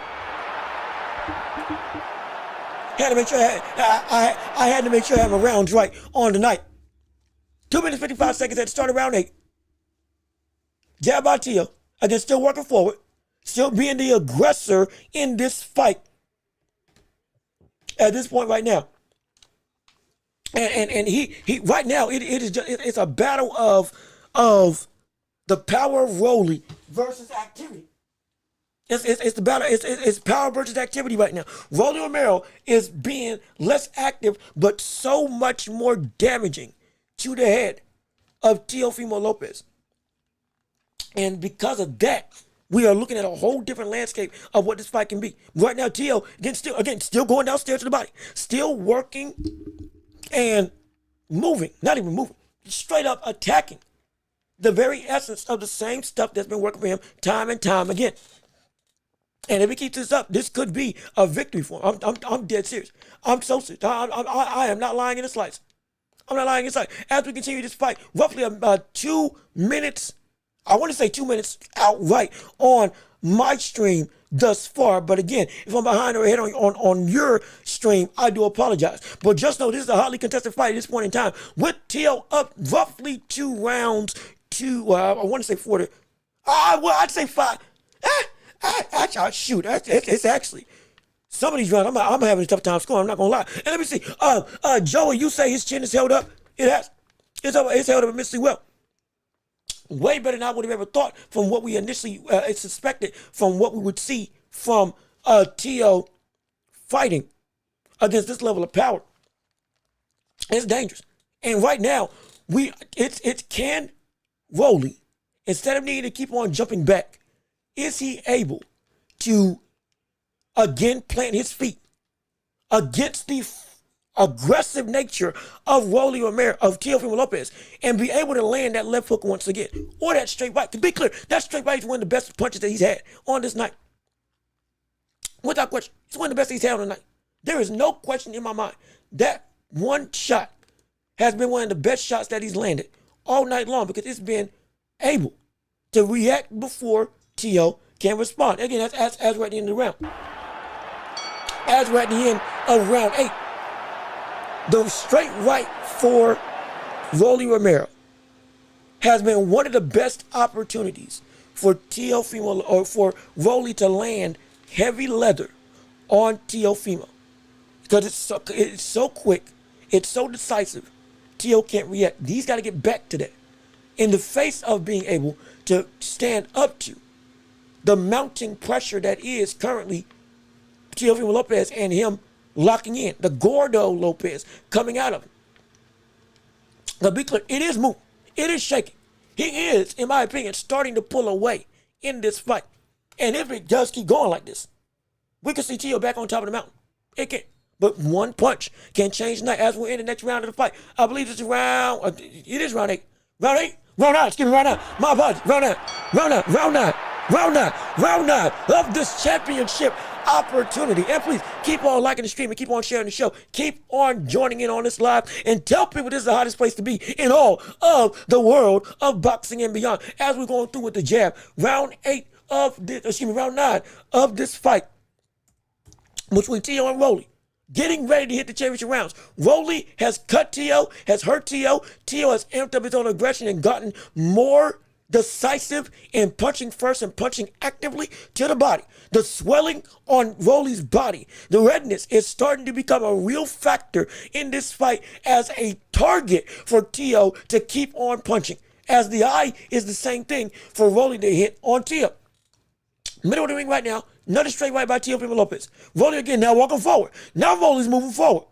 Had to make sure I had to make sure I have my rounds right on tonight. 2 minutes 55 seconds at the start of round 8. Jab by Tio. Again, still working forward, still being the aggressor in this fight. At this point right now. And he right now it's a battle of the power of Rolly versus activity. It's the battle, it's power versus activity right now. Rolly Romero is being less active, but so much more damaging to the head of Teofimo Lopez. And because of that, we are looking at a whole different landscape of what this fight can be. Right now, Tio, still going downstairs to the body. Still working and moving. Not even moving. Straight up attacking the very essence of the same stuff that's been working for him time and time again. And if he keeps this up, this could be a victory for him. I'm dead serious. I'm so serious. I am not lying in the slightest. I'm not lying in the slightest. As we continue this fight, roughly about 2 minutes, I want to say 2 minutes outright on my stream thus far. But again, if I'm behind or ahead on your stream, I do apologize. But just know this is a hotly contested fight at this point in time, with Tio up roughly 2 rounds to, I want to say 4 to, I'd say 5. Shoot, it's actually, some of these rounds, I'm having a tough time scoring, I'm not going to lie. And let me see, Joey, you say his chin is held up. It has. It's held up immensely well. Way better than I would have ever thought from what we initially suspected from what we would see from Tio fighting against this level of power. It's dangerous. And right now, can Rolly, instead of needing to keep on jumping back, is he able to again plant his feet against the aggressive nature of Rolly Romero, of Teofimo Lopez, and be able to land that left hook once again, or that straight right? To be clear, that straight right is one of the best punches that he's had on this night. Without question, it's one of the best he's had on the night. There is no question in my mind. That one shot has been one of the best shots that he's landed all night long, because it's been able to react before Tio can respond. Again, that's as right at the end of the round. as we're at the end of round 8. The straight right for Rolly Romero has been one of the best opportunities for Teofimo or for Rolly to land heavy leather on Teofimo, because it's so quick, it's so decisive. Teo can't react. He's got to get back to that in the face of being able to stand up to the mounting pressure that is currently Teofimo Lopez and him locking in, the Gordo Lopez coming out of him. Now be clear, it is moving, it is shaking. He is, in my opinion, starting to pull away in this fight. And if it does keep going like this, we can see Teo back on top of the mountain. It can. But one punch can change the night as we're in the next round of the fight. I believe it's round, it is round 8. Round 8? Round 9, excuse me, round 9. My apologies, round 9, round 9, round 9, round 9, round 9 of this championship opportunity. And please keep on liking the stream and keep on sharing the show. Keep on joining in on this live and tell people this is the hottest place to be in all of the world of boxing and beyond. As we're going through with the jab, round 8 of this, round 9 of this fight between Teo and Rolly, getting ready to hit the championship rounds. Rolly has cut Teo, has hurt Teo. Teo has amped up his own aggression and gotten more decisive in punching first and punching actively to the body. The swelling on Rolly's body, the redness, is starting to become a real factor in this fight as a target for Teo to keep on punching, as the eye is the same thing for Rolly to hit on Teo. Middle of the ring right now, another straight right by Teofimo Lopez. Rolly again now walking forward. Now Rolly's moving forward.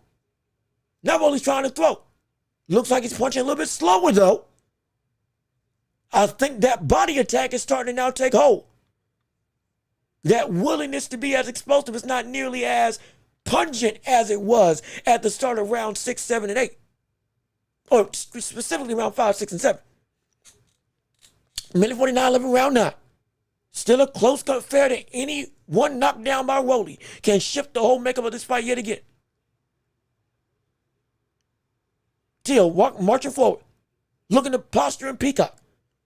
Now Rolly's trying to throw. Looks like he's punching a little bit slower though. I think that body attack is starting to now take hold. That willingness to be as explosive is not nearly as pungent as it was at the start of round 6, 7, and 8. Or specifically round 5, 6, and 7. Minute 49, 11, round 9. Still a close affair that any one knockdown by Rolly can shift the whole makeup of this fight yet again. Teo marching forward, looking to posture and peacock,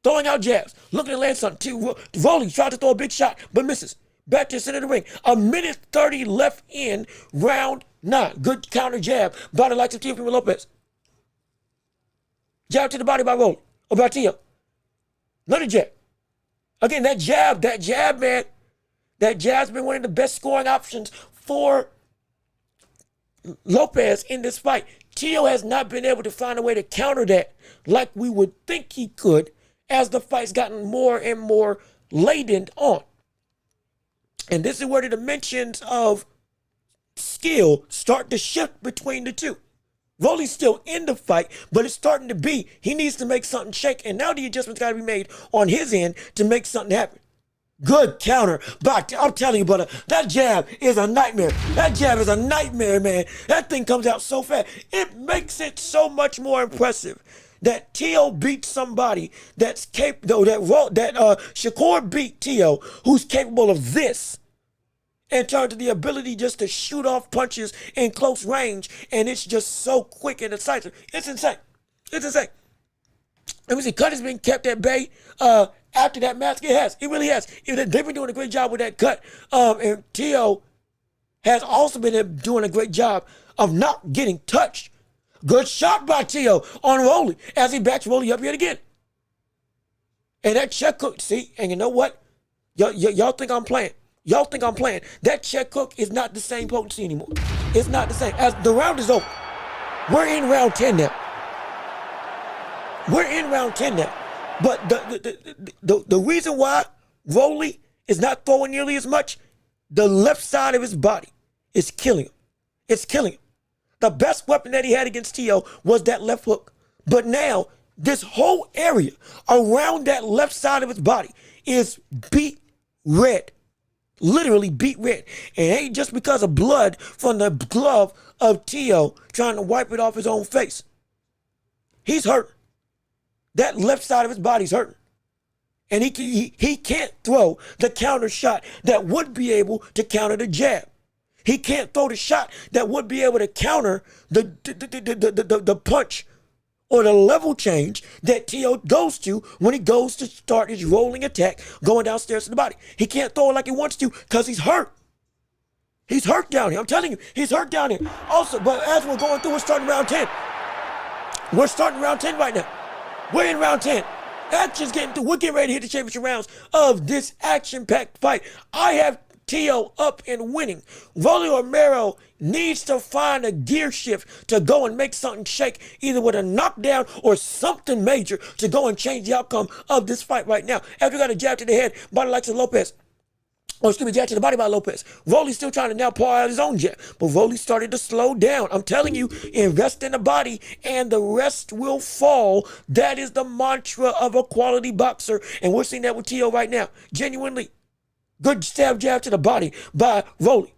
throwing out jabs, looking to land something. Rolly tried to throw a big shot, but misses. Back to the center of the ring. A minute 30 left in round 9. Good counter jab by the likes of Teofimo Lopez. Jab to the body by Rolly, or by Teo. Another jab. Again, that jab, man, that jab's been one of the best scoring options for Lopez in this fight. Teo has not been able to find a way to counter that like we would think he could as the fight's gotten more and more laden on. And this is where the dimensions of skill start to shift between the two. Rolly's still in the fight, but it's starting to be, he needs to make something shake, and now the adjustments got to be made on his end to make something happen. Good counter, but I'm telling you, brother, that jab is a nightmare. That jab is a nightmare, man. That thing comes out so fast. It makes it so much more impressive that Teo beat somebody that's capable, that Shakur beat Teo, who's capable of this, in terms of the ability just to shoot off punches in close range, and it's just so quick and decisive. It's insane. It's insane. Let me see. Cut has been kept at bay after that mask. It has. It really has. They've been doing a great job with that cut. And Teo has also been doing a great job of not getting touched. Good shot by Teo on Rolly as he backs Rolly up yet again. And that check hook, see, and you know what? Y'all think I'm playing. Y'all think I'm playing. That check hook is not the same potency anymore. It's not the same. As the round is over, we're in round 10 now. We're in round 10 now. But the reason why Rolly is not throwing nearly as much, the left side of his body is killing him. It's killing him. The best weapon that he had against Teo was that left hook. But now, this whole area around that left side of his body is beat red. Literally beat red. And it ain't just because of blood from the glove of Teo trying to wipe it off his own face. He's hurt. That left side of his body's hurting. And he can't throw the counter shot that would be able to counter the jab. He can't throw the shot that would be able to counter the punch or the level change that Teo goes to when he goes to start his rolling attack going downstairs to the body. He can't throw it like he wants to because he's hurt. He's hurt down here. I'm telling you, he's hurt down here. Also, but as we're going through, we're starting round 10. We're starting round 10 right now. We're in round 10. Action's getting through. We're getting ready to hit the championship rounds of this action-packed fight. I have Teo up and winning. Rolly Romero needs to find a gear shift to go and make something shake, either with a knockdown or something major to go and change the outcome of this fight right now. After we got a jab to the head by the likes of Lopez. Jab to the body by Lopez. Rolly's still trying to now pour out his own jab, but Rolly started to slow down. I'm telling you, invest in the body and the rest will fall. That is the mantra of a quality boxer, and we're seeing that with Teo right now. Genuinely. Good stab jab to the body by Rolly.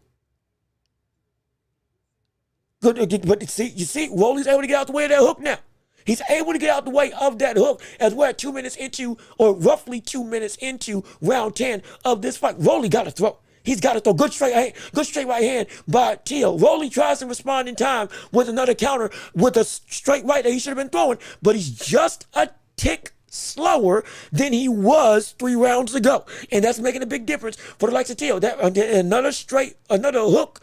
Good, but you see, Rolly's able to get out the way of that hook now. He's able to get out the way of that hook as we're at 2 minutes into, or roughly 2 minutes into round 10 of this fight. Rolly got to throw. He's got to throw. Good straight right hand by Teo. Rolly tries to respond in time with another counter with a straight right that he should have been throwing, but he's just a tick slower than he was 3 rounds ago. And that's making a big difference for the likes of Teo. That another hook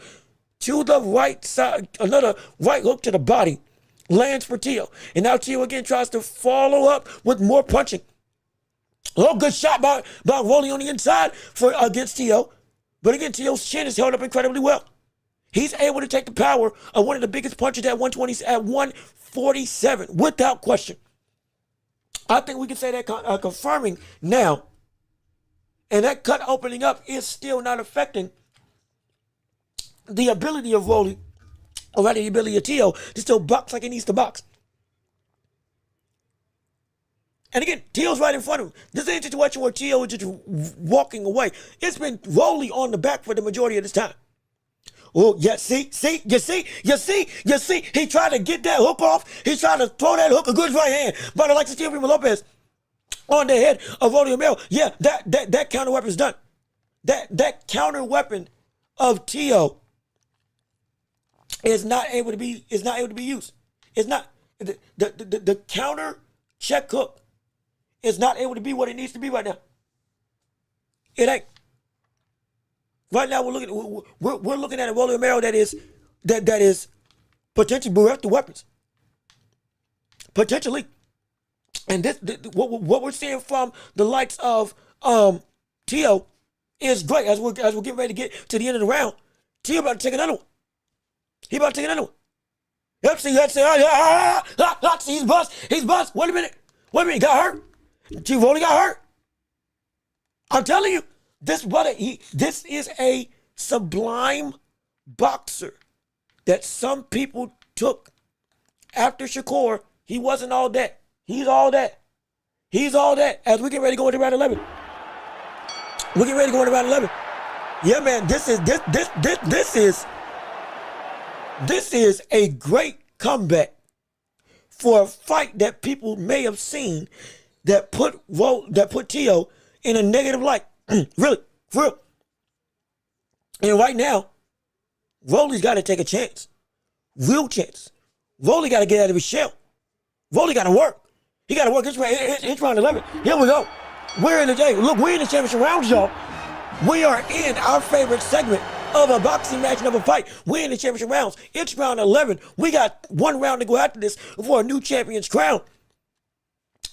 to the right side, another right hook to the body lands for Teo. And now Teo again tries to follow up with more punching. Oh, good shot by Rolly on the inside against Teo. But again, Teo's chin is held up incredibly well. He's able to take the power of one of the biggest punches at 120, at 147, without question. I think we can say that confirming now. And that cut opening up is still not affecting the ability of Rolly, or rather the ability of Teo, to still box like he needs to box. And again, Teo's right in front of him. This ain't a situation where Teo is just walking away. It's been Rolly on the back for the majority of this time. Oh, yeah, see, you see. He tried to get that hook off. He tried to throw that hook, a good right hand by the likes of Teofimo Lopez on the head of Rolly Romero. Yeah, that counter weapon's done. That counter weapon of Teo is not able to be used. It's not the counter check hook is not able to be what it needs to be right now. It ain't. Right now we're looking at a Rolly Romero that is potentially bereft of weapons. Potentially. And what we're seeing from the likes of Teo is great. As we're getting ready to get to the end of the round, Teo about to take another one. He about to take another one. Yep, see, he's bust. He's bust. Wait a minute, he got hurt. Rolly got hurt. I'm telling you, this is a sublime boxer that some people took after Shakur. He wasn't all that. He's all that. As we get ready to go into round 11. We get ready to go into round 11. Yeah, man, this is a great comeback for a fight that people may have seen that put Teo in a negative light. Really, for real. And right now, Rolly's got to take a chance. Real chance. Rolly got to get out of his shell. Rolly got to work. He got to work. It's round 11. Here we go. We're in the day. Look, we're in the championship rounds, y'all. We are in our favorite segment of a boxing match, of a fight. We're in the championship rounds. It's round 11. We got one round to go after this for a new champion's crown.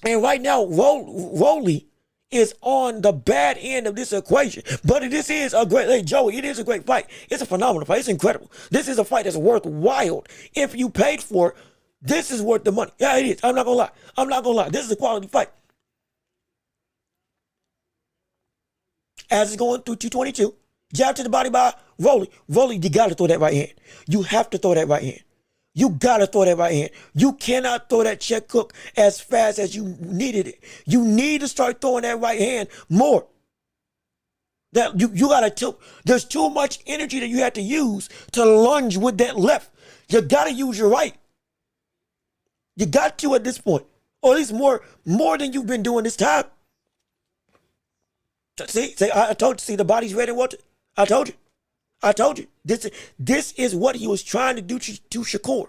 And right now, Rolly is on the bad end of this equation. But this is a great, hey, Joey, it is a great fight. It's a phenomenal fight. It's incredible. This is a fight that's worthwhile. If you paid for it, this is worth the money. Yeah, it is. I'm not going to lie. This is a quality fight. As it's going through 222, jab to the body by Rolly. Rolly, you got to throw that right hand. You have to throw that right hand. You got to throw that right hand. You cannot throw that check hook as fast as you needed it. You need to start throwing that right hand more. That you got to tilt. There's too much energy that you have to use to lunge with that left. You got to use your right. You got to at this point. Or at least more than you've been doing this time. See, I told you, see, the body's ready, Walter. I told you. This is what he was trying to do to Shakur.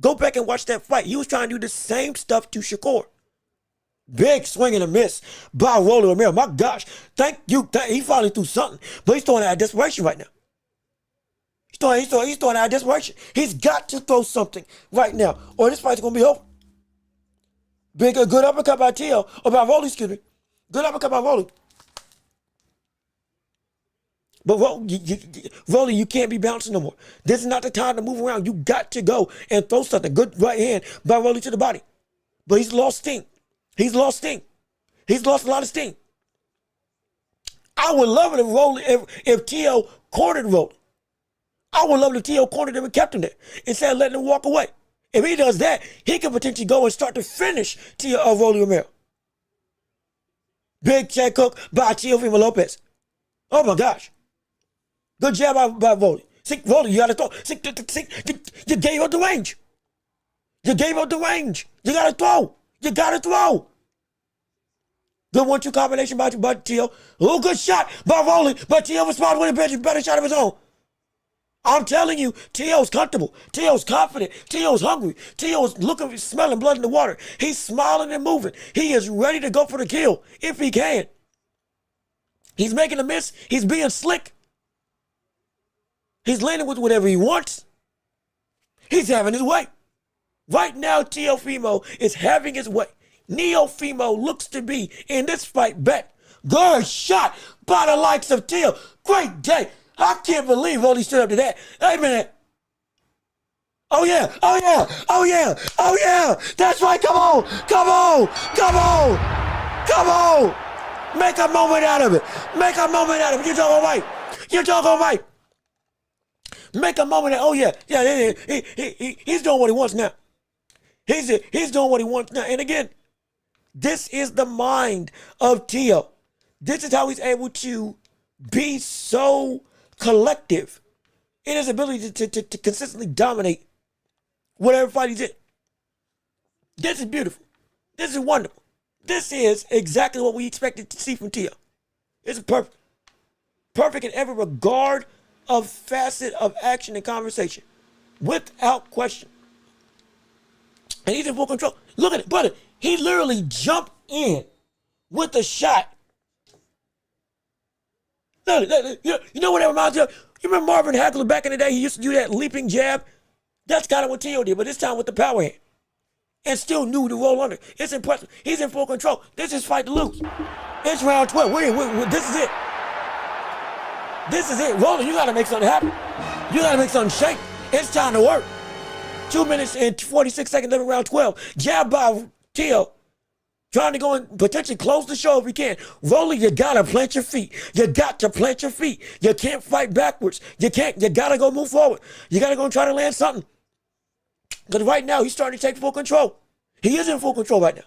Go back and watch that fight. He was trying to do the same stuff to Shakur. Big swing and a miss by Rolly Romero. My gosh, thank you. He finally threw something, but he's throwing out desperation right now. throwing out desperation. He's got to throw something right now, or this fight's gonna be over. Good uppercut by Rolly, excuse me. Good uppercut by Rolly. But Rolly, you can't be bouncing no more. This is not the time to move around. You got to go and throw something. Good right hand by Rolly to the body. But he's lost steam. He's lost steam. He's lost a lot of steam. I would love it if Teo cornered Rolly. I would love it if Teo cornered him and kept him there instead of letting him walk away. If he does that, he could potentially go and start to finish Rolly Romero. Big check hook by Teofimo Lopez. Oh my gosh. Good jab by Rolly. See, Rolly, you gotta throw. See, you gave up the range. You gave up the range. You gotta throw. You gotta throw. Good 1-2 combination by Teo. Oh, good shot by Rolly, but Teo responds with a better shot of his own. I'm telling you, Teo's comfortable. Teo's confident. Teo's hungry. Teo's looking, smelling blood in the water. He's smiling and moving. He is ready to go for the kill if he can. He's making a miss. He's being slick. He's landing with whatever he wants. He's having his way. Right now, Teofimo is having his way. Teofimo looks to be in this fight back. Good shot by the likes of Teo. Great day. I can't believe Rolly stood up to that. Hey, man. Oh, yeah. Oh, yeah. Oh, yeah. Oh, yeah. That's right. Come on. Come on. Come on. Come on. Make a moment out of it. Make a moment out of it. You're talking right. You're talking right. Make a moment. Oh, yeah. Yeah, he's doing what he wants now. He's doing what he wants now. And again, this is the mind of Teo. This is how he's able to be so collective in his ability to consistently dominate whatever fight he's in. This is beautiful. This is wonderful. This is exactly what we expected to see from Teo. This is perfect. Perfect in every regard of facet of action and conversation. Without question. And he's in full control. Look at it, brother. He literally jumped in with a shot. Look, you know what that reminds me of? You remember Marvin Hagler back in the day? He used to do that leaping jab. That's kind of what Teo did, but this time with the power hand. And still knew to roll under. It's impressive. He's in full control. This is fight to lose. It's round 12. This is it. This is it. Rolling, you got to make something happen. You got to make something shake. It's time to work. 2 minutes and 46 seconds left in round 12. Jab by Teo. Trying to go and potentially close the show if we can. Rolly, you got to plant your feet. You got to plant your feet. You can't fight backwards. You can't. You got to go move forward. You got to go and try to land something. Because right now, he's starting to take full control. He is in full control right now.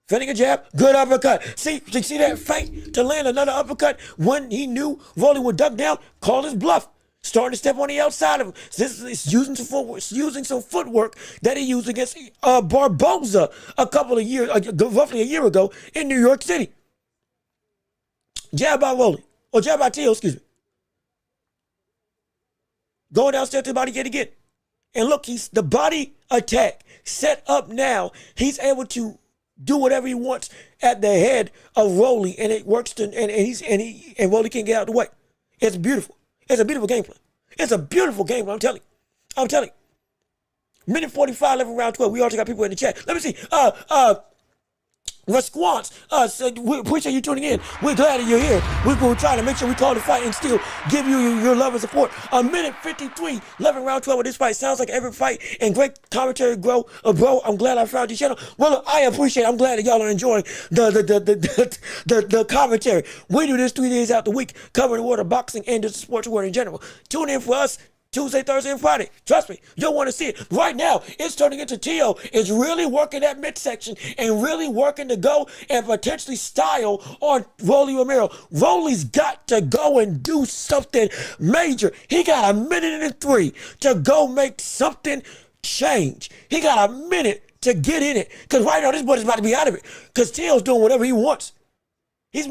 Fending a jab, good uppercut. See that feint to land another uppercut when he knew Rolly would duck down, call his bluff. Starting to step on the outside of him. This is using some footwork that he used against Barboza roughly a year ago in New York City. Jab by Rolly, or jab by Teo, excuse me. Going downstairs to the body yet again. And look, he's the body attack set up now. He's able to do whatever he wants at the head of Rolly, and it works. And Rolly can't get out of the way. It's beautiful. It's a beautiful game plan. It's a beautiful game plan. I'm telling you. Minute 45 left in round 12. We also got people in the chat. Let me see. Response. We appreciate you tuning in. We're glad that you're here. We're trying to make sure we call the fight and still give you your love and support. A minute 53 left in round 12 of this fight. Sounds like every fight and great commentary, bro. I'm glad I found your channel. Well, look, I appreciate it. I'm glad that y'all are enjoying the commentary. We do this 3 days out the week, covering the world of boxing and the sports world in general. Tune in for us Tuesday, Thursday, and Friday. Trust me, you'll want to see it. Right now, it's turning into Teo is really working that midsection and really working to go and potentially style on Rolly Romero. Rolly's got to go and do something major. He got a minute and 3 to go make something change. He got a minute to get in it. Because right now, this boy's about to be out of it. Because Teo's doing whatever he wants. He's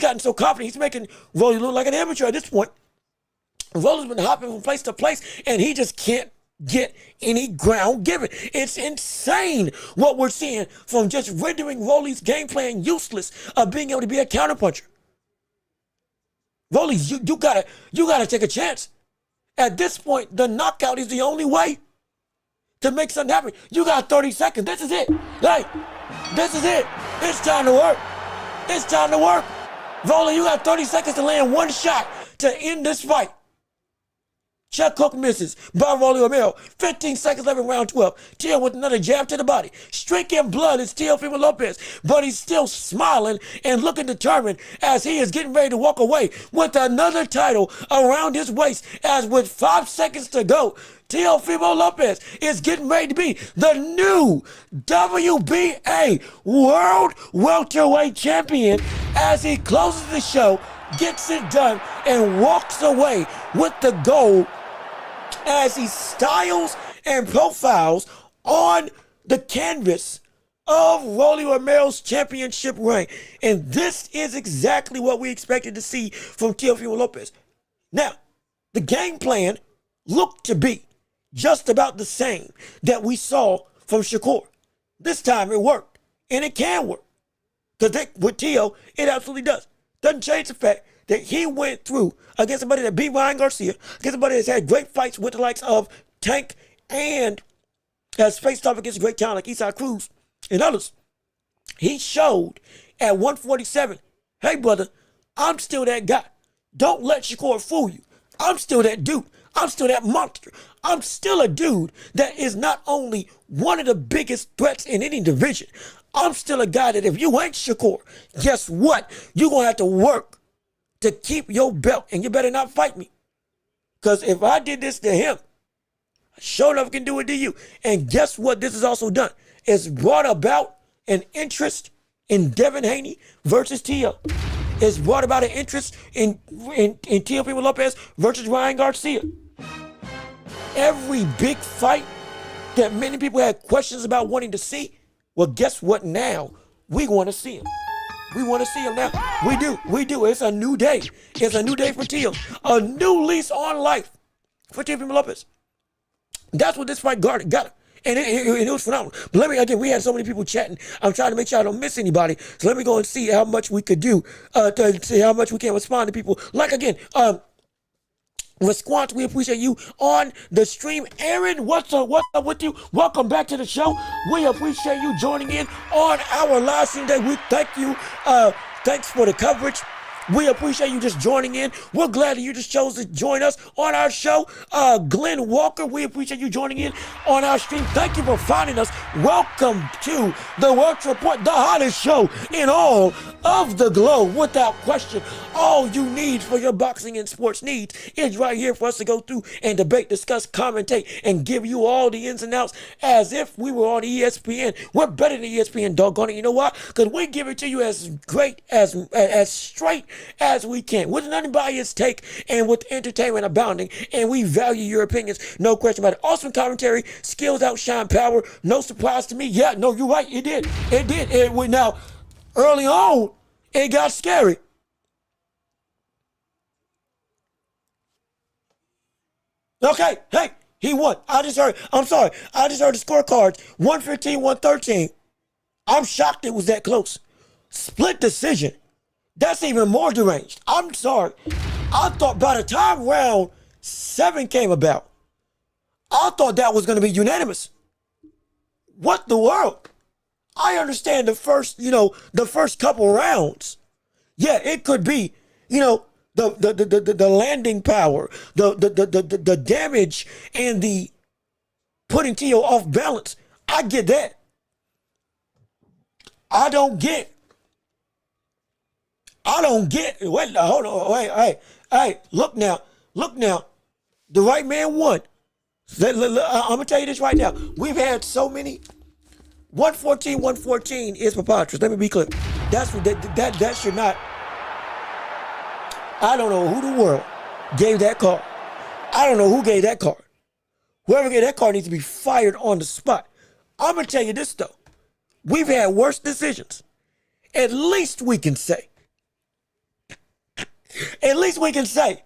gotten so confident, he's making Rolly look like an amateur at this point. Rolly's been hopping from place to place, and he just can't get any ground given. It's insane what we're seeing from just rendering Rolly's game plan useless of being able to be a counterpuncher. Rolly, you gotta take a chance. At this point, the knockout is the only way to make something happen. You got 30 seconds. This is it. Like, this is it. It's time to work. It's time to work. Rolly, you got 30 seconds to land one shot to end this fight. Chuck Cook misses by Rolly Romero. 15 seconds left in round 12. Teo with another jab to the body. Streaking blood is Teofimo Lopez, but he's still smiling and looking determined as he is getting ready to walk away with another title around his waist. As with 5 seconds to go, Teofimo Lopez is getting ready to be the new WBA World Welterweight Champion as he closes the show, gets it done, and walks away with the gold as he styles and profiles on the canvas of Rolly Romero's championship reign. And this is exactly what we expected to see from Teofimo Lopez. Now, the game plan looked to be just about the same that we saw from Shakur. This time it worked, and it can work. Because with Teo, it absolutely does. Doesn't change the fact that he went through against somebody that beat Ryan Garcia, against somebody that's had great fights with the likes of Tank and has faced off against great talent like Isaac Cruz and others. He showed at 147, hey brother, I'm still that guy. Don't let Shakur fool you. I'm still that dude. I'm still that monster. I'm still a dude that is not only one of the biggest threats in any division. I'm still a guy that if you ain't Shakur, guess what? You're going to have to work to keep your belt, and you better not fight me. Because if I did this to him, I sure enough can do it to you. And guess what this has also done? It's brought about an interest in Devin Haney versus Teo. It's brought about an interest in Teofimo Lopez versus Ryan Garcia. Every big fight that many people had questions about wanting to see, well, guess what now? We want to see him. We want to see him now. We do. It's a new day. It's a new day for Teo. A new lease on life for Teofimo Lopez. That's what this fight got him. And it was phenomenal. But we had so many people chatting. I'm trying to make sure I don't miss anybody. So let me go and see how much we could do to see how much we can respond to people. Like, again, Response, we appreciate you on the stream. Aaron, what's up with you? Welcome back to the show. We appreciate you joining in on our live stream today. We thank you. Thanks for the coverage. We appreciate you just joining in. We're glad that you just chose to join us on our show. Glenn Walker, we appreciate you joining in on our stream. Thank you for finding us. Welcome to the Welch Report, the hottest show in all of the globe. Without question, all you need for your boxing and sports needs is right here for us to go through and debate, discuss, commentate, and give you all the ins and outs as if we were on ESPN. We're better than ESPN, doggone it. You know why? Because we give it to you as great, as straight as we can, with an unbiased take and with entertainment abounding, and we value your opinions, no question about it. Awesome commentary, skills outshine power, no surprise to me. Yeah, no, you're right, it did. Now, early on, it got scary. Okay, hey, he won. I just heard the scorecards, 115, 113. I'm shocked it was that close. Split decision. That's even more deranged. I'm sorry. I thought by the time round 7 came about, I thought that was going to be unanimous. What the world? I understand the first couple rounds. Yeah, it could be, the landing power, the damage, and the putting Teo off balance. I get that. I don't get. Wait, hold on. Hey, look now. The right man won. I'm going to tell you this right now. We've had so many. 114 is preposterous. Let me be clear. That should not. I don't know who the world gave that card. I don't know who gave that card. Whoever gave that card needs to be fired on the spot. I'm going to tell you this, though. We've had worse decisions. At least we can say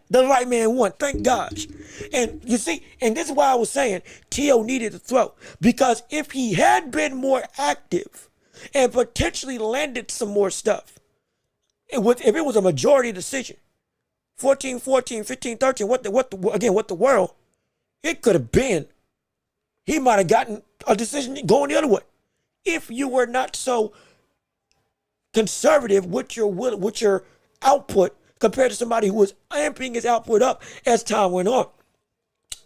the right man won. Thank gosh. And you see, and this is why I was saying Teo needed to throw. Because if he had been more active and potentially landed some more stuff, if it was a majority decision, 14-14, 15-13, what the world, it could have been. He might have gotten a decision going the other way if you were not so conservative with your output compared to somebody who was amping his output up as time went on.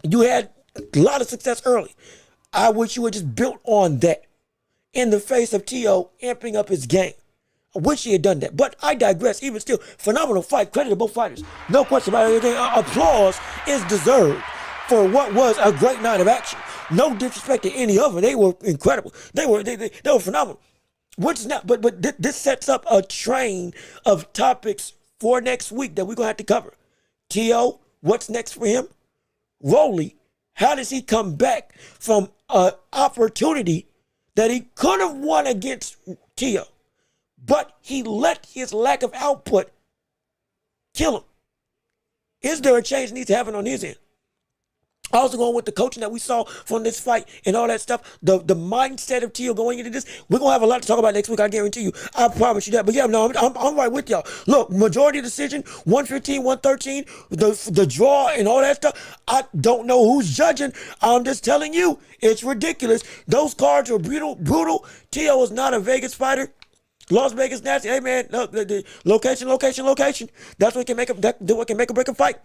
You had a lot of success early. I wish you had just built on that in the face of Teo amping up his game. I wish he had done that. But I digress. Even still, phenomenal fight. Credit to both fighters. No question about it. Applause is deserved for what was a great night of action. No disrespect to any of them. They were incredible. They were phenomenal. But this sets up a train of topics for next week that we're going to have to cover. Teo, what's next for him? Rolly, how does he come back from an opportunity that he could have won against Teo, but he let his lack of output kill him? Is there a change that needs to happen on his end? Also going with the coaching that we saw from this fight and all that stuff, the mindset of Teo going into this, we're going to have a lot to talk about next week, I guarantee you. I promise you that. But yeah, no, I'm right with y'all. Look, majority decision, 115, 113, the draw and all that stuff, I don't know who's judging. I'm just telling you, it's ridiculous. Those cards are brutal. Teo is not a Vegas fighter. Las Vegas nasty. Hey, man, look, the location. That's what can make a break a fight.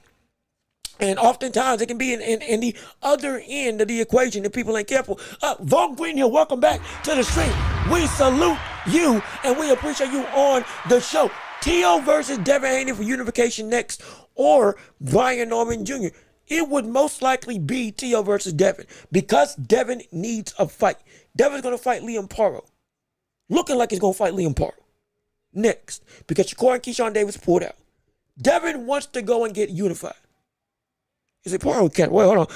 And oftentimes it can be in the other end of the equation if people ain't careful. Vaughn Green here, welcome back to the stream. We salute you and we appreciate you on the show. Teo versus Devin Haney for unification next, or Brian Norman Jr. It would most likely be Teo versus Devin because Devin needs a fight. Devin's going to fight Liam Paro. Looking like he's going to fight Liam Paro next because Shakur and Keyshawn Davis pulled out. Devin wants to go and get unified. Is it Paro? Can't. Wait, hold on.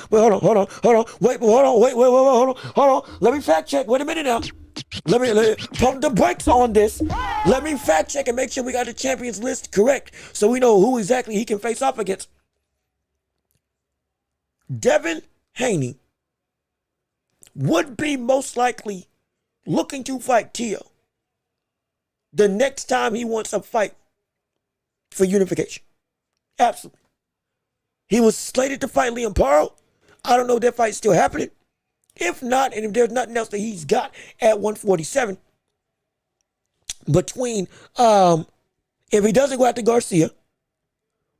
Let me fact check. Wait a minute now. Let me pump the brakes on this. Let me fact check and make sure we got the champions list correct so we know who exactly he can face off against. Devin Haney would be most likely looking to fight Teo the next time he wants a fight for unification. Absolutely. He was slated to fight Liam Paro. I don't know if that fight's still happening. If not, and if there's nothing else that he's got at 147, between, if he doesn't go after Garcia,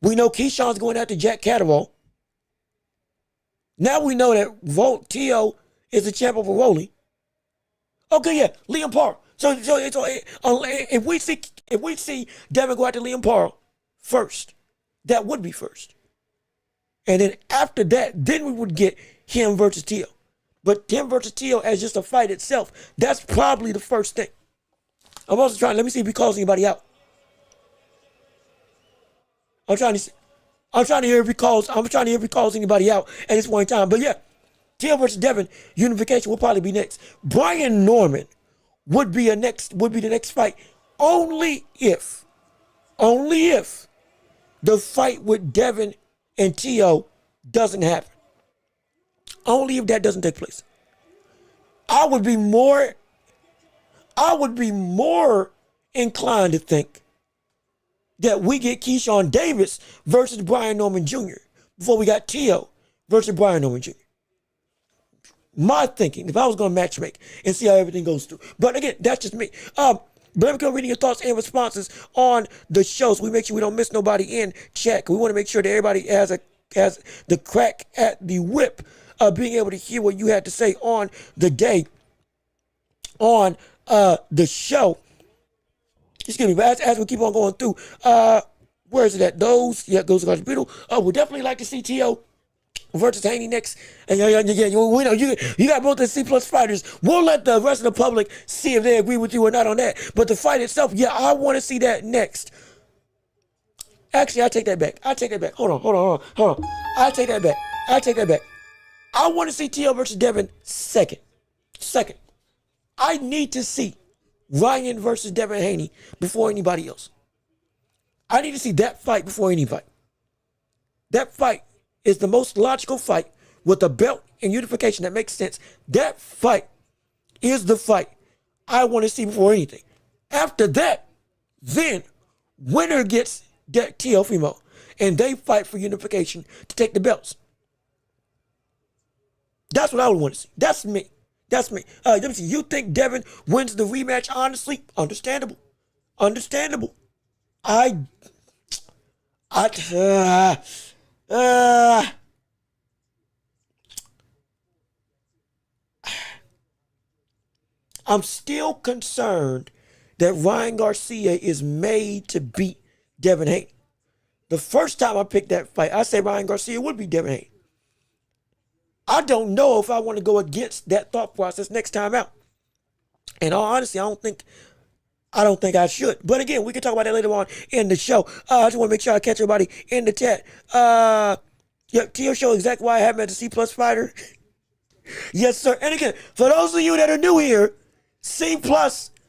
we know Keyshawn's going after Jack Catterall. Now we know that Teo is the champ over Rolly. Okay, yeah, Liam Paro. So if we see Devin go after Liam Paro first, that would be first. And then after that, then we would get him versus Teo. But him versus Teo as just a fight itself, that's probably the first thing. I'm also trying, let me see if he calls anybody out. I'm trying to hear if he calls anybody out at this point in time. But yeah, Teo versus Devin, unification will probably be next. Brian Norman would be the next fight. Only if the fight with Devin and Teo doesn't happen. Only if that doesn't take place. I would be more inclined to think that we get Keyshawn Davis versus Brian Norman Jr. before we got Teo versus Brian Norman Jr. My thinking, if I was going to matchmake and see how everything goes through. But again, that's just me. But let me go reading your thoughts and responses on the show so we make sure we don't miss nobody in chat. We want to make sure that everybody has the crack at the whip of being able to hear what you had to say on the day, on the show. Excuse me, but as we keep on going through, where is it at? Those are beautiful. We'd definitely like to see Teo versus Haney next. And we know you got both the C+ fighters. We'll let the rest of the public see if they agree with you or not on that. But the fight itself, yeah, I want to see that next. Actually, I take that back. Hold on. I take that back. I want to see Teo versus Devin second. I need to see Ryan versus Devin Haney before anybody else. I need to see that fight before any fight. That fight is the most logical fight with a belt and unification that makes sense. That fight is the fight I want to see before anything. After that, then winner gets Teofimo. and they fight for unification to take the belts. That's what I would want to see. That's me. That's me. Let me see. You think Devin wins the rematch? Honestly, understandable. Understandable. I'm still concerned that Ryan Garcia is made to beat Devin Haney. The first time I picked that fight, I said Ryan Garcia would be Devin Haney. I don't know if I want to go against that thought process next time out. And all honesty, I don't think I should. But again, we can talk about that later on in the show. I just want to make sure I catch everybody in the chat. Tio show exactly why I have him as a C+ fighter. Yes, sir. And again, for those of you that are new here, C+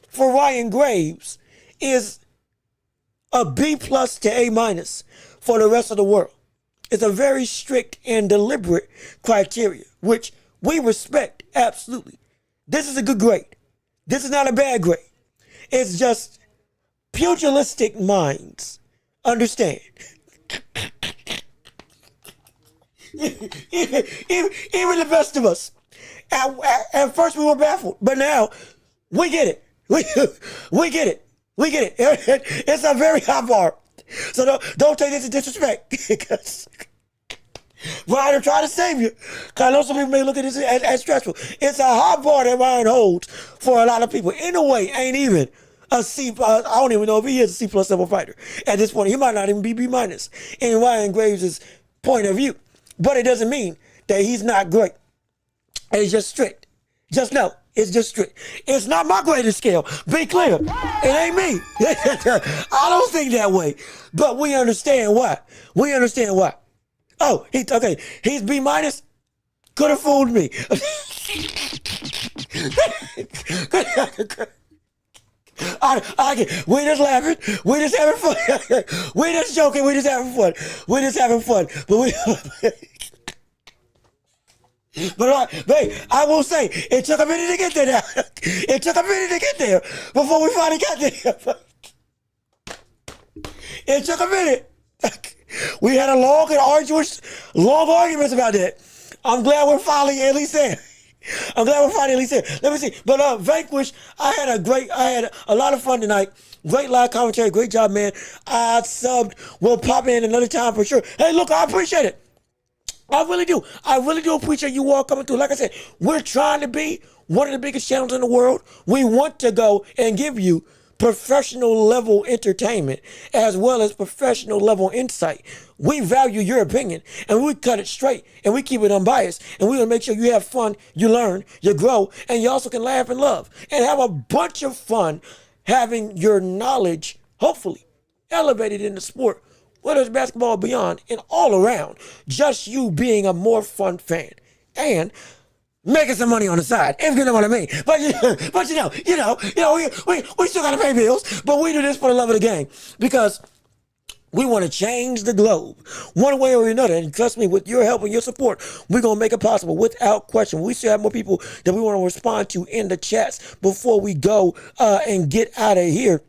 for Ryan Graves is a B+ to A- for the rest of the world. It's a very strict and deliberate criteria, which we respect, absolutely. This is a good grade. This is not a bad grade. It's just pugilistic minds understand. Even the best of us. At first we were baffled, but now we get it. We get it. We get it. It's a very high bar. So don't take this as disrespect. Because Ryan trying to save you. Because I know some people may look at this as stressful. It's a high bar that Ryan holds for a lot of people. In a way, ain't even a C. I don't even know if he is a C+ level fighter. At this point, he might not even be B- in Ryan Graves' point of view. But it doesn't mean that he's not great. It's just strict. Just know, it's just strict. It's not my grading scale. Be clear. It ain't me. I don't think that way. But we understand why. We understand why. Oh, he's B-. Could have fooled me. We just laughing. We just having fun. We just joking. We just having fun. We just having fun. But babe, I will say, it took a minute to get there now. It took a minute to get there before we finally got there. It took a minute. We had a long arguments about that. I'm glad we're finally at least there. Let me see. But Vanquish, I had a lot of fun tonight. Great live commentary. Great job, man. I subbed. We'll pop in another time for sure. Hey, look, I appreciate it. I really do. I really do appreciate you all coming through. Like I said, we're trying to be one of the biggest channels in the world. We want to go and give you professional level entertainment as well as professional level insight. We value your opinion and we cut it straight and we keep it unbiased, and we want to make sure you have fun, you learn, you grow, and you also can laugh and love and have a bunch of fun having your knowledge hopefully elevated in the sport, whether it's basketball or beyond, and all around, just you being a more fun fan and making some money on the side, if you know what I mean. But you know, we still gotta pay bills, but we do this for the love of the game because we want to change the globe one way or another. And trust me, with your help and your support, we're going to make it possible without question. We still have more people that we want to respond to in the chats before we go and get out of here,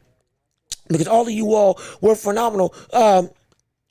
because all of you all were phenomenal.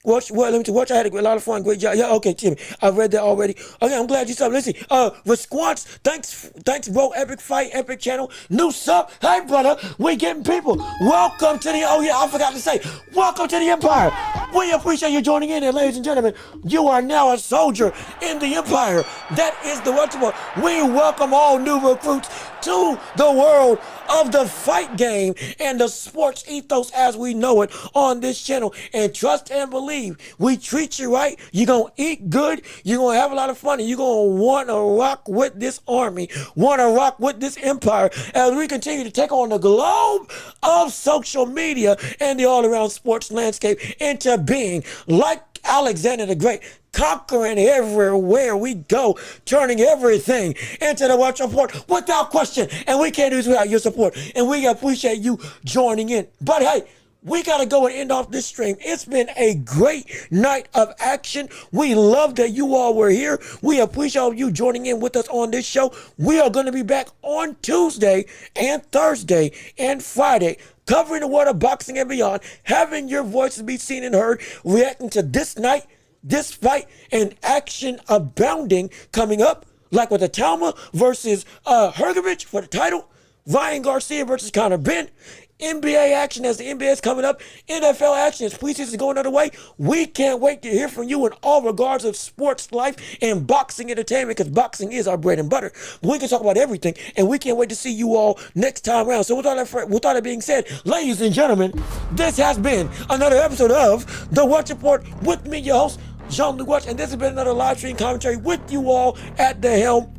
Watch, I had a lot of fun. Great job. Yeah, okay, Timmy. I read that already. Okay, I'm glad you subbed. Let's see. Response. Thanks, bro. Epic Fight, Epic Channel. New sub. Hey, brother. We getting people. Welcome to the, oh yeah, I forgot to say, welcome to the Empire. We appreciate you joining in here, ladies and gentlemen. You are now a soldier in the Empire. That is the Welch Report. We welcome all new recruits to the world of the fight game and the sports ethos as we know it on this channel. And trust and believe, we treat you right. You're going to eat good. You're going to have a lot of fun. And you're going to want to rock with this army, want to rock with this empire as we continue to take on the globe of social media and the all-around sports landscape into being, like Alexander the Great, conquering everywhere we go, turning everything into the Welch Report without question. And we can't do this without your support. And we appreciate you joining in. But hey, we got to go and end off this stream. It's been a great night of action. We love that you all were here. We appreciate you joining in with us on this show. We are going to be back on Tuesday and Thursday and Friday. covering the world of boxing and beyond, having your voices be seen and heard, reacting to this night, this fight, and action abounding coming up, like with the Talma versus Hergovich for the title, Ryan Garcia versus Conor Benn, NBA action as the NBA is coming up, NFL action as preseason is going another way. We can't wait to hear from you in all regards of sports life and boxing entertainment, because boxing is our bread and butter. But we can talk about everything, and we can't wait to see you all next time around. So with all that being said, ladies and gentlemen, this has been another episode of The Welch Report with me, your host, Jean-Luc Welch, and this has been another live stream commentary with you all at the helm.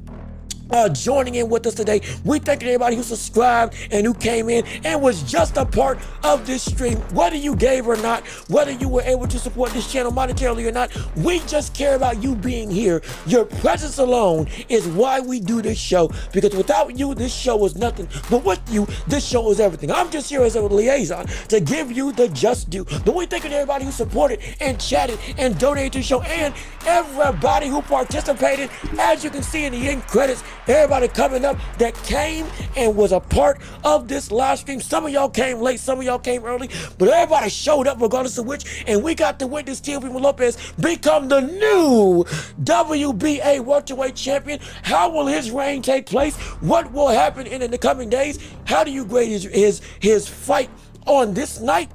Joining in with us today. We thank everybody who subscribed and who came in and was just a part of this stream, whether you gave or not, whether you were able to support this channel monetarily or not. We just care about you being here. Your presence alone is why we do this show, because without you, this show is nothing, but with you, this show is everything. I'm just here as a liaison to give you the just due. But we thank everybody who supported and chatted and donated to the show, and everybody who participated. As you can see in the end credits, everybody coming up that came and was a part of this live stream. Some of y'all came late, some of y'all came early, but everybody showed up regardless of which, and we got to witness Teofimo Lopez become the new WBA Welterweight Champion. How will his reign take place? What will happen in the coming days? How do you grade his fight on this night?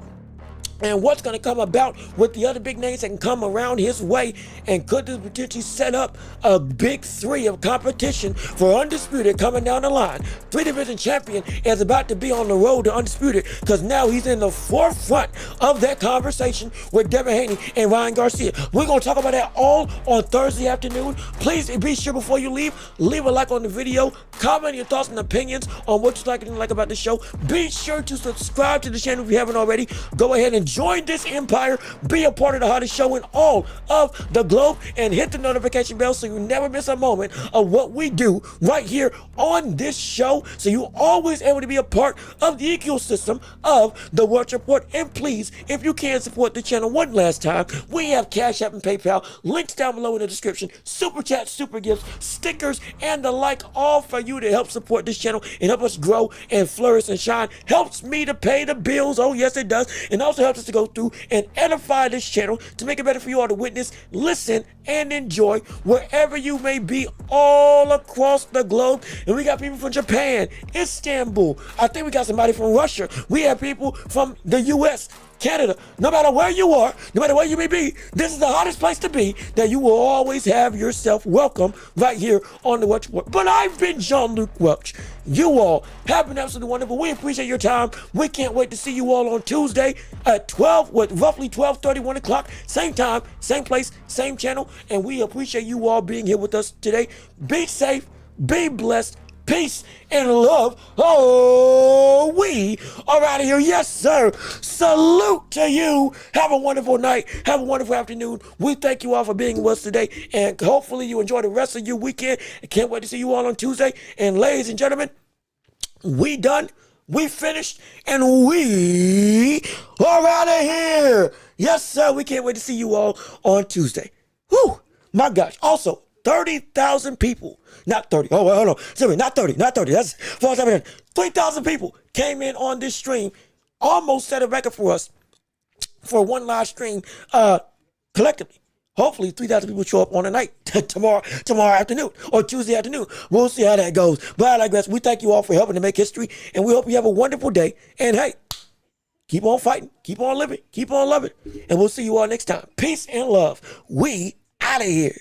And what's going to come about with the other big names that can come around his way? And could this potentially set up a big three of competition for Undisputed coming down the line? 3-division champion is about to be on the road to Undisputed, because now he's in the forefront of that conversation with Devin Haney and Ryan Garcia. We're going to talk about that all on Thursday afternoon. Please be sure before you leave a like on the video, comment your thoughts and opinions on what you like and didn't like about the show. Be sure to subscribe to the channel if you haven't already. Go ahead and join this empire, be a part of the hottest show in all of the globe, and hit the notification bell so you never miss a moment of what we do right here on this show, so you're always able to be a part of the ecosystem of the Welch Report. And please, if you can, support the channel one last time. We have Cash App and PayPal, links down below in the description, super chat, super gifts, stickers, and the like, all for you to help support this channel and help us grow and flourish and shine. Helps me to pay the bills, oh yes it does, and also helps us to go through and edify this channel to make it better for you all to witness, listen, and enjoy wherever you may be all across the globe. And we got people from Japan, Istanbul, I think we got somebody from Russia, we have people from the US, Canada. No matter where you are, no matter where you may be, this is the hottest place to be, that you will always have yourself welcome right here on the Welch Report. But I've been Jean-Luc Welch. You all have been absolutely wonderful. We appreciate your time. We can't wait to see you all on Tuesday at 12, with roughly 12:30, 1 o'clock, same time, same place, same channel. And we appreciate you all being here with us today. Be safe, be blessed, peace and love. Oh, we are out of here. Yes, sir. Salute to you. Have a wonderful night. Have a wonderful afternoon. We thank you all for being with us today, and hopefully you enjoy the rest of your weekend. I can't wait to see you all on Tuesday. And ladies and gentlemen, we done. We finished, and we are out of here. Yes, sir. We can't wait to see you all on Tuesday. Whew, my gosh. Also, 30,000 people, not 30, oh, hold on, sorry, not 30, that's 4,700, 3,000 people came in on this stream, almost set a record for us for one live stream collectively. Hopefully 3,000 people show up on the night tomorrow afternoon or Tuesday afternoon. We'll see how that goes. But I digress. We thank you all for helping to make history, and we hope you have a wonderful day. And hey, keep on fighting, keep on living, keep on loving, and we'll see you all next time. Peace and love. We out of here.